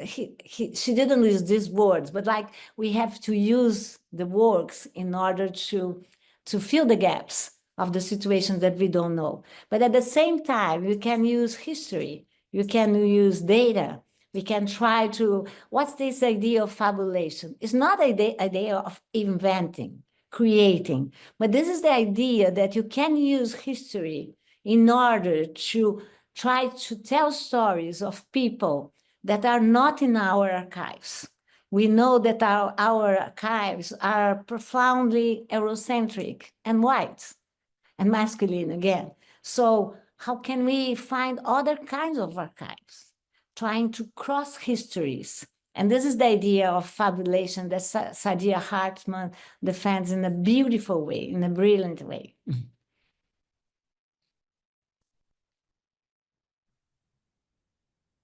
she didn't use these words, but like we have to use the works in order to fill the gaps of the situations that we don't know. But at the same time, you can use history, you can use data, we can try to, what's this idea of fabulation? It's not an idea of inventing, creating, but this is the idea that you can use history in order to try to tell stories of people that are not in our archives. We know that our archives are profoundly Eurocentric and white and masculine again. So how can we find other kinds of archives, trying to cross histories? And this is the idea of fabulation that Saidiya Hartman defends in a beautiful way, in a brilliant way.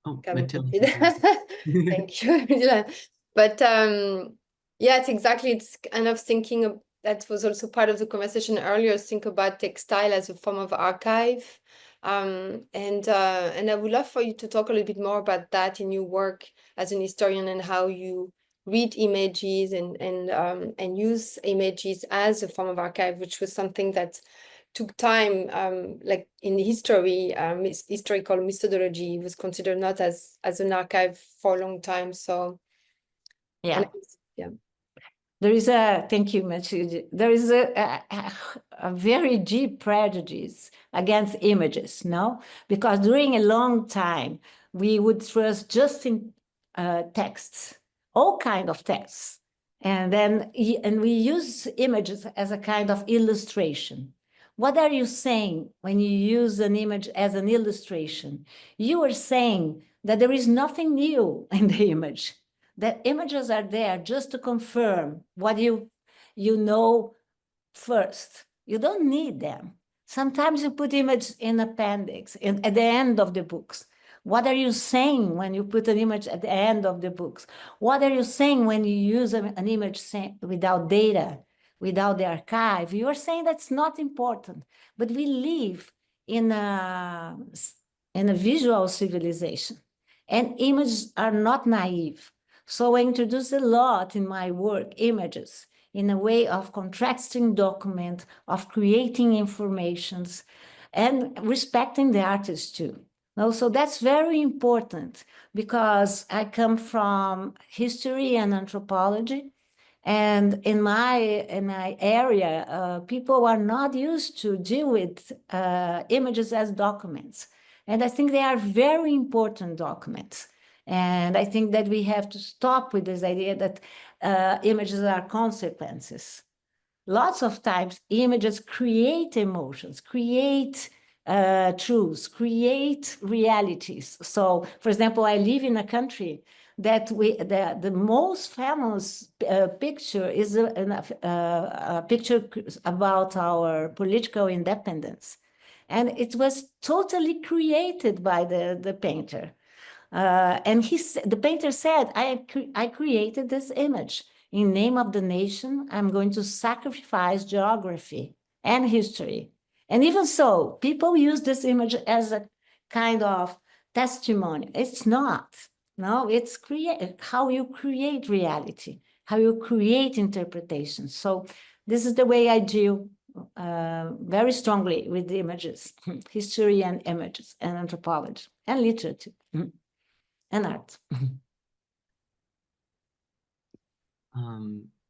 Oh, Matilde. Thank you, Dylan. But yeah, it's kind of thinking of, that was also part of the conversation earlier, think about textile as a form of archive. And I would love for you to talk a little bit more about that in your work as an historian, and how you read images and use images as a form of archive, which was something that took time, like in history, historical methodology was considered not as an archive for a long time. So yeah. Yeah. There is thank you, Matilde. There is a very deep prejudice against images, no? Because during a long time, we would trust just in texts, all kind of texts. And we use images as a kind of illustration. What are you saying when you use an image as an illustration? You are saying that there is nothing new in the image, that images are there just to confirm what you know first. You don't need them. Sometimes you put images in appendix, at the end of the books. What are you saying when you put an image at the end of the books? What are you saying when you use an image without data, without the archive? You are saying that's not important. But we live in a visual civilization, and images are not naive. So I introduce a lot in my work, images, in a way of contrasting document, of creating informations, and respecting the artist too. No, so that's very important because I come from history and anthropology. And in my area, people are not used to deal with images as documents. And I think they are very important documents. And I think that we have to stop with this idea that images are consequences. Lots of times, images create emotions, create truths, create realities. So, for example, I live in a country that the most famous picture is a picture about our political independence. And it was totally created by the painter. And the painter said, I created this image. In name of the nation, I'm going to sacrifice geography and history. And even so, people use this image as a kind of testimony. It's not. No, it's how you create reality, how you create interpretation. So this is the way I deal very strongly with the images, history and images and anthropology and literature and art.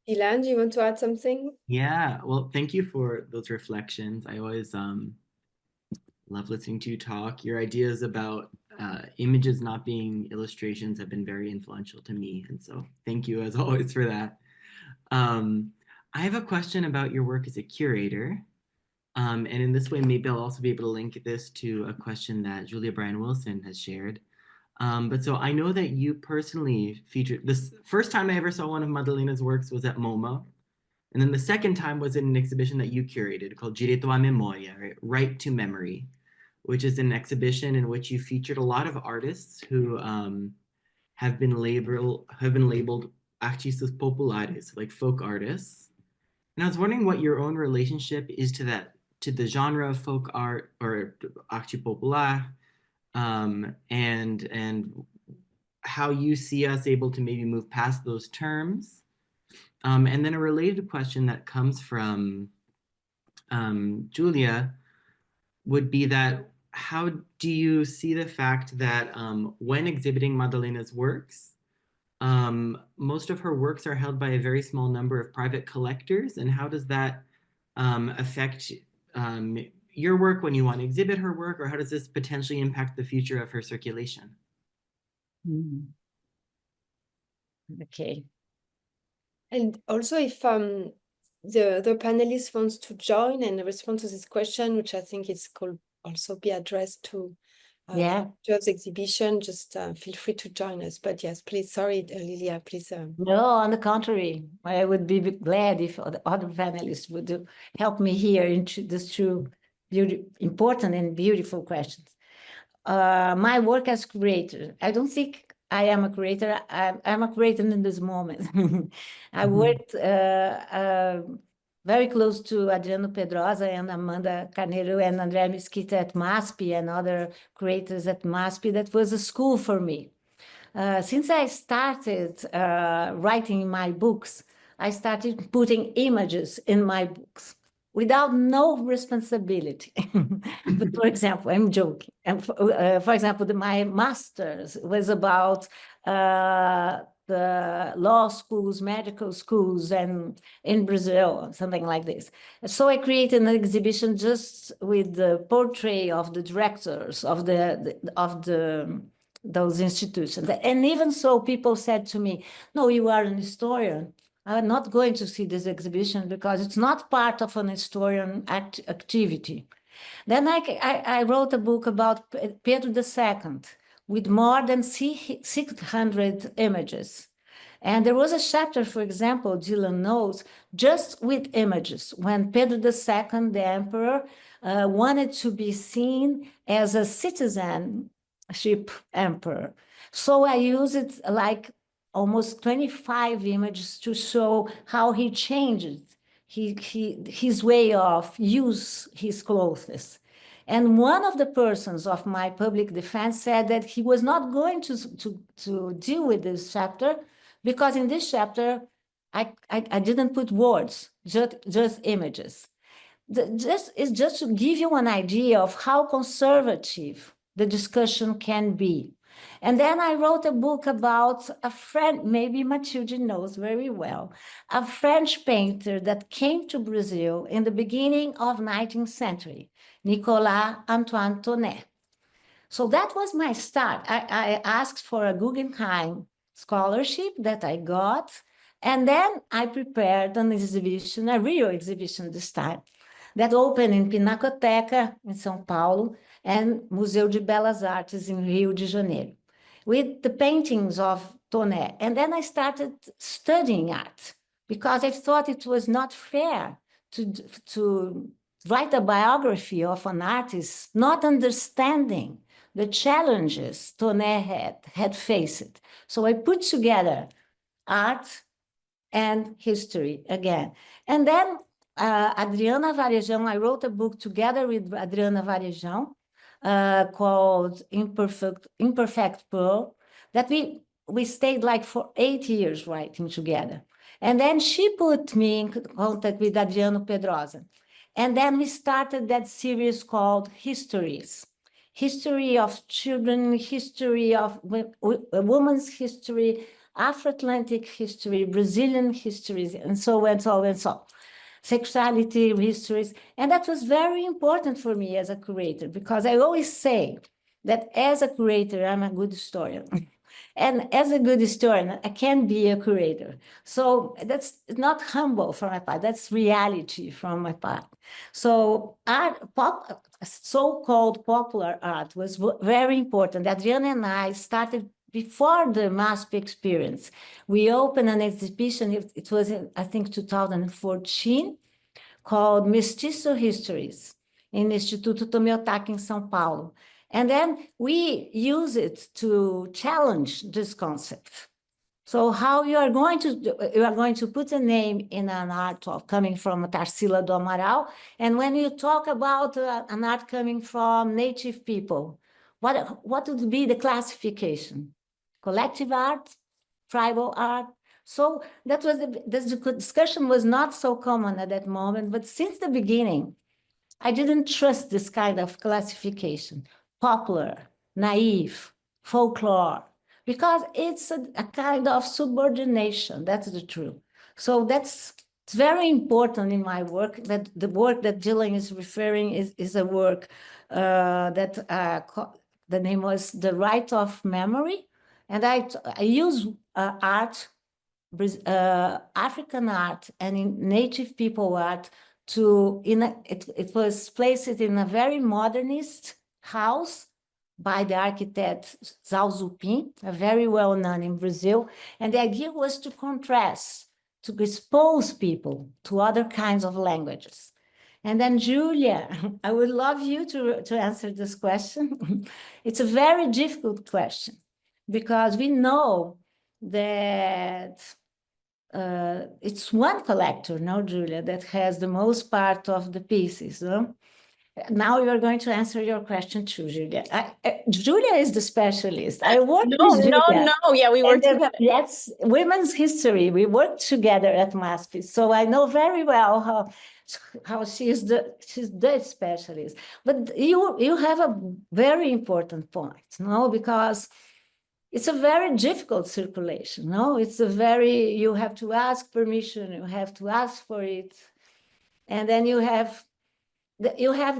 Ilan, do you want to add something? Yeah, well, thank you for those reflections. I always love listening to you talk. Your ideas about images not being illustrations have been very influential to me. And so thank you as always for that. I have a question about your work as a curator. And in this way, maybe I'll also be able to link this to a question that Julia Bryan Wilson has shared. But so I know that you personally featured, this first time I ever saw one of Madalena's works was at MoMA. And then the second time was in an exhibition that you curated called Direito à Memória, right to Memory, which is an exhibition in which you featured a lot of artists who have been labeled artistas populares, like folk artists. And I was wondering what your own relationship is to the genre of folk art or arte popular, and how you see us able to maybe move past those terms. And then a related question that comes from Julia would be that how do you see the fact that when exhibiting Madalena's works, most of her works are held by a very small number of private collectors, and how does that affect your work when you want to exhibit her work, or how does this potentially impact the future of her circulation? Okay. And also, if the panelists wants to join and respond to this question, which I think is could also be addressed to Joe's exhibition, just feel free to join us. But yes, please, sorry, Lilia, please. No, on the contrary, I would be glad if the other panelists would help me here into these two important and beautiful questions. My work as curator, I don't think I am a curator. I'm a curator in this moment. I worked very close to Adriano Pedrosa and Amanda Carneiro and Andrea Mesquita at MASP and other curators at MASP. That was a school for me. Since I started writing my books, I started putting images in my books without no responsibility. But for example, I'm joking. And for example, my master's was about the law schools, medical schools, and in Brazil, something like this. So I created an exhibition just with the portrait of the directors of those institutions. And even so, people said to me, no, you are an historian. I'm not going to see this exhibition because it's not part of an historian activity. Then I wrote a book about Pedro II with more than 600 images. And there was a chapter, for example, Dylan knows, just with images, when Pedro II, the emperor, wanted to be seen as a citizenship emperor. So I used it like almost 25 images to show how he changed his way of use his clothes. And one of the persons of my public defense said that he was not going to deal with this chapter because in this chapter, I didn't put words, just images. It's just to give you an idea of how conservative the discussion can be. And then I wrote a book about a friend, maybe Matilde knows very well, a French painter that came to Brazil in the beginning of 19th century, Nicolas Antoine Thonet. So that was my start. I asked for a Guggenheim scholarship that I got, and then I prepared an exhibition, a real exhibition this time, that opened in Pinacoteca in São Paulo and Museu de Belas Artes in Rio de Janeiro, with the paintings of Thonet. And then I started studying art because I thought it was not fair to write a biography of an artist not understanding the challenges Thonet had faced. So I put together art and history again. And then Adriana Varejão, I wrote a book together with Adriana Varejão called Imperfect Pearl, that we stayed like for 8 years writing together. And then she put me in contact with Adriano Pedrosa. And then we started that series called Histories. History of children, history of women's history, Afro-Atlantic history, Brazilian histories, and so and so and so. Sexuality histories. And that was very important for me as a curator, because I always say that as a curator, I'm a good historian. And as a good historian, I can be a curator. So that's not humble from my part, that's reality from my part. So so-called popular art was very important. Adriana and I started before the MASP experience. We opened an exhibition, it was in, I think, 2014, called Mestiço Histories in Instituto Tomei Otaki in São Paulo. And then we use it to challenge this concept. So how you are going to put a name in an art of coming from Tarsila do Amaral, and when you talk about an art coming from native people, what would be the classification? Collective art, tribal art. So that was the discussion was not so common at that moment, but since the beginning, I didn't trust this kind of classification. Popular, naive, folklore, because it's a kind of subordination, that's the truth. So it's very important in my work, that the work that Dylan is referring is a work that the name was The Right of Memory. And I use art, African art and native people art it was placed in a very modernist house by the architect Zau Zupin, a very well known in Brazil. And the idea was to contrast, to expose people to other kinds of languages. And then Julia, I would love you to answer this question. It's a very difficult question because we know that it's one collector, no, Julia, that has the most part of the pieces, no? Now you are going to answer your question too, Julia. Julia is the specialist. I work with Julia. No. Yeah, we worked together. Yes, women's history. We worked together at MASP. So I know very well how she's the specialist. But you have a very important point, no? Because it's a very difficult circulation, no? You have to ask permission, you have to ask for it. And then you have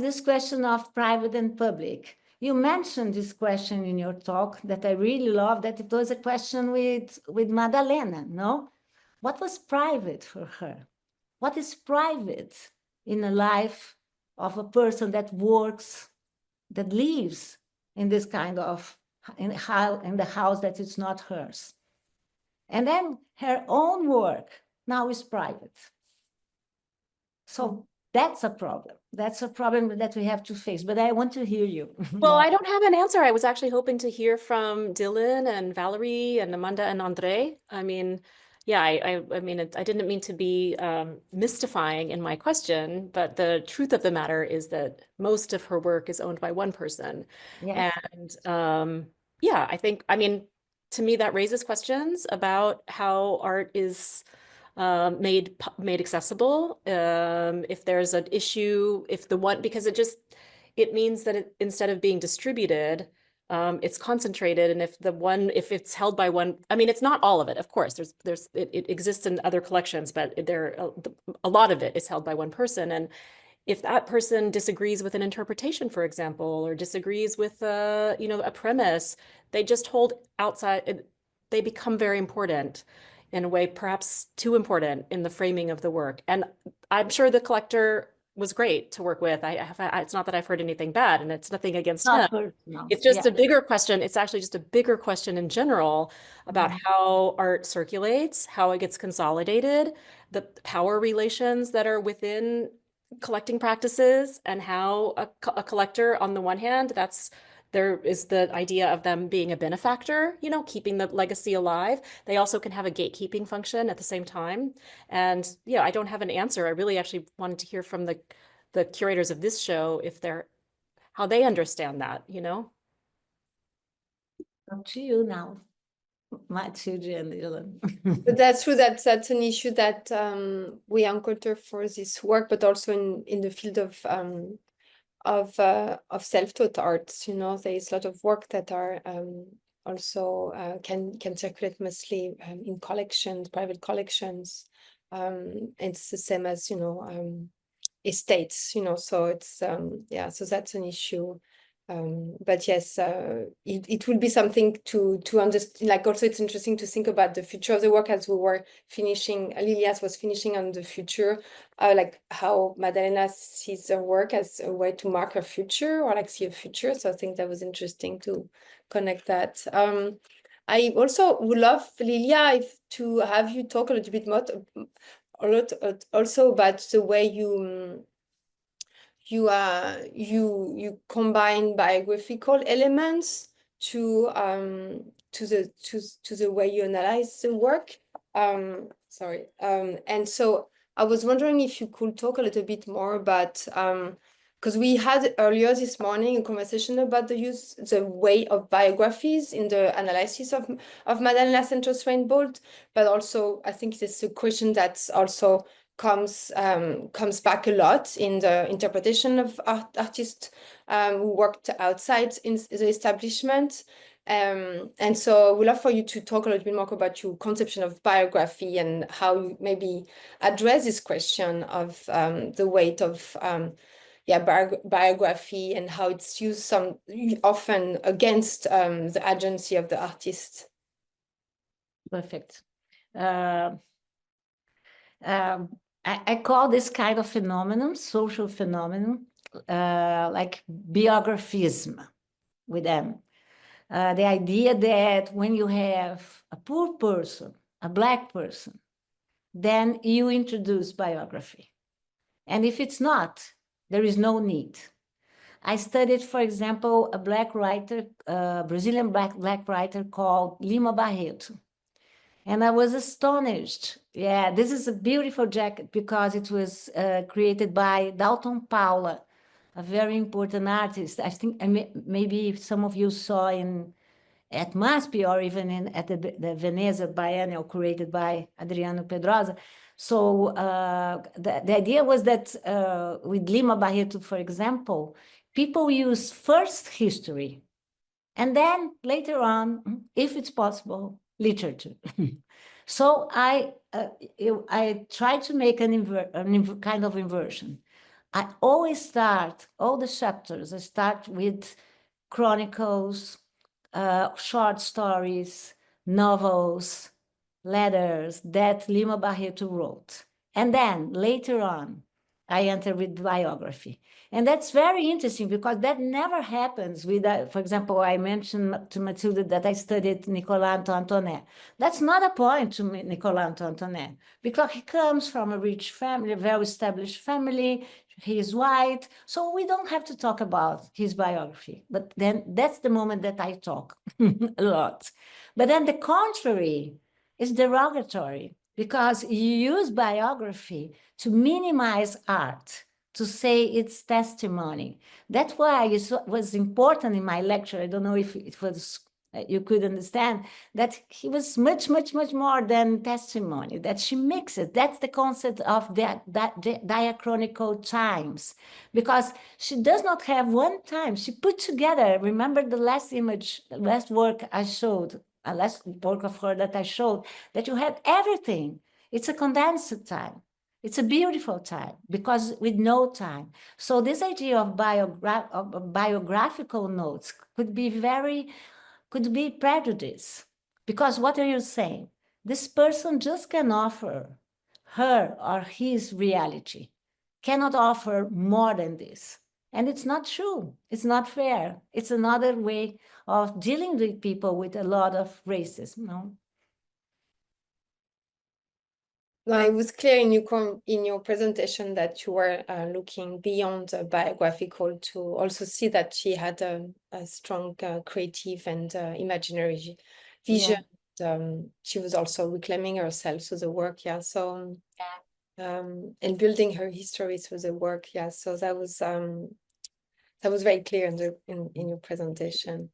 this question of private and public. You mentioned this question in your talk that I really love, that it was a question with Madalena, no? What was private for her? What is private in the life of a person that works, that lives in this kind of, in the house that is not hers? And then her own work now is private. So that's a problem. That's a problem that we have to face, but I want to hear you. Well, I don't have an answer. I was actually hoping to hear from Dylan and Valerie and Amanda and Andre. I mean, yeah, I mean, I didn't mean to be mystifying in my question, but the truth of the matter is that most of her work is owned by one person. Yes. And yeah, I mean, to me, that raises questions about how art is made accessible. If there's an issue, because it means that instead of being distributed, it's concentrated, and if it's held by one, I mean, it's not all of it, of course. It exists in other collections, but a lot of it is held by one person, and if that person disagrees with an interpretation, for example, or disagrees with a premise, they just hold outside. They become very important in a way, perhaps too important in the framing of the work. And I'm sure the collector was great to work with. It's not that I've heard anything bad, and it's nothing against him. It's just a bigger question. It's actually just a bigger question in general about how art circulates, how it gets consolidated, the power relations that are within collecting practices, and how a collector, on the one hand, there is the idea of them being a benefactor, keeping the legacy alive. They also can have a gatekeeping function at the same time. And yeah, I don't have an answer. I really actually wanted to hear from the curators of this show how they understand that, Up to you now, Matilde and Dylan. But that's true. That's an issue that we encounter for this work, but also in the field of self-taught arts. There is a lot of work that are also can circulate mostly in collections, private collections. It's the same as estates. So it's so that's an issue. But yes, it will be something to understand. Like, also, it's interesting to think about the future of the work as we were finishing. Lilias was finishing on the future, like how Madalena sees her work as a way to mark her future, or like see a future. So I think that was interesting to connect that. I also would love, Lilia, to have you talk a little bit more, also about the way you combine biographical elements to the way you analyze the work. And so I was wondering if you could talk a little bit more about because we had earlier this morning a conversation about the way of biographies in the analysis of Madalena Santos-Reinbold, but also I think it's a question that's also comes back a lot in the interpretation of artists who worked outside in the establishment. And so we'd love for you to talk a little bit more about your conception of biography and how you maybe address this question of the weight of biography and how it's used often against the agency of the artist. Perfect. I call this kind of phenomenon, social phenomenon, like biographism with them. The idea that when you have a poor person, a Black person, then you introduce biography. And if it's not, there is no need. I studied, for example, a Black writer, Brazilian Black writer called Lima Barreto. And I was astonished. Yeah, this is a beautiful jacket because it was created by Dalton Paula, a very important artist. I think maybe some of you saw at MASP or even at the Veneza Biennial created by Adriano Pedrosa. So the idea was that with Lima Barreto, for example, people use first history and then later on, if it's possible, literature. So I try to make an kind of inversion. I always start, all the chapters, I start with chronicles, short stories, novels, letters that Lima Barreto wrote. And then later on, I enter with biography. And that's very interesting because that never happens with, for example, I mentioned to Matilde that I studied Nicolas Antoinette. That's not a point to Nicolas Antoinette because he comes from a rich family, a well-established family. He is white, so we don't have to talk about his biography. But then that's the moment that I talk a lot. But then the contrary is derogatory because you use biography to minimize art, to say it's testimony. That's why it was important in my lecture. I don't know if it was you could understand that he was much, much, much more than testimony, that she mixes. That's the concept of that diachronical times, because she does not have one time. She put together, remember the last image, last work I showed, a last work of her that I showed, that you had everything. It's a condensed time. It's a beautiful time because with no time. So this idea of biographical notes could be prejudice, because what are you saying? This person just can offer her or his reality, cannot offer more than this. And it's not true. It's not fair. It's another way of dealing with people with a lot of racism, no? No, it was clear in your presentation that you were looking beyond biographical to also see that she had a strong creative and imaginary vision. Yeah. She was also reclaiming herself through the work, yeah. So and building her history through the work, yeah. So that was very clear in your presentation.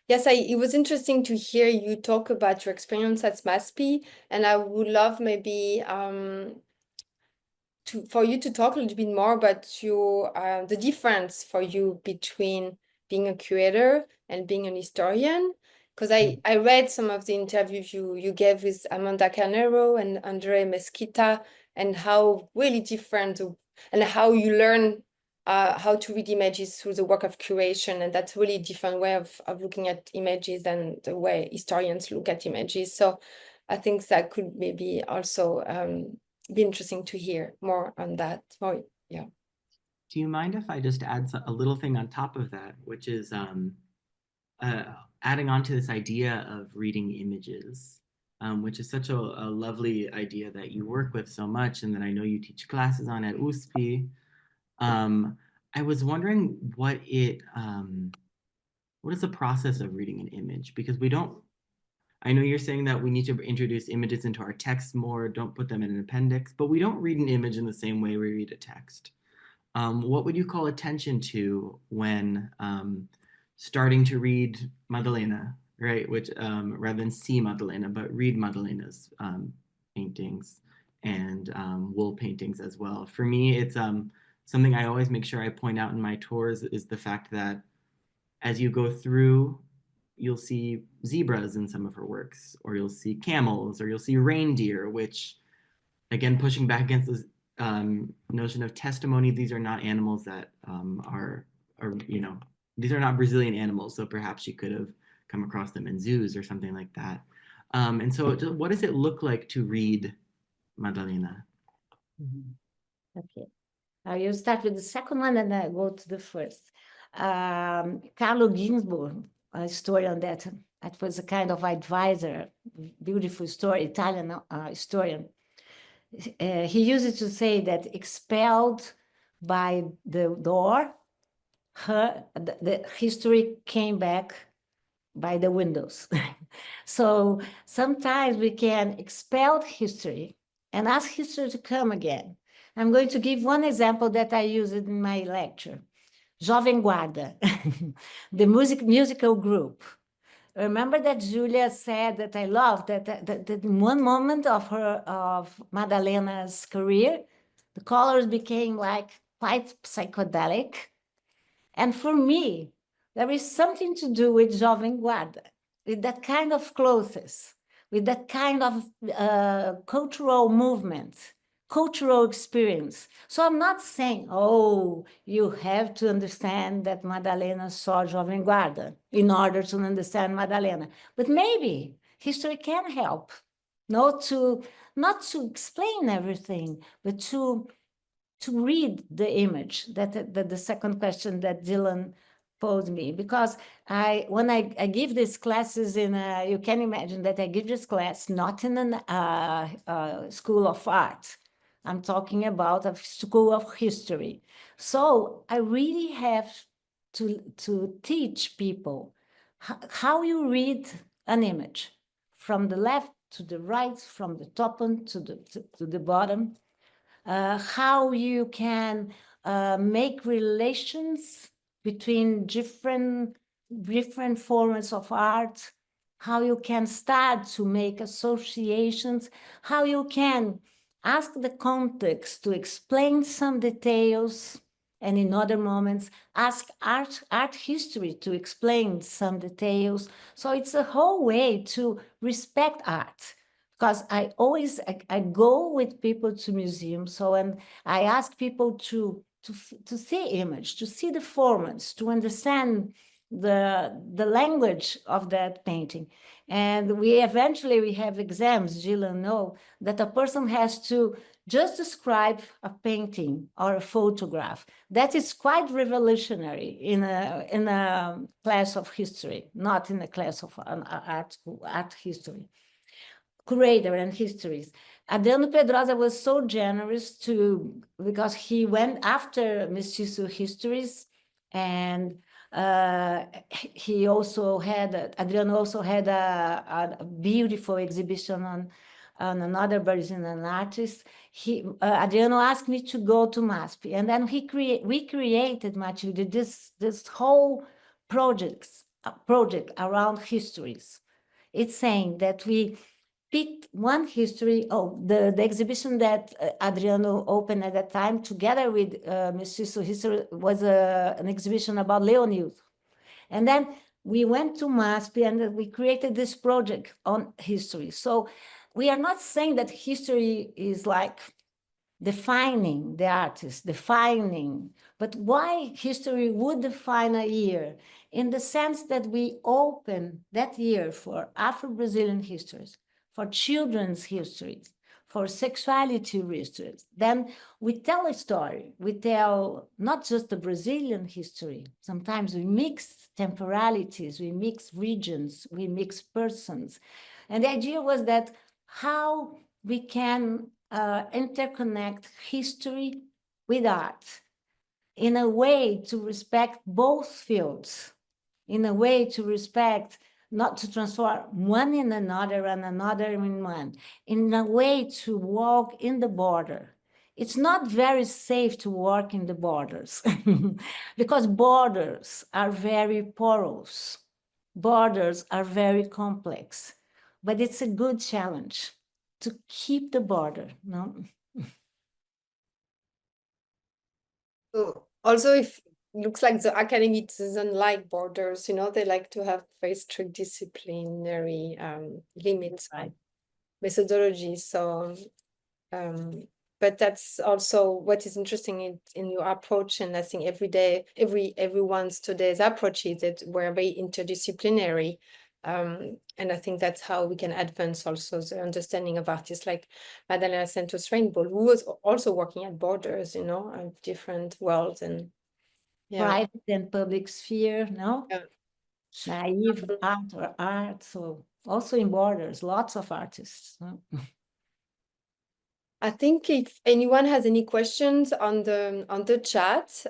Yes, it was interesting to hear you talk about your experience at MASPI, and I would love maybe for you to talk a little bit more about the difference for you between being a curator and being an historian. Because I read some of the interviews you gave with Amanda Carneiro and Andre Mesquita, and how really different, and how you learn how to read images through the work of curation, and that's really a different way of looking at images than the way historians look at images. So I think that could maybe also be interesting to hear more on that. Oh, yeah. Do you mind if I just add a little thing on top of that, which is adding on to this idea of reading images, which is such a lovely idea that you work with so much, and that I know you teach classes on at USP. I was wondering what is the process of reading an image? Because I know you're saying that we need to introduce images into our text more, don't put them in an appendix, but we don't read an image in the same way we read a text. What would you call attention to when starting to read Madalena, right? Which rather than see Madalena, but read Madalena's paintings and wool paintings as well. For me, it's something I always make sure I point out in my tours is the fact that as you go through, you'll see zebras in some of her works, or you'll see camels, or you'll see reindeer, which, again, pushing back against this notion of testimony, these are not animals that are, these are not Brazilian animals, so perhaps she could have come across them in zoos or something like that. And so what does it look like to read Madalena? Okay. I will start with the second one and I go to the first. Carlo Ginzburg, a historian that was a kind of advisor, beautiful story, Italian historian. He used to say that expelled by the door, the history came back by the windows. So sometimes we can expel history and ask history to come again. I'm going to give one example that I used in my lecture. Jovem Guarda, the musical group. Remember that Julia said that I loved that in one moment of Madalena's career, the colors became like quite psychedelic. And for me, there is something to do with Jovem Guarda, with that kind of clothes, with that kind of cultural movement, cultural experience. So I'm not saying, oh, you have to understand that Madalena saw Jovem Guarda in order to understand Madalena. But maybe history can help, not to explain everything, but to read the image. That the second question that Dylan posed me, because when I give these classes you can imagine that I give this class not in a school of art. I'm talking about a school of history. So I really have to teach people how you read an image from the left to the right, from the top end to the bottom, how you can make relations between different different forms of art, how you can start to make associations, how you can ask the context to explain some details, and in other moments, ask art history to explain some details. So it's a whole way to respect art. Because I go with people to museums, so and I ask people to see image, to see the formats, to understand the language of that painting. And we eventually have exams, Gillian know, that a person has to just describe a painting or a photograph. That is quite revolutionary in a class of history, not in a class of art history. Curator and histories. Adriano Pedrosa was so generous because he went after Mestizo histories, and he also had, Adriano also had a beautiful exhibition on another Brazilian artist. Adriano asked me to go to MASP, and then we created, Matilde, this whole project around histories. It's saying that we picked one history. The exhibition that Adriano opened at that time together with Mestizo History was an exhibition about Leonildo. And then we went to MASP and we created this project on history. So we are not saying that history is like defining the artist, but why history would define a year, in the sense that we open that year for Afro-Brazilian histories, for children's histories, for sexuality histories. Then we tell a story. We tell not just the Brazilian history. Sometimes we mix temporalities, we mix regions, we mix persons. And the idea was that how we can interconnect history with art in a way to respect both fields, in a way to respect, not to transform one in another and another in one, in a way to walk in the border. It's not very safe to walk in the borders because borders are very porous. Borders are very complex, but it's a good challenge to keep the border, no? So also, if it looks like the academy doesn't like borders, they like to have very strict disciplinary limits, Right. methodology. So, but that's also what is interesting in your approach, and I think everyone's today's approach is that we're very interdisciplinary. And I think that's how we can advance also the understanding of artists like Madalena Santos Rainbolt, who was also working at borders, of different worlds and Private and public sphere, no? Yeah. Naive art or art, so also in borders, lots of artists. No? I think if anyone has any questions on the chat,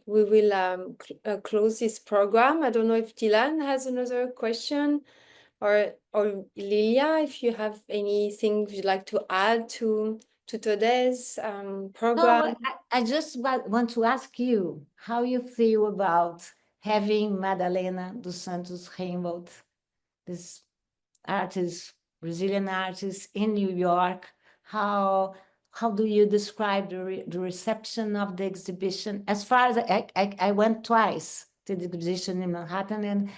we will close this program. I don't know if Dylan has another question, or Lilia, if you have anything you'd like to add to today's program. No, I just want to ask you how you feel about having Madalena dos Santos Rainbolt, this artist, Brazilian artist in New York. How do you describe the reception of the exhibition? As far as I went twice to the exhibition in Manhattan, and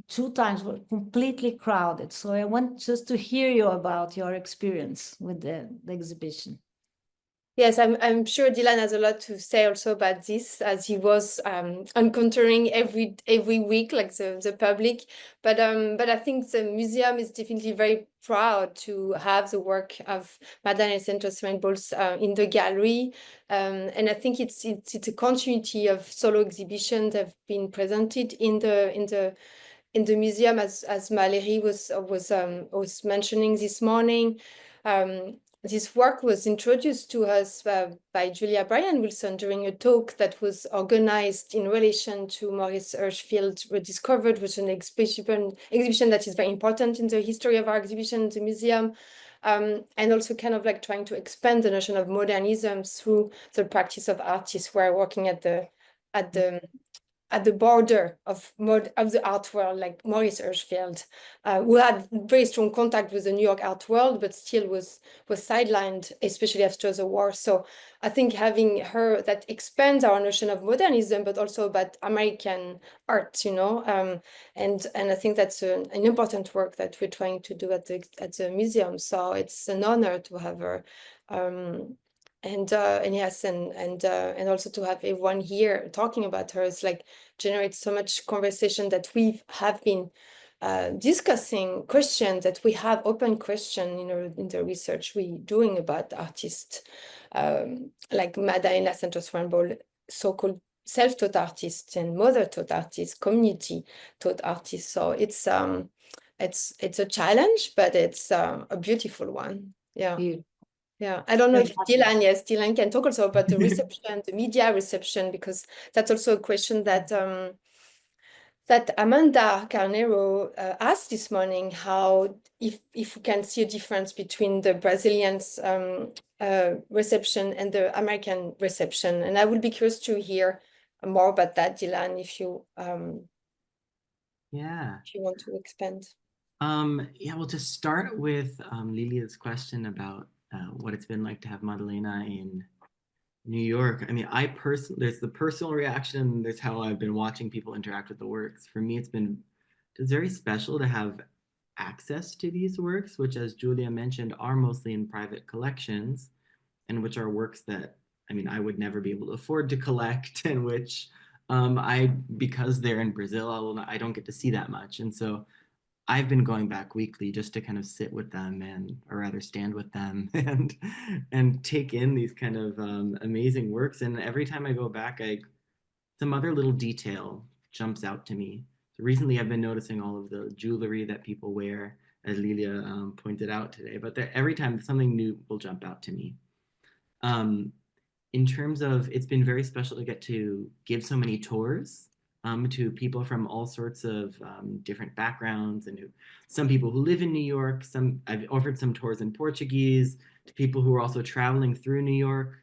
2 times were completely crowded. So I want just to hear you about your experience with the exhibition. Yes, I'm sure Dylan has a lot to say also about this, as he was encountering every week, like the public. But I think the museum is definitely very proud to have the work of Madalena Santos Rainbolt in the gallery, and I think it's a continuity of solo exhibitions that have been presented in the museum, as Mallory was mentioning this morning. This work was introduced to us by Julia Bryan Wilson during a talk that was organized in relation to Maurice Hirschfeld Rediscovered, which is an exhibition that is very important in the history of our exhibition in the museum, and also kind of like trying to expand the notion of modernism through the practice of artists who are working at the at the border of the art world, like Maurice Hirschfeld, who had very strong contact with the New York art world, but still was sidelined, especially after the war. So I think having her, that expands our notion of modernism, but also about American art, you know, and I think that's an important work that we're trying to do at the museum. So it's an honor to have her. And yes, and also to have everyone here talking about her, it's like generates so much conversation that we have been discussing questions, that we have open question, you know, in the research we doing about artists like Madalena Santos-Reinbold, so-called self-taught artists and mother-taught artists, community-taught artists. So it's a challenge, but it's a beautiful one. Yeah. Yeah, I don't know if Dylan can talk also about the reception, the media reception, because that's also a question that that Amanda Carneiro asked this morning, how if we can see a difference between the Brazilians reception and the American reception. And I would be curious to hear more about that, Dylan, if you want to expand. Yeah, well, to start with Lilia's question about what it's been like to have Madalena in New York. I mean, there's the personal reaction, there's how I've been watching people interact with the works. For me, it's very special to have access to these works, which, as Julia mentioned, are mostly in private collections, and which are works that, I mean, I would never be able to afford to collect, and which because they're in Brazil, I don't get to see that much. And so I've been going back weekly just to kind of sit with them or rather stand with them and take in these kind of amazing works. And every time I go back, some other little detail jumps out to me. So recently I've been noticing all of the jewelry that people wear, as Lilia pointed out today, but every time something new will jump out to me. In terms of, it's been very special to get to give so many tours to people from all sorts of different backgrounds, and some people who live in New York. I've offered some tours in Portuguese to people who are also traveling through New York.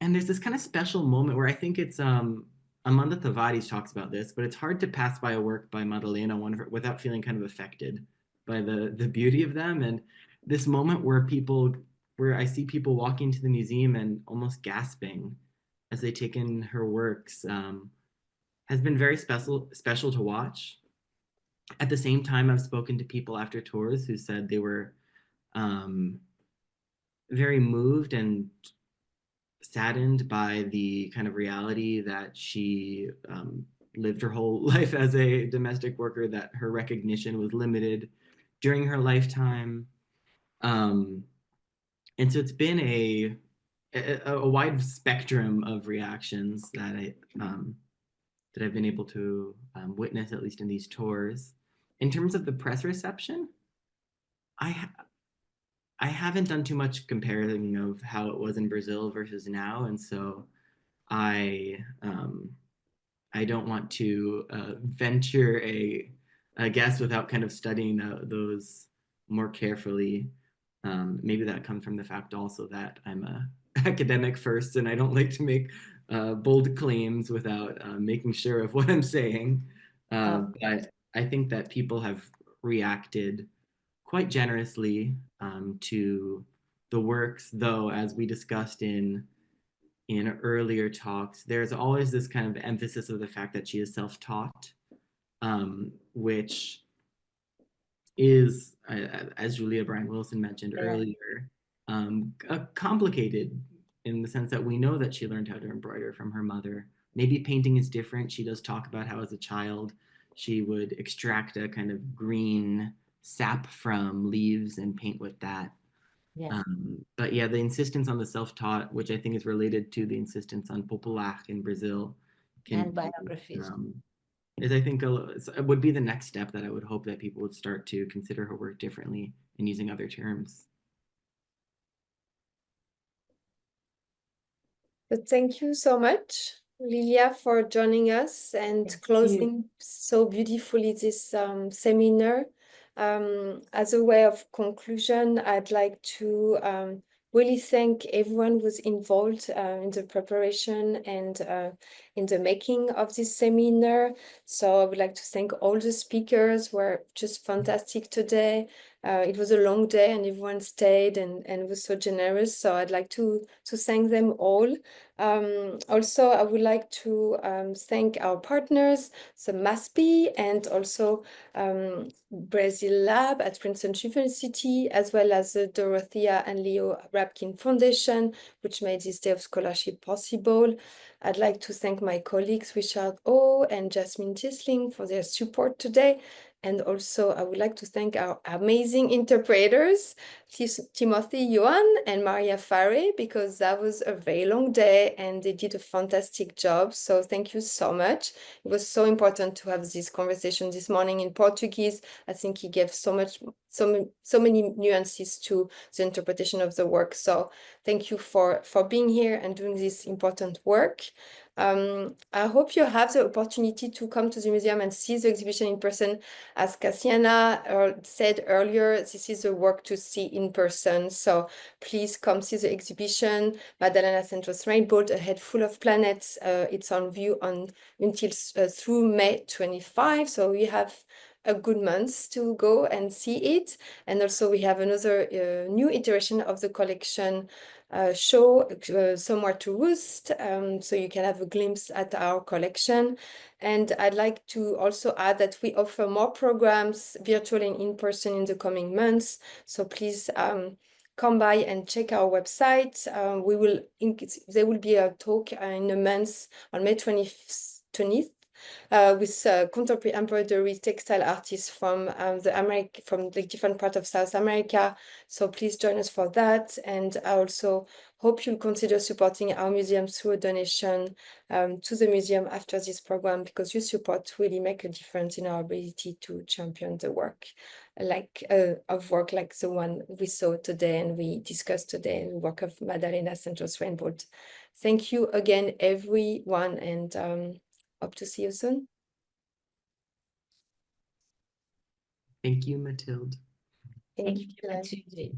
And there's this kind of special moment where I think it's Amanda Tavares talks about this, but it's hard to pass by a work by Madalena without feeling kind of affected by the beauty of them. And this moment where I see people walking to the museum and almost gasping as they take in her works has been very special to watch. At the same time, I've spoken to people after tours who said they were very moved and saddened by the kind of reality that she lived her whole life as a domestic worker, that her recognition was limited during her lifetime. And so it's been a wide spectrum of reactions that I've been able to witness, at least in these tours. In terms of the press reception, I haven't done too much comparing of how it was in Brazil versus now, and so I don't want to venture a guess without kind of studying those more carefully. Maybe that comes from the fact also that I'm a academic first, and I don't like to make bold claims without making sure of what I'm saying. But I think that people have reacted quite generously to the works, though, as we discussed in earlier talks, there's always this kind of emphasis of the fact that she is self-taught, which is, as Julia Bryan-Wilson mentioned earlier, complicated in the sense that we know that she learned how to embroider from her mother. Maybe painting is different. She does talk about how as a child she would extract a kind of green sap from leaves and paint with that. Yes. But yeah, the insistence on the self-taught, which I think is related to the insistence on popular in Brazil, and biographies. Is, I think, would be the next step that I would hope that people would start to consider her work differently and using other terms. But thank you so much, Lilia, for joining us and closing so beautifully this seminar. As a way of conclusion, I'd like to really thank everyone who's involved in the preparation and in the making of this seminar. So I would like to thank all the speakers who were just fantastic today. It was a long day and everyone stayed and was so generous. So I'd like to thank them all. Also, I would like to thank our partners, so MASPI and also Brazil Lab at Princeton University, as well as the Dorothea and Leo Rapkin Foundation, which made this day of scholarship possible. I'd like to thank my colleagues, Richard O and Jasmine Tisling, for their support today. And also, I would like to thank our amazing interpreters, Timothy Yuan and Maria Farre, because that was a very long day and they did a fantastic job. So thank you so much. It was so important to have this conversation this morning in Portuguese. I think he gave so many nuances to the interpretation of the work. So thank you for being here and doing this important work. I hope you have the opportunity to come to the museum and see the exhibition in person. As Cassiana said earlier, this is a work to see in person. So please come see the exhibition, Madalena Santos Rainbolt, A Head Full of Planets. It's on view until through May 25. So we have a good month to go and see it. And also we have another new iteration of the collection show, Somewhere to Roost, so you can have a glimpse at our collection. And I'd like to also add that we offer more programs, virtual and in person, in the coming months. So please come by and check our website. There will be a talk in a month on May 20th. With contemporary embroidery textile artists from the different parts of South America. So please join us for that. And I also hope you'll consider supporting our museum through a donation to the museum after this program, because your support really make a difference in our ability to champion the work like the one we saw today and we discussed today, the work of Madalena Santos Rainbolt. Thank you again, everyone, and hope to see you soon. Thank you, Mathilde. Thank you, Mathilde.